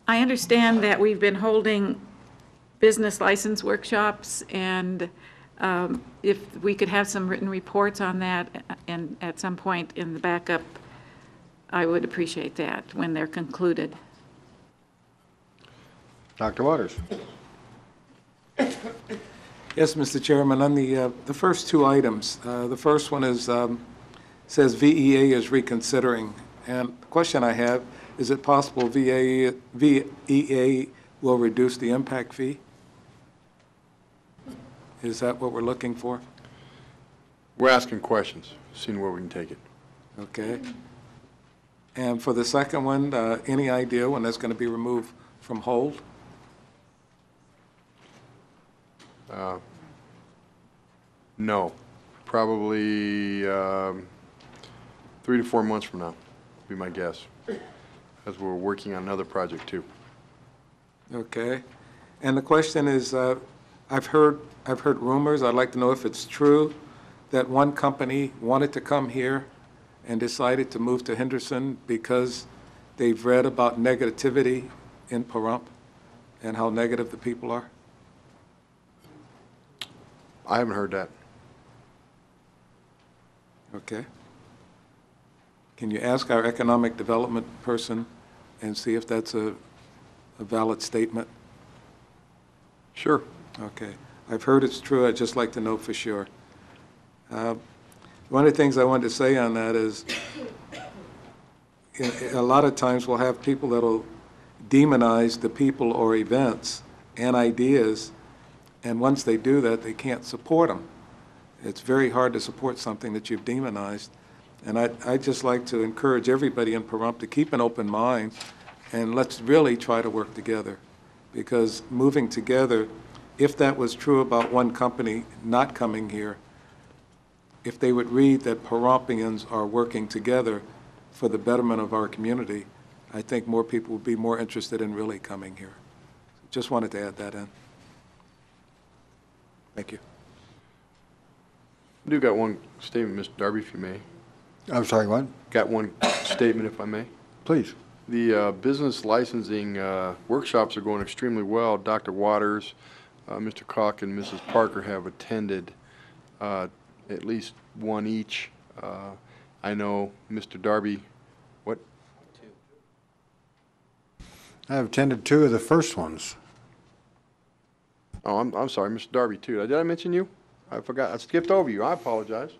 I understand that we've been holding business license workshops, and if we could have some written reports on that and at some point in the backup, I would appreciate that when they're concluded. Dr. Waters. Yes, Mr. Chairman, on the first 2 items, the first one is, says VEA is reconsidering. And the question I have, is it possible VEA will reduce the impact fee? Is that what we're looking for? We're asking questions, seeing where we can take it. Okay. And for the second one, any idea when that's going to be removed from hold? No, probably 3 to 4 months from now, would be my guess, as we're working on another project too. Okay. And the question is, I've heard rumors, I'd like to know if it's true, that one company wanted to come here and decided to move to Henderson because they've read about negativity in Pahrump and how negative the people are? I haven't heard that. Okay. Can you ask our economic development person and see if that's a valid statement? Sure. Okay. I've heard it's true. I'd just like to know for sure. One of the things I wanted to say on that is, a lot of times we'll have people that'll demonize the people or events and ideas, and once they do that, they can't support them. It's very hard to support something that you've demonized. And I'd just like to encourage everybody in Pahrump to keep an open mind, and let's really try to work together. Because moving together, if that was true about one company not coming here, if they would read that Pahrumpians are working together for the betterment of our community, I think more people would be more interested in really coming here. Just wanted to add that in. Thank you. I do got one statement, Mr. Darby, if you may. I'm sorry, what? Got one statement, if I may. Please. The business licensing workshops are going extremely well. Dr. Waters, Mr. Koch, and Mrs. Parker have attended at least one each. I know Mr. Darby, what? I have attended 2 of the first ones. Oh, I'm sorry, Mr. Darby, too. Did I mention you? I forgot. I skipped over you. I apologize.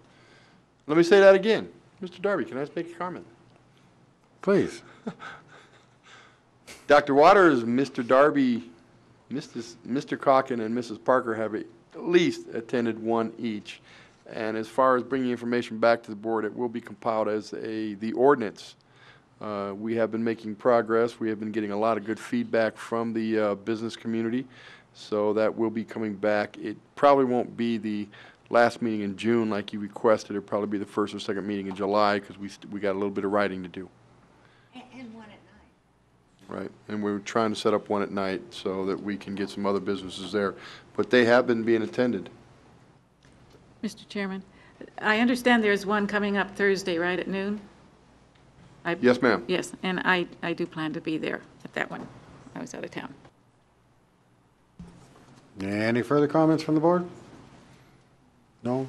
Let me say that again. Mr. Darby, can I just make a comment? Please. Dr. Waters, Mr. Darby, Mr. Cocken, and Mrs. Parker have at least attended one each. And as far as bringing information back to the board, it will be compiled as the ordinance. We have been making progress. We have been getting a lot of good feedback from the business community. So that will be coming back. It probably won't be the last meeting in June like you requested. It'll probably be the first or second meeting in July because we got a little bit of writing to do. And one at night. Right, and we're trying to set up one at night so that we can get some other businesses there. But they have been being attended. Mr. Chairman, I understand there's one coming up Thursday, right, at noon? Yes, ma'am. Yes, and I do plan to be there at that one. I was out of town. Any further comments from the board? No.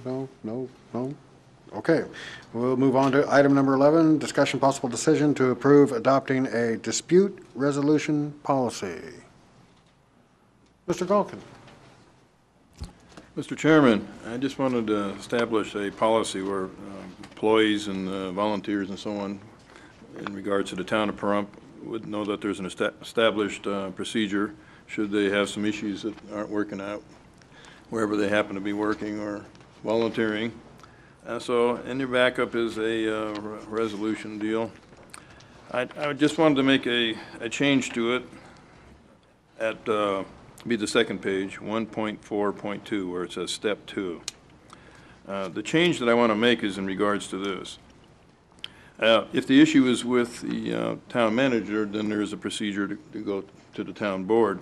Okay, we'll move on to item number 11, discussion possible decision to approve adopting a dispute resolution policy. Mr. Galkin. Mr. Chairman, I just wanted to establish a policy where employees and volunteers and so on, in regards to the town of Pahrump, would know that there's an established procedure should they have some issues that aren't working out wherever they happen to be working or volunteering. So in your backup is a resolution deal. I just wanted to make a change to it at be the second page, 1.4.2, where it says step 2. The change that I want to make is in regards to this. If the issue is with the town manager, then there is a procedure to go to the town board.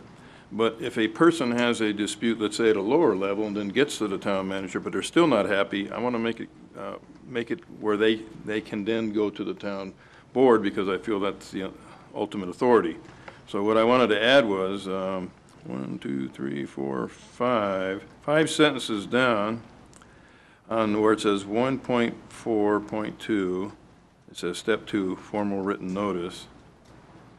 But if a person has a dispute, let's say at a lower level, and then gets to the town manager, but they're still not happy, I want to make it where they can then go to the town board, because I feel that's the ultimate authority. So what I wanted to add was 1, 2, 3, 4, 5 sentences down on where it says 1.4.2. It says step 2, formal written notice.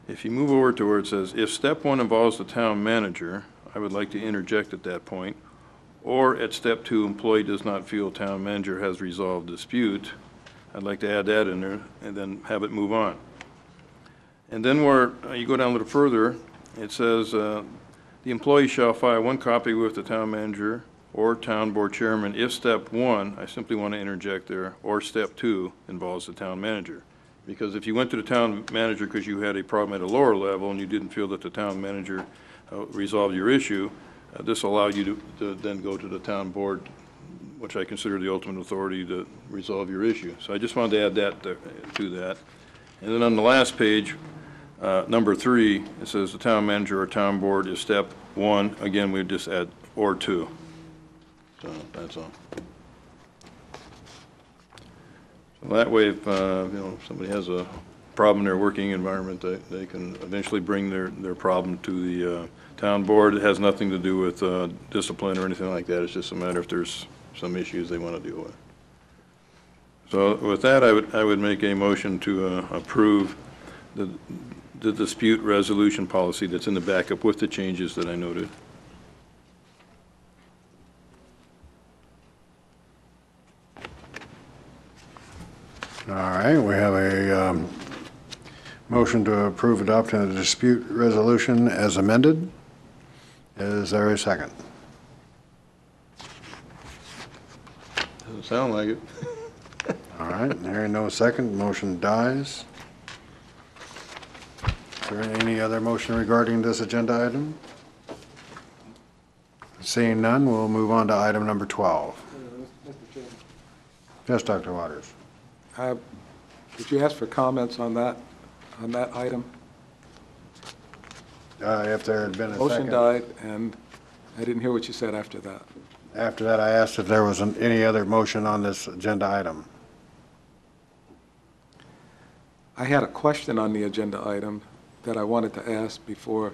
If you move over to where it says, if step 1 involves the town manager, I would like to interject at that point, or at step 2, employee does not feel town manager has resolved dispute, I'd like to add that in there and then have it move on. And then where you go down a little further, it says, the employee shall file 1 copy with the town manager or town board chairman if step 1, I simply want to interject there, or step 2 involves the town manager. Because if you went to the town manager because you had a problem at a lower level and you didn't feel that the town manager resolved your issue, this allowed you to then go to the town board, which I consider the ultimate authority to resolve your issue. So I just wanted to add that to that. And then on the last page, number 3, it says the town manager or town board is step 1. Again, we just add or 2. So that's all. So that way, if if somebody has a problem in their working environment, they can eventually bring their problem to the town board. It has nothing to do with discipline or anything like that. It's just a matter if there's some issues they want to deal with. So with that, I would make a motion to approve the dispute resolution policy that's in the backup with the changes that I noted. All right, we have a motion to approve adopting the dispute resolution as amended. Is there a second? Doesn't sound like it. All right, hearing no second, motion dies. Is there any other motion regarding this agenda item? Seeing none, we'll move on to item number 12. Yes, Dr. Waters. Did you ask for comments on that item? If there had been a second. Motion died, and I didn't hear what you said after that. After that, I asked if there was any other motion on this agenda item. I had a question on the agenda item that I wanted to ask before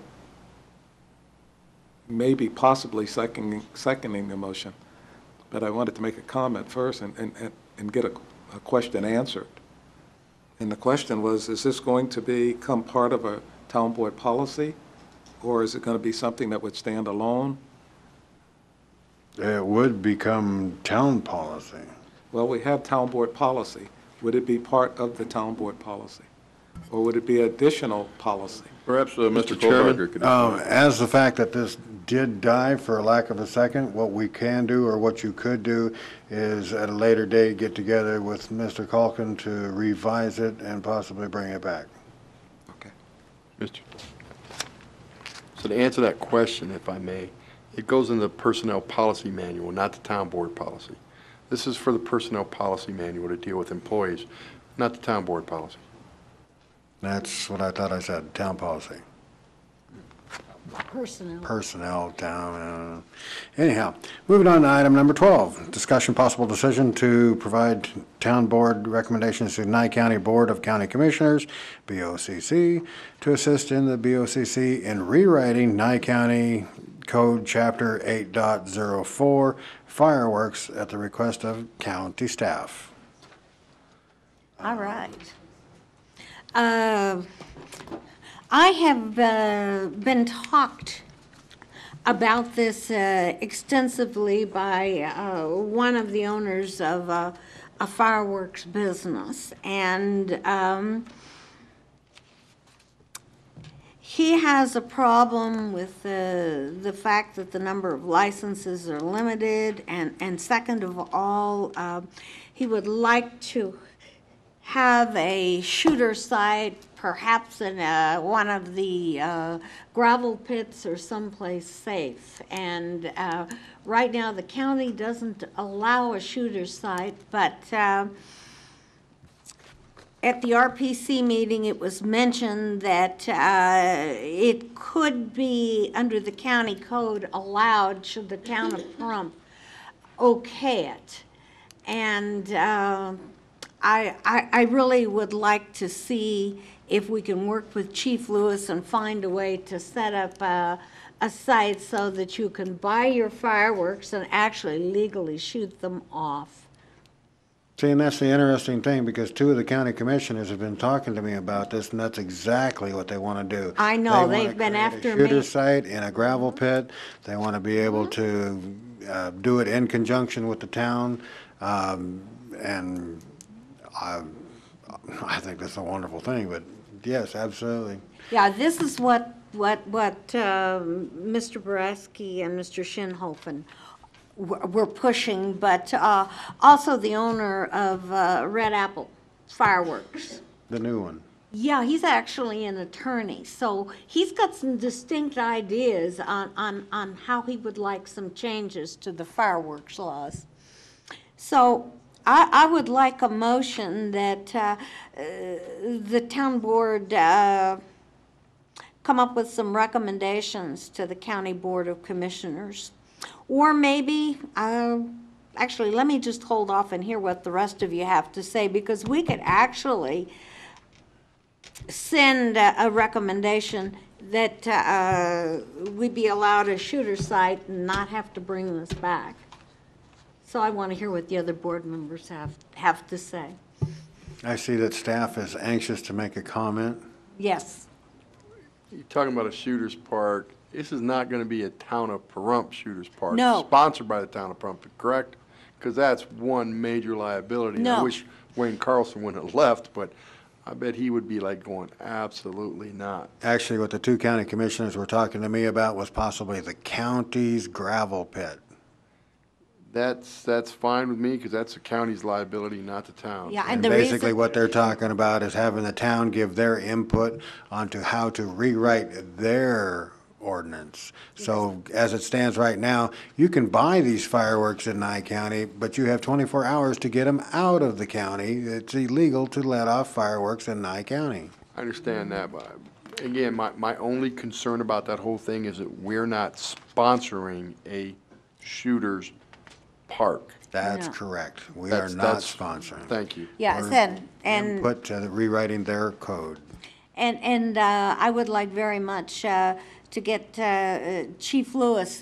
maybe possibly seconding the motion, but I wanted to make a comment first and get a question answered. And the question was, is this going to become part of a town board policy, or is it going to be something that would stand alone? It would become town policy. Well, we have town board policy. Would it be part of the town board policy? Or would it be additional policy? Perhaps Mr. Chairman, Kohlberger could. As the fact that this did die for lack of a second, what we can do, or what you could do, is at a later date get together with Mr. Culkin to revise it and possibly bring it back. Okay. So to answer that question, if I may, it goes in the personnel policy manual, not the town board policy. This is for the personnel policy manual to deal with employees, not the town board policy. That's what I thought I said, town policy. Personnel. Personnel, town. Anyhow, moving on to item number 12, discussion possible decision to provide town board recommendations to Nye County Board of County Commissioners, BOCC, to assist in the BOCC in rewriting Nye County Code Chapter 8.04 fireworks at the request of county staff. All right. I have been talked about this extensively by one of the owners of a fireworks business, and he has a problem with the fact that the number of licenses are limited, and second of all, he would like to have a shooter site, perhaps in one of the gravel pits or someplace safe. And right now, the county doesn't allow a shooter site, but at the RPC meeting, it was mentioned that it could be, under the county code, allowed should the town of Pahrump okay it. And I really would like to see if we can work with Chief Lewis and find a way to set up a site so that you can buy your fireworks and actually legally shoot them off. See, and that's the interesting thing, because two of the county commissioners have been talking to me about this, and that's exactly what they want to do. I know, They they've wanna been create after a me. shooter site in a gravel pit. They want to be able to do it in conjunction with the town, and I think that's a wonderful thing, but yes, absolutely. Yeah, this is what Mr. Boraski and Mr. Shinhofen were pushing, but also the owner of Red Apple Fireworks. The new one. Yeah, he's actually an attorney, so he's got some distinct ideas on how he would like some changes to the fireworks laws. So I would like a motion that the town board come up with some recommendations to the County Board of Commissioners. Or maybe, actually, let me just hold off and hear what the rest of you have to say, because we could actually send a recommendation that we be allowed a shooter site and not have to bring this back. So I want to hear what the other board members have to say. I see that staff is anxious to make a comment. Yes. You're talking about a shooter's park. This is not going to be a town of Pahrump shooter's park. No. Sponsored by the town of Pahrump, correct? Because that's one major liability. No. I wish Wayne Carlson wouldn't have left, but I bet he would be like going, absolutely not. Actually, what the two county commissioners were talking to me about was possibly the county's gravel pit. That's fine with me, because that's the county's liability, not the town. Yeah, And basically what they're talking about is having the town give their input onto how to rewrite their ordinance. So as it stands right now, you can buy these fireworks in Nye County, but you have 24 hours to get them out of the county. It's illegal to let off fireworks in Nye County. I understand that, but again, my only concern about that whole thing is that we're not sponsoring a shooter's park. That's No. correct. We That's- are not that's- sponsoring. Thank you. Yes, We're and input to rewriting their code. And I would like very much to get Chief Lewis,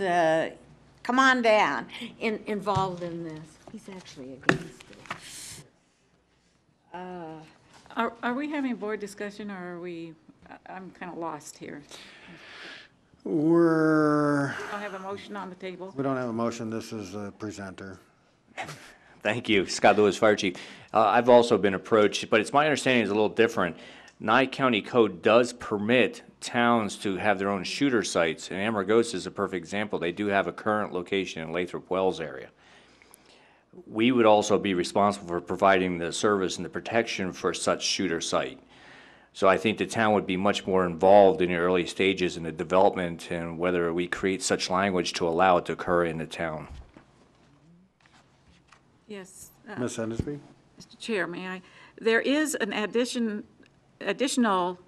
come on down, involved in this. He's actually against it. Are we having a board discussion, or are we, I'm kind of lost here. We're, I have a motion on the table. we don't have a motion. This is a presenter. Thank you, Scott Lewis, Fire Chief. I've also been approached, but it's my understanding it's a little different. Nye County Code does permit towns to have their own shooter sites, and Amargosa is a perfect example. They do have a current location in Lathrop Wells area. We would also be responsible for providing the service and the protection for such shooter site. So I think the town would be much more involved in the early stages in the development and whether we create such language to allow it to occur in the town. Yes. Ms. Endesby? Mr. Chair, may I? There is an additional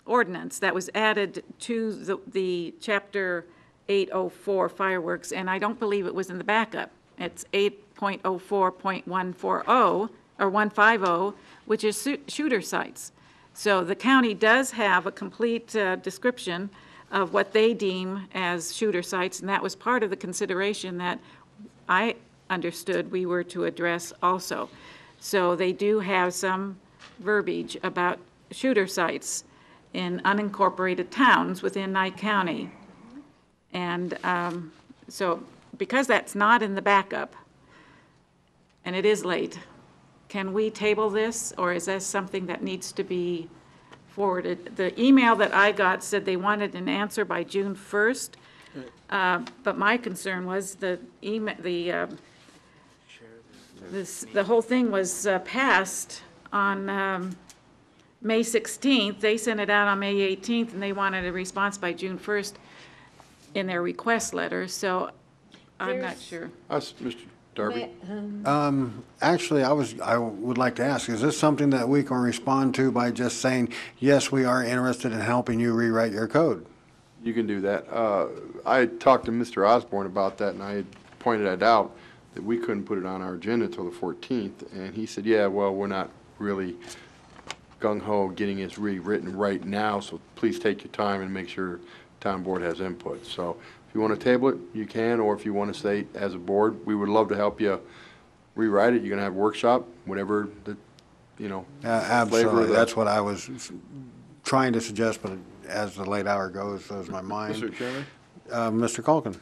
ordinance that was added to the Chapter 804 fireworks, and I don't believe it was in the backup. It's 8.04.140, or 150, which is shooter sites. So the county does have a complete description of what they deem as shooter sites, and that was part of the consideration that I understood we were to address also. So they do have some verbiage about shooter sites in unincorporated towns within Nye County. And so because that's not in the backup, and it is late, can we table this, or is this something that needs to be forwarded? The email that I got said they wanted an answer by June 1st, but my concern was the email, the whole thing was passed on May 16th. They sent it out on May 18th, and they wanted a response by June 1st in their request letter, so I'm not sure. Mr. Darby? Actually, I would like to ask, is this something that we can respond to by just saying, yes, we are interested in helping you rewrite your code? You can do that. I talked to Mr. Osborne about that, and I had pointed it out that we couldn't put it on our agenda until the 14th, and he said, yeah, well, we're not really gung-ho getting it rewritten right now, so please take your time and make sure town board has input. So if you want to table it, you can, or if you want to say, as a board, we would love to help you rewrite it. You're going to have a workshop, whatever the, flavor Absolutely. of the... That's what I was trying to suggest, but as the late hour goes, so is my mind. Mr. Chairman? Mr. Culkin?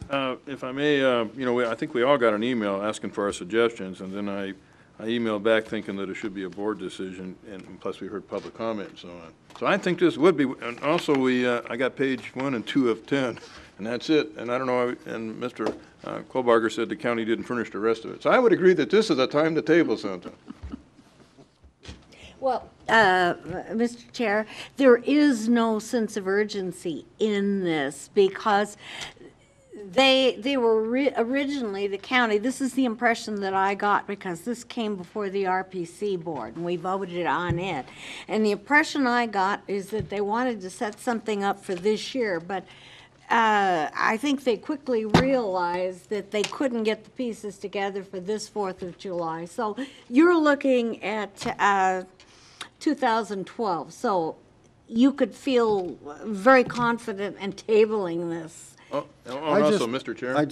If I may, I think we all got an email asking for our suggestions, and then I emailed back thinking that it should be a board decision, and plus we heard public comment and so on. So I think this would be, and also I got page 1 and 2 of 10, and that's it. And I don't know, and Mr. Kohlbarger said the county didn't furnish the rest of it. So I would agree that this is a time to table something. Well, Mr. Chair, there is no sense of urgency in this because they were originally, the county, this is the impression that I got because this came before the RPC board and we voted on it. And the impression I got is that they wanted to set something up for this year, but I think they quickly realized that they couldn't get the pieces together for this 4th of July. So you're looking at 2012. So you could feel very confident in tabling this And also, Mr. Chair? I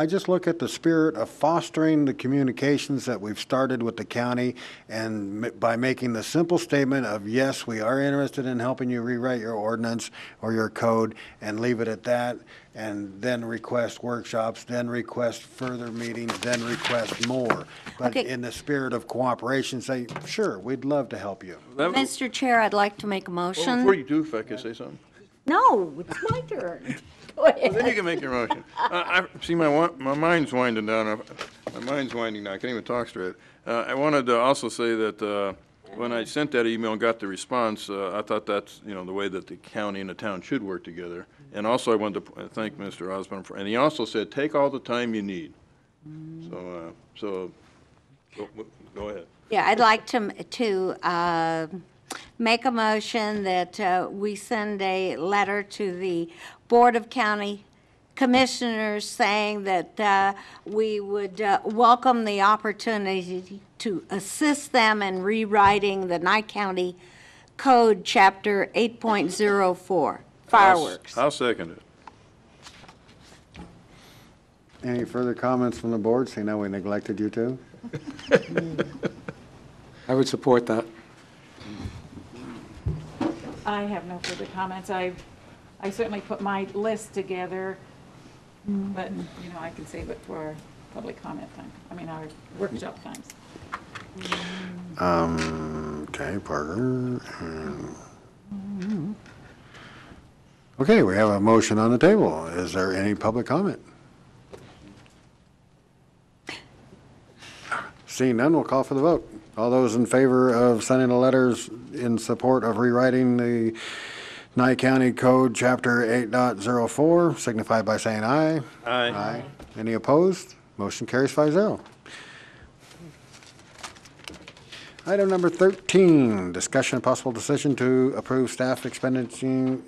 just look at the spirit of fostering the communications that we've started with the county, and by making the simple statement of, yes, we are interested in helping you rewrite your ordinance or your code, and leave it at that, and then request workshops, then request further meetings, then request more. But Okay. in the spirit of cooperation, say, sure, we'd love to help you. Mr. Chair, I'd like to make a motion. Before you do, if I could say something. No, it's my turn. Go Well, then you ahead. can make your motion. See, my mind's winding down. My mind's winding down. I can't even talk straight. I wanted to also say that when I sent that email and got the response, I thought that's, the way that the county and the town should work together. And also, I wanted to thank Mr. Osborne and he also said, take all the time you need. So go ahead. Yeah, I'd like to make a motion that we send a letter to the Board of County Commissioners saying that we would welcome the opportunity to assist them in rewriting the Nye County Code, Chapter 8.04, fireworks. I'll second it. Any further comments from the board? See, now we neglected you too? I would support that. I have no further comments. I certainly put my list together, but, I can save it for our public comment time, our workshop times. Okay, Parker. Okay, we have a motion on the table. Is there any public comment? Seeing none, we'll call for the vote. All those in favor of sending the letters in support of rewriting the Nye County Code, Chapter 8.04, signify by saying aye. Aye. Any opposed? Motion carries 5-0. Item number 13, discussion and possible decision to approve staff expending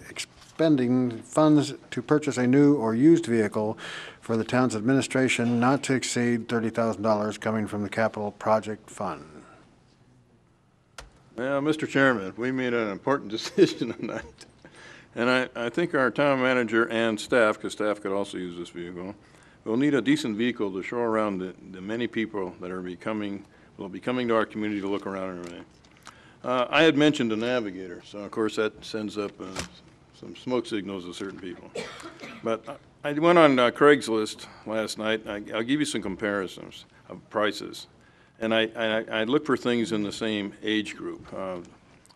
funds to purchase a new or used vehicle for the town's administration not to exceed $30,000 coming from the capital project fund. Well, Mr. Chairman, we made an important decision tonight. And I think our town manager and staff, because staff could also use this vehicle, will need a decent vehicle to show around the many people that will be coming to our community to look around and everything. I had mentioned a Navigator, so of course that sends up some smoke signals to certain people. But I went on Craigslist last night. I'll give you some comparisons of prices. And I look for things in the same age group.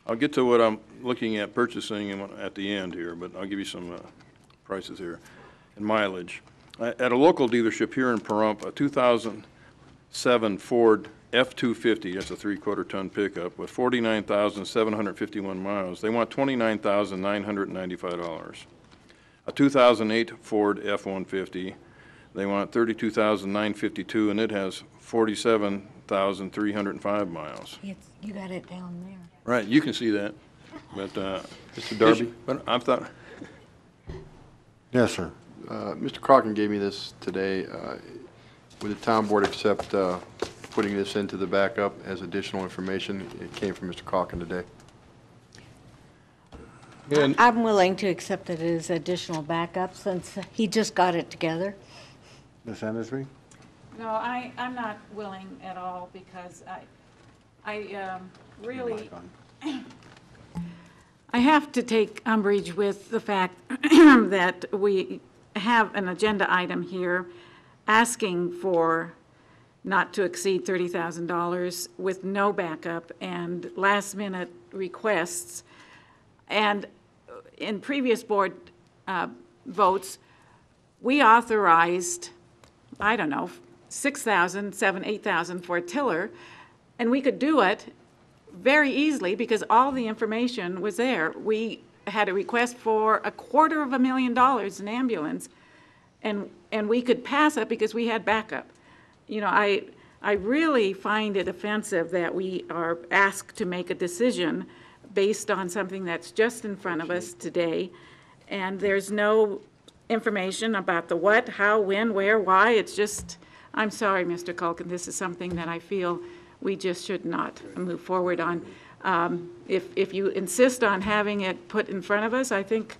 I'll get to what I'm looking at purchasing at the end here, but I'll give you some prices here and mileage. At a local dealership here in Pahrump, a 2007 Ford F-250, that's a 3/4 ton pickup, with 49,751 miles. They want $29,995. A 2008 Ford F-150, they want $32,952, and it has 47,305 miles. You got it down there. Right, you can see that, but, Mr. Darby? But I thought, Yes, sir. Mr. Crocken gave me this today. Would the town board accept putting this into the backup as additional information? It came from Mr. Crocken today. I'm willing to accept it as additional backup since he just got it together. Ms. Andersby? No, I'm not willing at all because I really, I have to take umbrage with the fact that we have an agenda item here asking for not to exceed $30,000 with no backup and last-minute requests. And in previous board votes, we authorized, I don't know, 6,000, 7,000, 8,000 for a tiller, and we could do it very easily because all the information was there. We had a request for $250,000 in ambulance, and we could pass it because we had backup. You know, I really find it offensive that we are asked to make a decision based on something that's just in front of us today, and there's no information about the what, how, when, where, why. It's just, I'm sorry, Mr. Culkin, this is something that I feel we just should not move forward on. If you insist on having it put in front of us, I think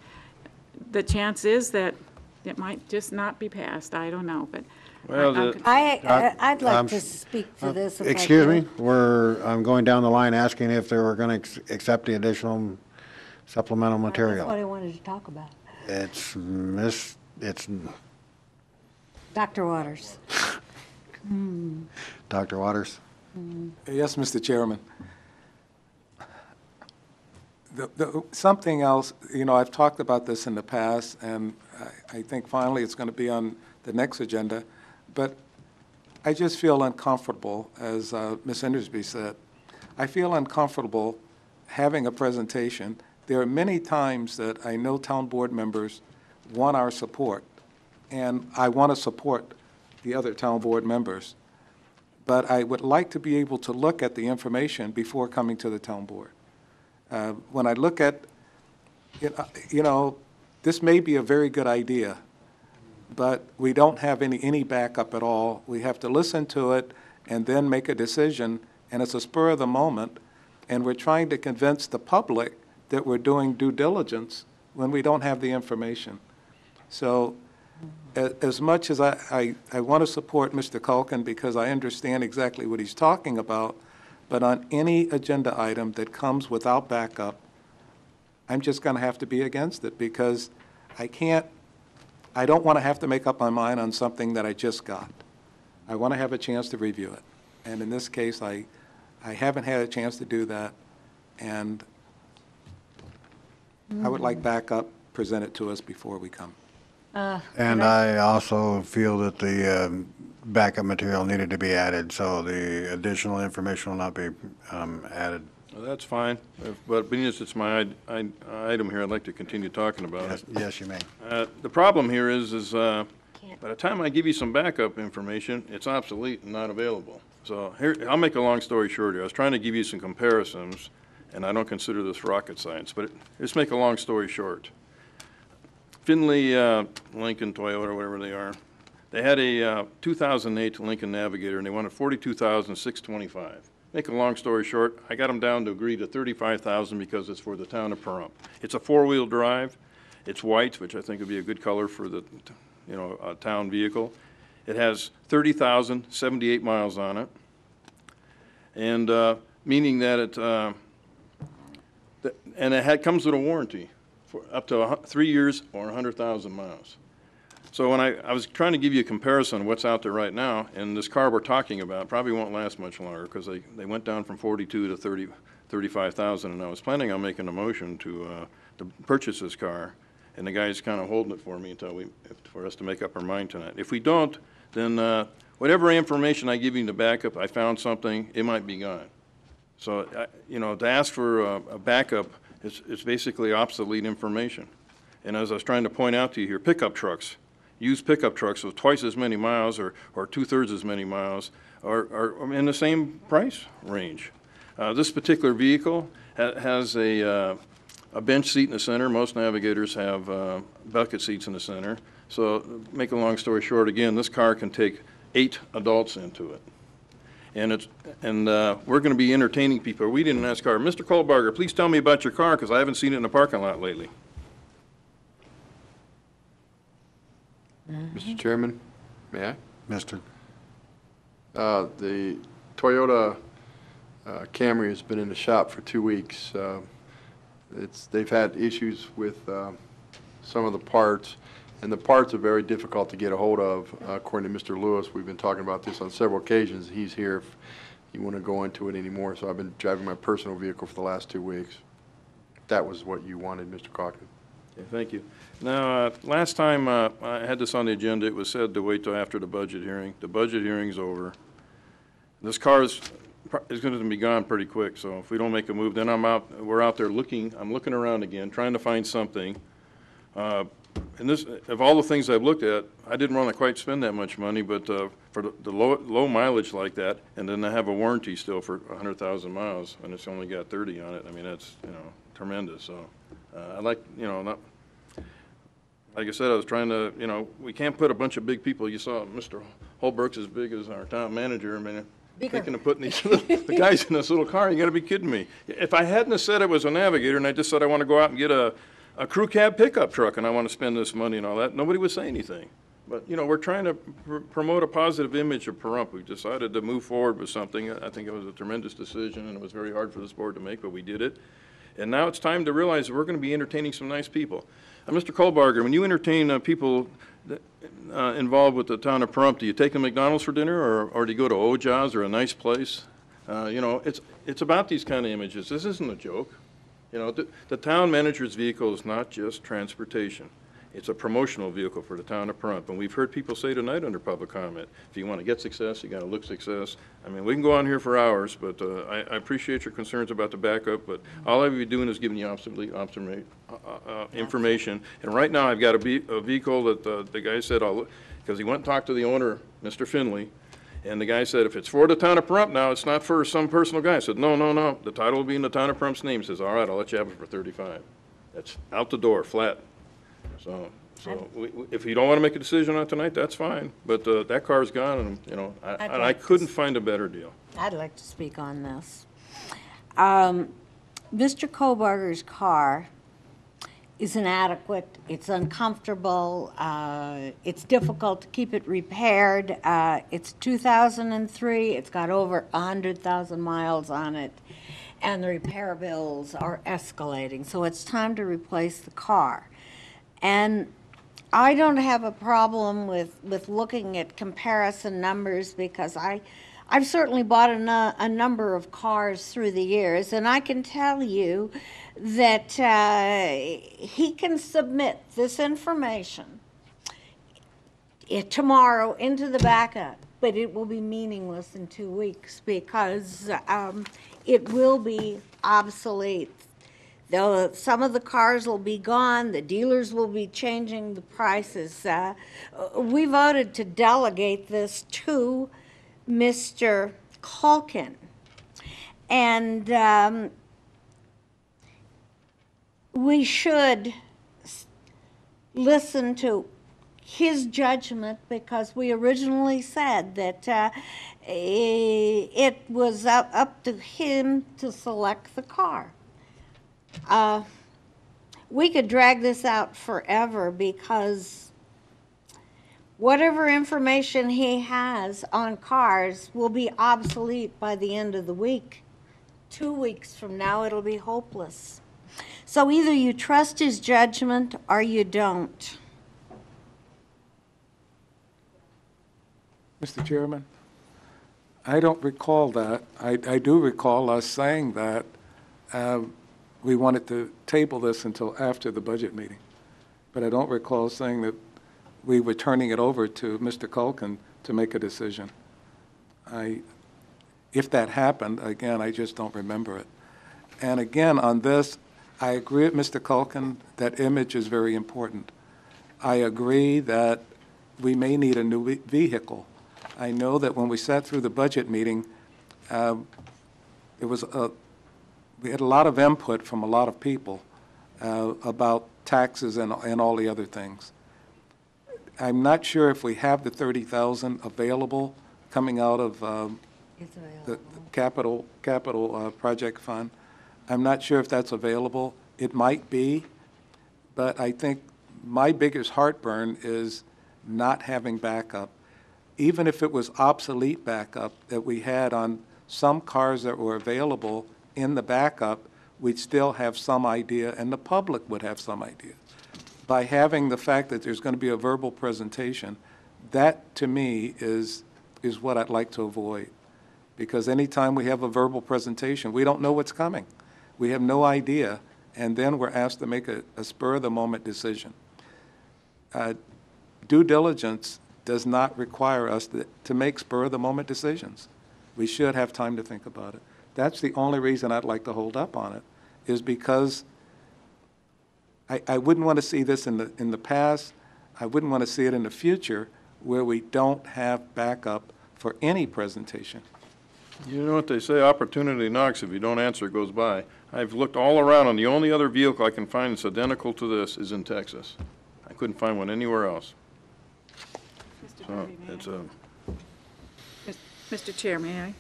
the chance is that It might just not be passed, I don't know, but. Well, I'd like to speak to this if I Excuse could. me, I'm going down the line asking if they were going to accept the additional supplemental That's what material. I wanted to talk about. It's Dr. Waters. Dr. Waters? Yes, Mr. Chairman. Something else, I've talked about this in the past, and I think finally it's going to be on the next agenda, but I just feel uncomfortable, as Ms. Endersby said. I feel uncomfortable having a presentation. There are many times that I know town board members want our support, and I want to support the other town board members. But I would like to be able to look at the information before coming to the town board. When I look at, this may be a very good idea, but we don't have any backup at all. We have to listen to it and then make a decision, and it's a spur of the moment, and we're trying to convince the public that we're doing due diligence when we don't have the information. So as much as I want to support Mr. Culkin because I understand exactly what he's talking about, but on any agenda item that comes without backup, I'm just going to have to be against it because I don't want to have to make up my mind on something that I just got. I want to have a chance to review it. And in this case, I haven't had a chance to do that, and I would like backup presented to us before we come. And I also feel that the backup material needed to be added, so the additional information will not be added. Well, that's fine, but being as it's my item here, I'd like to continue talking about it. Yes, you may. The problem here is by the time I give you some backup information, it's obsolete and not available. So here, I'll make a long story short here. I was trying to give you some comparisons, and I don't consider this rocket science, but let's make a long story short. Finley, Lincoln, Toyota, whatever they are, they had a 2008 Lincoln Navigator, and they wanted $42,625. Make a long story short, I got them down to agree to $35,000 because it's for the town of Pahrump. It's a four-wheel drive. It's white, which I think would be a good color for the, a town vehicle. It has 30,078 miles on it, and meaning that it comes with a warranty for up to 3 years or 100,000 miles. So when I was trying to give you a comparison of what's out there right now, and this car we're talking about probably won't last much longer because they went down from 42 to 35,000, and I was planning on making a motion to purchase this car, and the guy's kind of holding it for me for us to make up our mind tonight. If we don't, then whatever information I give you in the backup, I found something, it might be gone. So to ask for a backup, it's basically obsolete information. And as I was trying to point out to you here, pickup trucks, used pickup trucks with twice as many miles or two-thirds as many miles are in the same price range. This particular vehicle has a bench seat in the center. Most Navigators have bucket seats in the center. So make a long story short, again, this car can take 8 adults into it. And we're going to be entertaining people. We didn't ask car. Mr. Kohlbarger, please tell me about your car because I haven't seen it in the parking lot lately. Mr. Chairman, may I? Mr. The Toyota Camry has been in the shop for 2 weeks. They've had issues with some of the parts, and the parts are very difficult to get a hold of. According to Mr. Lewis, we've been talking about this on several occasions. He's here if you want to go into it anymore, so I've been driving my personal vehicle for the last 2 weeks. That was what you wanted, Mr. Cochran. Okay, thank you. Now, last time I had this on the agenda, it was said to wait till after the budget hearing. The budget hearing's over. This car is going to be gone pretty quick, so if we don't make a move, then we're out there looking, I'm looking around again, trying to find something. And this, of all the things I've looked at, I didn't want to quite spend that much money, but for the low mileage like that, and then I have a warranty still for 100,000 miles, and it's only got 30 on it. I mean, that's tremendous. So I like like I said, I was trying to we can't put a bunch of big people. You saw Mr. Holbrook's as big as our town manager. I mean, thinking of putting the guys in this little car. You got to be kidding me. If I hadn't have said it was a Navigator, and I just said I want to go out and get a a crew cab pickup truck and I want to spend this money and all that, nobody would say anything. But, you know, we're trying to promote a positive image of Pahrump. We've decided to move forward with something. I think it was a tremendous decision, and it was very hard for this board to make, but we did it. And now it's time to realize that we're going to be entertaining some nice people. Mr. Kohlbarger, when you entertain people that, involved with the town of Pahrump, do you take them to McDonald's for dinner, or do you go to Oja's or a nice place? You know, it's about these kind of images. This isn't a joke. You know, the town manager's vehicle is not just transportation. It's a promotional vehicle for the town of Pahrump. And we've heard people say tonight under public comment, if you want to get success, you got to look success. I mean, we can go on here for hours, but I appreciate your concerns about the backup, but all I'll be doing is giving you obsolete information. And right now, I've got a vehicle that the guy said, because he went and talked to the owner, Mr. Finley, and the guy said, if it's for the town of Pahrump now, it's not for some personal guy. I said, no, no, no, the title will be in the town of Pahrump's name. He says, all right, I'll let you have it for 35. That's out the door, flat. So if you don't want to make a decision on it tonight, that's fine. But that car's gone, and, you know, I couldn't find a better deal. I'd like to speak on this. Mr. Kohlbarger's car is inadequate, it's uncomfortable, it's difficult to keep it repaired. It's 2003, it's got over 100,000 miles on it, and the repair bills are escalating. So it's time to replace the car. And I don't have a problem with looking at comparison numbers, because I've certainly bought a number of cars through the years, and I can tell you that he can submit this information tomorrow into the backup, but it will be meaningless in 2 weeks, because it will be obsolete. Some of the cars will be gone, the dealers will be changing the prices. We voted to delegate this to Mr. Culkin. And we should listen to his judgment, because we originally said that it was up to him to select the car. We could drag this out forever, because whatever information he has on cars will be obsolete by the end of the week. 2 weeks from now, it'll be hopeless. So either you trust his judgment or you don't. Mr. Chairman, I don't recall that. I do recall us saying that we wanted to table this until after the budget meeting. But I don't recall saying that we were turning it over to Mr. Culkin to make a decision. If that happened, again, I just don't remember it. And again, on this, I agree with Mr. Culkin that image is very important. I agree that we may need a new vehicle. I know that when we sat through the budget meeting, we had a lot of input from a lot of people about taxes and all the other things. I'm not sure if we have the 30,000 available coming out of the capital project fund. I'm not sure if that's available. It might be, but I think my biggest heartburn is not having backup. Even if it was obsolete backup that we had on some cars that were available in the backup, we'd still have some idea, and the public would have some idea. By having the fact that there's going to be a verbal presentation, that to me is what I'd like to avoid. Because anytime we have a verbal presentation, we don't know what's coming. We have no idea, and then we're asked to make a spur-of-the-moment decision. Due diligence does not require us to make spur-of-the-moment decisions. We should have time to think about it. That's the only reason I'd like to hold up on it, is because I wouldn't want to see this in the past. I wouldn't want to see it in the future, where we don't have backup for any presentation. You know what they say, opportunity knocks. If you don't answer, it goes by. I've looked all around, and the only other vehicle I can find that's identical to this is in Texas. I couldn't find one anywhere else. So it's a... Mr. Chair, may I?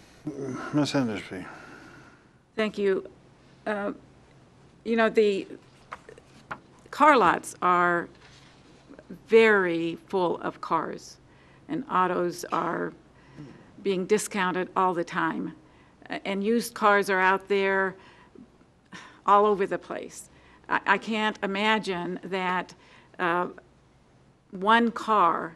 Ms. Hendersby. Thank you. You know, the car lots are very full of cars, and autos are being discounted all the time. And used cars are out there all over the place. I can't imagine that one car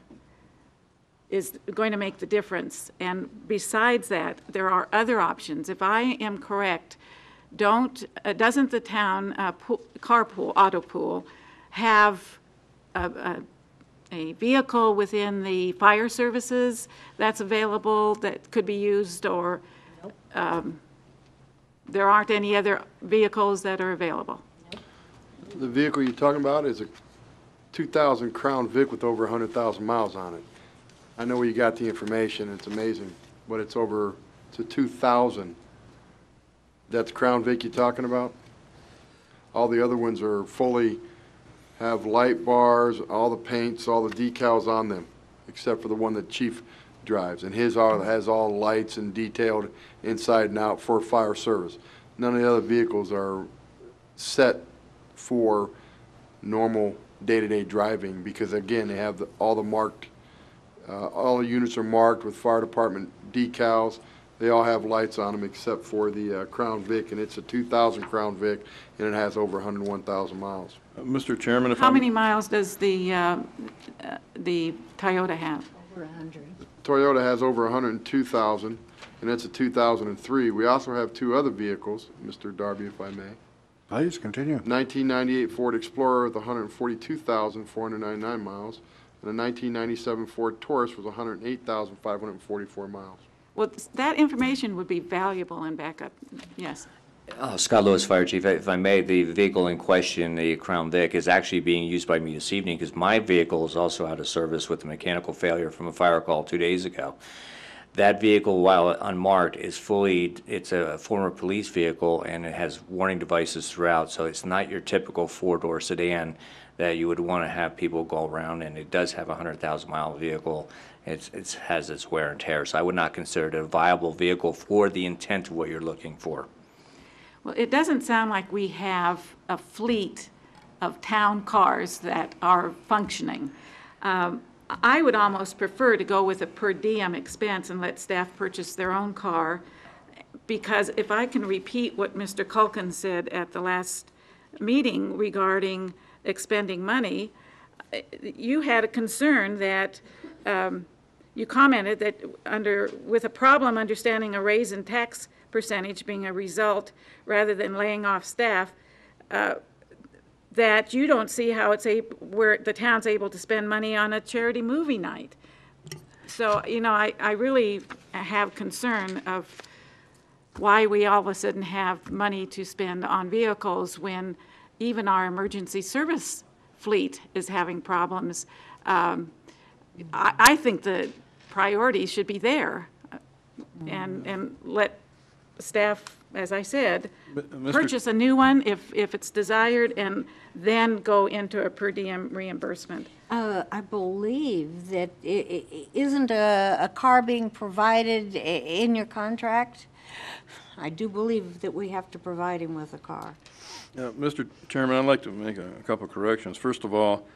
is going to make the difference. And besides that, there are other options. If I am correct, doesn't the town carpool, auto pool, have a vehicle within the fire services that's available that could be used, or there aren't any other vehicles that are available? The vehicle you're talking about is a 2000 Crown Vic with over 100,000 miles on it. I know where you got the information, it's amazing, but it's a 2000. That's Crown Vic you're talking about? All the other ones are have light bars, all the paints, all the decals on them, except for the one that Chief drives. And his has all lights and detailed inside and out for fire service. None of the other vehicles are set for normal day-to-day driving because, again, they have all the units are marked with fire department decals. They all have lights on them except for the Crown Vic, and it's a 2000 Crown Vic, and it has over 101,000 miles. Mr. Chairman, How many miles does the Toyota have? Over 100. Toyota has over 102,000, and it's a 2003. We also have two other vehicles, Mr. Darby, if I may. Please continue. 1998 Ford Explorer with 142,499 miles, and a 1997 Ford Taurus was 108,544 miles. Well, that information would be valuable in backup, yes. Scott Lewis, Fire Chief. If I may, the vehicle in question, the Crown Vic, is actually being used by me this evening because my vehicle is also out of service with a mechanical failure from a fire call 2 days ago. That vehicle, while unmarked, it's a former police vehicle, and it has warning devices throughout, so it's not your typical four-door sedan that you would want to have people go around, and it does have a 100,000-mile vehicle. It has its wear and tear, so I would not consider it a viable vehicle for the intent of what you're looking for. Well, it doesn't sound like we have a fleet of town cars that are functioning. I would almost prefer to go with a per diem expense and let staff purchase their own car, because if I can repeat what Mr. Culkin said at the last meeting regarding expending money, you had a concern that you commented that with a problem understanding a raise in tax percentage being a result rather than laying off staff, that you don't see how where the town's able to spend money on a charity movie night. So, I really have concern of why we all of a sudden have money to spend on vehicles when even our emergency service fleet is having problems. I think the priority should be there and let staff, as I said, purchase a new one if it's desired, and then go into a per diem reimbursement. I believe that isn't a car being provided in your contract? I do believe that we have to provide him with a car. Mr. Chairman, I'd like to make a couple of corrections. First of all,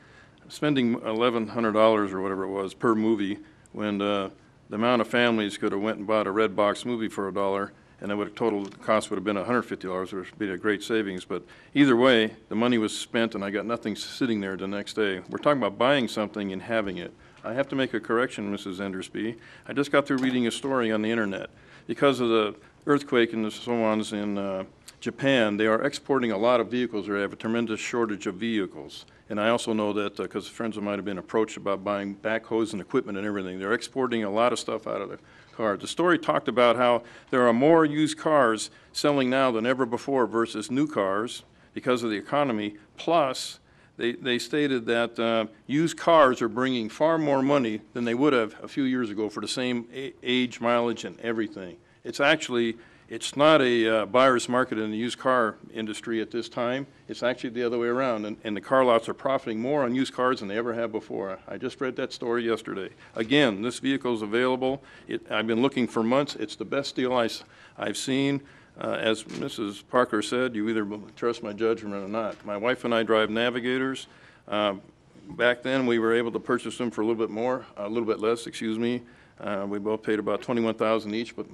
spending $1,100 or whatever it was per movie when the amount of families could have went and bought a red box movie for $1, and the total cost would have been $150, which would be a great savings. But either way, the money was spent, and I got nothing sitting there the next day. We're talking about buying something and having it. I have to make a correction, Mrs. Endersby. I just got through reading a story on the internet. Because of the earthquake and so on in Japan, they are exporting a lot of vehicles. They have a tremendous shortage of vehicles. And I also know that because friends of mine have been approached about buying backhoes and equipment and everything. They're exporting a lot of stuff out of the car. The story talked about how there are more used cars selling now than ever before versus new cars because of the economy. Plus, they stated that used cars are bringing far more money than they would have a few years ago for the same age, mileage, and everything. It's not a buyer's market in the used car industry at this time. It's actually the other way around, and the car lots are profiting more on used cars than they ever have before. I just read that story yesterday. Again, this vehicle is available. I've been looking for months. It's the best deal I've seen. As Mrs. Parker said, you either trust my judgment or not. My wife and I drive Navigators. Back then, we were able to purchase them for a little bit less, excuse me. We both paid about $21,000 each, but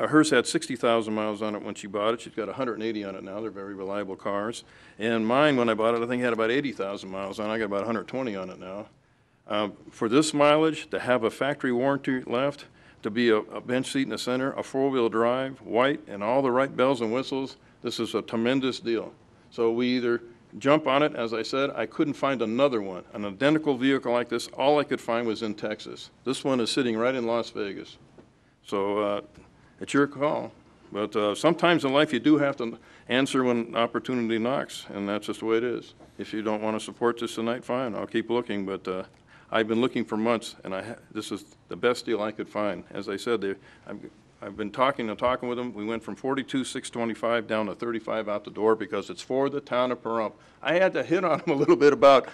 hers had 60,000 miles on it when she bought it. She's got 180 on it now. They're very reliable cars. And mine, when I bought it, I think had about 80,000 miles on it. I got about 120 on it now. For this mileage, to have a factory warranty left, to be a bench seat in the center, a four-wheel drive, white, and all the right bells and whistles, this is a tremendous deal. So we either jump on it. As I said, I couldn't find another one. An identical vehicle like this, all I could find was in Texas. This one is sitting right in Las Vegas. So it's your call. But sometimes in life you do have to answer when opportunity knocks, and that's just the way it is. If you don't want to support this tonight, fine, I'll keep looking. But I've been looking for months, and this is the best deal I could find. As I said, I've been talking with them. We went from $42,625 down to $35 out the door because it's for the town of Pahrump. I had to hit on them a little bit about,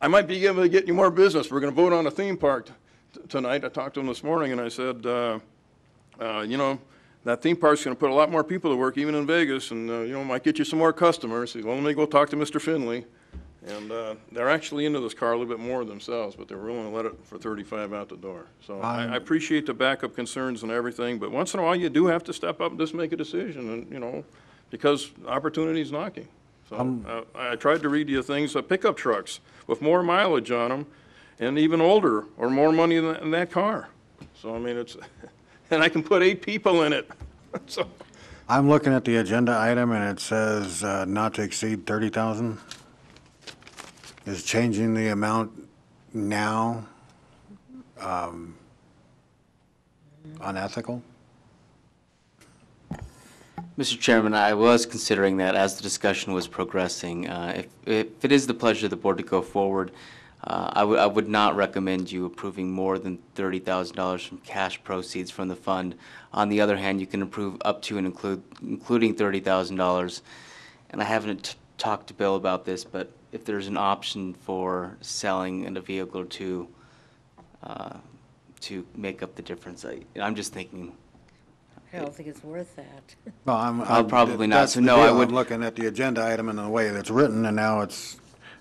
I might be able to get you more business. We're going to vote on a theme park tonight. I talked to them this morning, and I said, you know, that theme park's going to put a lot more people to work, even in Vegas, and, you know, might get you some more customers. He said, well, let me go talk to Mr. Finley. And they're actually into this car a little bit more themselves, but they're willing to let it for $35 out the door. So I appreciate the backup concerns and everything, but once in a while you do have to step up and just make a decision, and, you know, because opportunity's knocking. So I tried to read you things, pickup trucks with more mileage on them, and even older, or more money than that car. So, I mean, it's, and I can put 8 people in it. So I'm looking at the agenda item, and it says not to exceed 30,000. Is changing the amount now unethical? Mr. Chairman, I was considering that as the discussion was progressing. If it is the pleasure of the board to go forward, I would not recommend you approving more than $30,000 from cash proceeds from the fund. On the other hand, you can approve up to and including $30,000. And I haven't talked to Bill about this, but if there's an option for selling in a vehicle to make up the difference, I'm just thinking. I don't think it's worth that. Well, I'll probably not. That's So the no, deal. I would. I'm looking at the agenda item and the way that's written, and now it's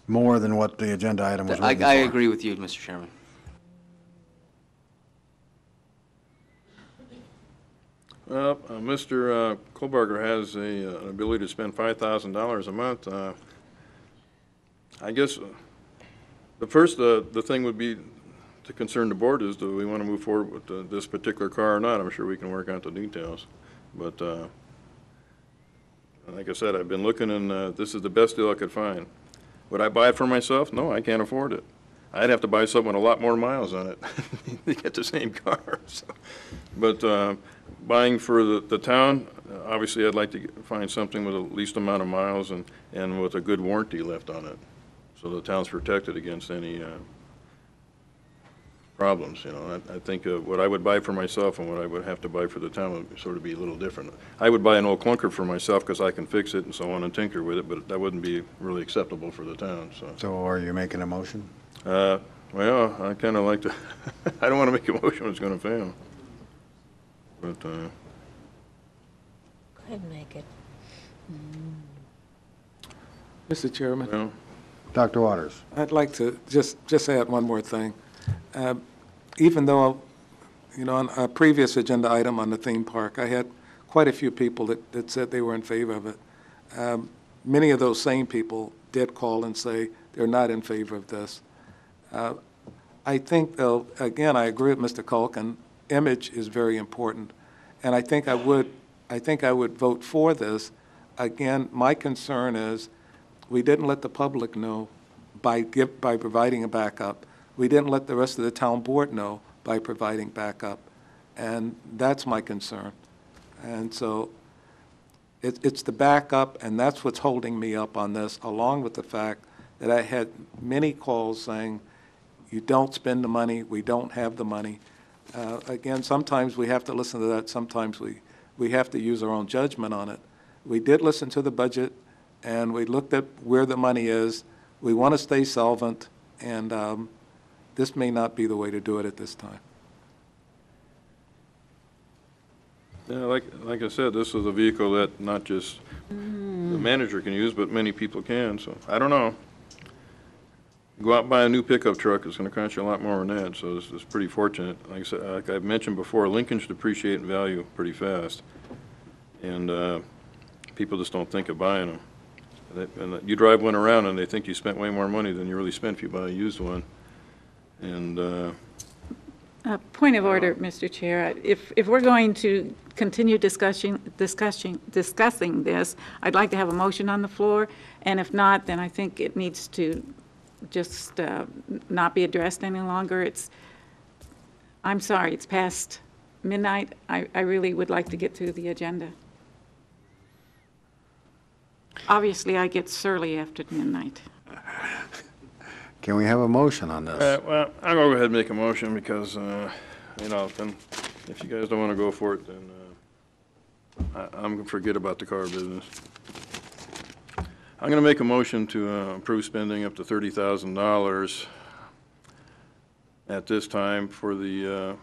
more than what the agenda item was written I for. agree with you, Mr. Chairman. Well, Mr. Kohlberger has an ability to spend $5,000 a month. I guess the thing would be to concern the board is, do we want to move forward with this particular car or not? I'm sure we can work out the details. But like I said, I've been looking, and this is the best deal I could find. Would I buy it for myself? No, I can't afford it. I'd have to buy something with a lot more miles on it to get the same car. So, but buying for the town, obviously I'd like to find something with the least amount of miles and with a good warranty left on it, so the town's protected against any problems, you know. I think what I would buy for myself and what I would have to buy for the town would sort of be a little different. I would buy an old clunker for myself because I can fix it and so on and tinker with it, but that wouldn't be really acceptable for the town, so. So are you making a motion? Well, I kind of like to, I don't want to make a motion that's going to fail. But, Go ahead and make it. Mr. Chairman? Well, Dr. Waters. I'd like to just add one more thing. Even though, you know, on a previous agenda item on the theme park, I had quite a few people that said they were in favor of it. Many of those same people did call and say they're not in favor of this. I think, though, again, I agree with Mr. Culkin. Image is very important, and I think I would vote for this. Again, my concern is we didn't let the public know by providing a backup. We didn't let the rest of the town board know by providing backup, and that's my concern. And so it's the backup, and that's what's holding me up on this, along with the fact that I had many calls saying, you don't spend the money, we don't have the money. Again, sometimes we have to listen to that, sometimes we have to use our own judgment on it. We did listen to the budget, and we looked at where the money is. We want to stay solvent, and this may not be the way to do it at this time. Yeah, like I said, this is a vehicle that not just the manager can use, but many people can, so, I don't know. Go out and buy a new pickup truck, it's gonna cost you a lot more than that, so it's pretty fortunate. Like I said, like I've mentioned before, Lincolns depreciate in value pretty fast, and people just don't think of buying them. And you drive one around and they think you spent way more money than you really spent if you buy a used one. And, Point of order, Mr. Chair. If we're going to continue discussing this, I'd like to have a motion on the floor, and if not, then I think it needs to just not be addressed any longer. I'm sorry, it's past midnight. I really would like to get through the agenda. Obviously, I get surly after midnight. Can we have a motion on this? well, I'll go ahead and make a motion because, you know, then if you guys don't want to go for it, then I'm going to forget about the car business. I'm going to make a motion to approve spending up to $30,000 at this time for the,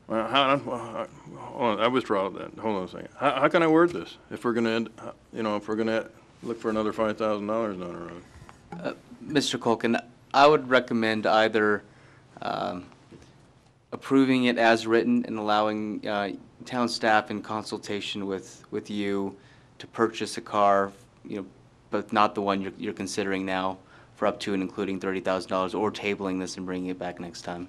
hold on, I withdraw that. Hold on a second. How can I word this? If we're going to end, you know, if we're going to look for another $5,000 down the road. Mr. Culkin, I would recommend either approving it as written and allowing town staff in consultation with you to purchase a car, you know, but not the one you're considering now, for up to and including $30,000, or tabling this and bringing it back next time.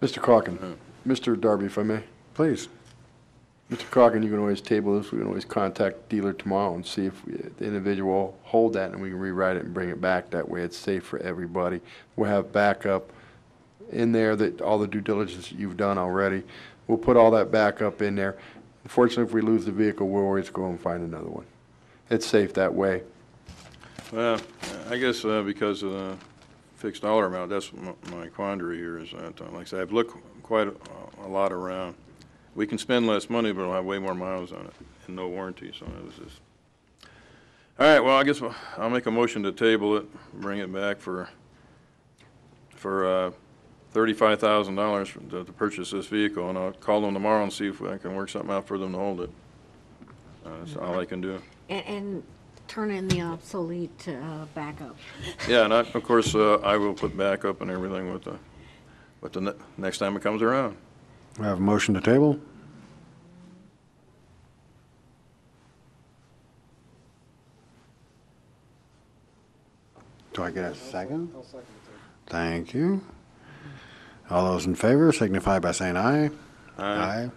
Mr. Calkin, Mr. Darby, if I may. Please. Mr. Calkin, you can always table this. We can always contact dealer tomorrow and see if the individual will hold that, and we can rewrite it and bring it back. That way it's safe for everybody. We'll have backup in there, that all the due diligence that you've done already. We'll put all that backup in there. Unfortunately, if we lose the vehicle, we'll always go and find another one. It's safe that way. Well, I guess because of the fixed dollar amount, that's my quandary here is that, like I said, I've looked quite a lot around. We can spend less money, but we'll have way more miles on it and no warranty, so it was just. All right, well, I guess I'll make a motion to table it, bring it back for $35,000 to purchase this vehicle, and I'll call them tomorrow and see if I can work something out for them to hold it. That's all I can do. And turn in the obsolete backup. Yeah, and of course, I will put backup and everything with the next time it comes around. We have a motion to table? Do I get a second? I'll second it. Thank you. All those in favor signify by saying aye. Aye.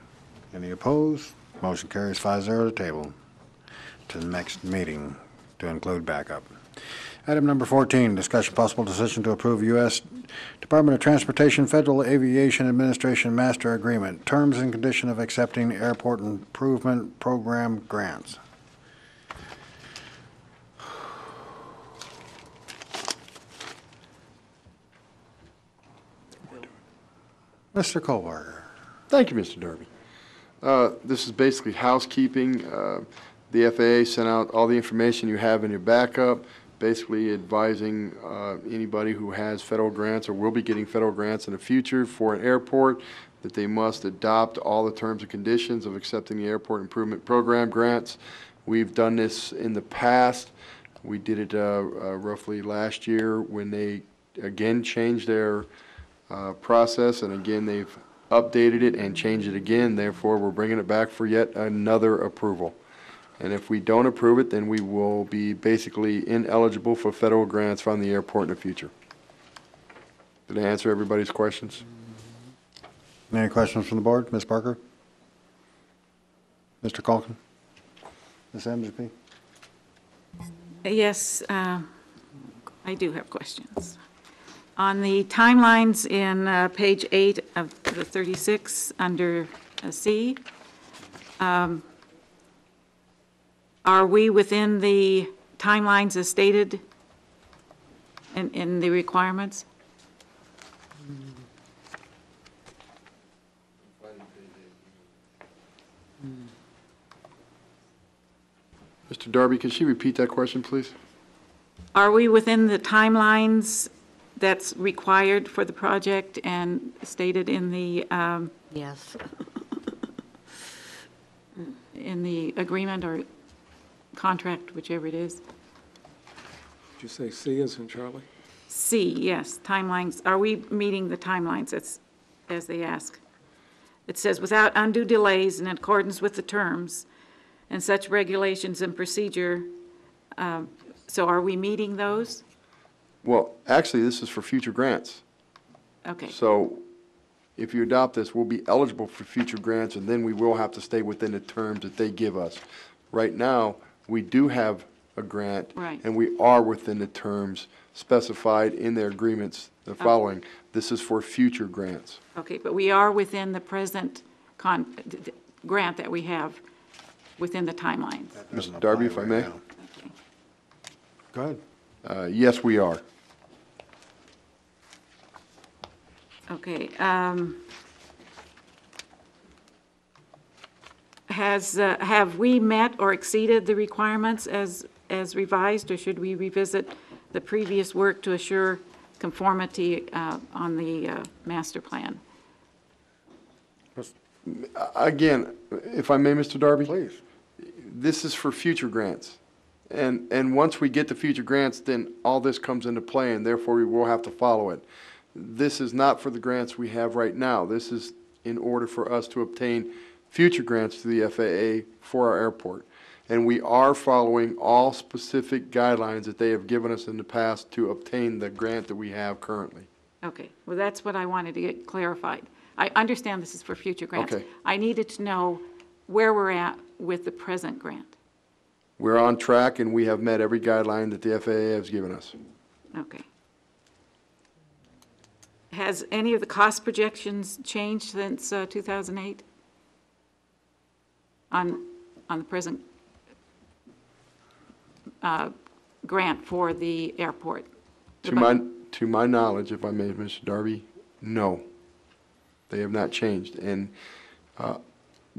Any opposed? Motion carries 5-0 to table to the next meeting to include backup. Item number 14, discussion possible decision to approve U.S. Department of Transportation Federal Aviation Administration Master Agreement, terms and condition of accepting Airport Improvement Program grants. Mr. Kohlberger. Thank you, Mr. Darby. This is basically housekeeping. The FAA sent out all the information you have in your backup, basically advising anybody who has federal grants or will be getting federal grants in the future for an airport that they must adopt all the terms and conditions of accepting the Airport Improvement Program grants. We've done this in the past. We did it roughly last year when they again changed their process, and again they've updated it and changed it again. Therefore, we're bringing it back for yet another approval. And if we don't approve it, then we will be basically ineligible for federal grants from the airport in the future. Did I answer everybody's questions? Any questions from the board? Ms. Parker? Mr. Calkin? Ms. Amsby? Yes, I do have questions. On the timelines in page 8 of the 36 under C, are we within the timelines as stated in the requirements? Mr. Darby, could she repeat that question, please? Are we within the timelines that's required for the project and stated in the, Yes. in the agreement or contract, whichever it is? Did you say C as in Charlie? C, yes, timelines. Are we meeting the timelines as they ask? It says, without undue delays in accordance with the terms and such regulations and procedure. So are we meeting those? Well, actually, this is for future grants. Okay. So if you adopt this, we'll be eligible for future grants, and then we will have to stay within the terms that they give us. Right now, we do have a grant. Right. And we are within the terms specified in their agreements, the following. This is for future grants. Okay, but we are within the present grant that we have within the timelines. Mr. Darby, if I may? Go ahead. Yes, we are. Okay. Have we met or exceeded the requirements as revised, or should we revisit the previous work to assure conformity on the master plan? Again, if I may, Mr. Darby? Please. This is for future grants. And once we get the future grants, then all this comes into play, and therefore we will have to follow it. This is not for the grants we have right now. This is in order for us to obtain future grants to the FAA for our airport. And we are following all specific guidelines that they have given us in the past to obtain the grant that we have currently. Okay, well, that's what I wanted to get clarified. I understand this is for future grants. Okay. I needed to know where we're at with the present grant. We're on track, and we have met every guideline that the FAA has given us. Okay. Has any of the cost projections changed since 2008 on the present grant for the airport? To my knowledge, if I may, Mr. Darby, no. They have not changed. And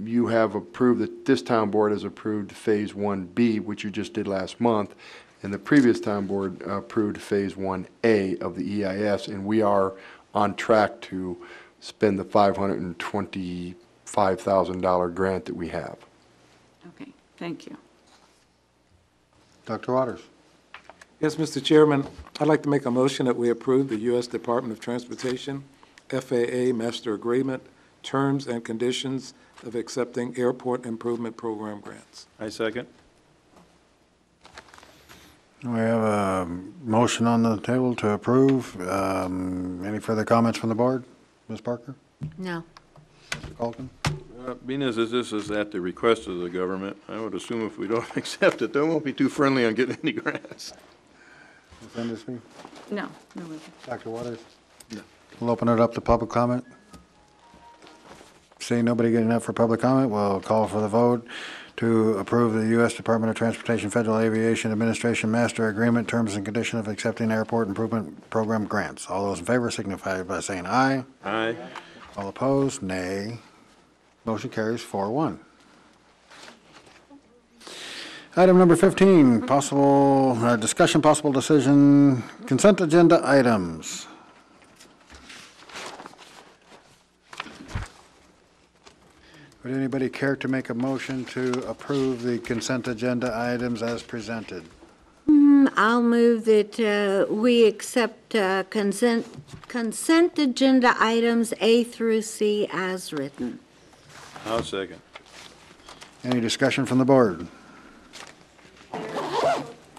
you have approved, that this town board has approved Phase 1B, which you just did last month, and the previous town board approved Phase 1A of the EIS, and we are on track to spend the $525,000 grant that we have. Okay, thank you. Dr. Waters. Yes, Mr. Chairman, I'd like to make a motion that we approve the U.S. Department of Transportation FAA Master Agreement terms and conditions of accepting Airport Improvement Program grants. I second. We have a motion on the table to approve. Any further comments from the board? Ms. Parker? No. Mr. Colkin? Being as this is at the request of the government, I would assume if we don't accept it, they won't be too friendly on getting any grants. Ms. Enders-Lee? No, no. Dr. Waters? No. We'll open it up to public comment. Seeing nobody getting up for public comment, we'll call for the vote to approve the U.S. Department of Transportation Federal Aviation Administration Master Agreement Terms and Conditions of Accepting Airport Improvement Program Grants. All those in favor signify by saying aye. Aye. All opposed, nay. Motion carries 4-1. Item number 15, discussion, possible decision, consent agenda items. Would anybody care to make a motion to approve the consent agenda items as presented? I'll move that we accept consent agenda items A through C as written. I'll second. Any discussion from the board?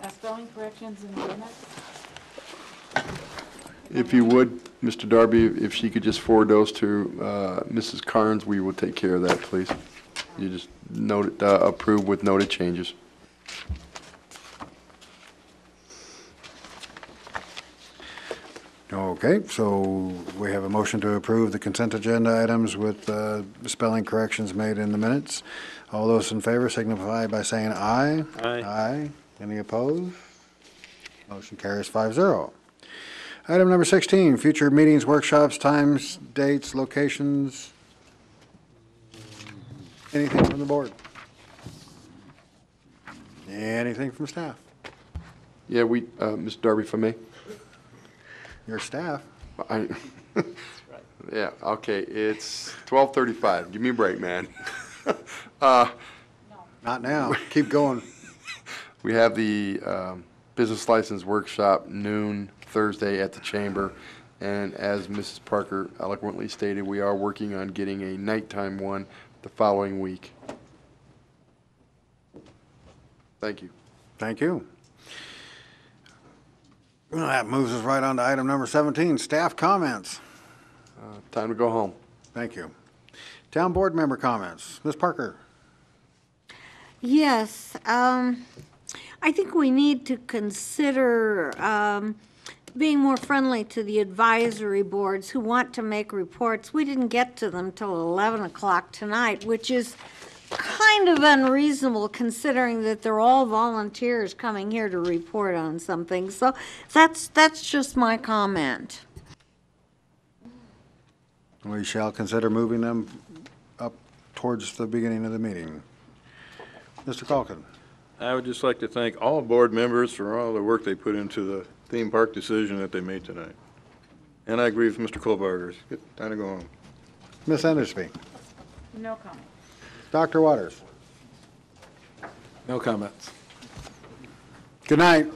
Spelling corrections in the minutes? If you would, Mr. Darby, if she could just forward those to Mrs. Carnes, we will take care of that, please. You just note it, approve with noted changes. Okay, so we have a motion to approve the consent agenda items with spelling corrections made in the minutes. All those in favor signify by saying aye. Aye. Aye. Any opposed? Motion carries 5-0. Item number 16, future meetings, workshops, times, dates, locations. Anything from the board? Anything from staff? Yeah, Mr. Darby, if I may? Your staff? Yeah, okay, it's 12:35. Give me a break, man. Not now. Keep going. We have the business license workshop noon Thursday at the Chamber. And as Mrs. Parker eloquently stated, we are working on getting a nighttime one the following week. Thank you. Thank you. Well, that moves us right on to item number 17, staff comments. Time to go home. Thank you. Town board member comments. Ms. Parker. Yes, I think we need to consider being more friendly to the advisory boards who want to make reports. We didn't get to them till 11 o'clock tonight, which is kind of unreasonable considering that they're all volunteers coming here to report on something. So that's just my comment. We shall consider moving them up towards the beginning of the meeting. Mr. Calkin. I would just like to thank all board members for all the work they put into the theme park decision that they made tonight. And I agree with Mr. Kohlberger. It's time to go home. Ms. Endersby. No comment. Dr. Waters. No comments. Good night.